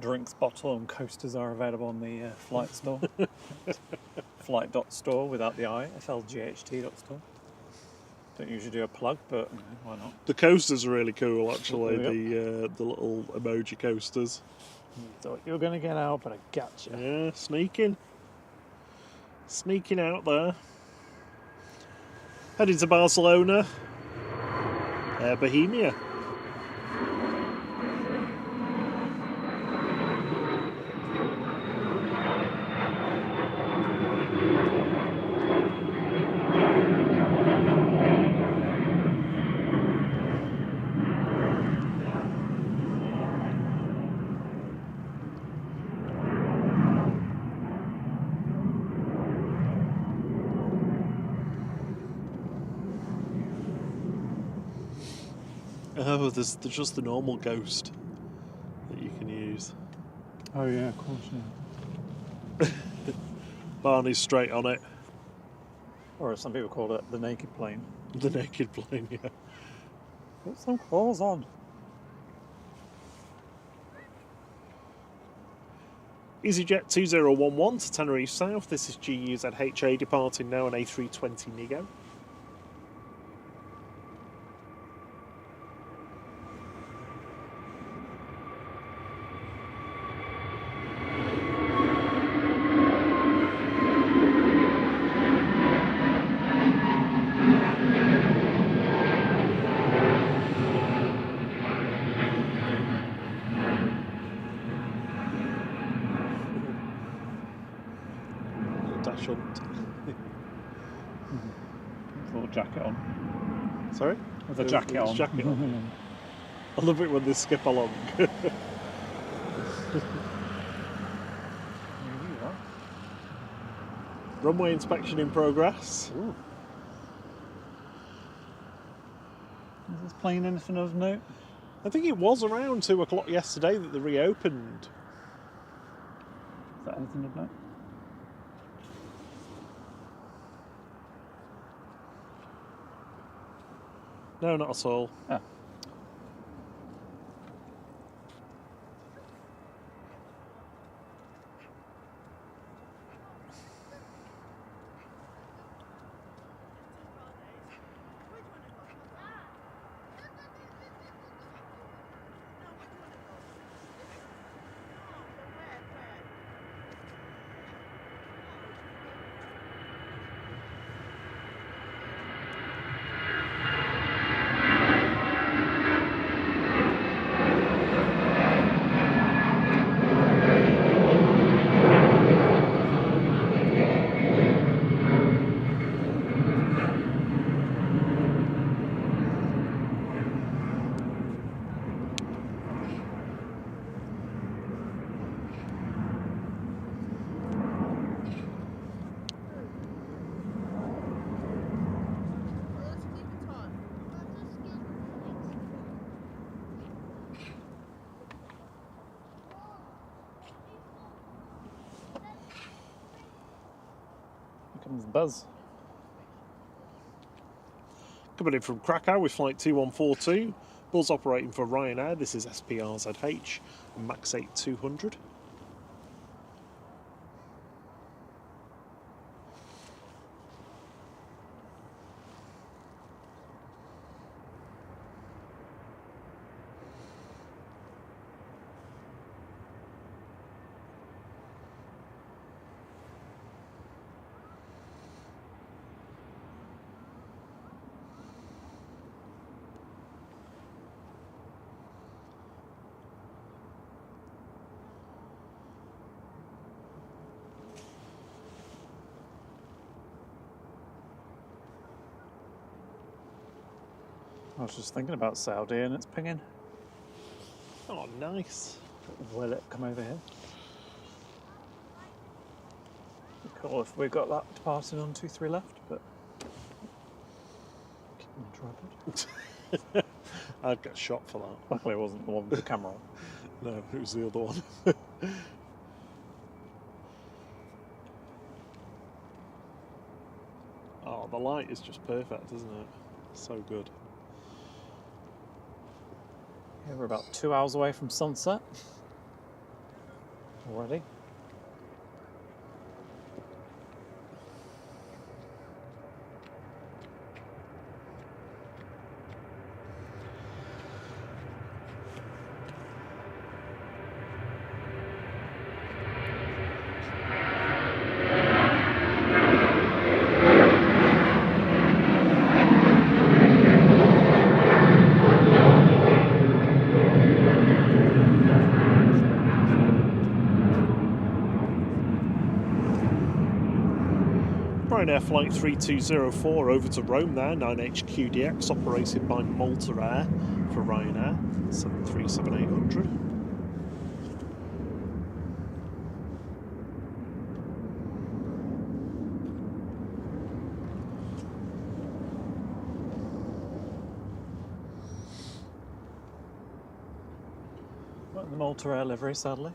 drinks bottle and coasters are available on the Flght store. Flght.store without the I, flght.store. Don't usually do a plug, but you know, why not? The coasters are really cool, actually. Yep. The little emoji coasters. You thought you were going to get out, but I got you. Yeah, sneaking out there. Heading to Barcelona, Bohemia. Oh, there's just the normal Ghost that you can use. Oh yeah, of course, yeah. Barney's straight on it. Or as some people call it, the naked plane. The naked plane, yeah. Put some clothes on. EasyJet 2011 to Tenerife South. This is GUZHA departing now on A320 Nigo. Dash hunt. Little jacket on. Sorry? With a jacket on. Jacket on. I love it when they skip along. Runway inspection in progress. Ooh. Is this plane anything of note? I think it was around 2 o'clock yesterday that they reopened. Is that anything of note? No, not at all. Ah. Here comes Buzz. Coming in from Krakow with flight 2142. Buzz operating for Ryanair. This is SPRZH and Max 8200. I was just thinking about Saudi and it's pinging. Oh, nice. Will it come over here? Cool if we got that departing on 23 left, but keep them tripod. I'd get shot for that. Luckily it wasn't the one with the camera on. No, it was the other one. Oh, the light is just perfect, isn't it? So good. Yeah, we're about 2 hours away from sunset already. Ryanair flight 3204 over to Rome there, 9HQDX operated by Malta Air for Ryanair, 737-800. Not in the Malta Air livery, sadly.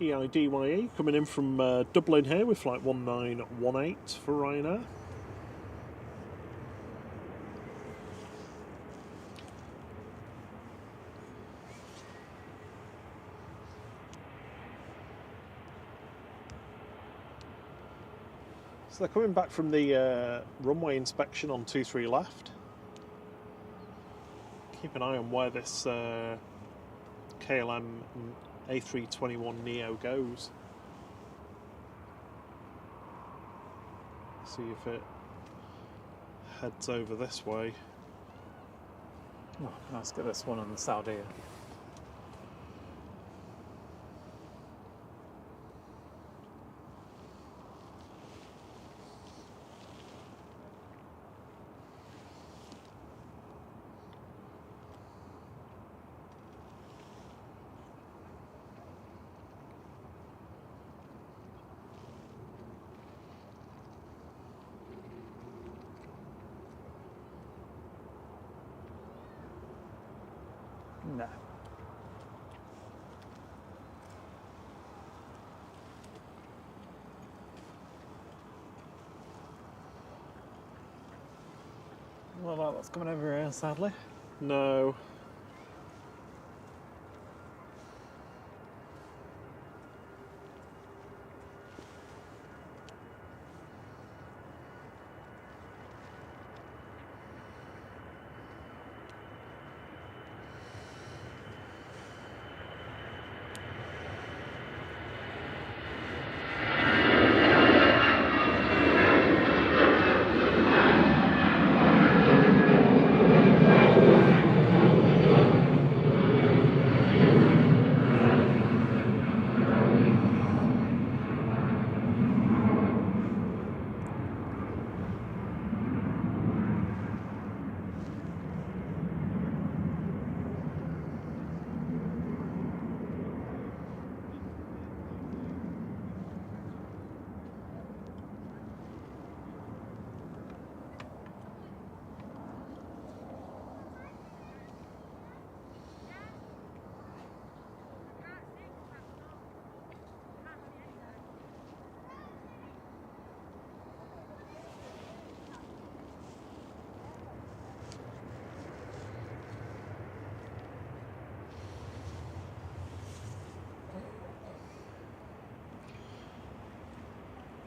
EIDYE coming in from Dublin here with flight 1918 for Ryanair. So they're coming back from the runway inspection on 23 left. Keep an eye on where this KLM A321neo goes. See if it heads over this way. Oh, let's get this one on the Saudi. No. Well, that's coming over here, sadly. No.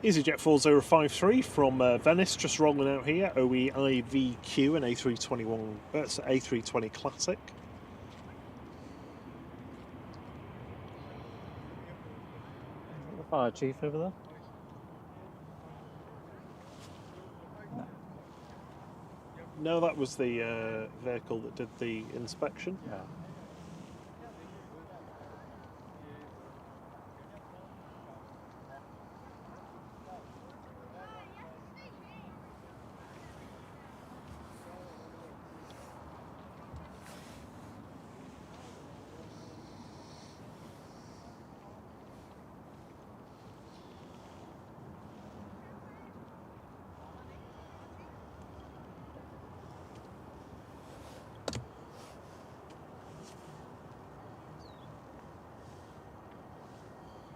EasyJet 4053 from Venice, just rolling out here. OEIVQ and A321. That's A320 Classic. The fire chief over there. No. No, that was the vehicle that did the inspection. Yeah.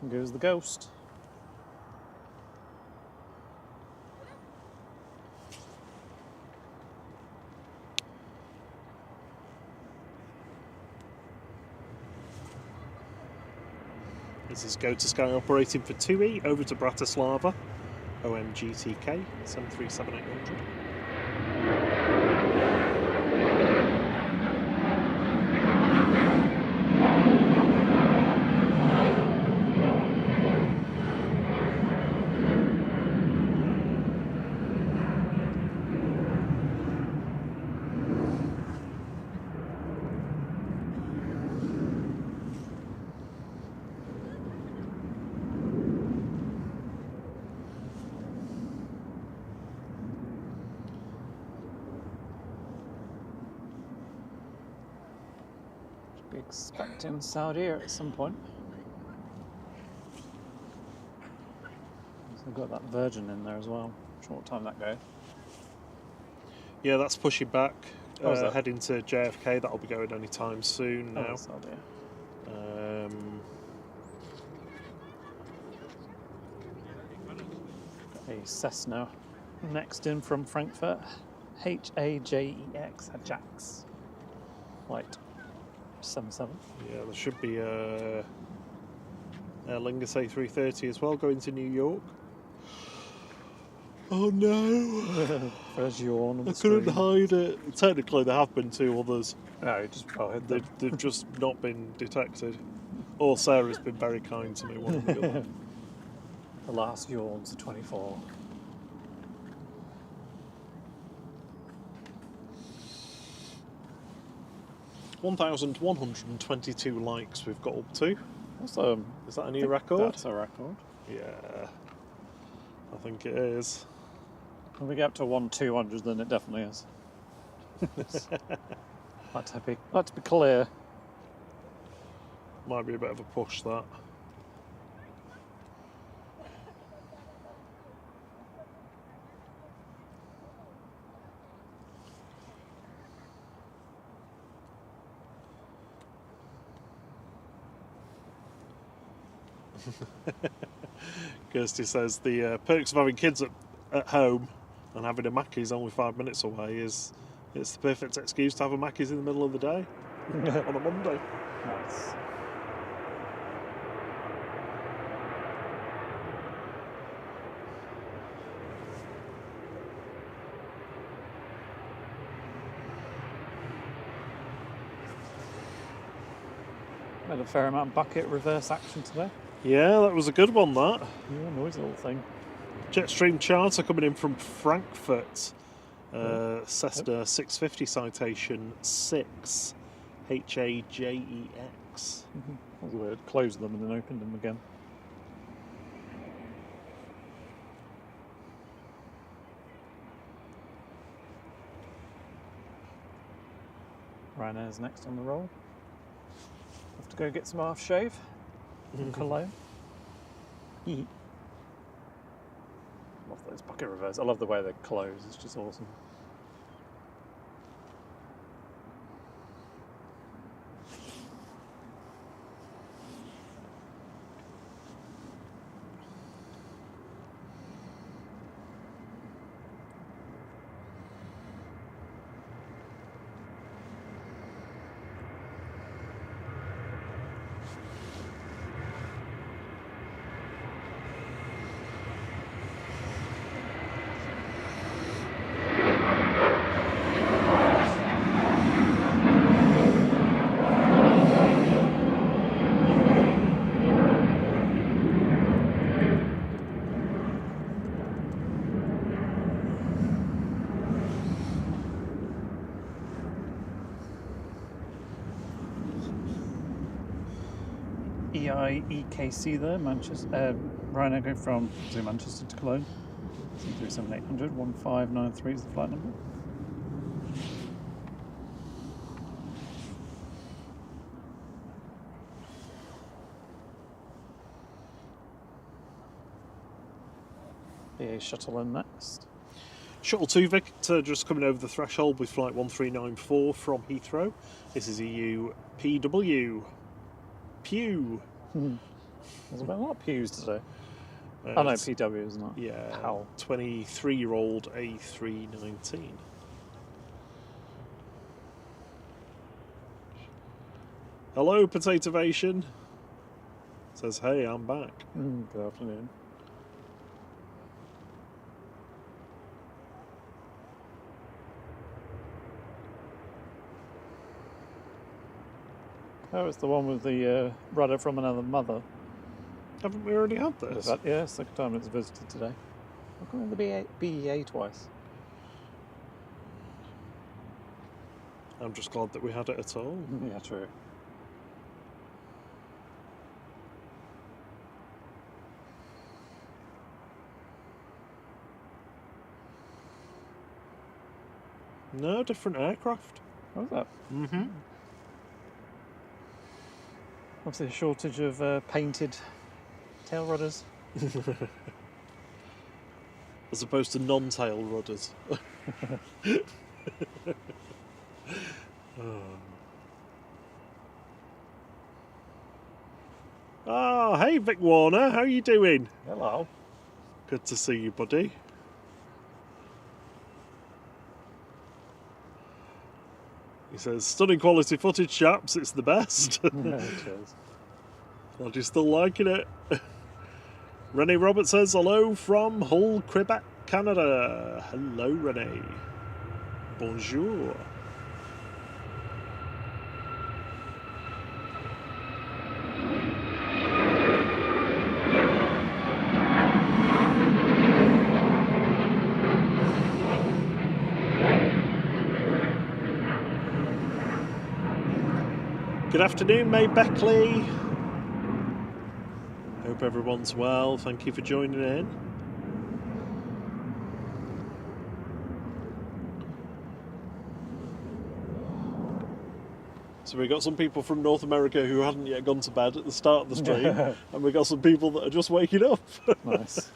Goes the ghost. This is Go to Sky operating for 2E over to Bratislava. OMGTK 737800. Should be expecting Saudi Air at some point. So we've got that Virgin in there as well. Not sure what time that goes. Yeah, that's pushing back. Oh, is that? Heading to JFK. That'll be going any time soon now. Oh, Saudi Air. A Cessna next in from Frankfurt. HAJEX, Ajax. Flight 77. Yeah, there should be a Aer Lingus A330 as well going to New York. Oh no! There's yawn on the I couldn't screen. hide it. Technically, there have been 2 others. No, you just hid them. They've just not been detected. Or Sarah's been very kind to me, one or the other. The last yawns are 24. $1,122 likes we've got up to. That's Is that a new record? That's a record. Yeah, I think it is. When we get up to 1,200, then it definitely is. like to be clear. Might be a bit of a push, that. Kirsty says the perks of having kids at home and having a Mackey's only 5 minutes away is it's the perfect excuse to have a Mackey's in the middle of the day on a Monday. Nice. Had a fair amount of bucket reverse action today. Yeah, that was a good one, that. Yeah, noisy little thing. Jetstream charter coming in from Frankfurt. Cessna 650 citation 6 HAJEX. That was weird. Closed them and then opened them again. Ryanair's next on the roll. Have to go get some aftershave from Cologne. Love those bucket reverse. I love the way they close. It's just awesome. EGCC there, Manchester. Ryanair going from Manchester to Cologne. 37800 1593 is the flight number. BA shuttle in next. Shuttle 2 Victor just coming over the threshold with flight 1394 from Heathrow. This is EU PW. Pew. There's been a lot of pews today. Oh no, PW, isn't it? Yeah. How? 23-year-old A319. Hello, Potatovation. Says, hey, I'm back. Good afternoon. Oh, it's the one with the rudder from another mother. Haven't we already had this? Yeah, second time it's visited today. I've gone with the BEA twice. I'm just glad that we had it at all. Yeah, true. No, different aircraft. What was that? Mm-hmm. Obviously a shortage of painted tail rudders. As opposed to non-tail rudders. Oh, hey Vic Warner, how are you doing? Hello. Good to see you, buddy. He says, stunning quality footage, chaps, it's the best. Cheers. Glad you're still liking it. Renee Roberts says, hello from Hull, Quebec, Canada. Hello, Renee. Bonjour. Good afternoon, May Beckley. Hope everyone's well. Thank you for joining in. So we got some people from North America who hadn't yet gone to bed at the start of the stream, and we got some people that are just waking up. Nice.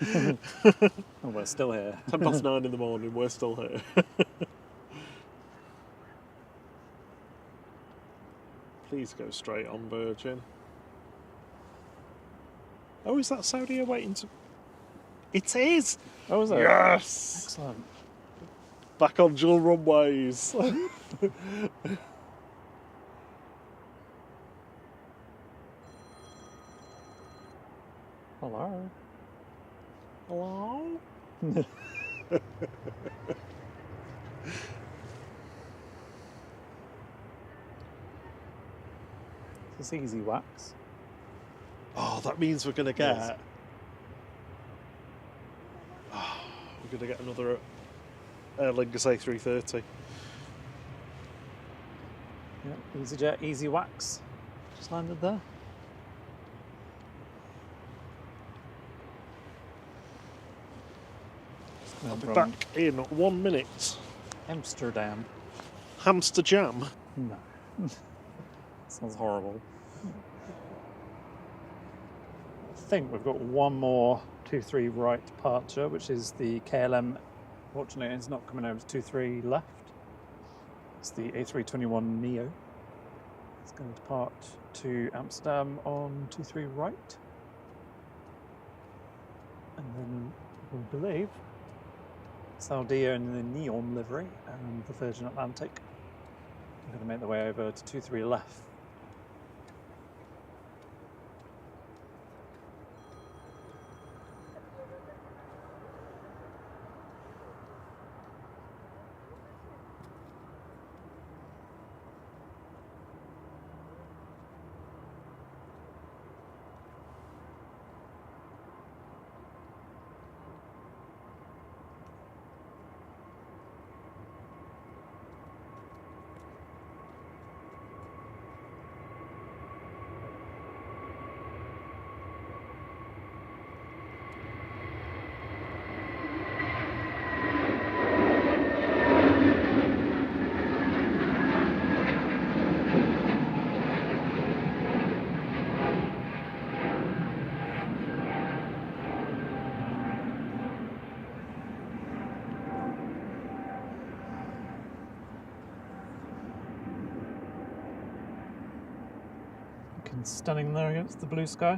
Oh, we're still here. 9:10 in the morning, we're still here. Please go straight on Virgin. Oh, is that Saudi waiting to... It is! Oh, is it? Yes! Excellent. Back on dual runways. Hello. Hello? It's easy wax. Oh, that means we're going to get... Yes. Oh, we're going to get another Aer Lingus A330. Yeah, EasyJet, easy wax. Just landed there. I'll be back in 1 minute. Amsterdam. Hamster jam. No. Sounds horrible. I think we've got one more 2-3 right departure, which is the KLM. Fortunately, it's not coming over to 2-3 left. It's the A321 Neo. It's going to depart to Amsterdam on 2-3 right. And then we believe Saudia in the neon livery and the Virgin Atlantic are going to make their way over to 2-3 left. Looking stunning there against the blue sky.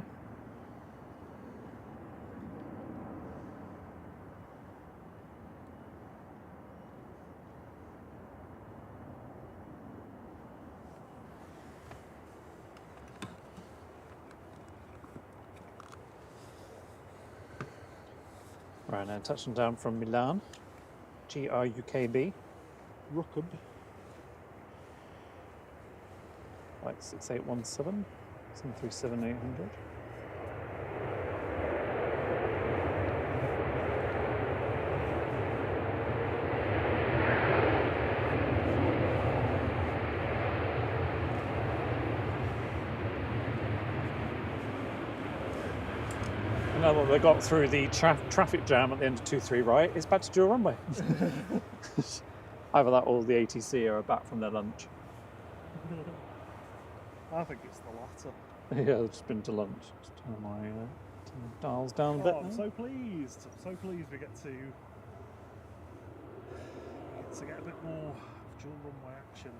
Right, now touching down from Milan, GRUKB, Rookham. flight 6817, 737-800. Now that they got through the traffic jam at the end of 2-3 right, it's back to dual runway. Either that or the ATC are back from their lunch. I think it's the latter. Yeah, I've just been to lunch. Just turn my dials down a bit. I'm so pleased. I'm so pleased we get to get a bit more dual runway action.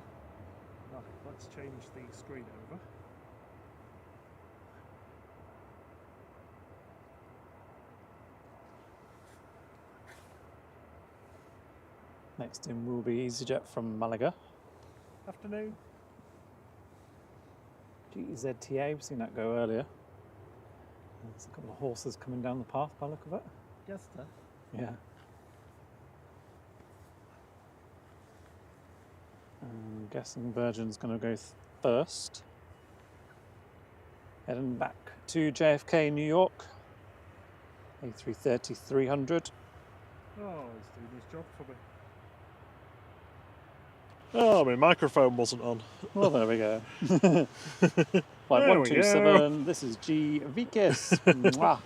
Right, let's change the screen over. Next in will be EasyJet from Malaga. Afternoon. GZTA, we've seen that go earlier. There's a couple of horses coming down the path by the look of it. Yes, sir. Yeah. I'm guessing Virgin's going to go first. Heading back to JFK, New York. A330-300. Oh, he's doing his job for me. Oh, my microphone wasn't on. Well, there we go. Flight There we 127, this is EGCC. Mwah.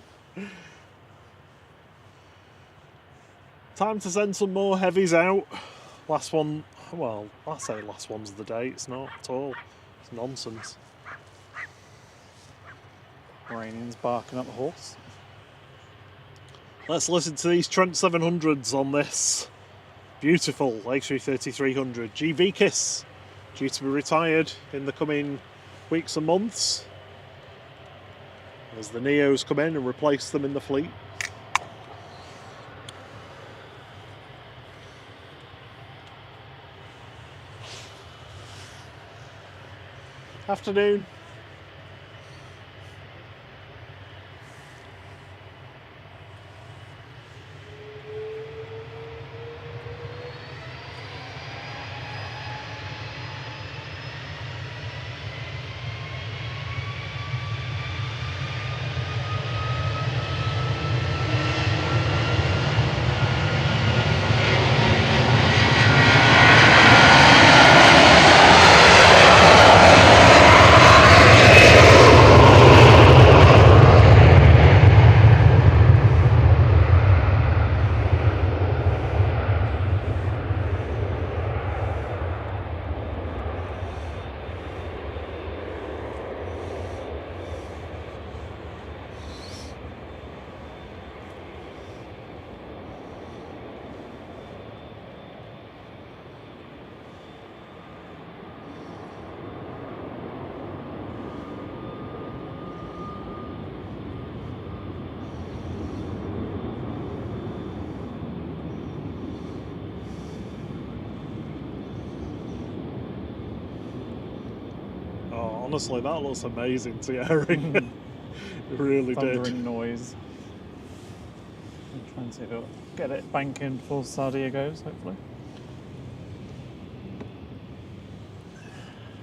Time to send some more heavies out. Last one, well, I say last one's of the day, it's not at all. It's nonsense. Iranian's barking up the horse. Let's listen to these Trent 700s on this beautiful A330-300 GVKIS, due to be retired in the coming weeks and months as the Neos come in and replace them in the fleet. Afternoon. Honestly, that looks amazing to airing. It really Thundering did. noise. I'm trying to see if it'll get it banking before Sardia goes, hopefully.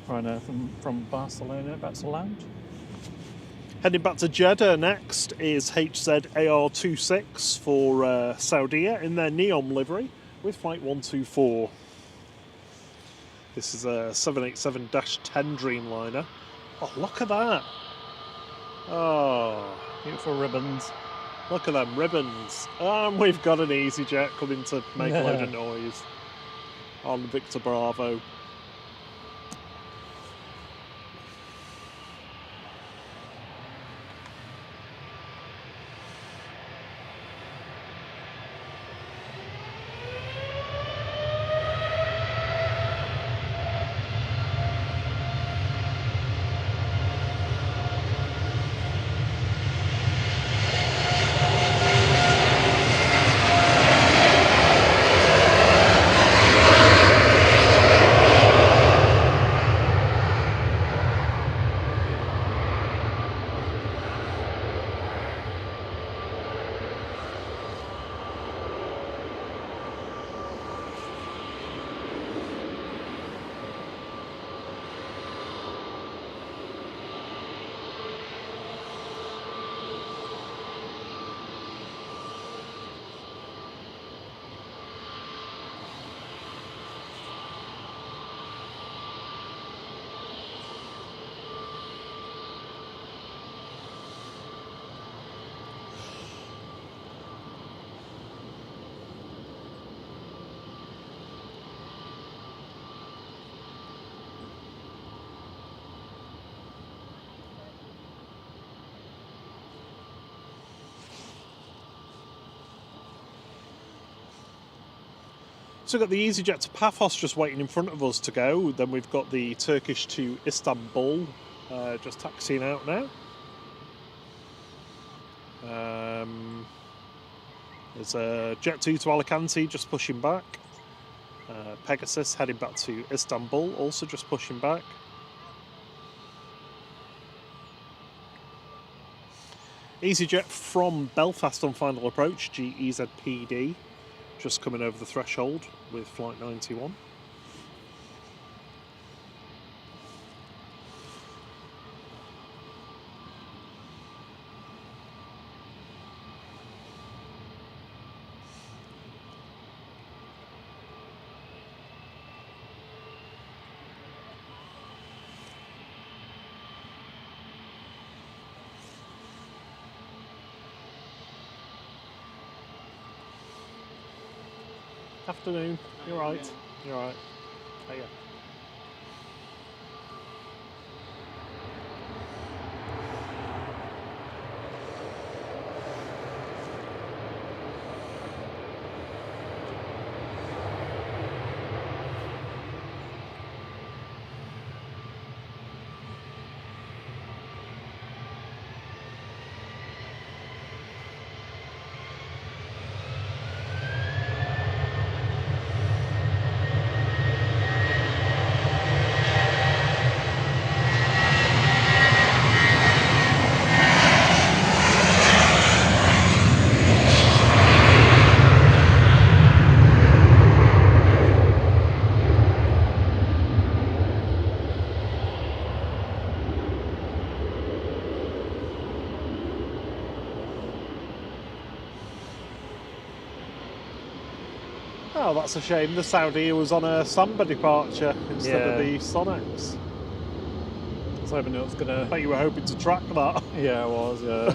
Right now from Barcelona back to lounge. Heading back to Jeddah next is HZAR26 for Saudi in their Neom livery with flight 124. This is a 787-10 Dreamliner. Oh, look at that. Oh, Beautiful ribbons. look at them ribbons. And we've got an EasyJet coming to make a load of noise on Victor Bravo. So we've got the EasyJet to Paphos just waiting in front of us to go. Then we've got the Turkish to Istanbul just taxiing out now. There's a Jet 2 to Alicante just pushing back. Pegasus heading back to Istanbul, also just pushing back. EasyJet from Belfast on final approach, GEZPD, just coming over the threshold with flight 91. Afternoon. You're right. You're right. There you go. Oh, that's a shame. The Saudi was on a Samba departure instead of the Sonex. I was hoping it was going to... I bet you were hoping to track that. Yeah, I was, yeah.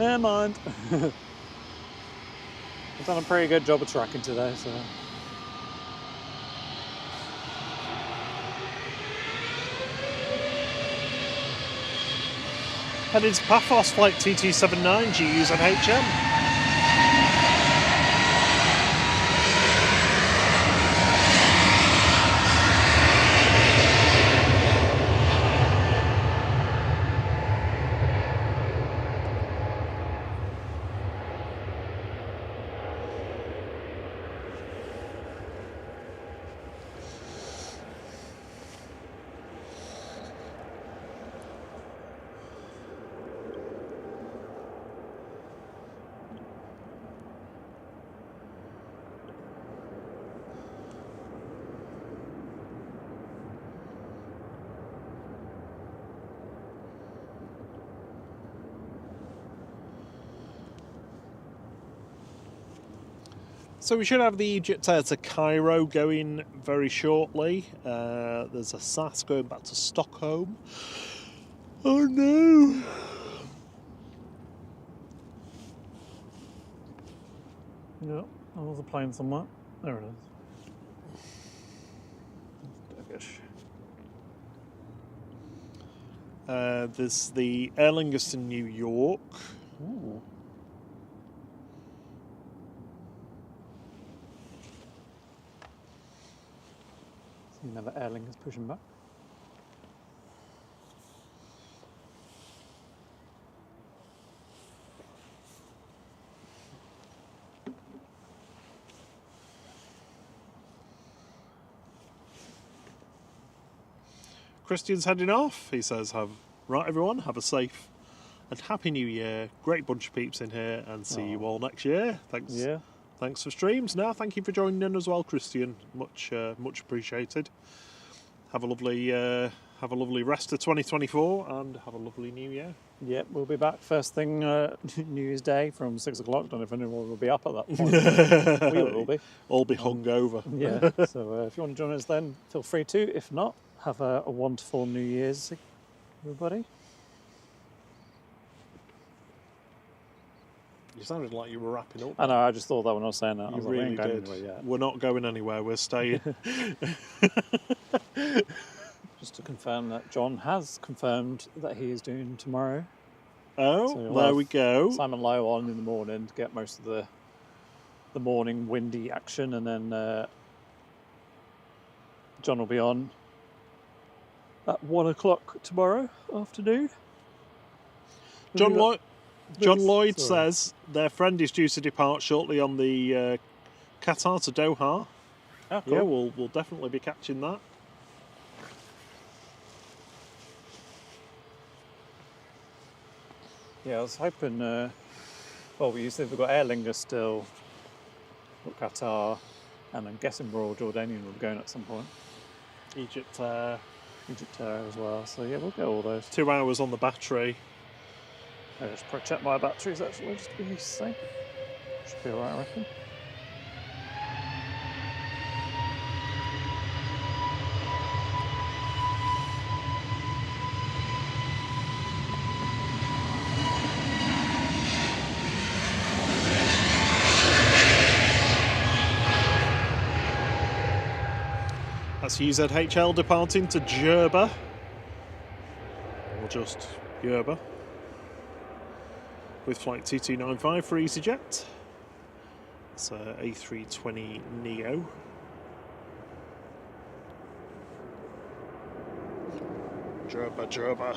Never mind. I've done a pretty good job of tracking today, so... Heading to Paphos, flight TT79, GUs and HM. So we should have the Egypt Air to Cairo going very shortly. There's a SAS going back to Stockholm. Oh no! Yeah, there's a plane somewhere. There it is. Turkish. There's the Aer Lingus in New York. Ooh. Another Aer Lingus pushing back. Christian's heading off. He says, right everyone, have a safe and happy new year. Great bunch of peeps in here and see you all next year. Thanks. Yeah. Thanks for streams. Now, thank you for joining in as well, Christian. Much appreciated. Have a lovely rest of 2024 and have a lovely new year. Yep, we'll be back first thing New Year's Day from 6 o'clock. Don't know if anyone will be up at that point. We will be. All be hungover. Yeah, so if you want to join us then, feel free to. If not, have a wonderful New Year's, everybody. You sounded like you were wrapping up. I know, I just thought that when I was saying that. I You was really like, did. anywhere yet. We're not going anywhere, we're staying. Just to confirm that John has confirmed that he is doing tomorrow. Oh, So there we go. Simon Lowe on in the morning to get most of the the morning windy action, and then John will be on at 1 o'clock tomorrow afternoon. John Lloyd says their friend is due to depart shortly on the Qatar to Doha. Oh, cool. Yeah, we'll definitely be catching that. Yeah, I was hoping. Well, we said we've got Aer Lingus still, got Qatar, and I'm guessing Royal Jordanian will be going at some point. Egypt as well. So yeah, we'll get all those. 2 hours on the battery. I'll just probably check my batteries actually, just to be safe. Should be alright, I reckon. That's UZHL departing to Jerba. Or just Jerba. With flight 2295 for EasyJet. It's A320 Neo. Jerba.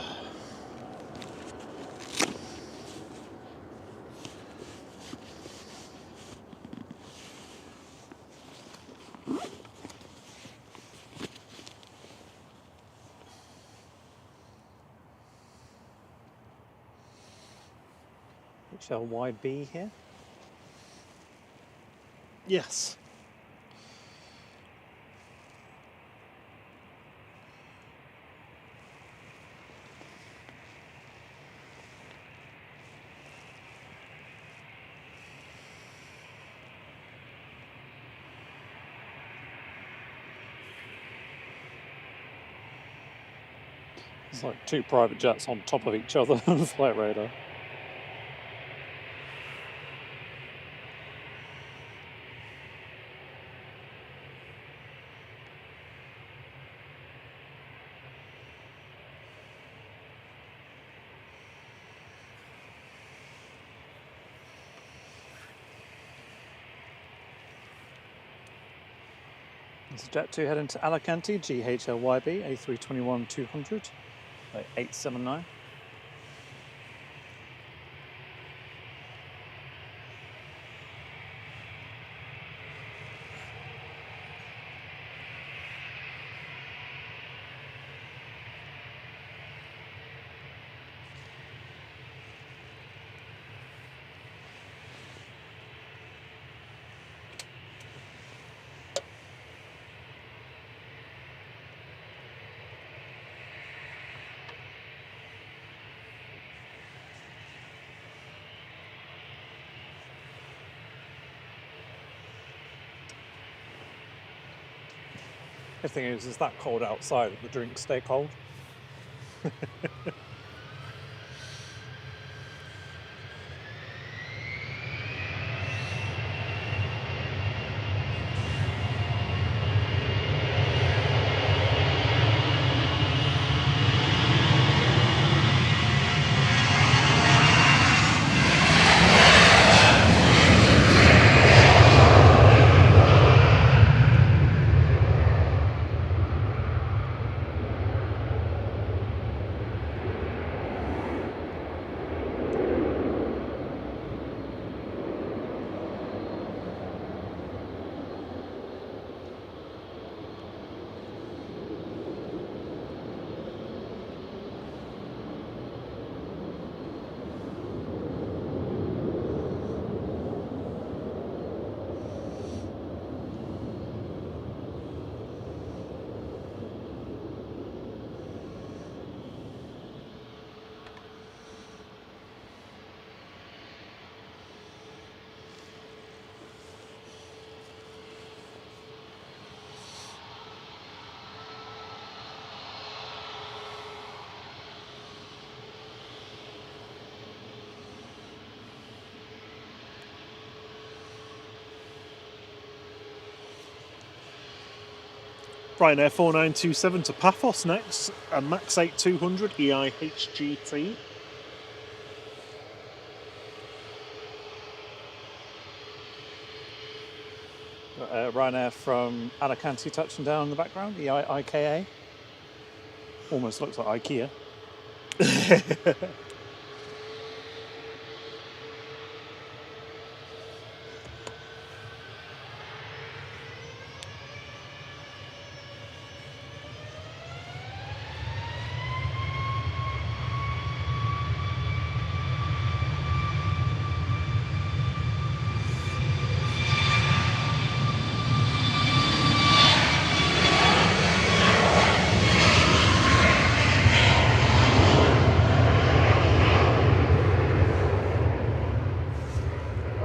HLYB here. Yes. It's like two private jets on top of each other on the flight radar. This is Jet 2 heading to Alicante, GHLYB, A321-200, 879. The thing is, it's that cold outside that the drinks stay cold. Ryanair 4927 to Paphos next, a Max 8200 EIHGT. Ryanair from Alicante touching down in the background, the IKA. Almost looks like IKEA.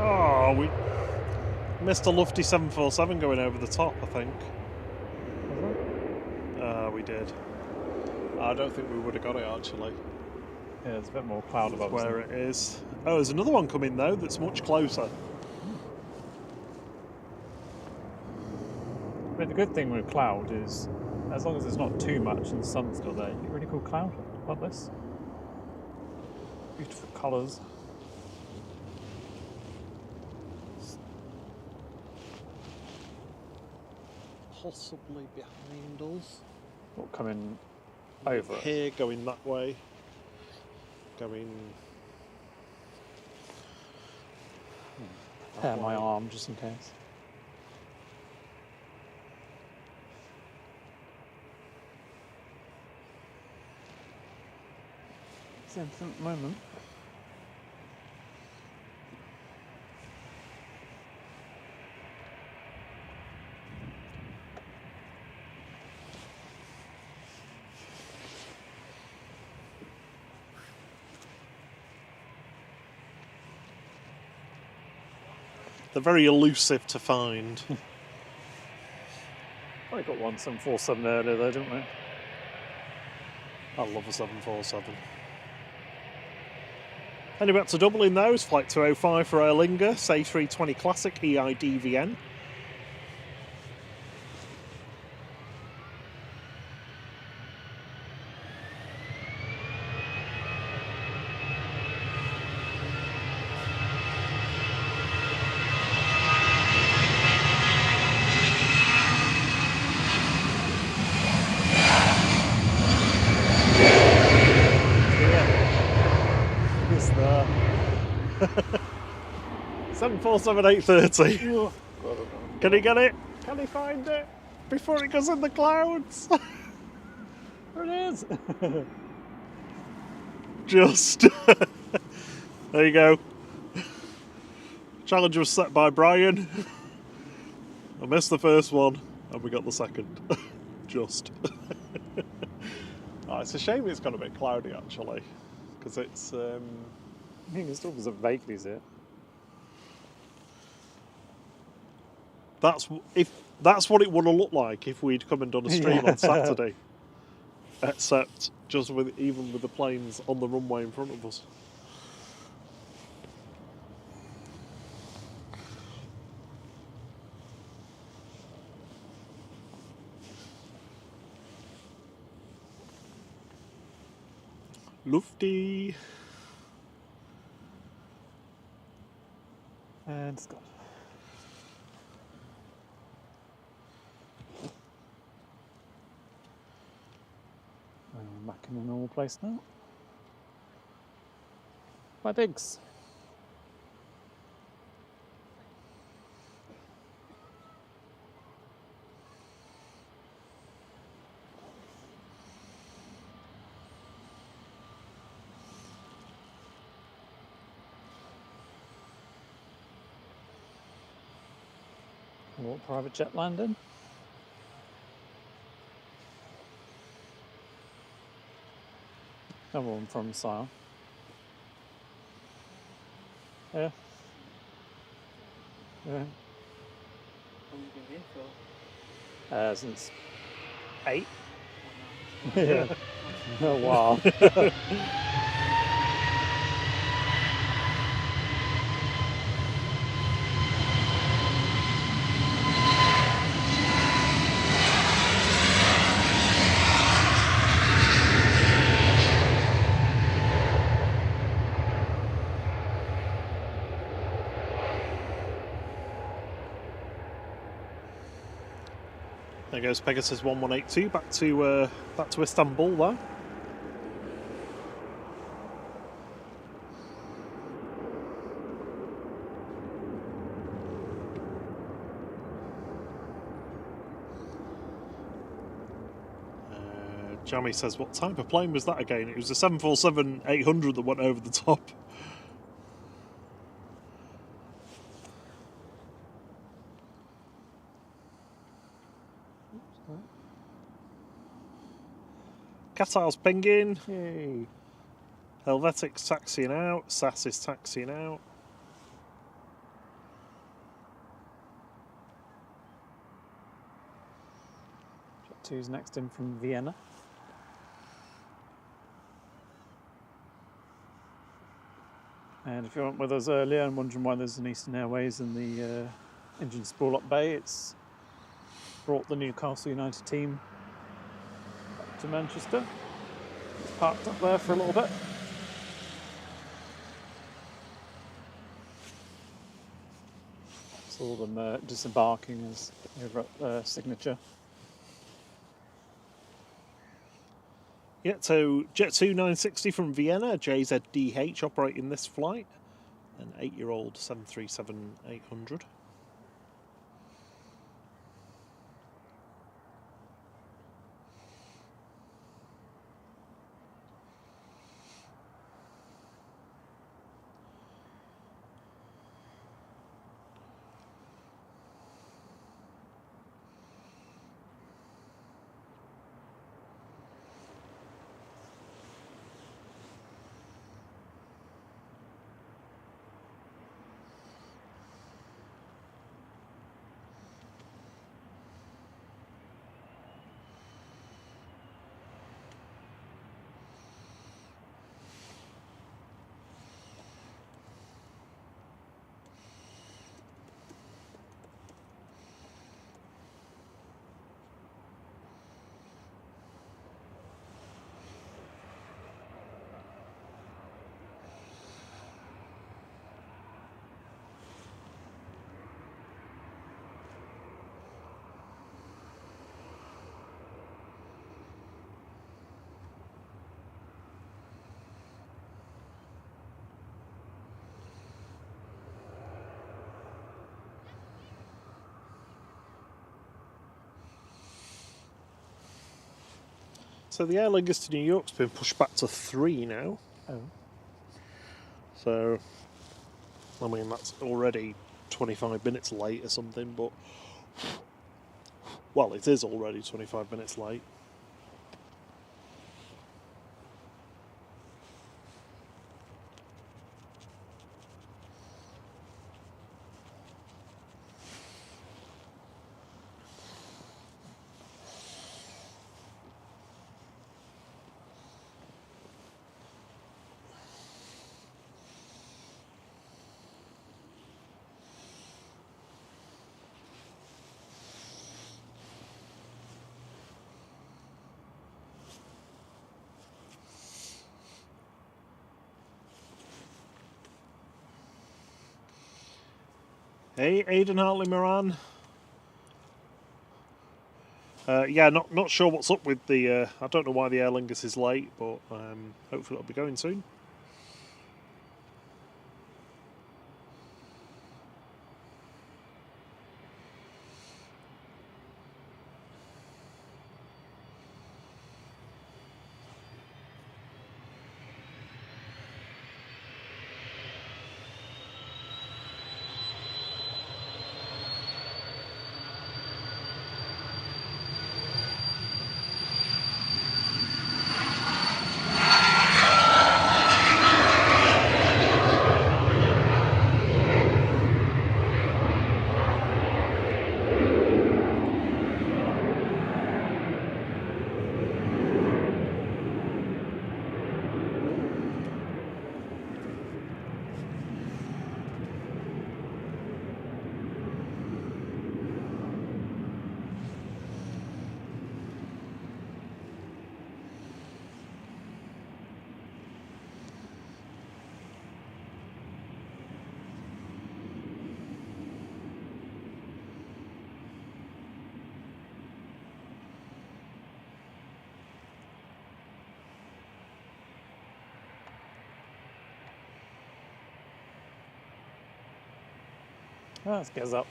Oh, we missed a lofty 747 going over the top, I think. We did. I don't think we would have got it actually. Yeah, there's a bit more cloud above us. Where it is. Oh, there's another one coming though that's much closer. But the good thing with cloud is, as long as there's not too much and the sun's still there, you get really cool cloud like this. Beautiful colours. Possibly behind us. What, coming over us? Here, going that way. Going. Prepare my arm just in case. It's an infinite moment. They're very elusive to find. I got one 747 earlier though, didn't we? I love a 747. Heading back to Dublin now is flight 205 for Aer Lingus, A320 Classic EIDVN. It's there. 747 830. Oh, Can he get it? Can he find it? Before it goes in the clouds? there it is. Just. There you go. Challenge was set by Brian. I missed the first one, and we got the second. Just. Oh, it's a shame it's got a bit cloudy actually, because it's. I think it's still vaguely see it. That's what it would have looked like if we'd come and done a stream on Saturday. Except just even with the planes on the runway in front of us. Lufty. And Scott. I'm back in the normal place now. Bye, Biggs. More private jet landing. Another one from Sile. Yeah. Yeah. How long have you been here for? Since 8. Oh, no. Yeah. Oh, wow. There goes Pegasus 1182 back to Istanbul there. Jammy says, what type of plane was that again? It was a 747-800 that went over the top. Qatar's pinging. Yay. Helvetic's taxiing out. SAS is taxiing out. Jet 2's next in from Vienna. And if you weren't with us earlier and wondering why there's an Eastern Airways in the engine spool-up bay, it's brought the Newcastle United team back to Manchester. It's parked up there for a little bit. Saw them disembarking as over at their signature. Yeah, so Jet 2 960 from Vienna, JZDH operating this flight, an 8-year-old 737-800. So the Aer Lingus to New York's been pushed back to 3 now. Oh. So, I mean, that's already 25 minutes late or something, but... Well, it is already 25 minutes late. Hey, Aidan Hartley Moran. Yeah, not sure what's up with the... I don't know why the Aer Lingus is late, but hopefully it'll be going soon. Let's get up.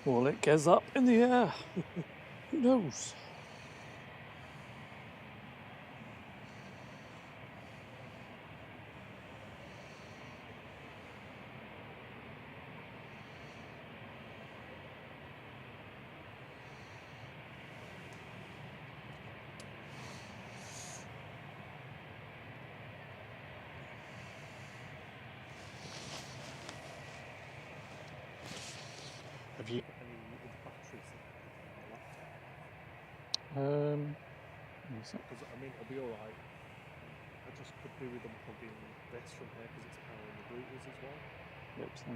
Will it get up in the air? Who knows? Have you got any other batteries on the laptop? Because I mean, it'll be alright. I just could do with them plugging this from here because it's powering the routers as well. Yep, so.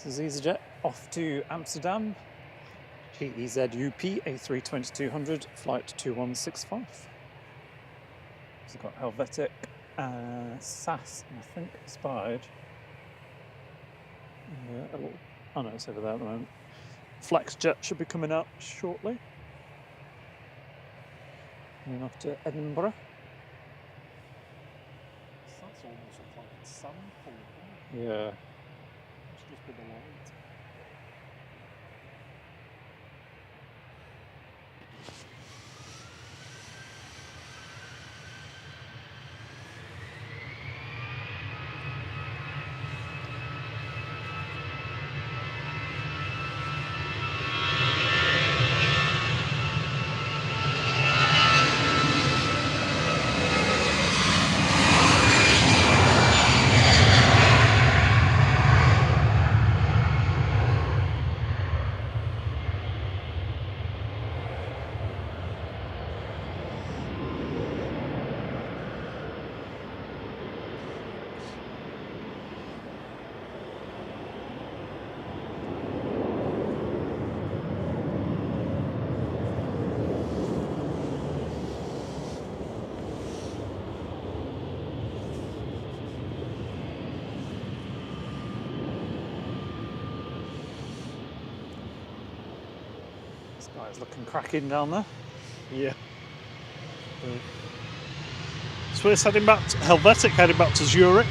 This is EasyJet off to Amsterdam. GEZUP A320-200, flight 2165. So we've got Helvetic, SAS, and I think Spied. Oh no, it's over there at the moment. FlexJet should be coming out shortly. Going off to Edinburgh. That's almost like a sample. Yeah. It's just with the light. This guy's looking cracking down there. Yeah. So we're heading back to Helvetic, heading back to Zurich.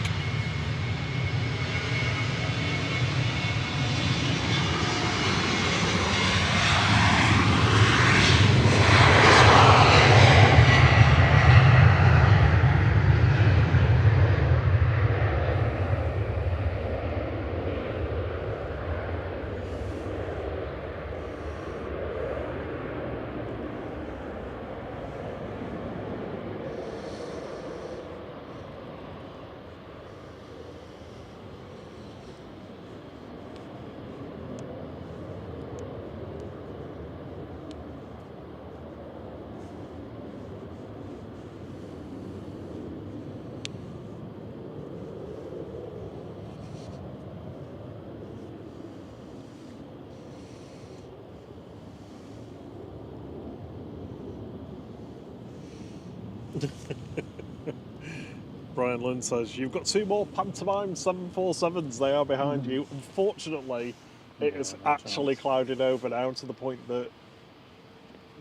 Brian Lynn says, you've got 2 more pantomime 747s, they are behind you. Unfortunately, it is no actually chance. clouded over now to the point that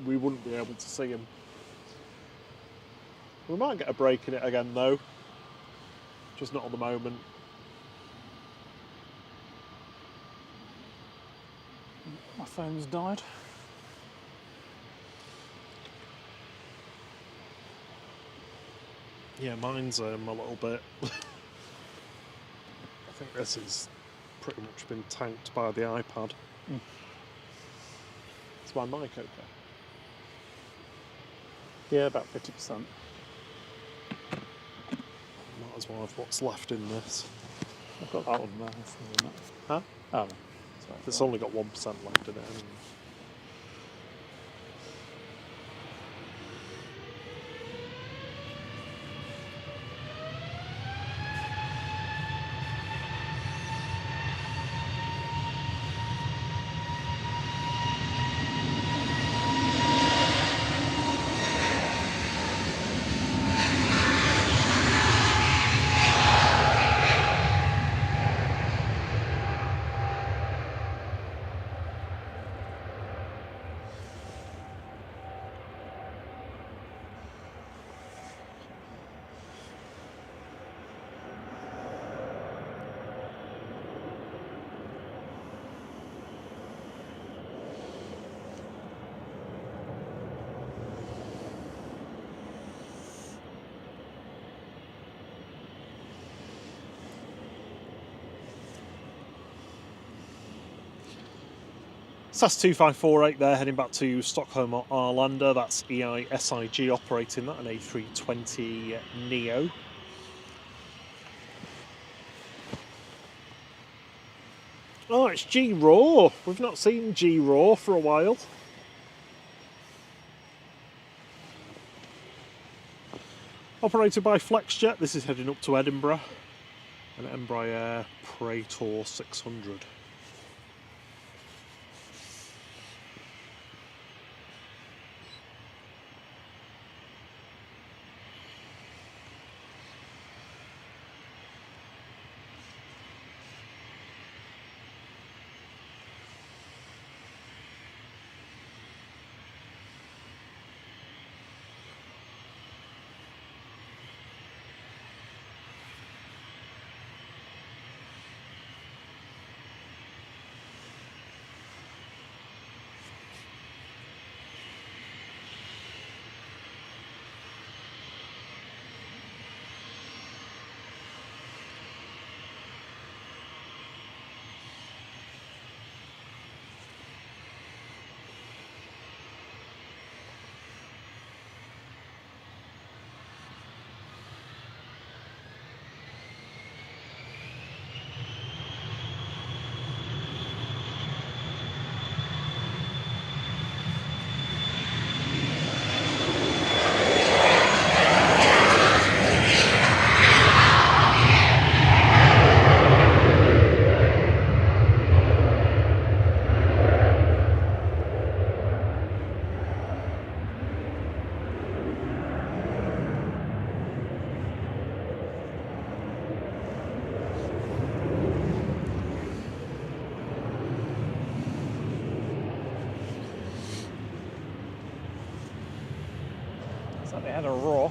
we wouldn't be able to see them. We might get a break in it again though, just not at the moment. My phone's died. Yeah, mine's a little bit. I think this has pretty much been tanked by the iPad. Is my mic okay? Yeah, about 50%. Might as well have what's left in this. I've got that one there. Isn't it? Huh? Oh, no. Sorry. It's only got 1% left in it. Anyway. SAS 2548 there, heading back to Stockholm or Arlanda. That's EISIG operating that, an A320 Neo. Oh, it's G-Raw. We've not seen G-Raw for a while. Operated by FlexJet, this is heading up to Edinburgh. An Embraer Praetor 600. So they had a raw.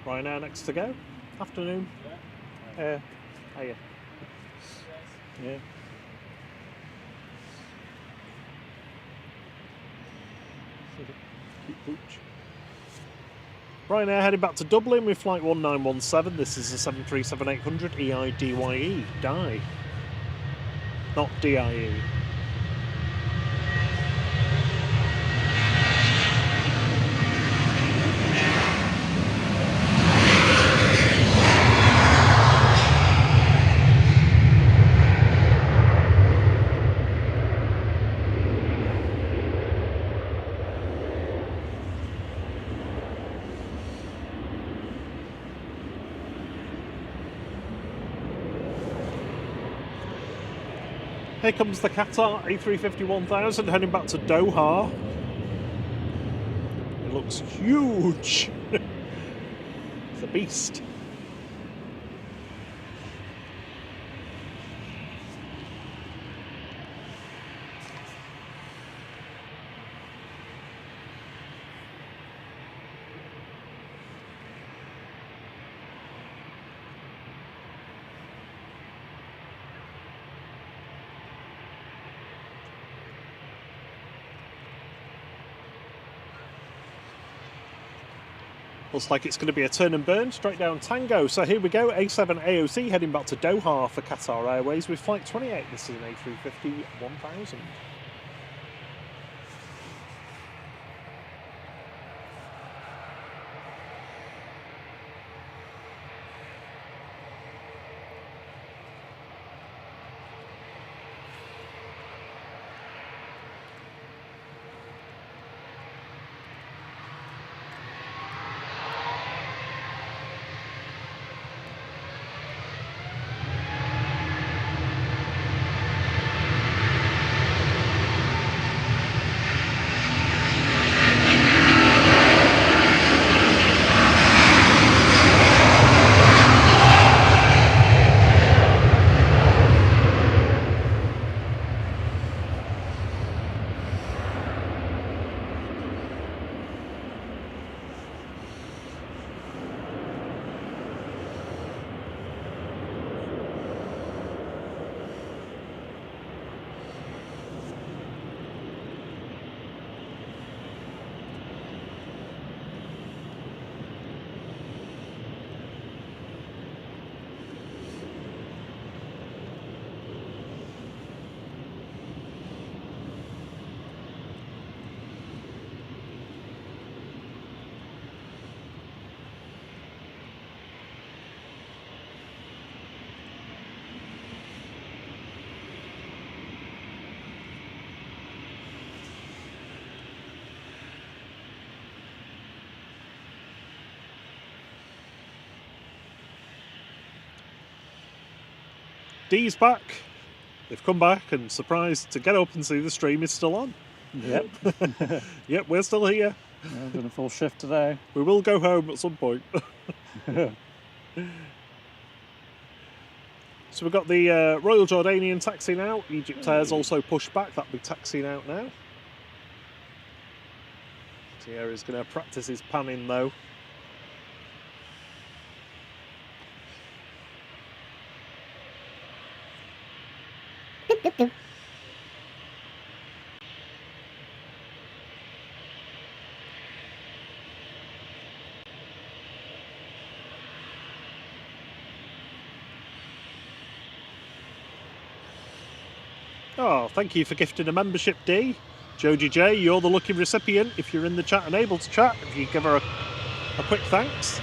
Ryanair next to go. Afternoon. Hiya. Yeah. Cute pooch. Ryanair heading back to Dublin with flight 1917. This is a 737-800 EIDYE. Die. Not DIE. Here comes the Qatar A350-1000 heading back to Doha. It looks huge. It's a beast. Looks like it's going to be a turn and burn straight down Tango. So here we go, A7 AOC heading back to Doha for Qatar Airways with flight 28. This is an A350-1000. Dee's back. They've come back and surprised to get up and see the stream is still on. Yep. Yep, we're still here. I've done a full shift today. We will go home at some point. So we've got the Royal Jordanian taxiing out. Egypt Air's also pushed back. That'll be taxiing out now. Thierry's going to practice his panning though. Oh, thank you for gifting a membership, Dee. Joji J, you're the lucky recipient. If you're in the chat and able to chat, if you give her a quick thanks.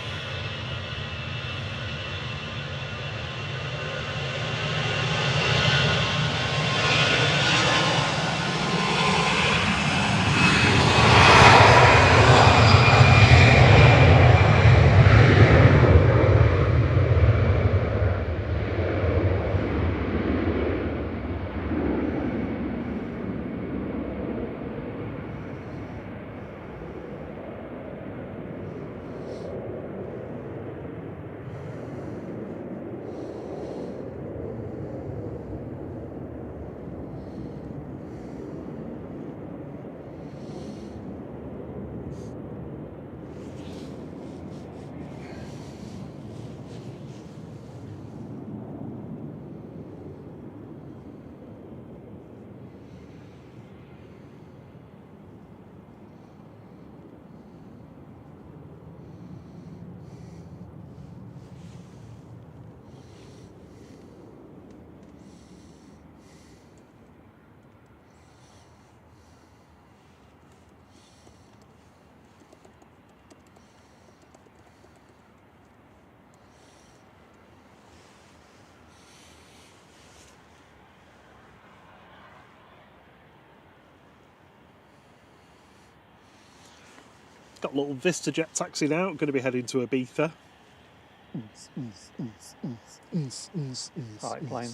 Got a little VistaJet taxiing out, going to be heading to Ibiza. Right, plane.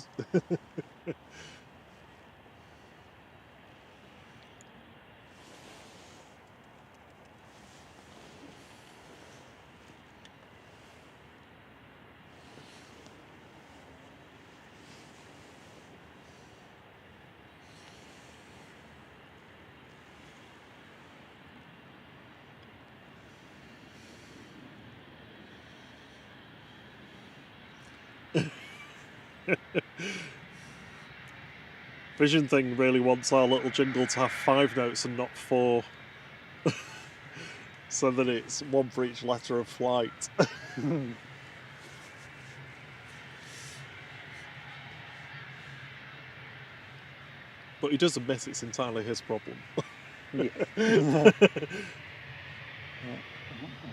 Vision Thing really wants our little jingle to have 5 notes and not 4. So that it's one for each letter of flight. But he does admit it's entirely his problem. Yeah. There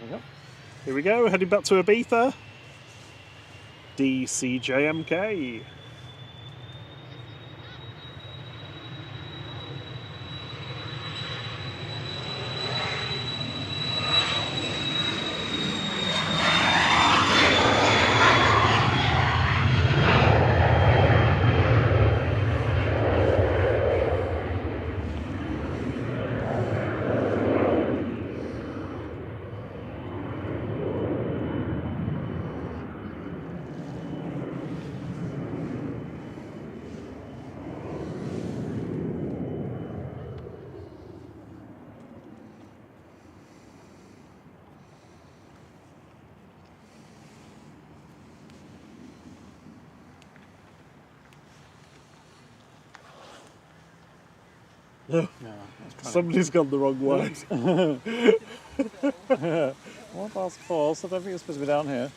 we go. Here we go, heading back to Ibiza. DCJMK. No, Somebody's gone the wrong way. 1 past 4, so I don't think it's supposed to be down here.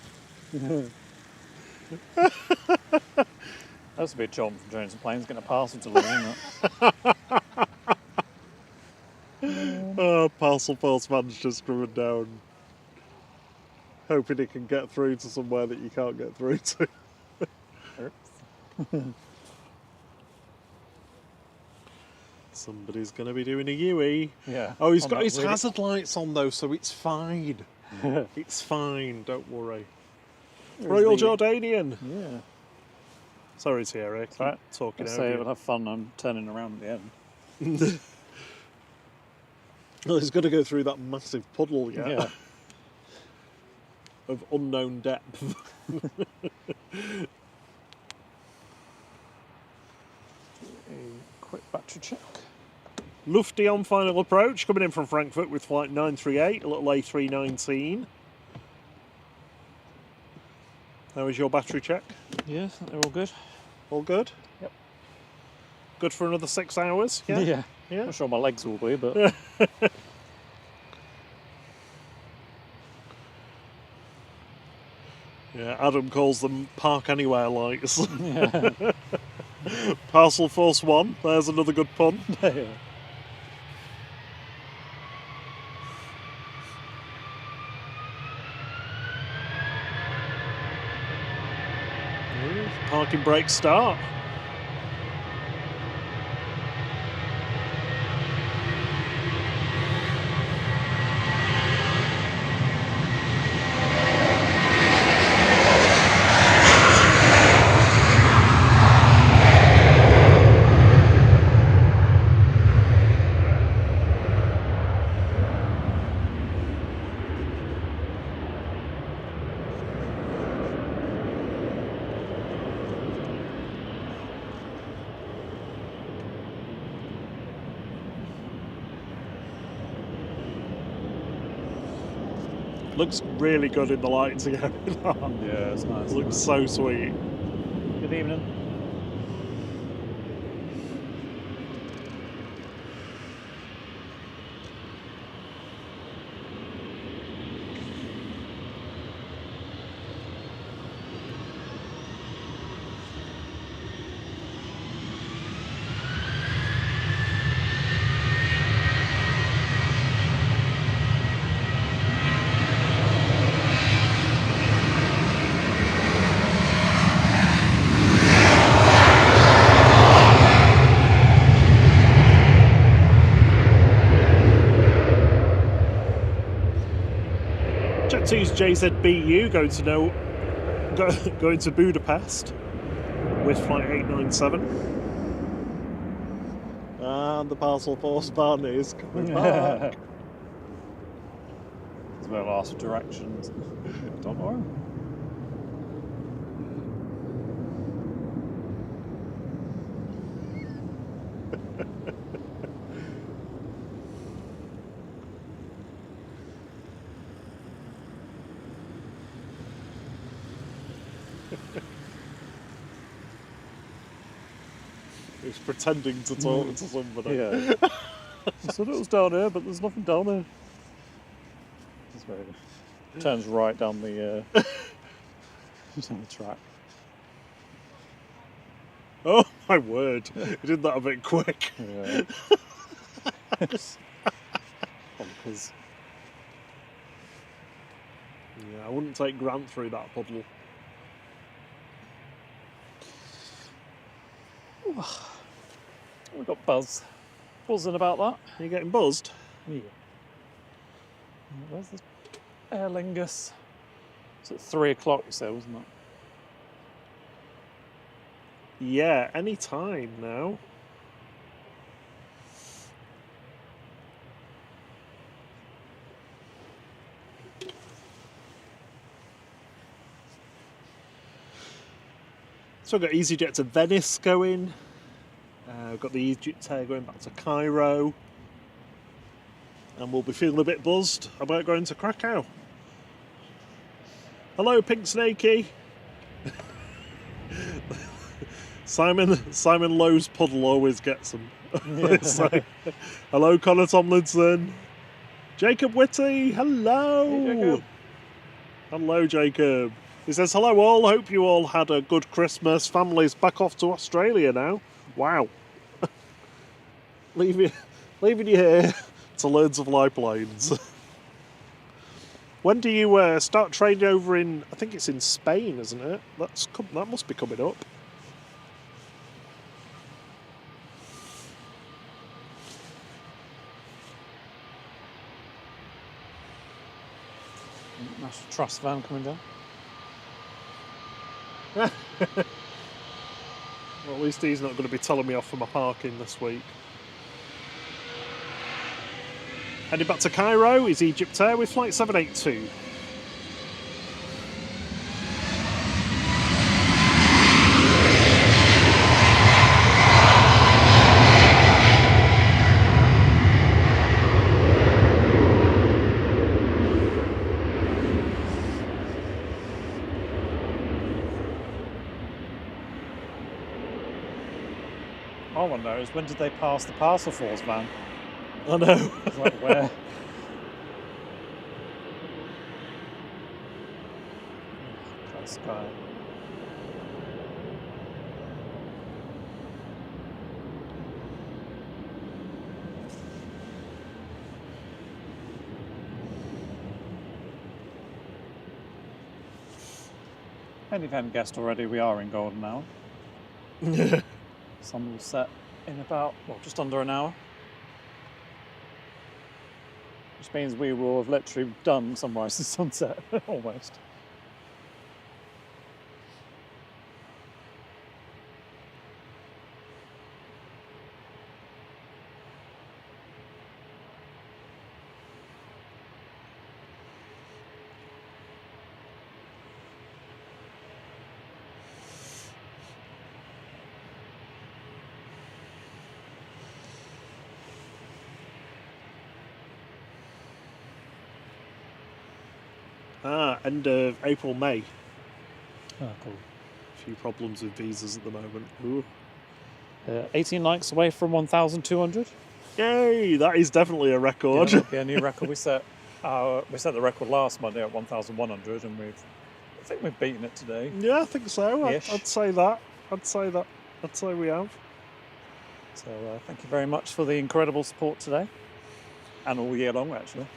That's a bit John from Jones and Planes getting a parcel delivered, isn't it? Oh, parcel postman's just driven down. Hoping he can get through to somewhere that you can't get through to. Oops. Somebody's going to be doing a UE. Yeah. Oh, he's On got that his really- hazard lights on though, so it's fine. It's fine, don't worry. There's Royal the- Jordanian. Yeah. Sorry, Thierry. Keep Right. talking Let's over say you. we'll have fun. I'm turning around at the end. Well, he's got to go through that massive puddle yet. Yeah. Of unknown depth. A quick battery check. Lufty on final approach, coming in from Frankfurt with flight 938, a little A319. How was your battery check? Yeah, they're all good. All good? Yep. Good for another 6 hours? Yeah? Yeah. Yeah. Not sure my legs will be, but Yeah, Adam calls them park anywhere lights. yeah. Parcel Force 1, there's another good pun. Yeah. Parking brake start. Looks really good in the lights again. Yeah, it's nice. Looks so sweet. Good evening. Jet 2's JZBU going to Budapest with flight 897. And the Parcel Force van is coming back. As well ask for directions. Don't worry. He's pretending to talk to somebody. Yeah. I said it was down here, but there's nothing down there. It's very good. Turns right down the down the track. Oh my word! He did that a bit quick. Yeah. Bonkers. Yeah, I wouldn't take Grant through that puddle. We've got buzzing about that. Are you getting buzzed? Yeah. Where's this Aer Lingus? It's at 3 o'clock, you said, wasn't it? Yeah, any time now. So I've got EasyJet to Venice going. I've got the EGCC going back to Cairo. And we'll be feeling a bit buzzed about going to Krakow. Hello, Pink Snakey. Simon Lowe's puddle always gets them. It's like, hello, Connor Tomlinson. Jacob Whitty, hello. Hey, Jacob. Hello, Jacob. He says, hello all, hope you all had a good Christmas. Family's back off to Australia now. Wow. leaving you here to learn to fly planes. When do you start training over in, I think it's in Spain, isn't it? That must be coming up. National Trust van coming down. Well, at least he's not going to be telling me off for my parking this week. Heading back to Cairo is Egypt Air with flight 782. I want to know is when did they pass the parcel force van? I know. It's like where? Clear sky. And if you hadn't guessed already, we are in golden hour. Sun will set in about, well, just under an hour. Which means we will have literally done sunrise and sunset, almost. End of April, May. Oh, cool. A few problems with visas at the moment. Ooh. 18 likes away from 1,200. Yay! That is definitely a record. Yeah, that'll be a new record. We set the record last Monday at 1,100, and I think we've beaten it today. Yeah, I think so. Ish. I'd say that. I'd say we have. So thank you very much for the incredible support today, and all year long, actually.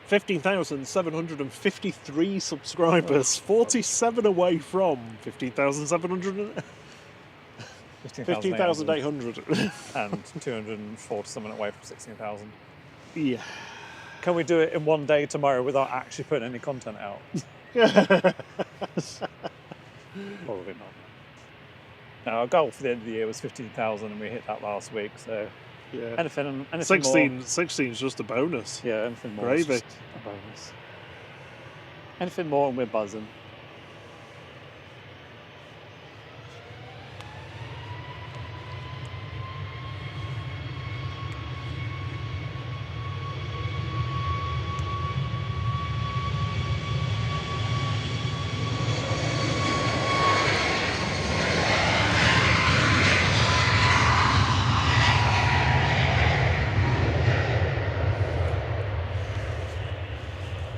15,753 subscribers, 47 away from 15,700. 15,800. And 240 something away from 16,000. Yeah. Can we do it in one day tomorrow without actually putting any content out? Probably not. Now, our goal for the end of the year was 15,000, and we hit that last week. So, Yeah. anything 16 is just a bonus. more? Yeah, anything more? Gravy. Is just a bonus. Anything more, and we're buzzing.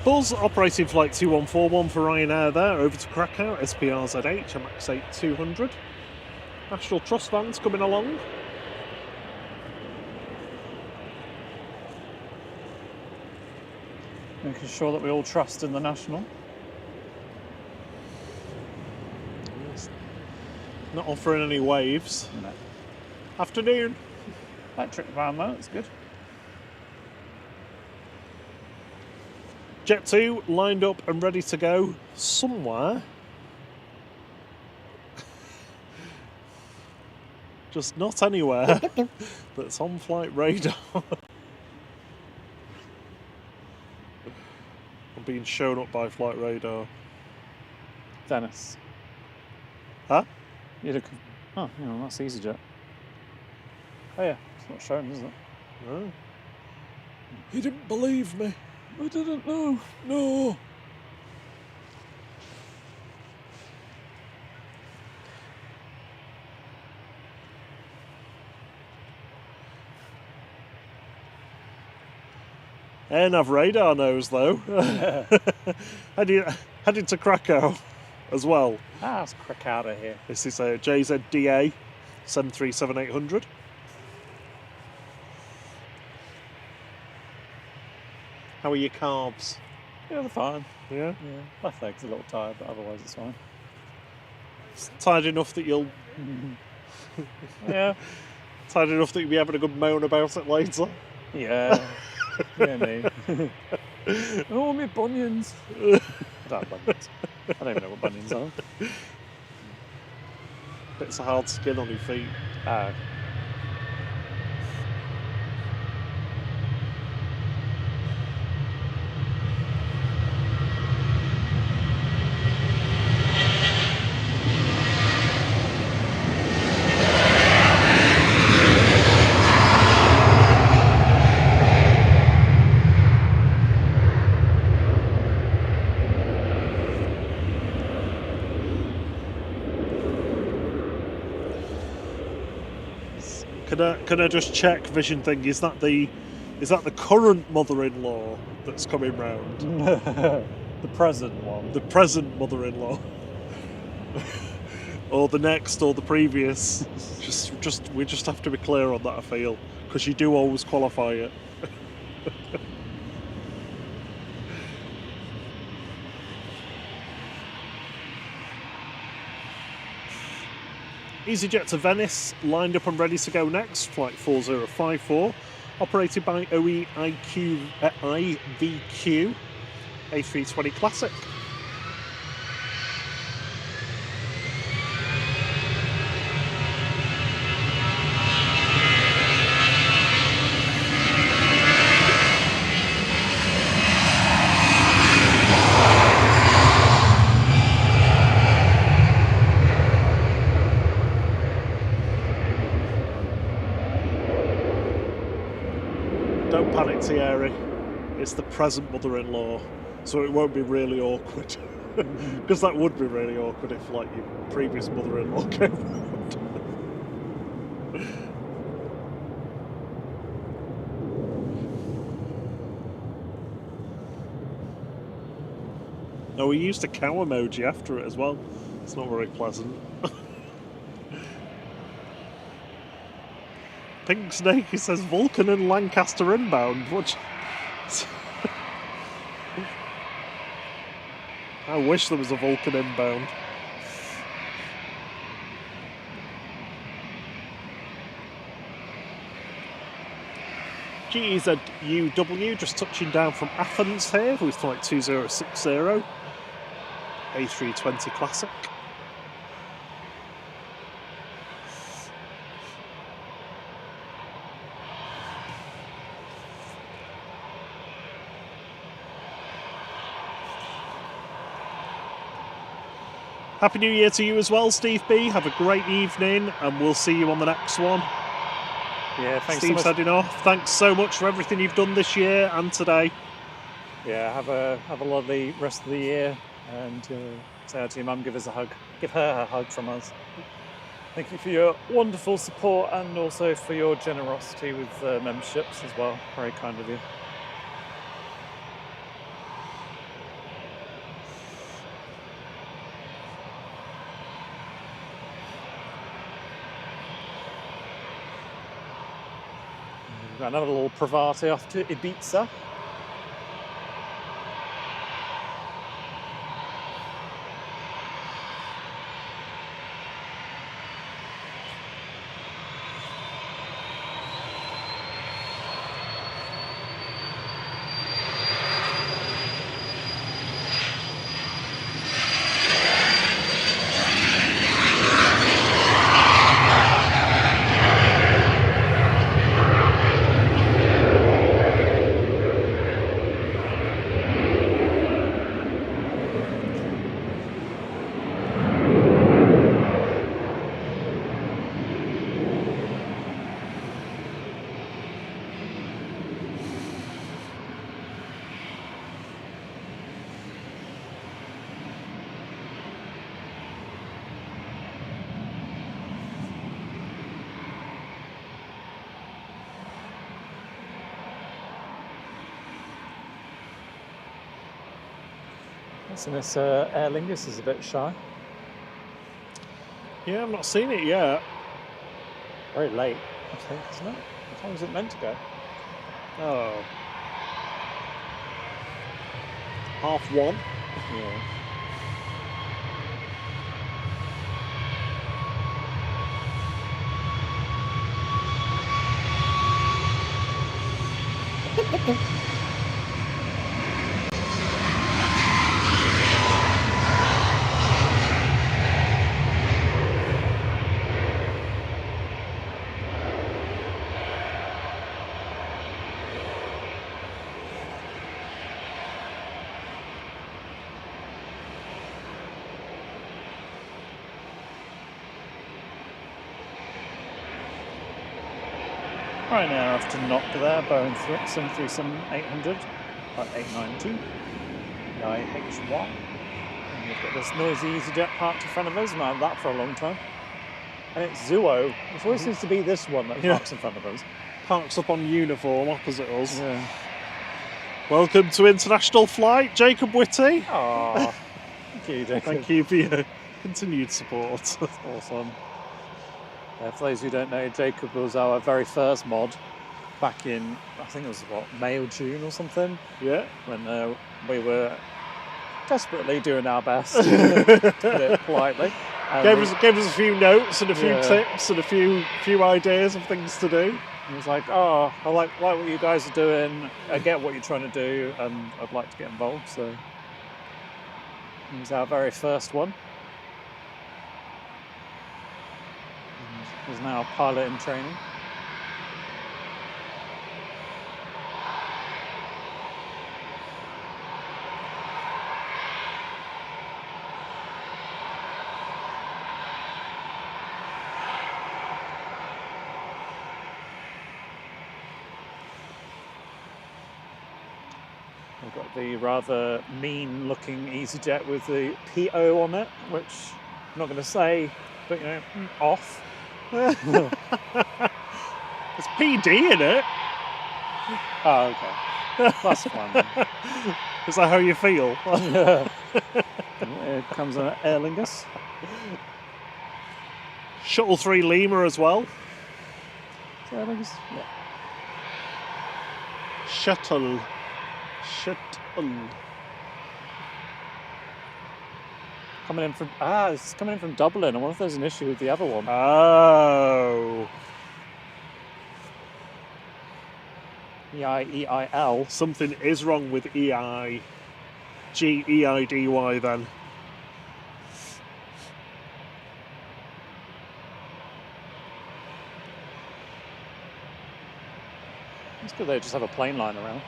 Buzz operating flight 2141 for Ryanair there, over to Krakow, SPRZH, a Max 8 200. National Trust vans coming along. Making sure that we all trust in the National. Not offering any waves. No. Afternoon. Electric van though, it's good. Jet 2 lined up and ready to go somewhere. Just not anywhere. That's on flight radar. I'm being shown up by flight radar. Dennis. Huh? You look. Oh, you know, that's EasyJet. Oh yeah, it's not showing, is it? No. He didn't believe me. I didn't know. No. AirNav radar knows though. Heading to Krakow as well. Ah, it's crack out of here. This is a JZDA 737800. How are your calves? Yeah, they're fine. Yeah? Yeah, left leg's a little tired, but otherwise it's fine. It's tired enough that you'll Yeah. tired enough that you'll be having a good moan about it later. Yeah. Yeah, me. Oh, my bunions. I don't have bunions. I don't even know what bunions are. bits of hard skin on your feet. Oh. Can I just check, Vision thing? Is that the current mother-in-law that's coming round? The present one. The present mother-in-law, or the next, or the previous? We just have to be clear on that. I feel, because you do always qualify it. EasyJet to Venice, lined up and ready to go next, flight 4054, operated by IVQ A320 Classic. Don't panic, Thierry. It's the present mother-in-law, so it won't be really awkward. Because that would be really awkward if, like, your previous mother-in-law came round. No, we used a cow emoji after it as well. It's not very pleasant. Pink Snake, he says Vulcan and Lancaster inbound. What? I wish there was a Vulcan inbound. GEZUW just touching down from Athens here with flight 2060, A320 Classic. Happy New Year to you as well, Steve B. Have a great evening, and we'll see you on the next one. Yeah, thanks Steve's so much. heading off. Thanks so much for everything you've done this year and today. Yeah, have a lovely rest of the year, and say hi to your mum, give us a hug. Give her a hug from us. Thank you for your wonderful support and also for your generosity with memberships as well. Very kind of you. We've got another little Pravate off to Ibiza. So this Aer Lingus is a bit shy. Yeah, I've not seen it yet. Very late, I think, isn't it? What time was it meant to go? Oh. 1:30. Yeah. Right now, off to knock there, Boeing 737 800, 892, IHY. And we've got this noisy EasyJet parked in front of us, and I had that for a long time. And it's Zuo. It always seems to be this one that parks in front of us. Parks up on uniform opposite us. Yeah. Welcome to International Flight, Jacob Whitty. Aww. Thank you, Jacob. Thank you for your continued support. That's awesome. For those who don't know, Jacob was our very first mod back in, I think it was May or June or something, Yeah. when we were desperately doing our best, to put it politely. Gave us a few notes and a few Yeah. tips and a few ideas of things to do. He was like, oh, I like what you guys are doing, I get what you're trying to do, and I'd like to get involved, so he was our very first one. And he's now a pilot in training. We've got the rather mean-looking EasyJet with the PO on it, which I'm not going to say, but you know, off. There's PD in it. Oh, okay. That's fine then. Is that how you feel? Yeah. Here comes an Aer Lingus. Shuttle 3 Lima as well. Is that Aer Lingus? Yeah. Shuttle. It's coming in from Dublin. I wonder if there's an issue with the other one. Oh. EIEIL. Something is wrong with EIGEIDY then. It's good they just have a plane line around.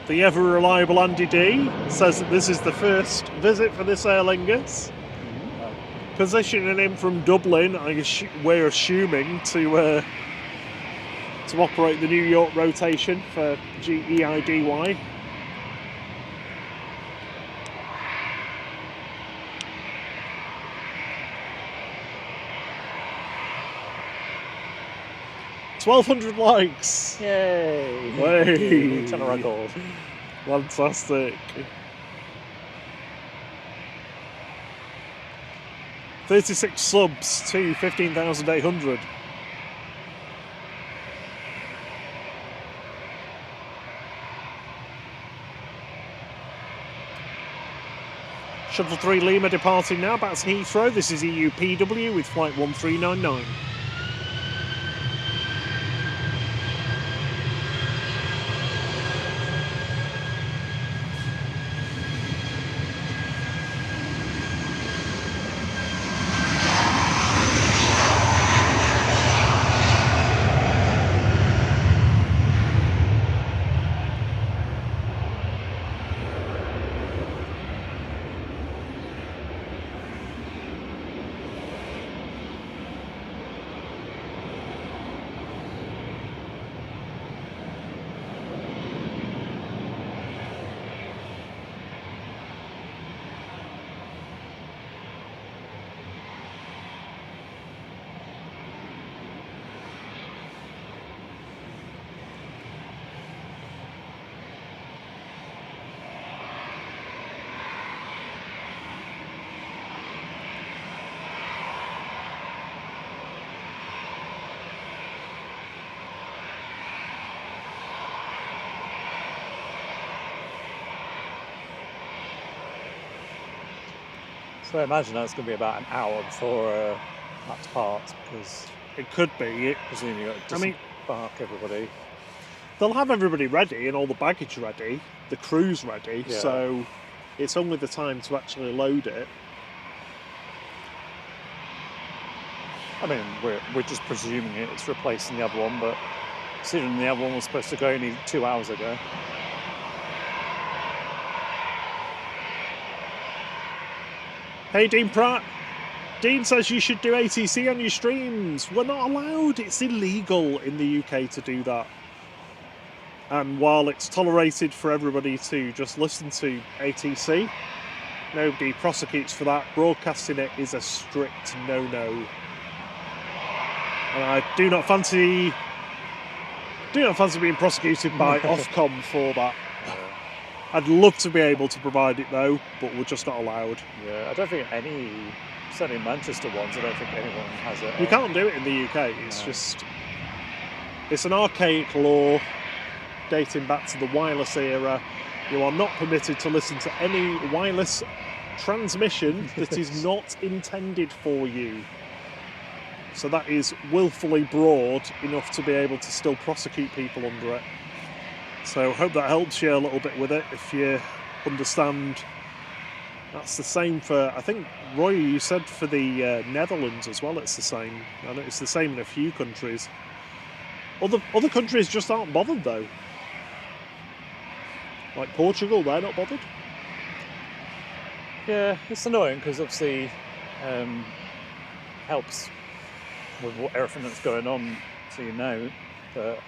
The ever-reliable Andy D says that this is the first visit for this Aer Lingus. Positioning him from Dublin, we're assuming, to operate the New York rotation for GEIDY. $1,200 likes. Yay! Way. Channel record. Fantastic. 36 subs to 15,800. Shuttle 3 Lima departing now back to Heathrow. This is EUPW with flight 1399. So I imagine that's going to be about an hour before that departs, because It could be. presumably you've got to disembark everybody. They'll have everybody ready and all the baggage ready, the crew's ready, Yeah. so it's only the time to actually load it. I mean, we're just presuming it's replacing the other one, but considering the other one was supposed to go only 2 hours ago. Hey, Dean Pratt. Dean says you should do ATC on your streams. We're not allowed. It's illegal in the UK to do that. And while it's tolerated for everybody to just listen to ATC, nobody prosecutes for that. Broadcasting it is a strict no-no. And I do not fancy being prosecuted by Ofcom for that. I'd love to be able to provide it though, but we're just not allowed. Yeah, I don't think certainly Manchester ones, I don't think anyone has it. You can't do it in the UK. It's just, it's an archaic law dating back to the wireless era. You are not permitted to listen to any wireless transmission that is not intended for you. So that is willfully broad enough to be able to still prosecute people under it. So hope that helps you a little bit with it, if you understand. That's the same for, I think, Roy, you said for the Netherlands as well, it's the same. I know it's the same in a few countries. Other countries just aren't bothered though. Like Portugal, they're not bothered. Yeah, it's annoying because obviously helps with everything that's going on, so you know. But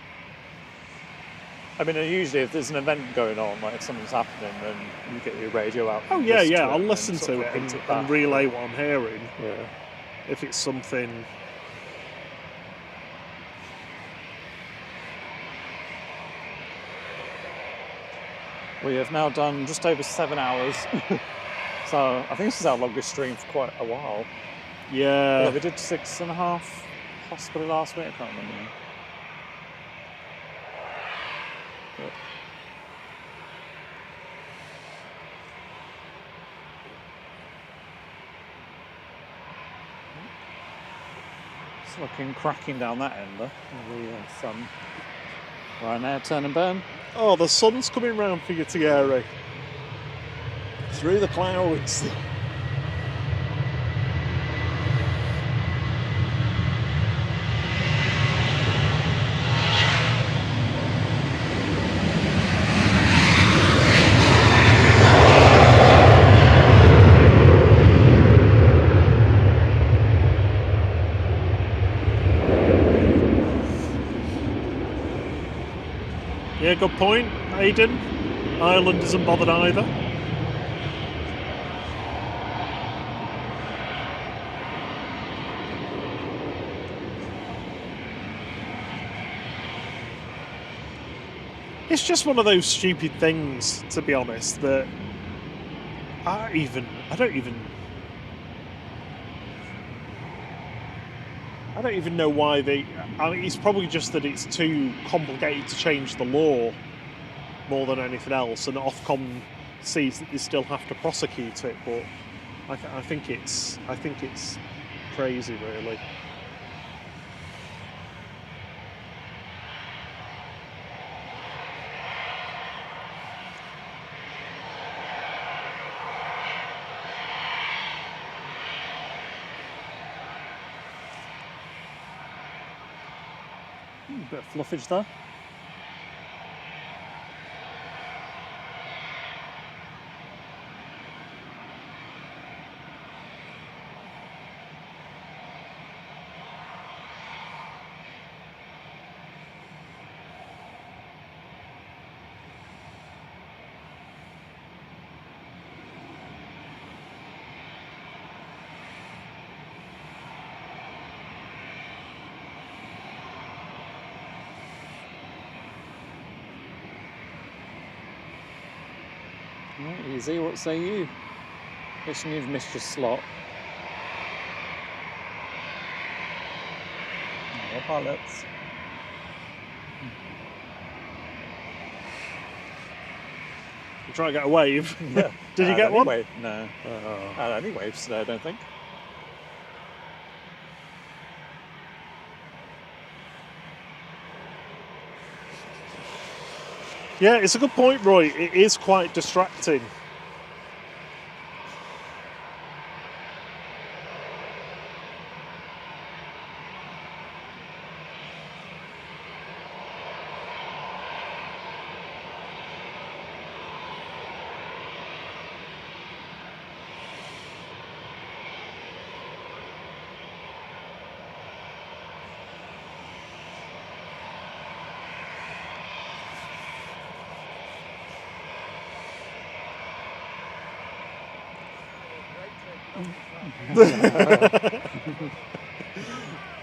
I mean, usually if there's an event going on, like if something's happening, then you get your radio out. Oh yeah, yeah, I'll listen to it and relay what I'm hearing. Yeah. If it's something. We have now done just over 7 hours. So I think this is our longest stream for quite a while. Yeah. We did 6.5 possibly last week, I can't remember. But it's looking cracking down that end there. The sun. Right now, turn and burn. Oh, the sun's coming round for you, Thierry. Through the clouds. Yeah, good point, Aidan. Ireland isn't bothered either. It's just one of those stupid things, to be honest, that I don't even know why they. I mean, it's probably just that it's too complicated to change the law more than anything else, and Ofcom sees that they still have to prosecute it. But I think it's crazy, really. A bit of fluffage there. Right, easy, what say you? Guessing you've missed your slot. No pilots. Try and get a wave. Yeah. Did you get one? Wave? No. Oh. Any waves today, I don't think. Yeah, it's a good point, Roy. It is quite distracting.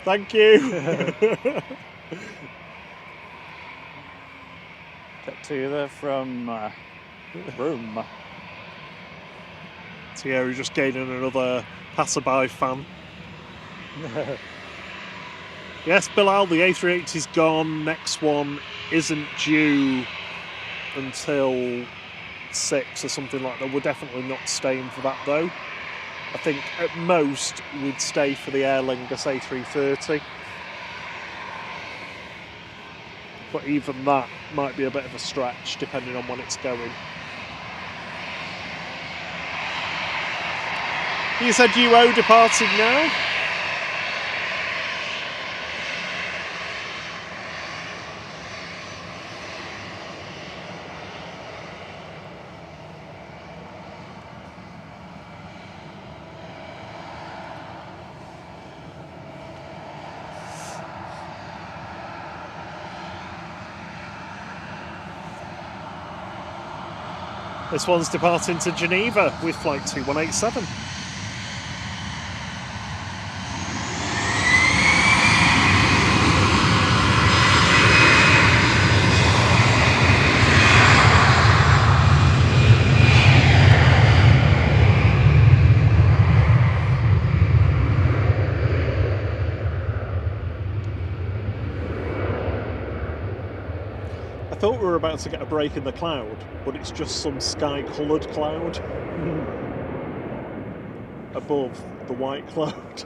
Thank you. Get to you there from Rome. Thierry just gaining another passerby fan. Yes, Bilal, the A380's gone. Next one isn't due until 6 or something like that. We're definitely not staying for that though. I think at most we'd stay for the Aer Lingus A330. But even that might be a bit of a stretch depending on when it's going. You said UO departing now? This one's departing to Geneva with flight 2187. I thought we were about to get a break in the cloud, but it's just some sky-coloured cloud above the white cloud.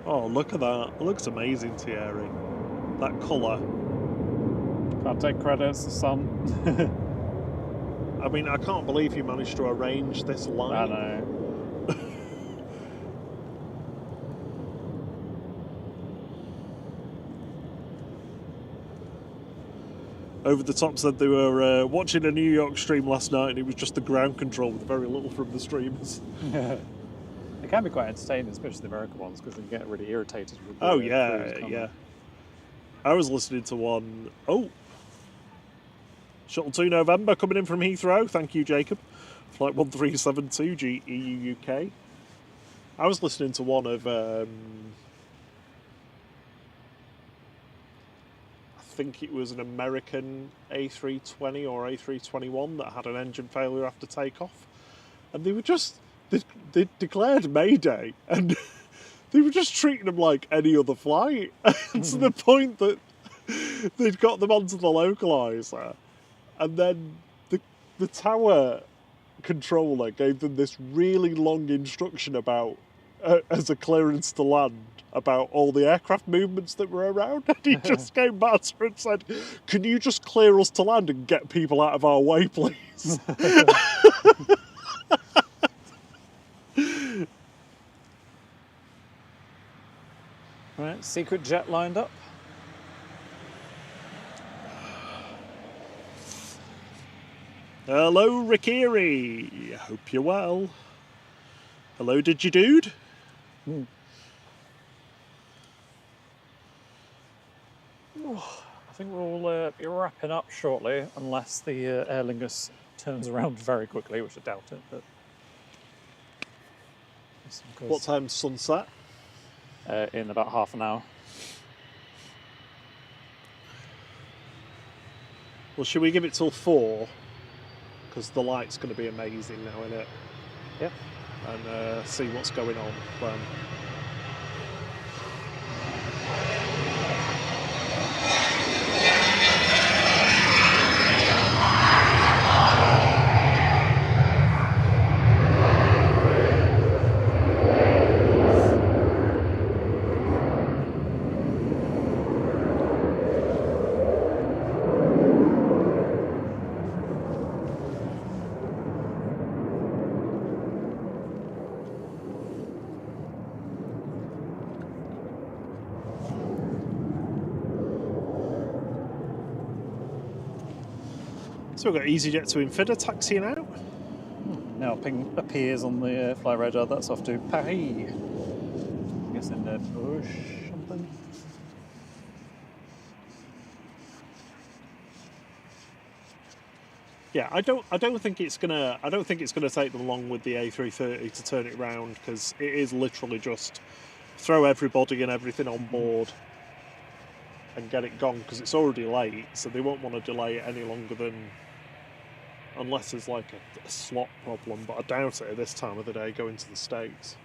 Oh, look at that. It looks amazing, Thierry. That colour. Can't take credit, it's the sun. I mean, I can't believe you managed to arrange this light. I know. Over the Top said they were watching a New York stream last night and it was just the ground control with very little from the streamers. They can be quite entertaining, especially the American ones, because they get really irritated with the Oh, crews yeah, coming. yeah. I was listening to one... Oh! Shuttle 2 November coming in from Heathrow. Thank you, Jacob. Flight 1372 EU UK. I was listening to one of... I think it was an American A320 or A321 that had an engine failure after takeoff. And they were just... They declared Mayday and they were just treating them like any other flight. To the point that they'd got them onto the localizer. And then the tower controller gave them this really long instruction about, as a clearance to land, about all the aircraft movements that were around. And he just came back to her and said, "Can you just clear us to land and get people out of our way, please?" Right, secret jet lined up. Hello, Rickieri. Hope you're well. Hello, did you, dude? I think we'll be wrapping up shortly, unless the Aer Lingus turns around very quickly, which I doubt it. But What time's sunset? in about half an hour. Well, should we give it till 4? Because the light's going to be amazing now, isn't it? Yep. And see what's going on then. So we've got EasyJet to Infida taxiing out. Now ping appears on the fly radar. That's off to Paris. I'm guessing they're push something. Yeah, I don't think it's gonna take them long with the A330 to turn it around, because it is literally just throw everybody and everything on board and get it gone, because it's already late, so they won't want to delay it any longer than, unless there's like a slot problem, but I doubt it at this time of the day going to the States.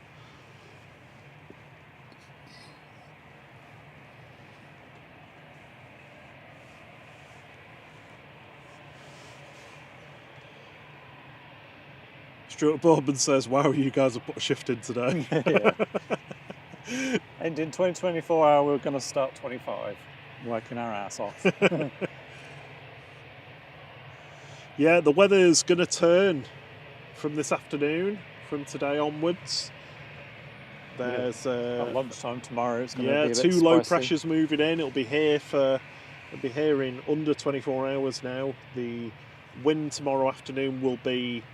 Stuart Bourbon says, wow, you guys have put a shift in today. And in 2024 hour, we're going to start 25, working our ass off. Yeah, the weather's going to turn from this afternoon, from today onwards. There's at lunchtime tomorrow, it's going to be a bit two low spicy. pressures moving in. It'll be here in under 24 hours now. The wind tomorrow afternoon will be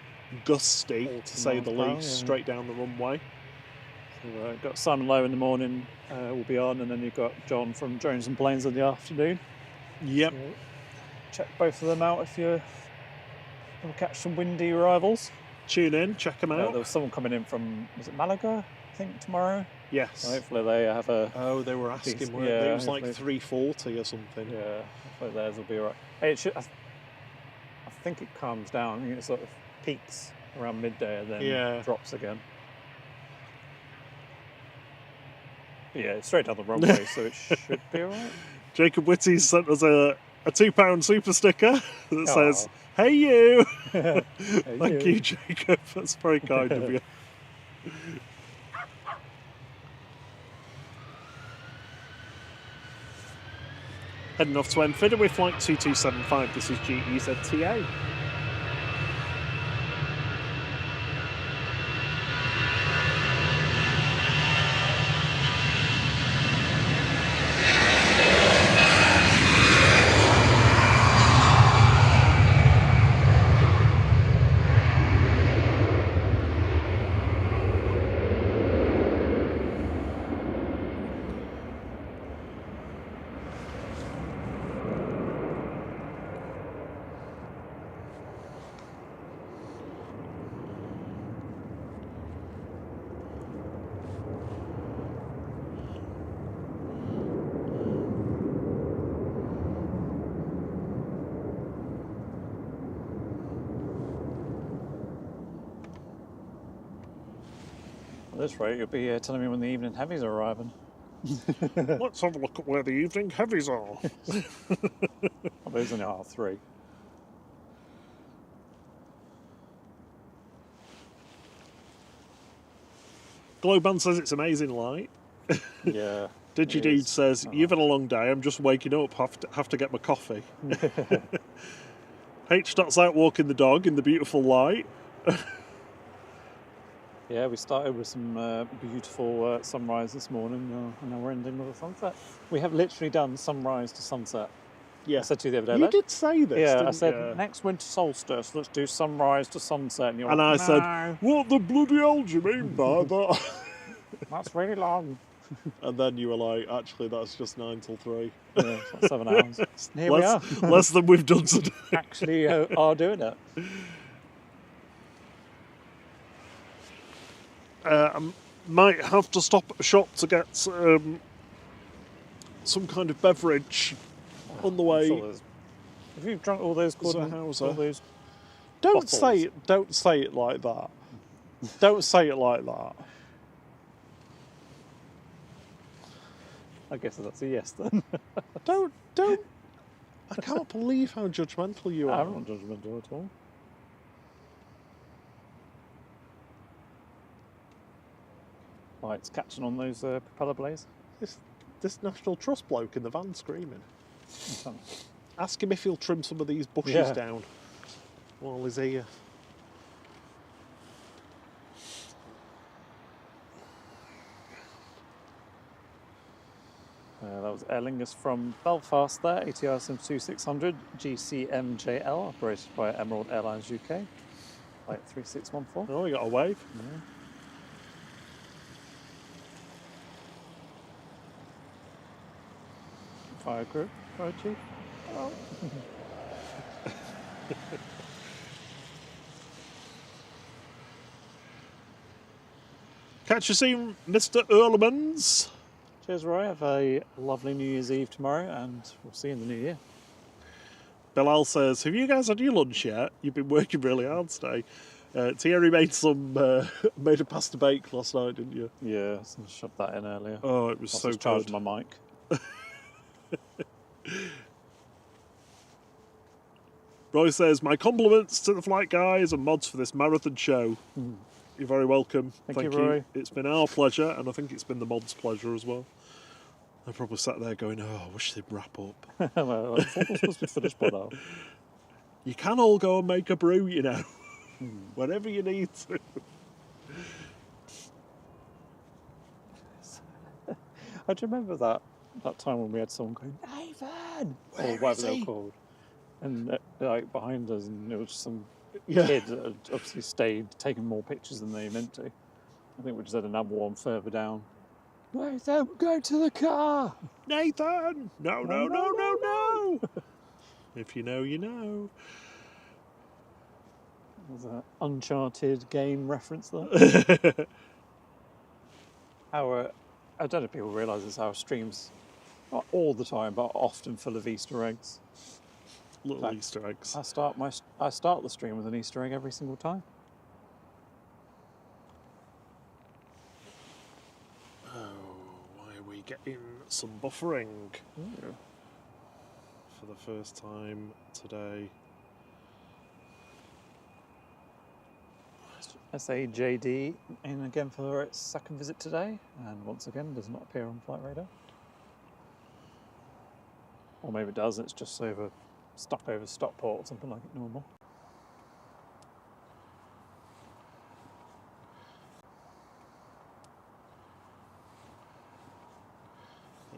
gusty, to say the least, straight down the runway. So, got Simon Lowe in the morning, will be on, and then you've got John from Drones and Planes in the afternoon. Yep. So check both of them out if you'll catch some windy arrivals. Tune in, check them out. There was someone coming in from, was it Malaga, I think, tomorrow? Yes. So hopefully they have a... Oh, they were asking, weren't yeah, they? It was like 340 or something. Yeah, hopefully theirs will be alright. Hey, I think it calms down. I think it sort of peaks around midday and then drops again. But yeah, it's straight down the runway, so it should be alright. Jacob Whitty sent us a £2 super sticker that says, "Hey you!" Hey, Thank you, Jacob. That's very kind of you. Heading off to Enfida with flight 2275. This is GEZTA. At this rate, you'll be telling me when the evening heavies are arriving. Let's have a look at where the evening heavies are. Oh, those only are 3. Globan says it's amazing light. Yeah. DigiDude says, you've had a long day, I'm just waking up, have to get my coffee. H.Dot's out walking the dog in the beautiful light. Yeah, we started with some beautiful sunrise this morning, and now we're ending with a sunset. We have literally done sunrise to sunset. Yeah. I said to you the other day. You did say this, yeah, didn't I said, you? next winter solstice, let's do sunrise to sunset. And, you're and like, I said, what the bloody hell do you mean by that? That's really long. And then you were like, actually, that's just 9 till 3. Yeah, it's like 7 hours. Here we are. Less than we've done today. Actually are doing it. I might have to stop at a shop to get some kind of beverage on the way. Sure have you drunk all those Hauser. all those Don't bottles? say it like that. Don't say it like that. I guess that's a yes then. Don't. I can't believe how judgmental you are. I'm not judgmental at all. Lights catching on those propeller blades. This National Trust bloke in the van screaming. Ask him if he'll trim some of these bushes Yeah. down while he's here. That was Aer Lingus from Belfast there, ATR Sim 2600, GCMJL, operated by Emerald Airlines UK, flight 3614. Oh, we got a wave. Yeah. Fire crew, fire chief. Oh. Catch you soon, Mr. Earlemans. Cheers, Roy. Have a lovely New Year's Eve tomorrow, and we'll see you in the new year. Bilal says, have you guys had your lunch yet? You've been working really hard today. Thierry made made a pasta bake last night, didn't you? Yeah, I shoved that in earlier. Oh, it was so charged good. my mic. Roy says, my compliments to the flight guys and mods for this marathon show. You're very welcome. Thank you, Roy. It's been our pleasure, and I think it's been the mods' pleasure as well. I probably sat there going, oh, I wish they'd wrap up. Well, I thought we were supposed to finish by now. You can all go and make a brew, you know, whenever you need to. I do remember that time when we had someone going, Nathan! Or whatever they were called. And like behind us, and it was some kid that had obviously stayed, taking more pictures than they meant to. I think we just had another one further down. Nathan, go to the car! Nathan! No. If you know, you know. There's an Uncharted game reference there. I don't know if people realise this, our streams, not all the time, but often full of Easter eggs. Little Easter eggs. I start the stream with an Easter egg every single time. Why are we getting some buffering? Ooh. For the first time today. SAJD in again for its second visit today, and once again does not appear on flight radar. Or maybe it does, it's just over Stockport or something like it normal.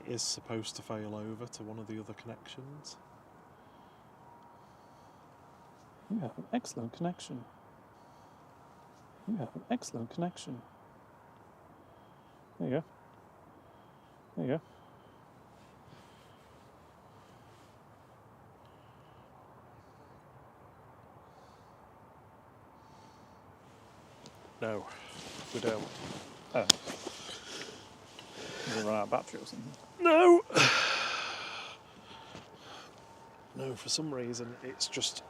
It is supposed to fail over to one of the other connections. You have an excellent connection. You have an excellent connection. There you go. There you go. No, we don't. Oh. Did it run out of battery or something? No! No, for some reason it's just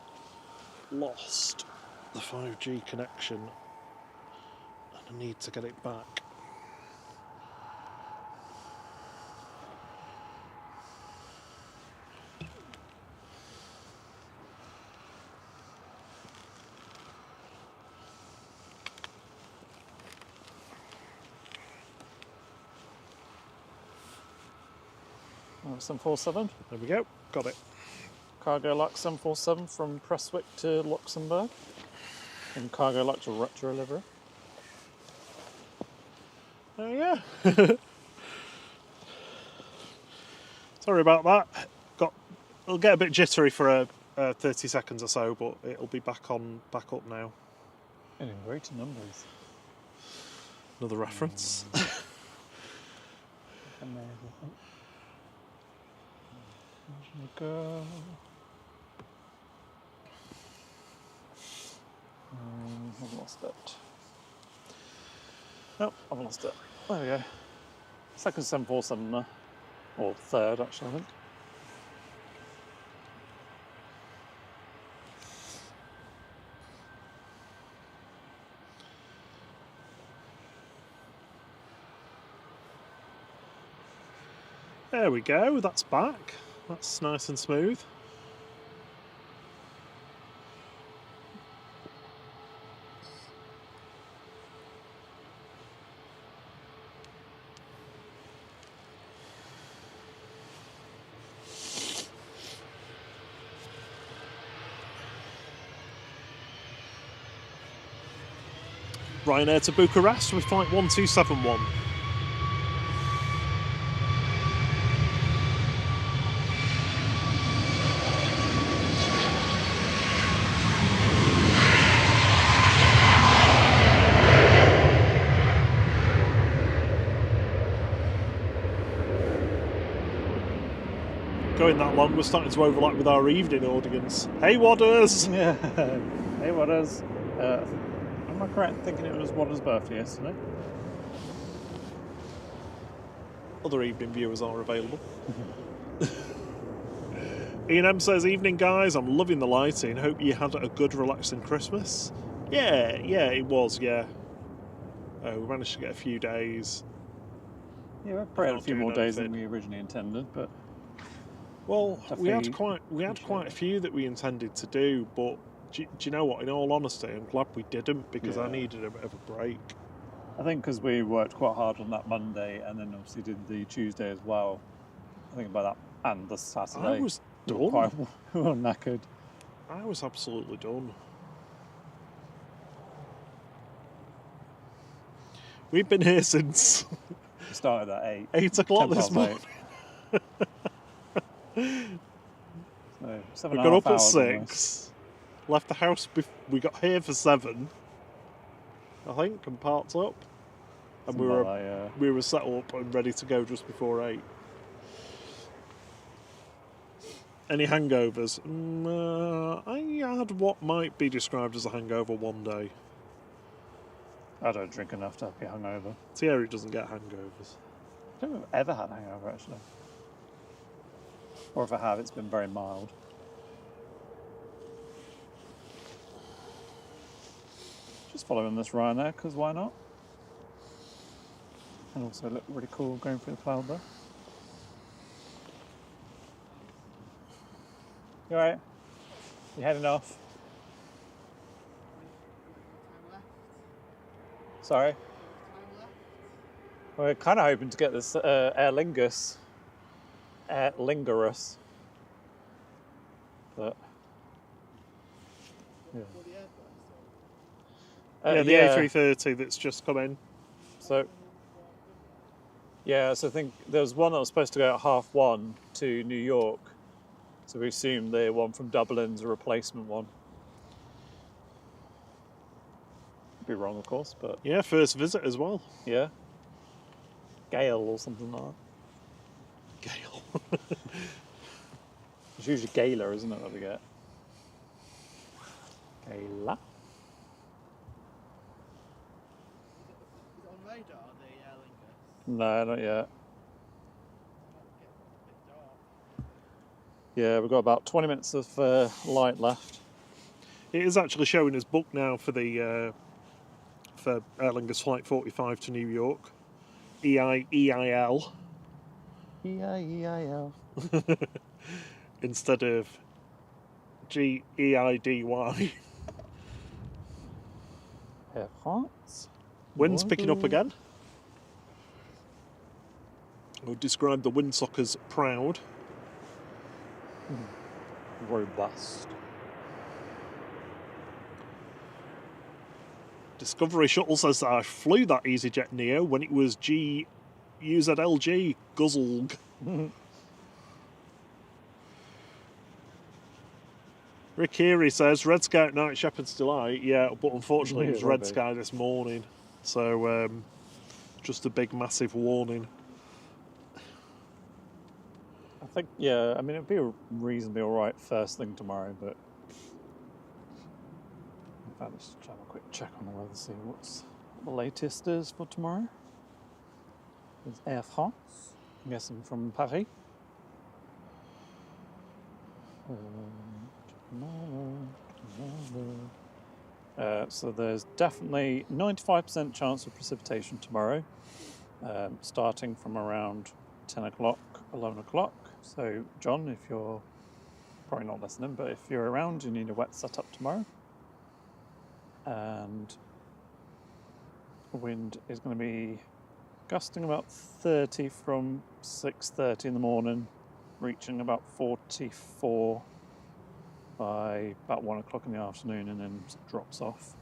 lost the 5G connection and I need to get it back. Oh, 747. There we go, got it. Cargo Lux 747 from Prestwick to Luxembourg. And Cargo Lux to Rupture Livery. Oh yeah. Sorry about that. It'll get a bit jittery for 30 seconds or so, but it'll be back up now. And in greater numbers. Another reference. Amazing. There we go. I've lost it. Nope, I've lost it. There we go. Second 747 there. Or third, actually, I think. There we go, that's back. That's nice and smooth. Ryanair to Bucharest with flight 1271. going that long, we're starting to overlap with our evening audience. Hey, Wadders! Yeah. Hey, Wadders. Am I correct in thinking it was Wadders' birthday yesterday? Other evening viewers are available. Ian M says, evening guys, I'm loving the lighting. Hope you had a good relaxing Christmas. Yeah, it was, yeah. We managed to get a few days. Yeah, we probably had a Not few doing more days than anything. we originally intended, but Well, we had Appreciate quite a few that we intended to do, but do you know what? In all honesty, I'm glad we didn't because I Yeah. needed a bit of a break. I think because we worked quite hard on that Monday and then obviously did the Tuesday as well. I think about that and the Saturday. I was we were done. quite well knackered. I was absolutely done. We've been here since We started at 8. 8 o'clock 10 this past morning. 8. So 7 We and a got half up at hours 6, almost. left the house, we got here for 7, I think, and parked up. And Something like that, yeah. we were set up and ready to go just before 8. Any hangovers? I had what might be described as a hangover one day. I don't drink enough to be hungover. Thierry doesn't get hangovers. I don't think I've ever had a hangover actually. Or if I have, it's been very mild. Just following this Ryan there, because why not? And also look really cool going through the cloud there. You alright? You heading off? Sorry? We're kind of hoping to get this Aer Lingus. Aer Lingerus. But... yeah. Yeah, the A330 that's just come in. So, yeah, so I think there was one that was supposed to go at 1:30 to New York. So we assume the one from Dublin's a replacement one. Could be wrong, of course, but Yeah, first visit as well. yeah. Gale or something like that. Gale. It's usually Gala, isn't it, that we get? Gala. Is it on radar, the Aer Lingus? No, not yet. Bit dark. Yeah, we've got about 20 minutes of light left. It is actually showing us booked now for the for Aer Lingus Flight 45 to New York. EIL E-I-E-I-L. instead of GEIDY. Air France. Wind's picking up again. I would describe the windsock as proud. Robust. Discovery Shuttle says that I flew that EasyJet Neo when it was GUZLG Guzzlg. Rick Erie says Red Scout Night Shepherd's Delight. Yeah, but unfortunately it was Yeah, Red rubbish. Sky this morning. So just a big massive warning. I think, yeah, I mean, it'd be reasonably alright first thing tomorrow, but... in fact, let's just have a quick check on the weather, see what the latest is for tomorrow. It's Air France, I'm guessing from Paris. So there's definitely 95% chance of precipitation tomorrow, starting from around 10 o'clock, 11 o'clock. So, John, if you're probably not listening, but if you're around, you need a wet setup tomorrow. And the wind is going to be gusting about 30 from 6:30 in the morning, reaching about 44 by about 1 o'clock in the afternoon, and then it drops off.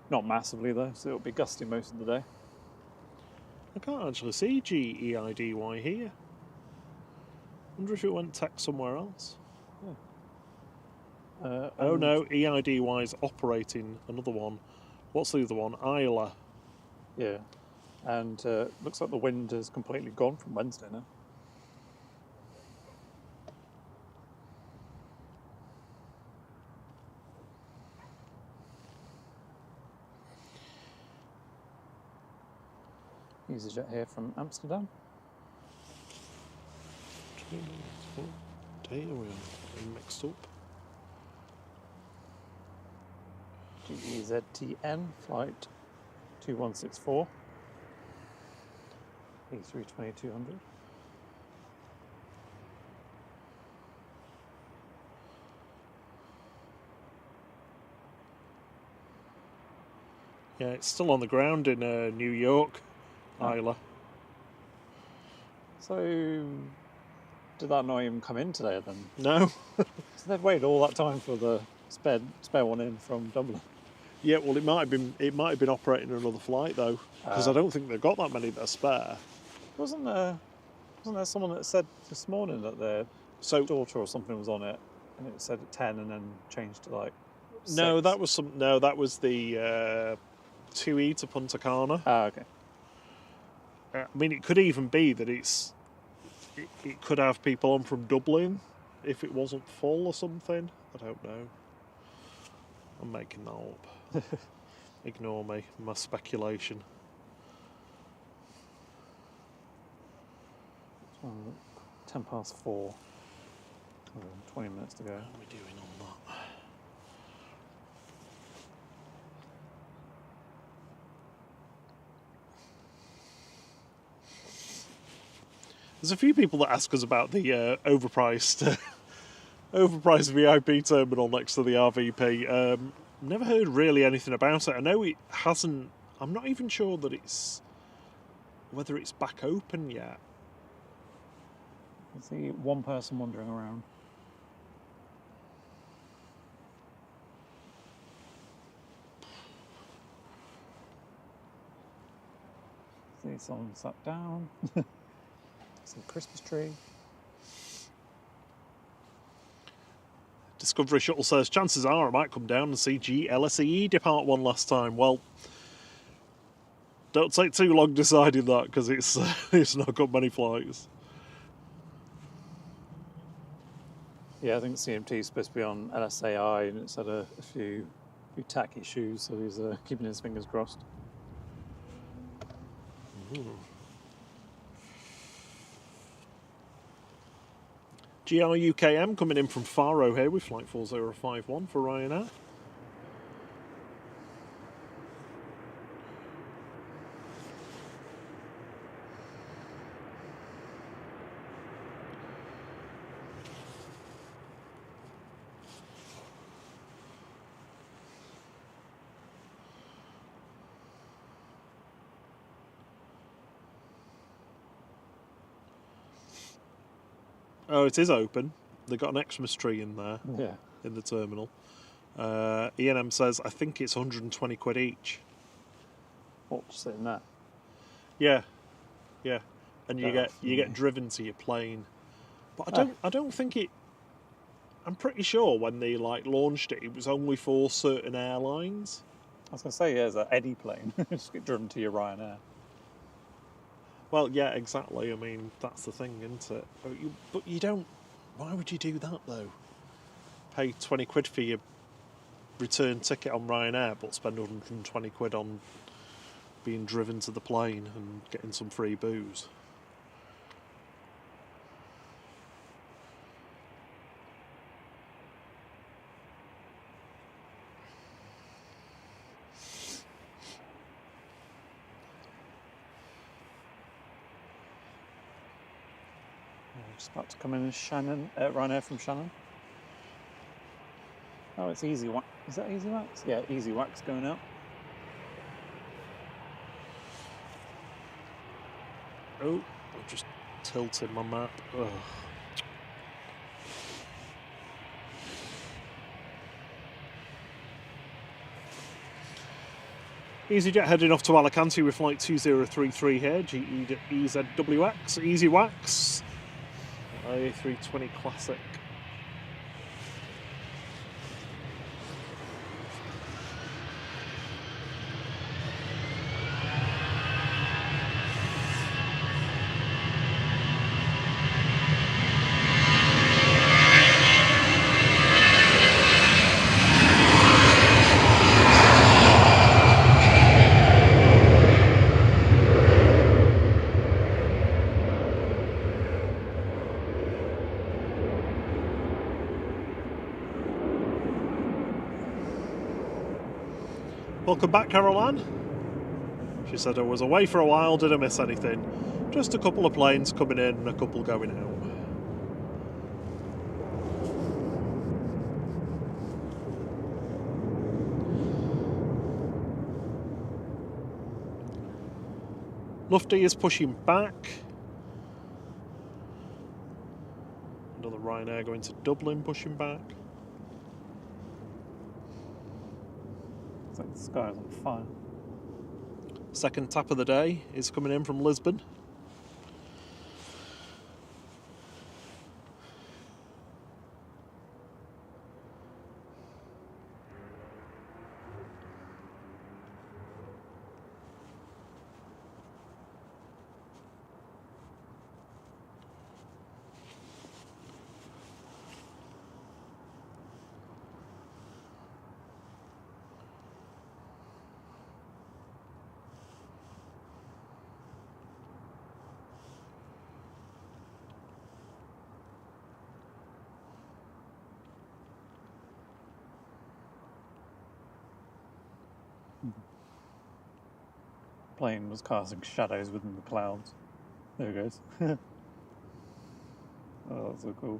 Not massively though, so it'll be gusty most of the day. I can't actually see GEIDY here. Wonder if it went text somewhere else. Oh no, EIDY is operating another one. What's the other one? Isla. Yeah, and looks like the wind is completely gone from Wednesday now. EasyJet here from Amsterdam. What day are we on? I'm mixed up. GEZTN flight 2164. E32200. Yeah, it's still on the ground in New York, Isla. So, did that not even come in today then? No. So they've waited all that time for the spare one in from Dublin. Yeah, well, it might have been operating another flight though, because I don't think they've got that many that are spare. Wasn't there someone that said this morning that their daughter or something was on it, and it said at 10 and then changed to like 6? No, that was the 2E to Punta Cana. Ah, okay. I mean, it could even be that it could have people on from Dublin if it wasn't full or something. I don't know. I'm making that up. Ignore me, my speculation. 4:10. 20 minutes to go. How are we doing on that? There's a few people that ask us about the overpriced VIP terminal next to the RVP. Never heard really anything about it. I know it hasn't. I'm not even sure that whether it's back open yet. I see one person wandering around. See someone sat down. See a Christmas tree. Discovery Shuttle says, chances are I might come down and see GLSE depart one last time. Well, don't take too long deciding that, because it's not got many flights. Yeah, I think CMT is supposed to be on LSAI, and it's had a few tack issues, so he's keeping his fingers crossed. GRUKM coming in from Faro here with flight 4051 for Ryanair. Oh, it is open. They've got an Xmas tree in there. Yeah. In the terminal. E&M says, I think it's 120 quid each. What, just sitting there? Yeah. Yeah. And you Yeah. get driven to your plane. But I don't think it. I'm pretty sure when they launched it, it was only for certain airlines. I was going to say, yeah, it's an Eddie plane. Just get driven to your Ryanair. Well, yeah, exactly. I mean, that's the thing, isn't it? But you don't. Why would you do that though? Pay 20 quid for your return ticket on Ryanair, but spend 120 quid on being driven to the plane and getting some free booze. Just about to come in as Shannon, Ryanair from Shannon. Oh, it's Easy Wax. Is that Easy Wax? Yeah, Easy Wax going out. Oh, I've just tilted my map. Ugh. EasyJet heading off to Alicante with flight 2033 here, GEZWX, Easy Wax, A320 Classic. Welcome back, Caroline. She said I was away for a while, did I miss anything? Just a couple of planes coming in and a couple going out. Lufty is pushing back. Another Ryanair going to Dublin, pushing back. It's like the sky's on fire. Second tap of the day is coming in from Lisbon. Plane was casting shadows within the clouds. There it goes. Oh, that's so cool.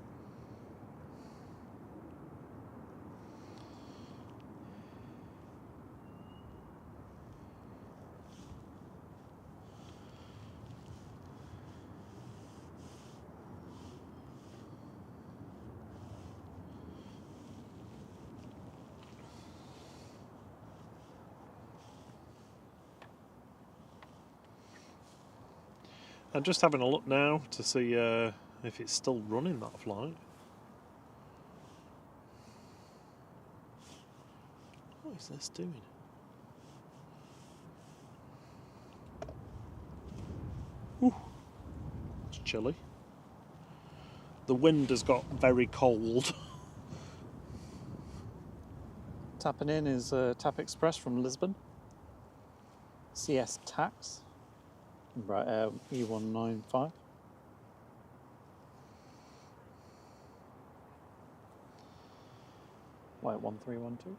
I'm just having a look now to see if it's still running, that flight. What is this doing? Ooh, it's chilly. The wind has got very cold. Tapping in is Tap Express from Lisbon. CS Tax. Right, E195. Flight 1312.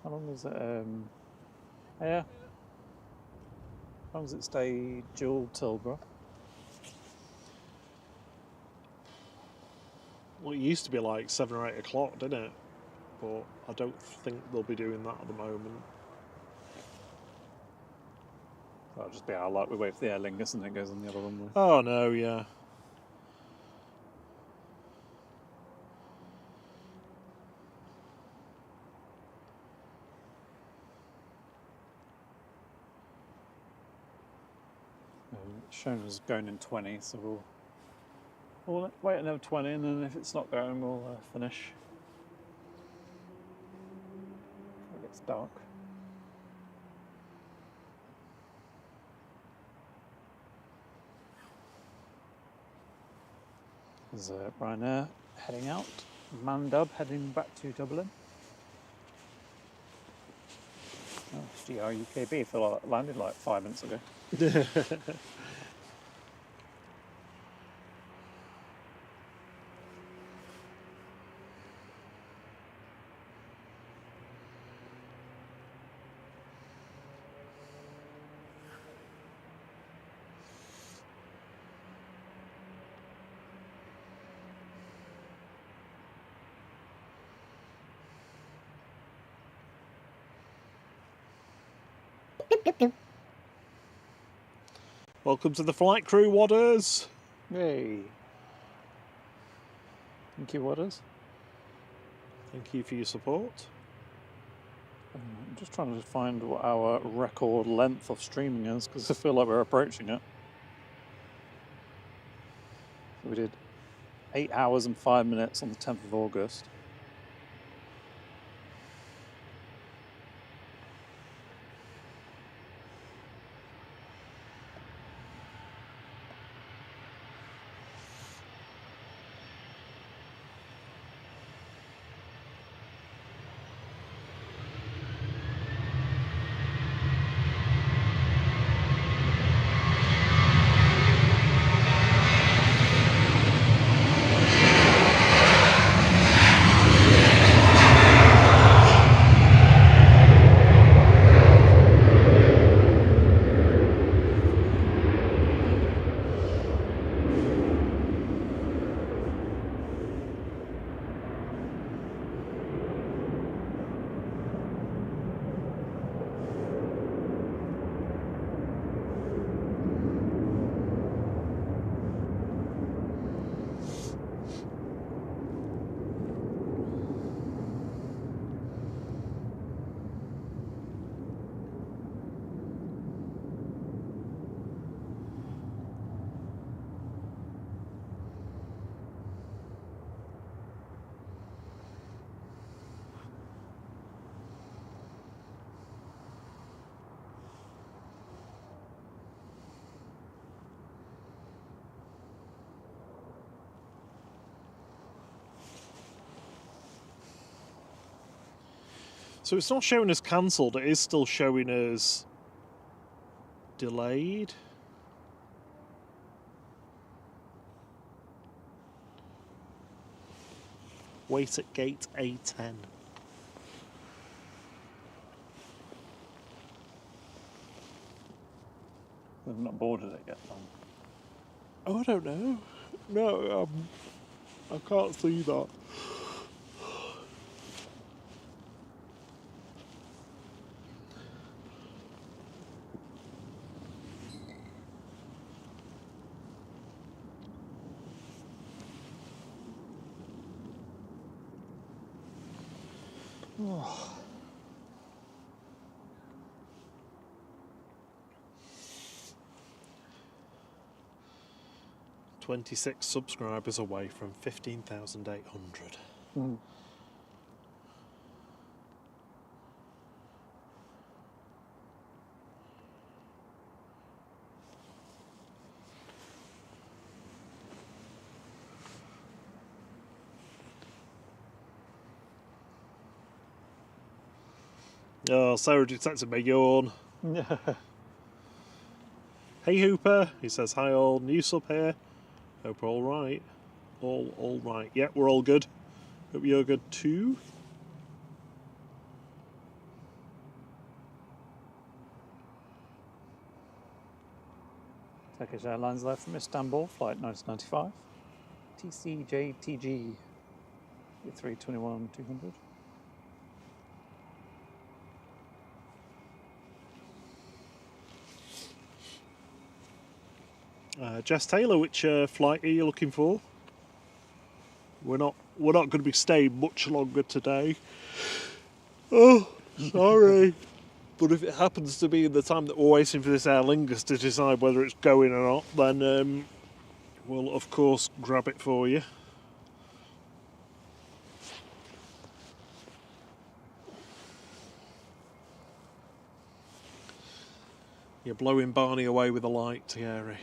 How long does it, yeah. How long does it stay dual Tilborough? Well, it used to be like 7 or 8 o'clock, didn't it? But I don't think they'll be doing that at the moment. That'll just be our luck. We wait for the Aer Lingus and then it goes on the other runway. Oh no, yeah. It's shown as going in 20, so we'll wait another 20, and then if it's not going, we'll finish. It gets dark. There's Ryanair heading out, Mandub heading back to Dublin. Oh, it's GR UKB, I feel like that landed like 5 minutes ago. Welcome to the flight crew, Wadders. Yay! Thank you, Wadders. Thank you for your support. I'm just trying to find what our record length of streaming is, because I feel like we're approaching it. So we did 8 hours and 5 minutes on the 10th of August. So it's not showing us cancelled, it is still showing us delayed. Wait at gate A10. We've not boarded it yet, Tom. Oh, I don't know. No, I can't see that. Oh. 26 subscribers away from 15,800. Mm. Oh, Sarah detected my yawn. Hey Hooper, he says hi all, new sub here. Hope we're all right. All right. Yeah, we're all good. Hope you're good too. Turkish Airlines left from Istanbul, flight 1995. TCJTG 321-200. Jess Taylor, which flight are you looking for? We're not going to be staying much longer today. Oh, sorry. But if it happens to be the time that we're waiting for this Aer Lingus to decide whether it's going or not, then we'll of course grab it for you. You're blowing Barney away with a light, Thierry.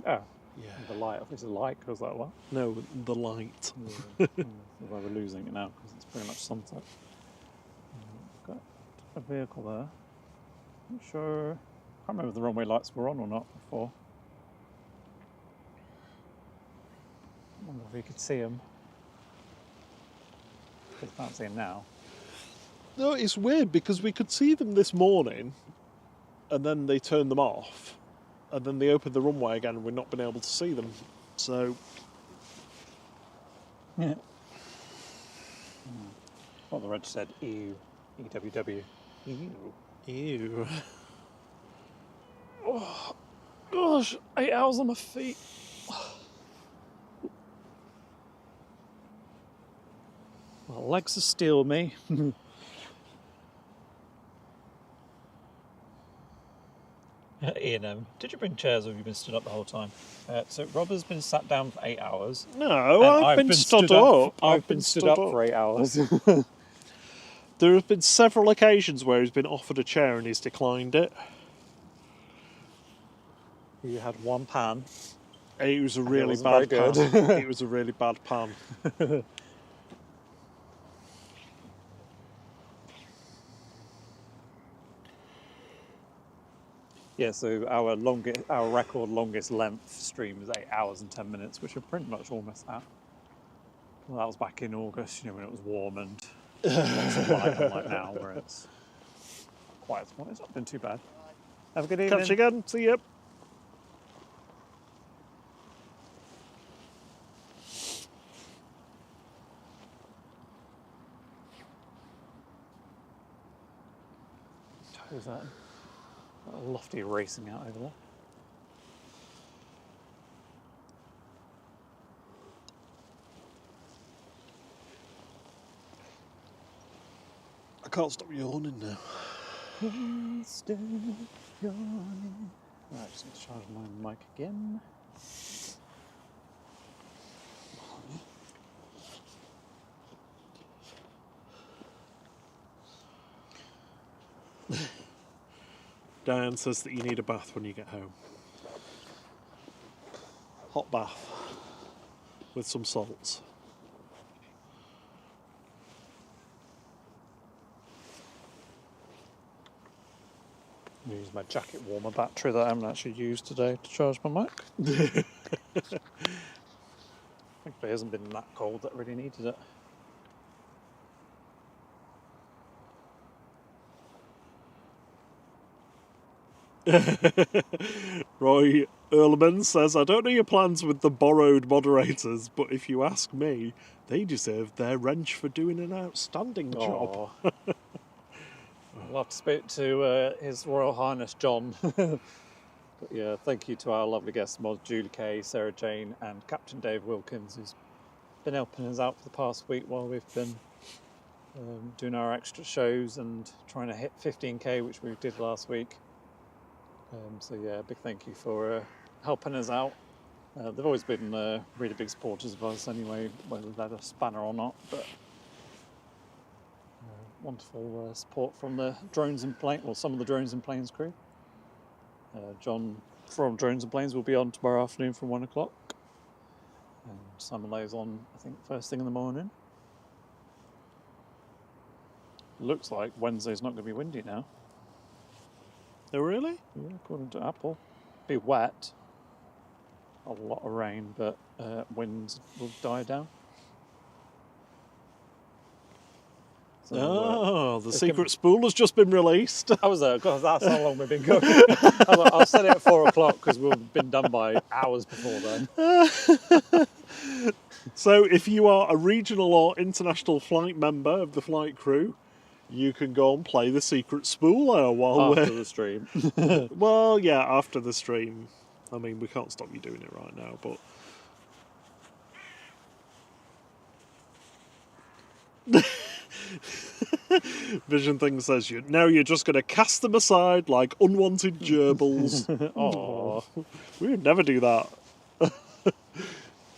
Oh, Yeah. the light. I think it's a light, because that what? No, the light. Yeah. Well, we're losing it now because it's pretty much sunset. Got a vehicle there. Not sure. I can't remember if the runway lights were on or not before. I wonder if you could see them. I can't see them now. No, it's weird because we could see them this morning and then they turned them off and then they opened the runway again and we've not been able to see them. So... Yeah. What the reg said, ew. EWW. Ew. Ew. Oh, gosh, 8 hours on my feet. My legs are steel, me. Ian, did you bring chairs or have you been stood up the whole time? So Rob has been sat down for 8 hours. No, and I've been stood up. I've been stood up for 8 hours. There have been several occasions where he's been offered a chair and he's declined it. You had one pan. It was a really wasn't bad very pan. good. It was a really bad pan. Yeah, so our record longest length stream was 8 hours and 10 minutes, which we're pretty much almost at. Well, that was back in August, you know, when it was warm and lots of light, unlike now, where it's quiet. It's not been too bad. Have a good evening. Catch you again. See you. Who's that? A lofty racing out over there. I can't stop yawning now. Still yawning. Right, just need to charge my mic again. Diane says that you need a bath when you get home. Hot bath with some salts. I'm going to use my jacket warmer battery that I haven't actually used today to charge my mic. Thankfully it hasn't been that cold that I really needed it. Roy Earleman says, I don't know your plans with the borrowed moderators, but if you ask me, they deserve their wrench for doing an outstanding job. I'll have to speak to His Royal Highness John. But yeah, thank you to our lovely guest mods, Julie Kay, Sarah Jane and Captain Dave Wilkins, who's been helping us out for the past week while we've been doing our extra shows and trying to hit 15k, which we did last week. So yeah, big thank you for helping us out. They've always been really big supporters of us anyway, whether they've had a spanner or not, but wonderful support from the drones and planes, well, some of the drones and planes crew. John from Drones and Planes will be on tomorrow afternoon from 1 o'clock. And some of those on, I think, first thing in the morning. Looks like Wednesday's not going to be windy now. Oh, really? Yeah, according to Apple. Be wet. A lot of rain, but winds will die down. So, the secret spool has just been released. I was there, because that's how long we've been going. I'll set it at 4 o'clock because we've been done by hours before then. So if you are a regional or international flight member of the flight crew, you can go and play the secret spooler while After the stream. Well, yeah, after the stream. I mean, we can't stop you doing it right now, but... Vision Thing says, now you're just going to cast them aside like unwanted gerbils. Aww. We would never do that.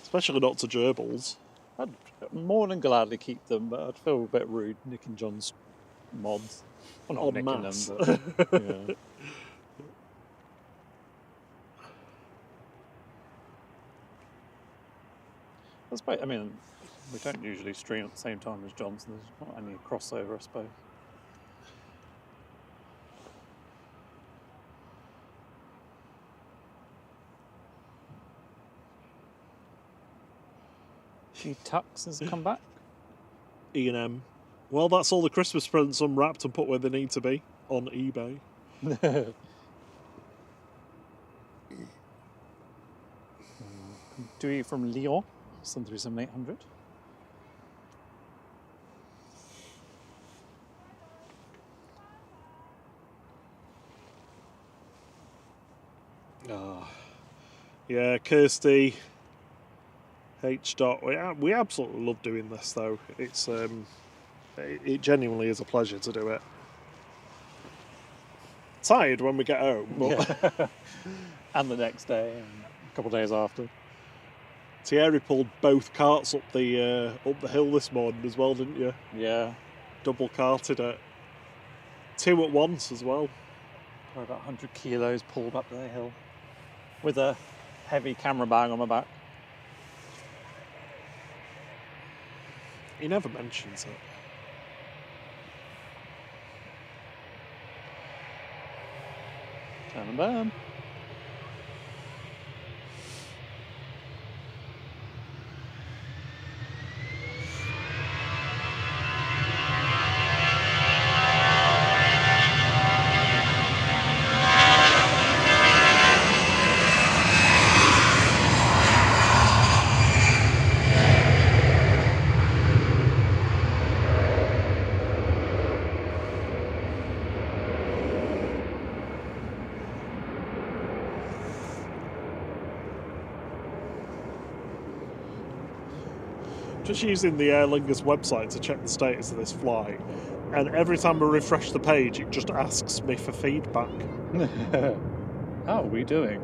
Especially not to gerbils. I'd more than gladly keep them, but I'd feel a bit rude nicking John's mods. Well, not En nicking masse. them, but yeah. I mean, we don't usually stream at the same time as John, so there's not any crossover, I suppose. Tux has come back. E&M. Well, that's all the Christmas presents unwrapped and put where they need to be on eBay. Dewey from Lyon, 737-800. Yeah, Kirsty, H. We absolutely love doing this, though. It's it genuinely is a pleasure to do it. tired when we get home, but Yeah. And the next day, and a couple of days after. Thierry pulled both carts up the hill this morning as well, didn't you? Yeah. Double carted it. 2 at once as well. Probably about 100 kilos pulled up the hill with a heavy camera bag on my back. He never mentions it. Turn and burn. Just using the Aer Lingus website to check the status of this flight, and every time I refresh the page, it just asks me for feedback. How are we doing?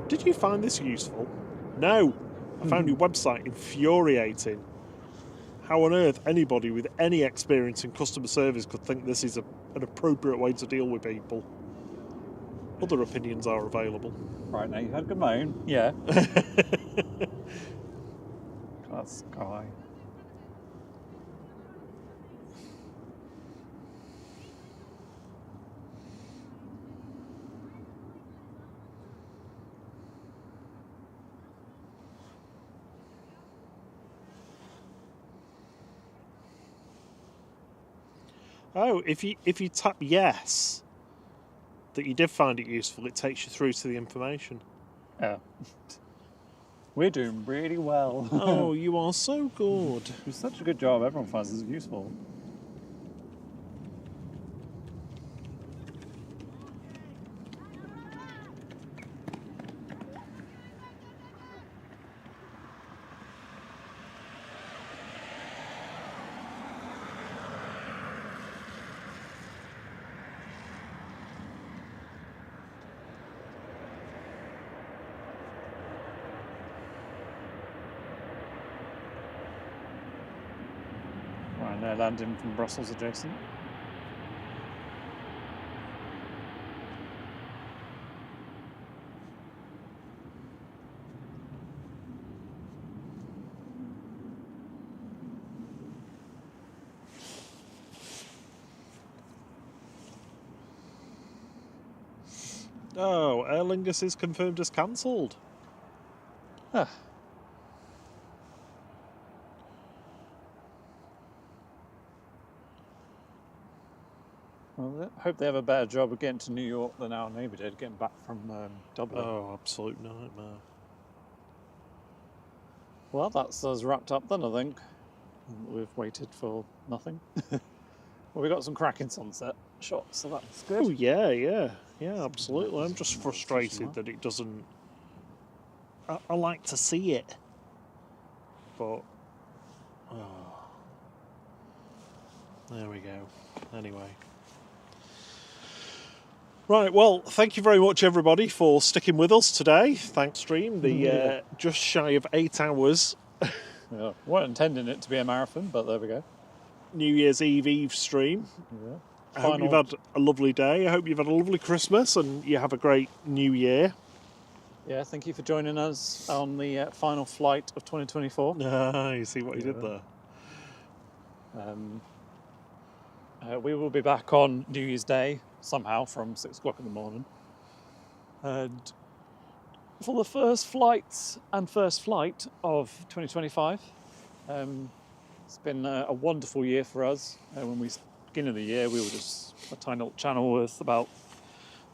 Did you find this useful? No. I found your website infuriating. How on earth anybody with any experience in customer service could think this is an appropriate way to deal with people? Other opinions are available. Right, now you've had a good moan. Yeah. That sky. Oh, if you tap yes, that you did find it useful, it takes you through to the information. Yeah. We're doing really well. Oh, you are so good. It's such a good job. Everyone finds this useful. Right, now landing from Brussels adjacent. Oh, Aer Lingus is confirmed as cancelled. Ah. Well, I hope they have a better job of getting to New York than our neighbour did, getting back from Dublin. Oh, absolute nightmare. Well, that's us wrapped up then, I think. We've waited for nothing. Well, we got some cracking sunset shots, so that's good. Oh, yeah, absolutely. I'm just frustrated that it doesn't... I like to see it, but... Oh. There we go. Anyway. Right, well, thank you very much, everybody, for sticking with us today. Thanks, stream. Just shy of 8 hours. Yeah, weren't intending it to be a marathon, but there we go. New Year's Eve stream. Yeah. I hope you've had a lovely day. I hope you've had a lovely Christmas and you have a great New Year. Yeah, thank you for joining us on the final flight of 2024. You see what you did there. We will be back on New Year's Day, somehow, from 6 o'clock in the morning. And for the first flight of 2025, it's been a wonderful year for us. Beginning of the year, we were just a tiny little channel with about,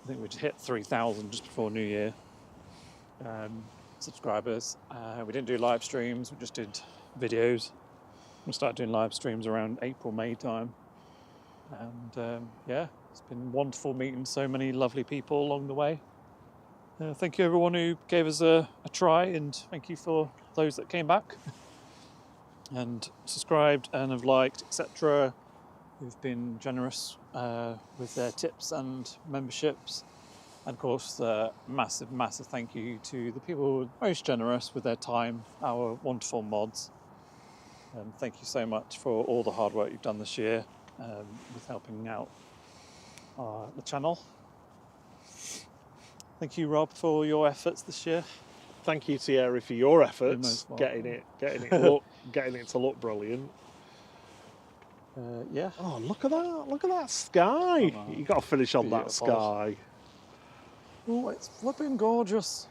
I think we'd hit 3,000 just before New Year subscribers. We didn't do live streams, we just did videos. We'll start doing live streams around April, May time. And it's been wonderful meeting so many lovely people along the way. Thank you everyone who gave us a try, and thank you for those that came back and subscribed and have liked, etc. who've been generous with their tips and memberships. And of course, massive, massive thank you to the people who are most generous with their time, our wonderful mods. Thank you so much for all the hard work you've done this year with helping out the channel. Thank you, Rob, for your efforts this year. Thank you, Thierry, for your efforts most getting welcome. it to look brilliant. Yeah. Oh, look at that! Look at that sky! know. You got to finish on that Beautiful. sky. Oh, it's flipping gorgeous.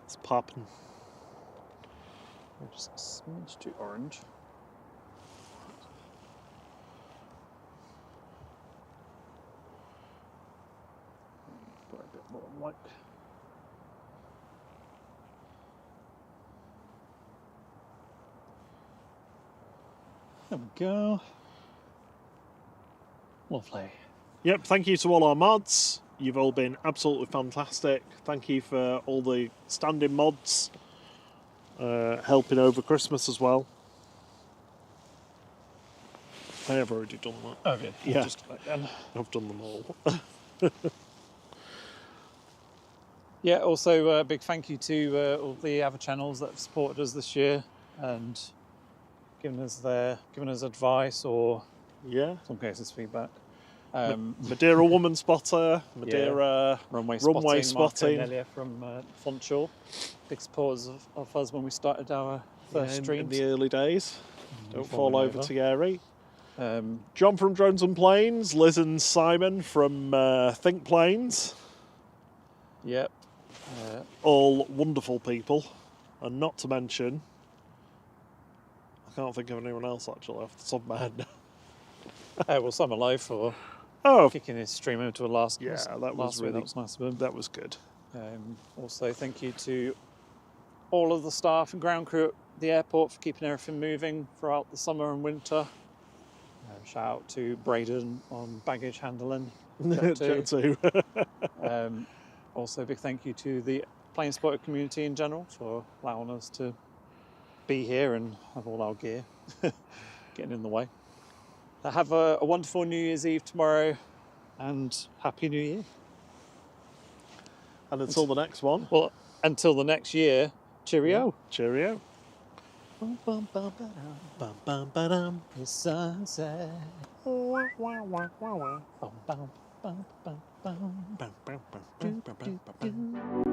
It's popping. We're just a smidge too orange. Put a bit more white. There we go. Lovely. Yep, thank you to all our mods. You've all been absolutely fantastic. Thank you for all the standing mods helping over Christmas as well. I have already done that. Okay. Yeah. Just again. I've done them all. Yeah. Also, a big thank you to all the other channels that have supported us this year and given us advice or Yeah. in some cases feedback. Madeira Woman Spotter, Madeira Runway Runway spotting. spotting. Earlier from Fontshaw. Big supporters of us when we started our first in streams. the early days. Don't fall over, Thierry. Um, John from Drones and Planes, Liz and Simon from Think Planes. yep. All wonderful people. And not to mention, I can't think of anyone else actually off the top of my head. Well, Summer Life for Oh, kicking his stream into a last. yeah, that was last week. really That was nice of him. that was good. Also, thank you to all of the staff and ground crew at the airport for keeping everything moving throughout the summer and winter. Shout out to Braden on baggage handling. Jet 2. Also, a big thank you to the plane spotter community in general for allowing us to be here and have all our gear getting in the way. Have a wonderful New Year's Eve tomorrow and Happy New Year. And until the next one. Well, until the next year, cheerio. Cheerio. Bum, bum, bum, ba-dum. Bum, bum, ba-dum. The sunset. Wah, wah, wah, wah, wah. Bum, bum, bum, bum, bum. Bum, bum, bum, bum, bum, bum, bum.